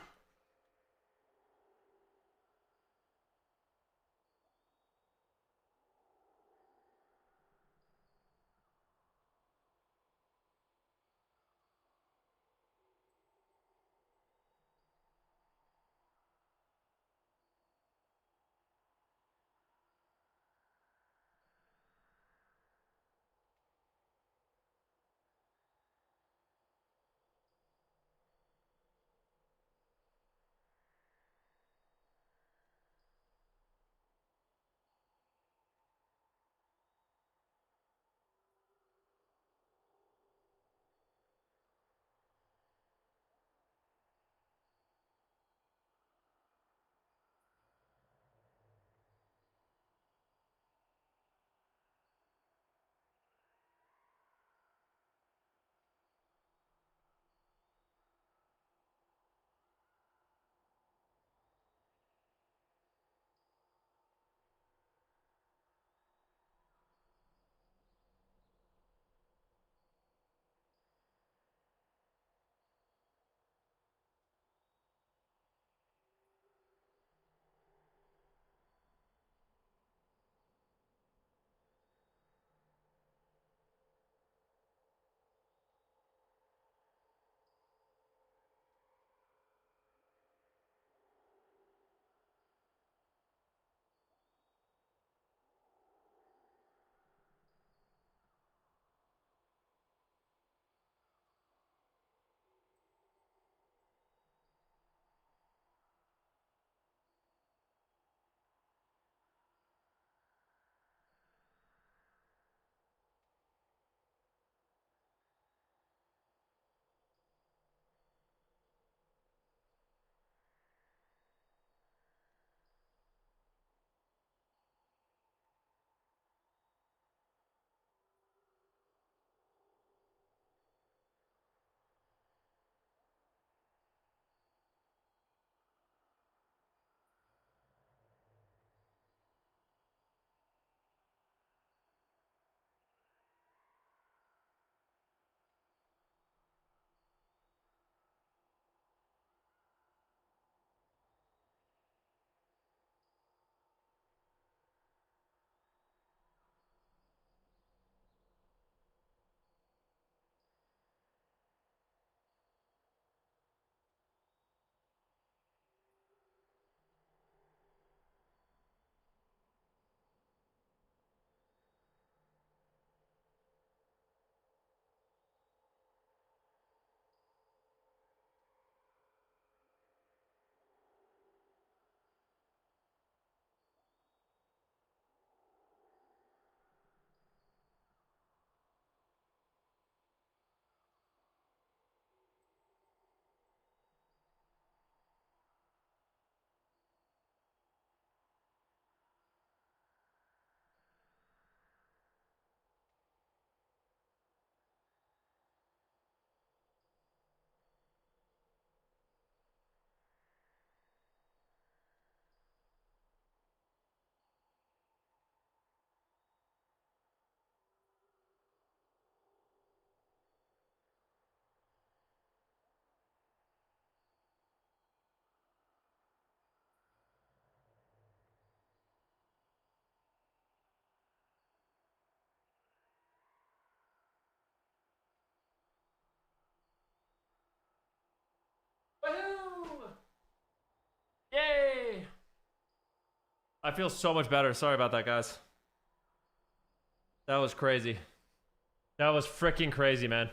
I feel so much better. Sorry about that, guys. That was crazy. That was freaking crazy, man.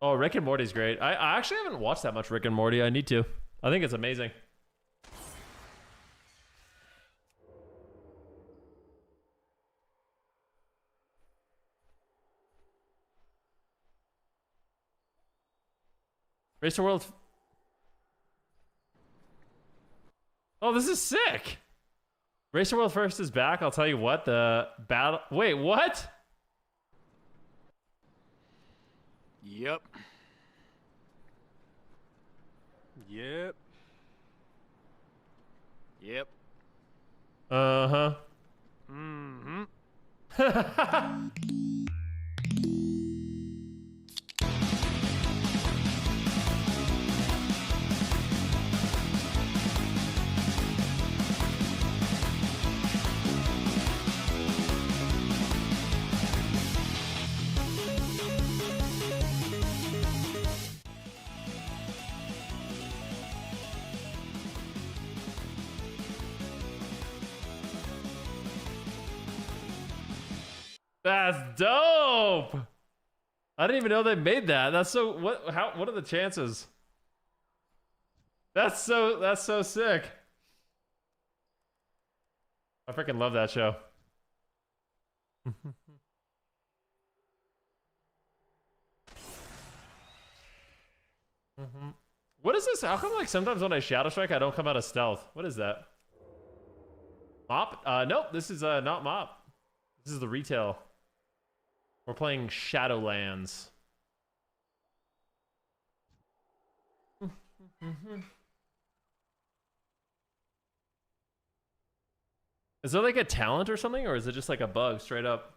Oh, Rick and Morty's great. I actually haven't watched that much Rick and Morty. I need to. I think it's amazing. Racer World. Oh, this is sick. Racer World First is back. I'll tell you what, the battle. Wait, what? Yep. Yep. Yep. Uh-huh. Mm-hmm. That's dope. I didn't even know they made that. That's so what are the chances? That's so sick. I freaking love that show. What is this? How come like sometimes when I Shadow Strike I don't come out of stealth? What is that? Mop? Nope, this is not Mop. This is the retail. We're playing Shadowlands. Is there like a talent or something, or is it just like a bug straight up?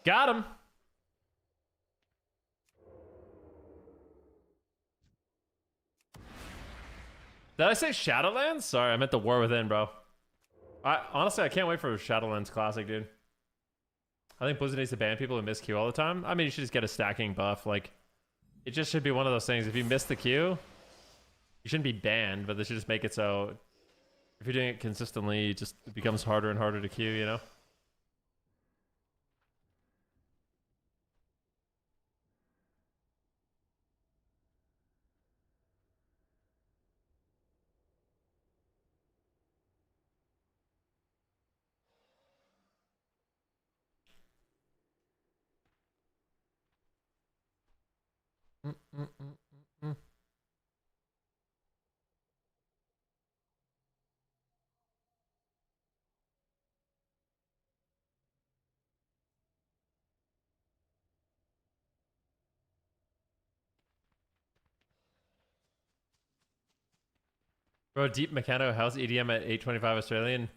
Got him. Did I say Shadowlands? Sorry, I meant the War Within, bro. Honestly, I can't wait for Shadowlands Classic, dude. I think Blizzard needs to ban people who miss Q all the time. I mean, you should just get a stacking buff. Like, it just should be one of those things. If you miss the Q, you shouldn't be banned, but they should just make it so if you're doing it consistently, it just becomes harder and harder to Q, you know? Bro, Deep Meccano House EDM at 825 Australian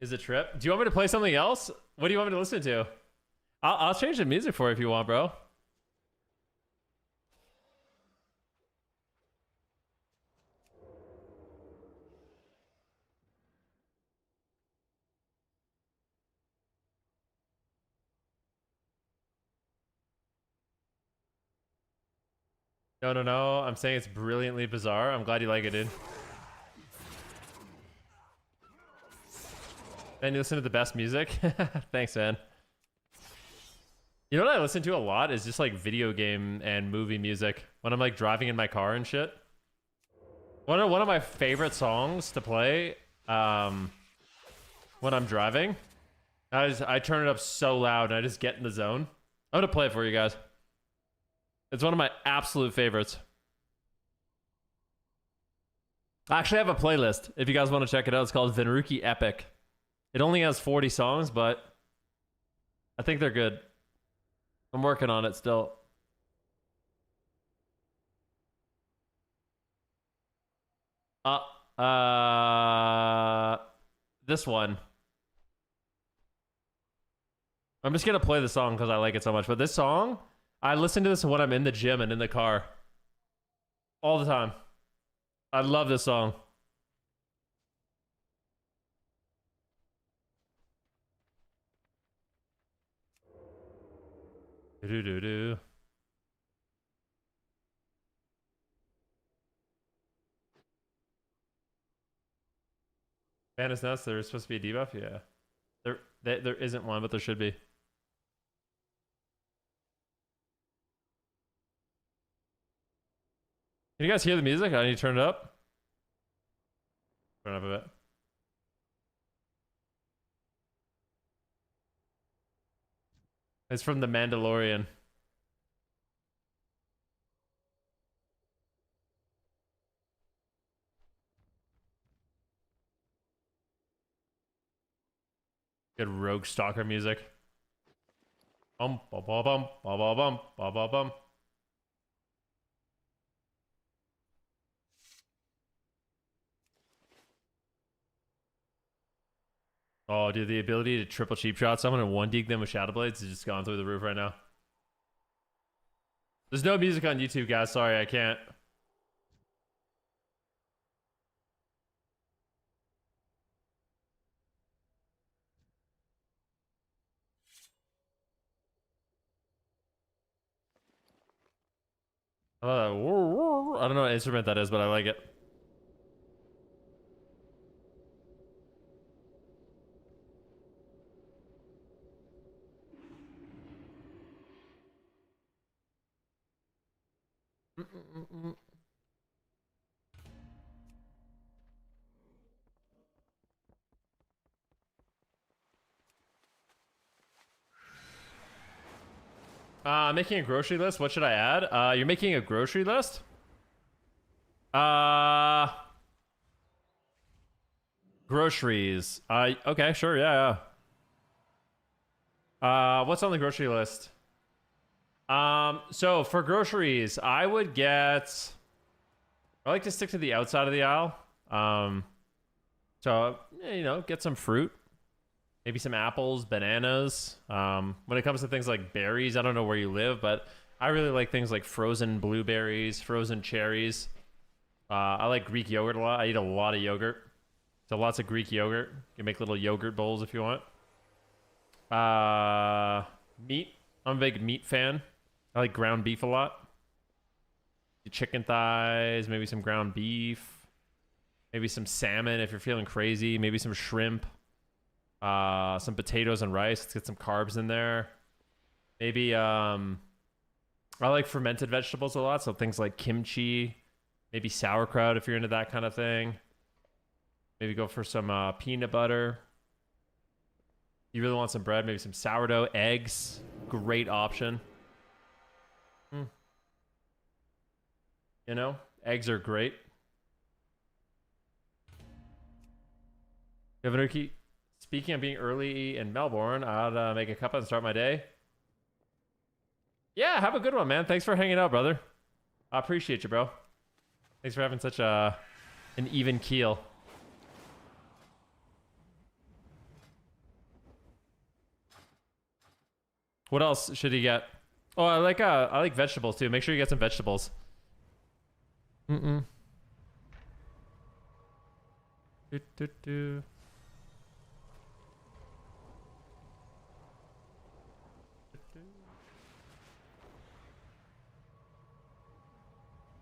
is a trip. Do you want me to play something else? What do you want me to listen to? I'll change the music for you if you want, bro. No. I'm saying it's brilliantly bizarre. I'm glad you like it, dude. Man, you listen to the best music? Thanks, man. You know what I listen to a lot is just like video game and movie music when I'm like driving in my car and shit. One of my favorite songs to play when I'm driving, I turn it up so loud and I just get in the zone. I'm gonna play it for you guys. It's one of my absolute favorites. I actually have a playlist if you guys want to check it out. It's called Venruki Epic. It only has 40 songs, but I think they're good. I'm working on it still. This one. I'm just gonna play the song because I like it so much. But this song, I listen to this when I'm in the gym and in the car. All the time. I love this song. Do-do-do-do. Man, is nuts. There's supposed to be a debuff? Yeah. There isn't one, but there should be. Can you guys hear the music? I need to turn it up. Turn it up a bit. It's from The Mandalorian. Good rogue stalker music. Bum ba ba bum ba ba bum ba ba bum. Oh, dude, the ability to triple cheap shot someone and one dig them with shadow blades has just gone through the roof right now. There's no music on YouTube, guys. Sorry, I can't. I don't know what instrument that is, but I like it. Making a grocery list. What should I add? You're making a grocery list? Groceries. Okay, sure, yeah. What's on the grocery list? So for groceries, I like to stick to the outside of the aisle. So, you know, get some fruit. Maybe some apples, bananas. When it comes to things like berries, I don't know where you live, but I really like things like frozen blueberries, frozen cherries. I like Greek yogurt a lot. I eat a lot of yogurt. So lots of Greek yogurt. You can make little yogurt bowls if you want. Meat. I'm a big meat fan. I like ground beef a lot. Chicken thighs, maybe some ground beef. Maybe some salmon if you're feeling crazy. Maybe some shrimp. Some potatoes and rice. Let's get some carbs in there. Maybe I like fermented vegetables a lot, so things like kimchi, maybe sauerkraut if you're into that kind of thing. Maybe go for some peanut butter. You really want some bread, maybe some sourdough, eggs. Great option. You know, eggs are great. Venruki, speaking of being early in Melbourne, I'd make a cup and start my day. Yeah, have a good one, man. Thanks for hanging out, brother. I appreciate you, bro. Thanks for having such an even keel. What else should he get? Oh, I like vegetables too. Make sure you get some vegetables.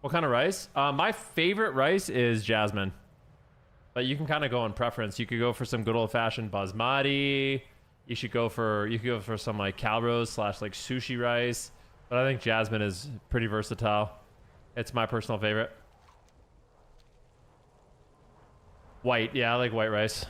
What kind of rice? My favorite rice is jasmine. But you can kind of go on preference. You could go for some good old-fashioned basmati. You could go for some like calrose / like sushi rice. But I think jasmine is pretty versatile. It's my personal favorite. White, yeah, I like white rice.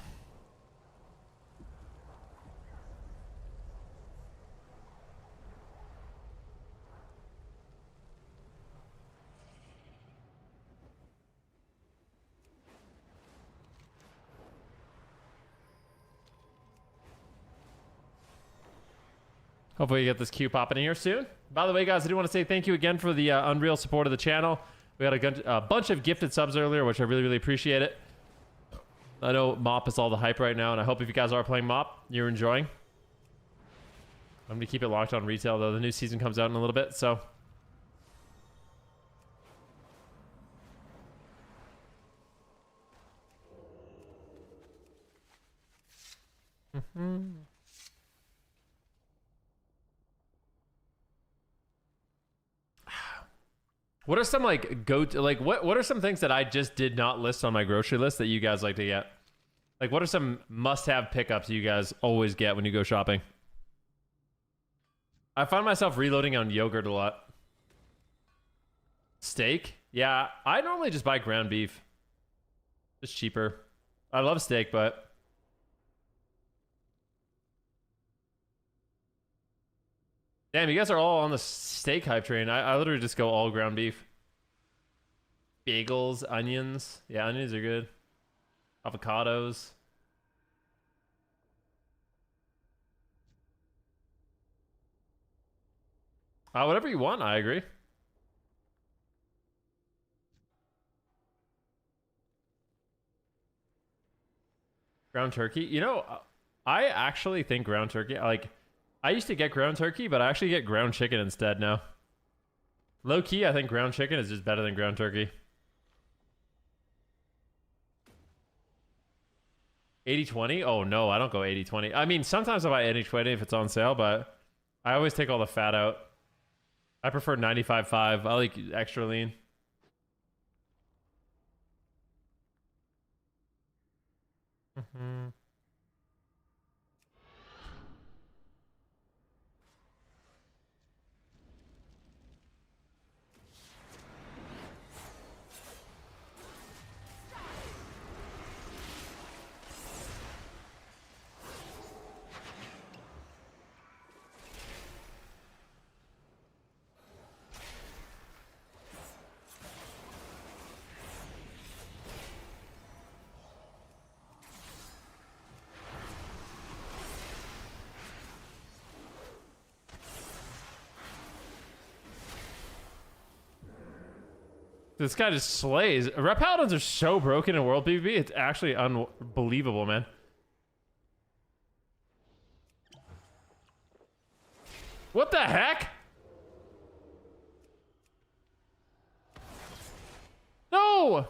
Hopefully you get this queue popping in here soon. By the way, guys, I do want to say thank you again for the Unreal support of the channel. We had a bunch of gifted subs earlier, which I really, really appreciate it. I know Mop is all the hype right now, and I hope if you guys are playing Mop, you're enjoying. I'm gonna keep it locked on retail though. The new season comes out in a little bit, so. What are some like what are some things that I just did not list on my grocery list that you guys like to get? Like what are some must-have pickups you guys always get when you go shopping? I find myself reloading on yogurt a lot. Steak? Yeah, I normally just buy ground beef. It's cheaper. I love steak, but damn, you guys are all on the steak hype train. I literally just go all ground beef. Bagels, onions. Yeah, onions are good. Avocados. Whatever you want, I agree. Ground turkey. You know, I actually think ground turkey, like, I used to get ground turkey, but I actually get ground chicken instead now. Low key, I think ground chicken is just better than ground turkey. 80-20? Oh no, I don't go 80-20. I mean, sometimes I buy 80-20 if it's on sale, but I always take all the fat out. I prefer 95-5. I like extra lean. This guy just slays. Rep paladins are so broken in world PvP. It's actually unbelievable, man. What the heck? No!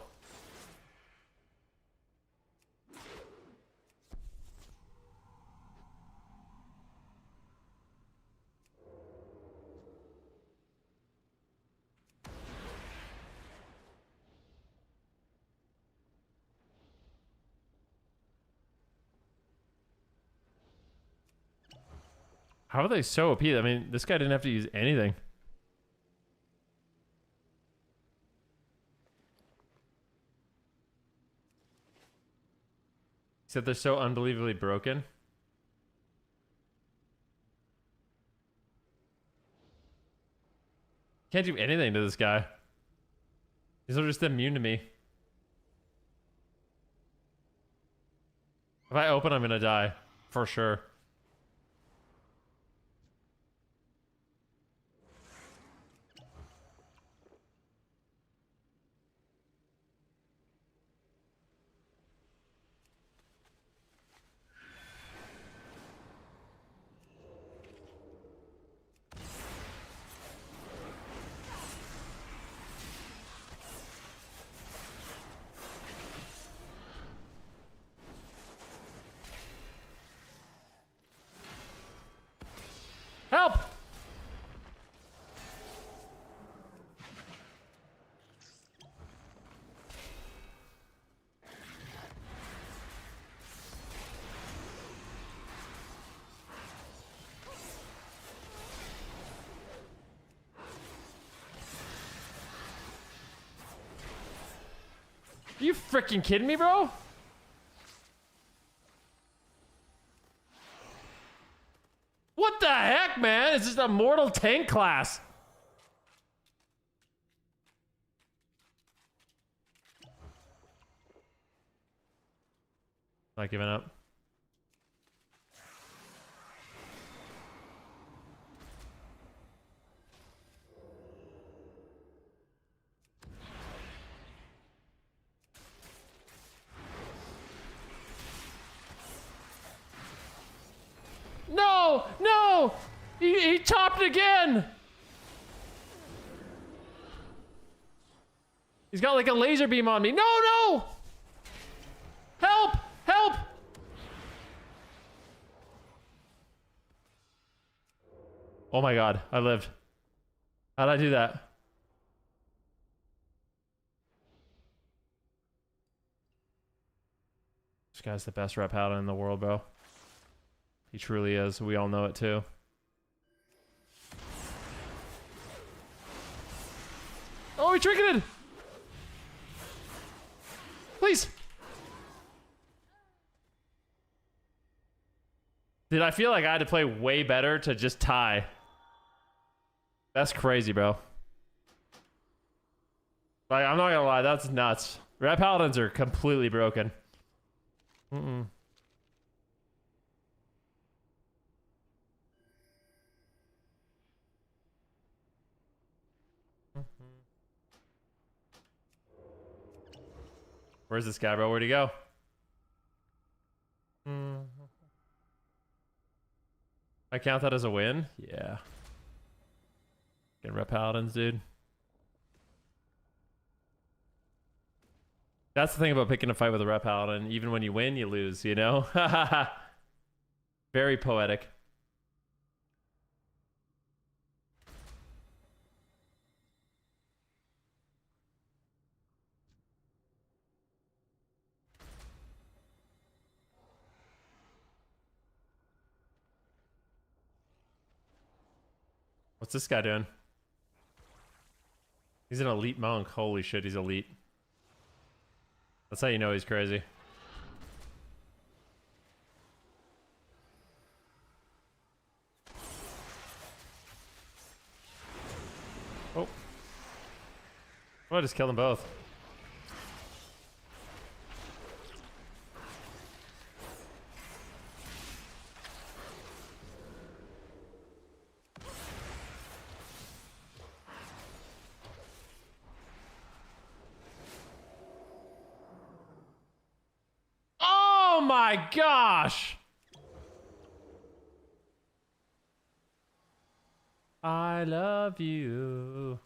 How are they so OP? I mean, this guy didn't have to use anything. Except they're so unbelievably broken. Can't do anything to this guy. He's just immune to me. If I open, I'm gonna die. For sure. Help! Are you freaking kidding me, bro? What the heck, man? It's just a mortal tank class. Not giving up. topped again! He's got like a laser beam on me. No, no! Help! Help! Oh my god, I lived. How'd I do that? This guy's the best rep paladin in the world, bro. He truly is. We all know it too. Oh, he triggered! Please! Dude, I feel like I had to play way better to just tie. That's crazy, bro. Like, I'm not gonna lie, that's nuts. Red Paladins are completely broken. Mm-mm. Where's this guy, bro? Where'd he go? I count that as a win? Yeah. Getting rep paladins, dude. That's the thing about picking a fight with a rep paladin. Even when you win, you lose, you know? Very poetic. What's this guy doing? He's an elite monk. Holy shit, he's elite. That's how you know he's crazy. Oh. Oh, I just killed them both. Oh my gosh! I love you.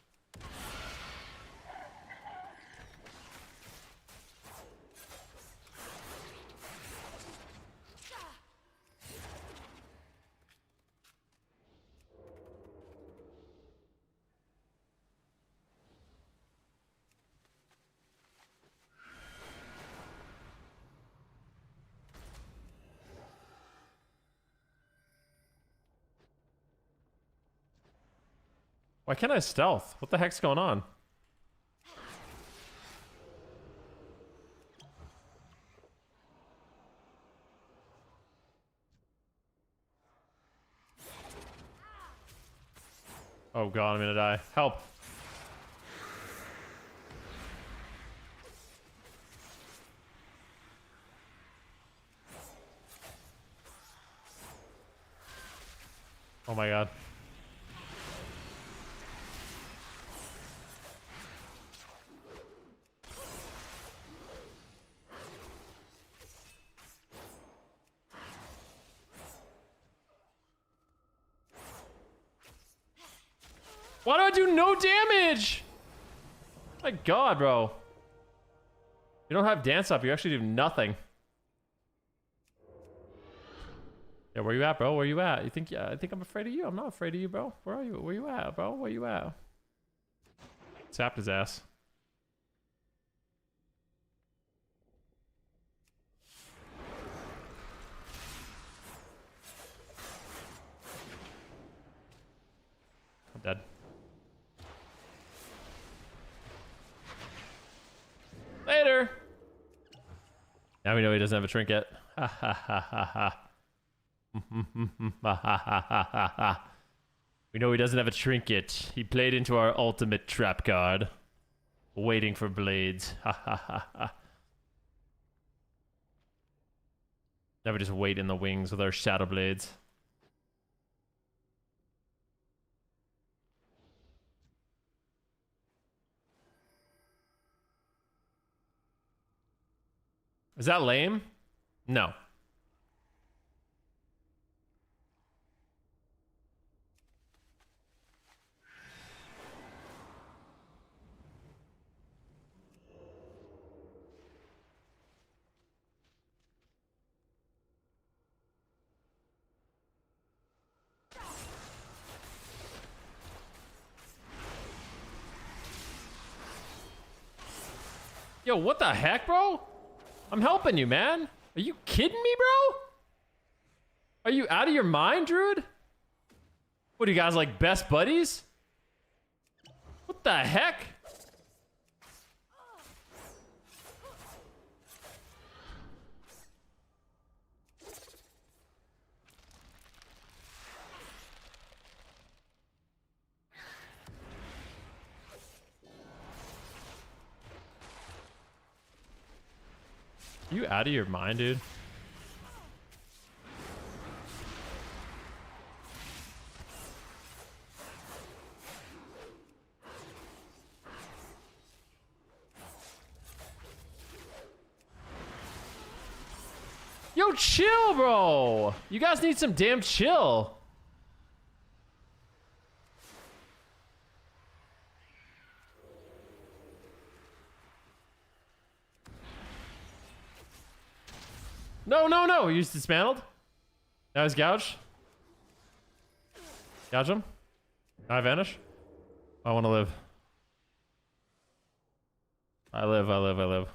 Why can't I stealth? What the heck's going on? Oh god, I'm gonna die. Help. Oh my god. Why do I do no damage? My god, bro. You don't have dance up, you actually do nothing. Yeah, where you at, bro? Where you at? You think, yeah, I think I'm afraid of you. I'm not afraid of you, bro. Where are you? Where you at, bro? Where you at? Zapped his ass. I'm dead. Later. Now we know he doesn't have a trinket. Ha ha ha ha ha. We know he doesn't have a trinket. He played into our ultimate trap card. Waiting for blades. Ha ha ha ha. Never just wait in the wings with our shadow blades. Is that lame? No. Yo, what the heck, bro? I'm helping you, man. Are you kidding me, bro? Are you out of your mind, Druid? What, are you guys like best buddies? What the heck? You out of your mind, dude? Yo, chill, bro. You guys need some damn chill. No, no, no. He's dismantled. Now he's gouged. Gouge him. I vanish. I want to live. I live, I live, I live.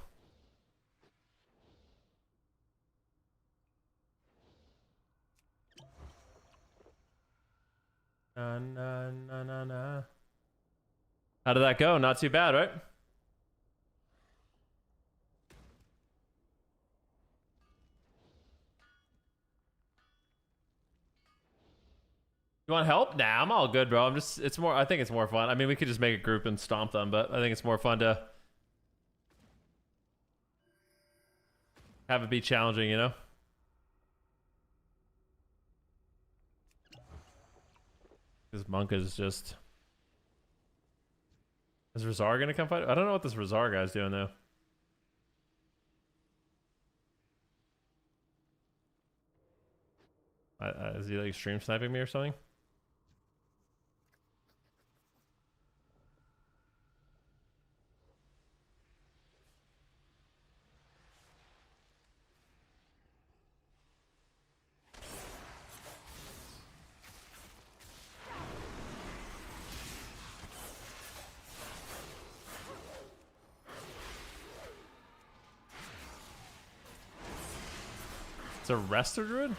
Na, na, na, na, na. How did that go? Not too bad, right? You want help? Nah, I'm all good, bro. It's more, I think it's more fun. I mean, we could just make a group and stomp them, but I think it's more fun to have it be challenging, you know? This monk is just... Is Razar gonna come fight? I don't know what this Razar guy's doing, though. Is he like stream sniping me or something? It's a Resto Druid?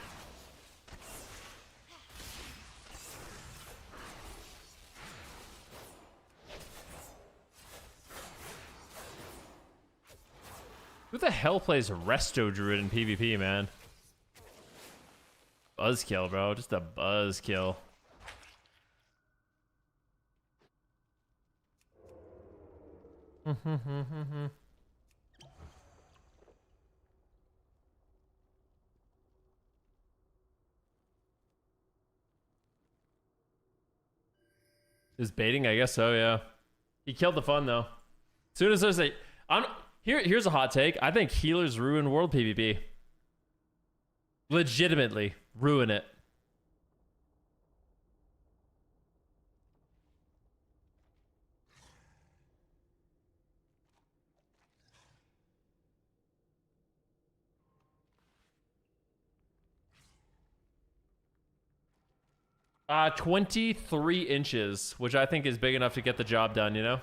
Who the hell plays Resto Druid in PvP, man? Buzzkill, bro. Just a buzzkill. Is baiting? I guess so, yeah. He killed the fun, though. As soon as there's a... Here's a hot take. I think healers ruin world PvP. Legitimately ruin it. Uh, 23 inches, which I think is big enough to get the job done, you know?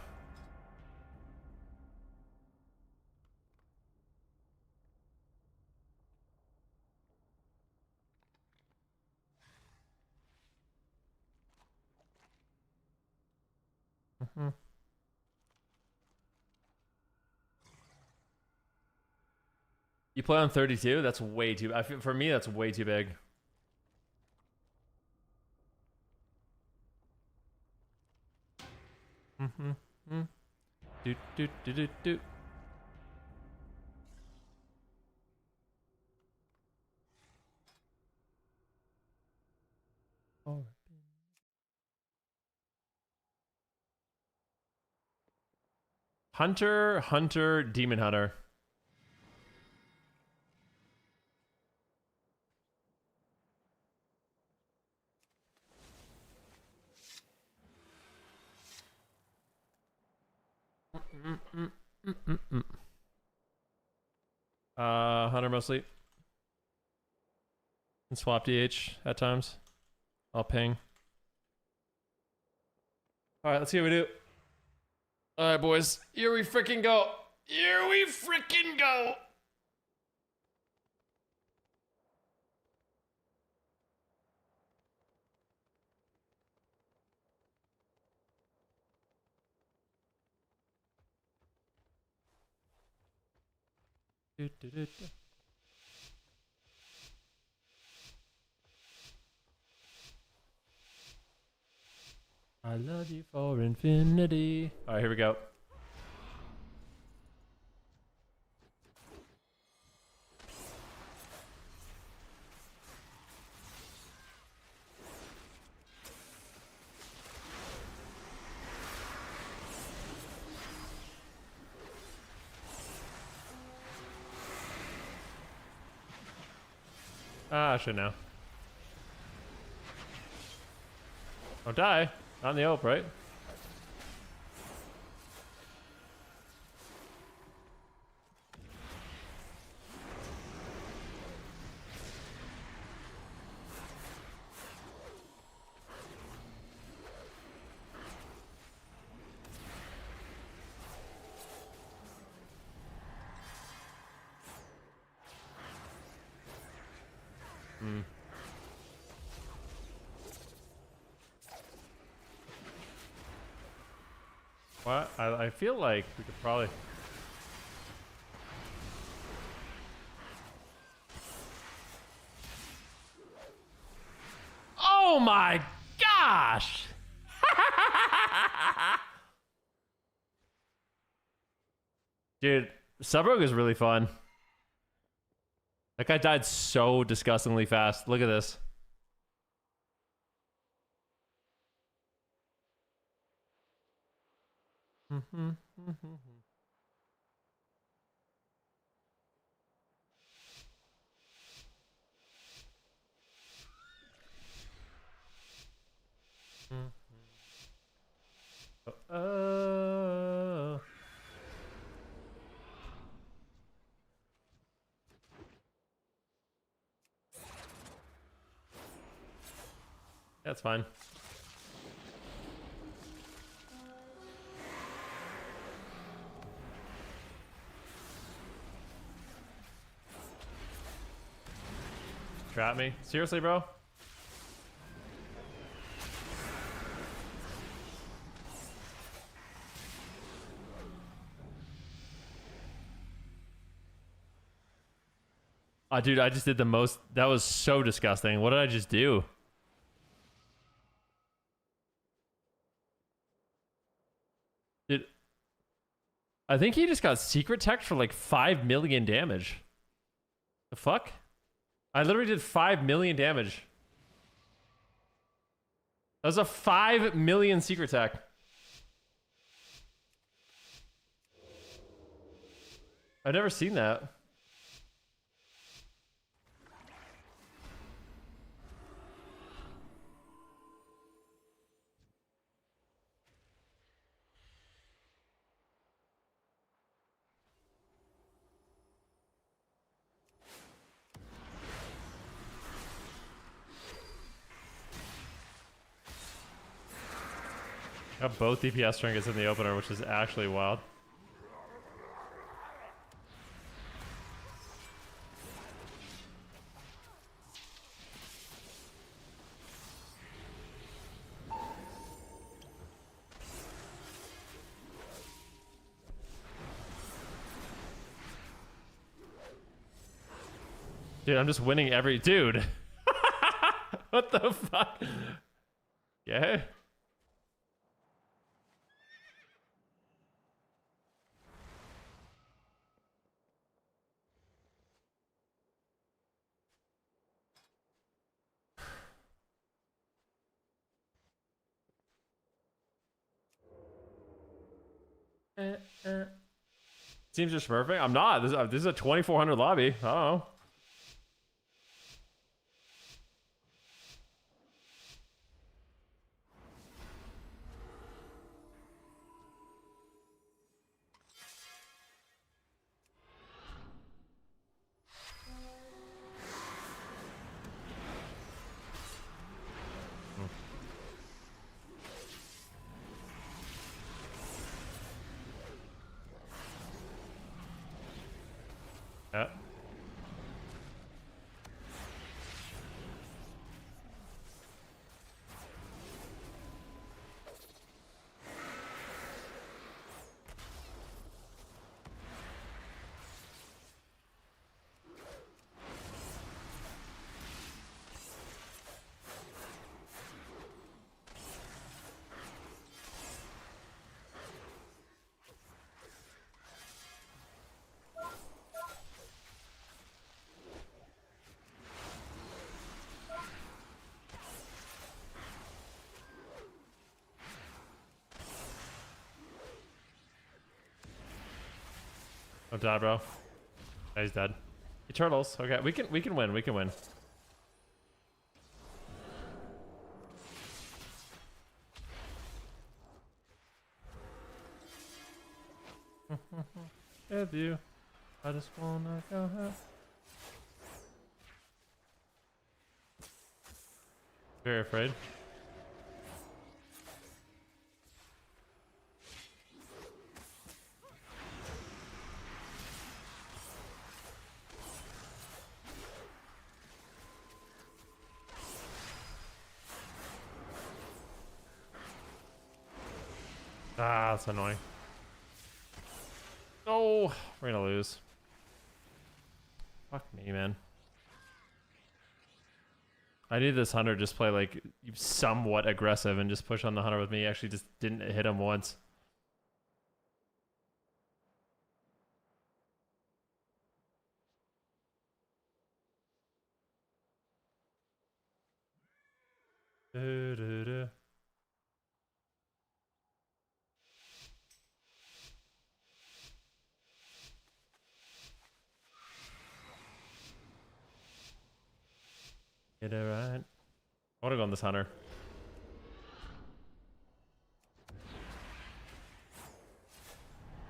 You play on 32? That's way too... for me, that's way too big. Do, do, do, do, do. Oh. Hunter, Demon Hunter. Hunter mostly. And swap DH at times. I'll ping. Alright, let's see what we do. Alright, boys. Here we freaking go. Here we frickin' go. I love you for infinity. All right, here we go. Ah, I should know. Don't die. Not in the open, right? Hmm. What? I feel like we could probably... Oh my gosh! Dude, Subrogue is really fun. That guy died so disgustingly fast. Look at this. Oh. That's fine. Trap me? Seriously, bro? Oh, dude, I just did the most. That was so disgusting. What did I just do? Dude, I think he just got secret tech for like 5 million damage. The fuck? I literally did 5 million damage. That was a 5 million secret tech. I've never seen that. Got both DPS trinkets in the opener, which is actually wild. Dude, I'm just winning every... Dude! What the fuck? Yeah? Seems just perfect. I'm not. This is a 2400 lobby. I don't know. Yeah. Don't die, bro. Yeah, he's dead. Eternals. Okay, we can win. We can win. With you, I just wanna go have. Very afraid. Ah, that's annoying. Oh, we're gonna lose. Fuck me, man. I need this hunter just play like somewhat aggressive and just push on the hunter with me. Actually, just didn't hit him once. Do. Get it right. I want to go on this hunter.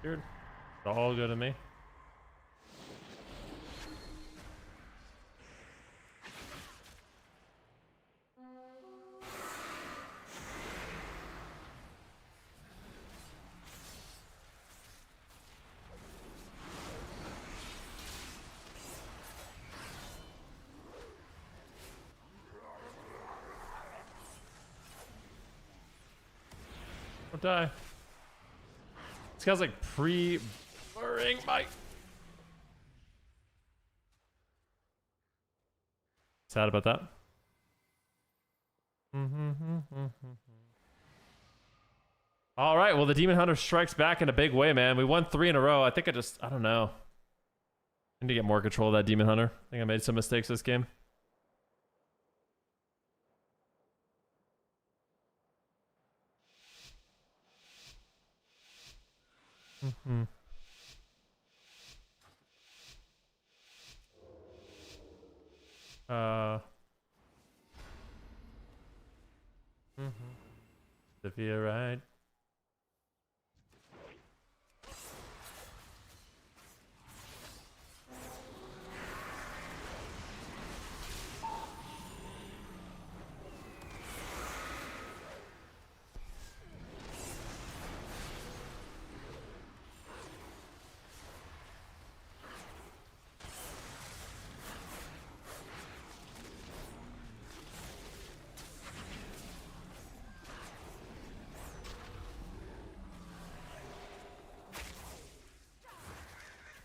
Weird. It's all good to me. Don't die. This guy's like pre-blurring my. Sad about that. All right, well, the Demon Hunter strikes back in a big way, man. We won 3 in a row. I think I don't know. I need to get more control of that Demon Hunter. I think I made some mistakes this game. Sophia, right?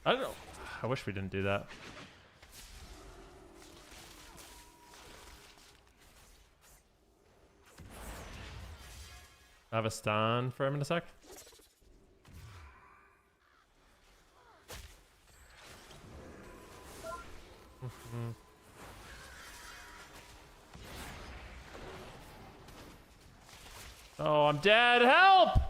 I don't know. I wish we didn't do that. I have a stun for him in a sec. Oh, I'm dead. Help!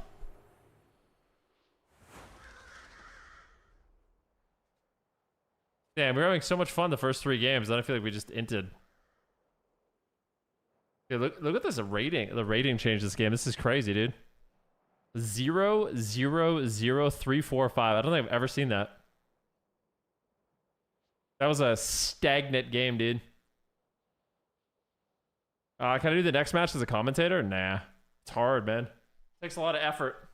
Damn, we were having so much fun the first 3 games. Then I feel like we just inted. Okay, look at this rating. The rating change this game. This is crazy, dude. 0-0-0-3-4-5. I don't think I've ever seen that. That was a stagnant game, dude. Can I do the next match as a commentator? Nah. It's hard, man. Takes a lot of effort.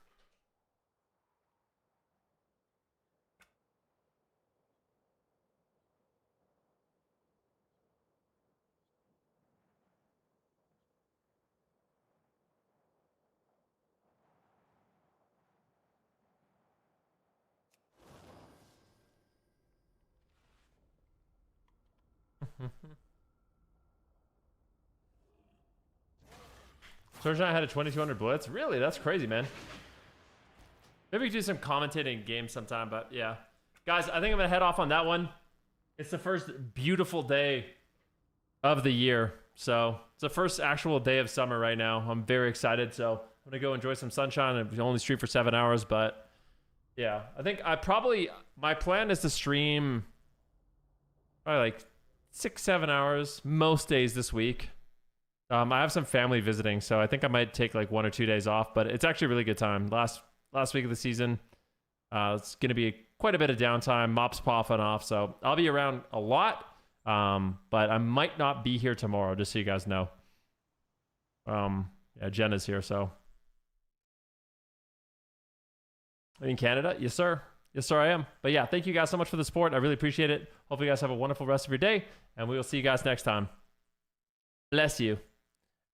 Surgeon had a 2200 blitz. Really? That's crazy, man. Maybe we could do some commentating games sometime, but yeah. Guys, I think I'm going to head off on that one. It's the first beautiful day of the year. So it's the first actual day of summer right now. I'm very excited. So I'm going to go enjoy some sunshine and only stream for 7 hours. But yeah, I think my plan is to stream probably like 6-7 hours most days this week. I have some family visiting, so I think I might take like 1 or 2 days off, but it's actually a really good time. Last week of the season, it's going to be quite a bit of downtime, mops popping off, so I'll be around a lot, but I might not be here tomorrow, just so you guys know. Yeah, Jenna's here, so. In Canada? Yes, sir. Yes, sir, I am. But yeah, thank you guys so much for the support. I really appreciate it. Hopefully you guys have a wonderful rest of your day, and we will see you guys next time. Bless you.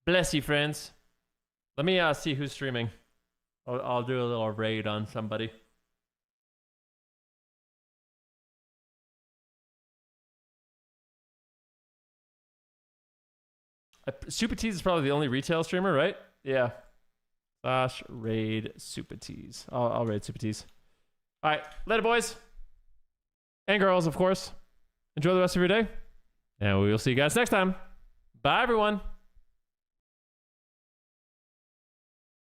Bless you, friends. Let me see who's streaming. I'll do a little raid on somebody. Super Tease is probably the only retail streamer, right? Yeah. / raid Super Tease. I'll raid Super Tease. All right. Later, boys. And girls, of course. Enjoy the rest of your day. And we will see you guys next time. Bye, everyone.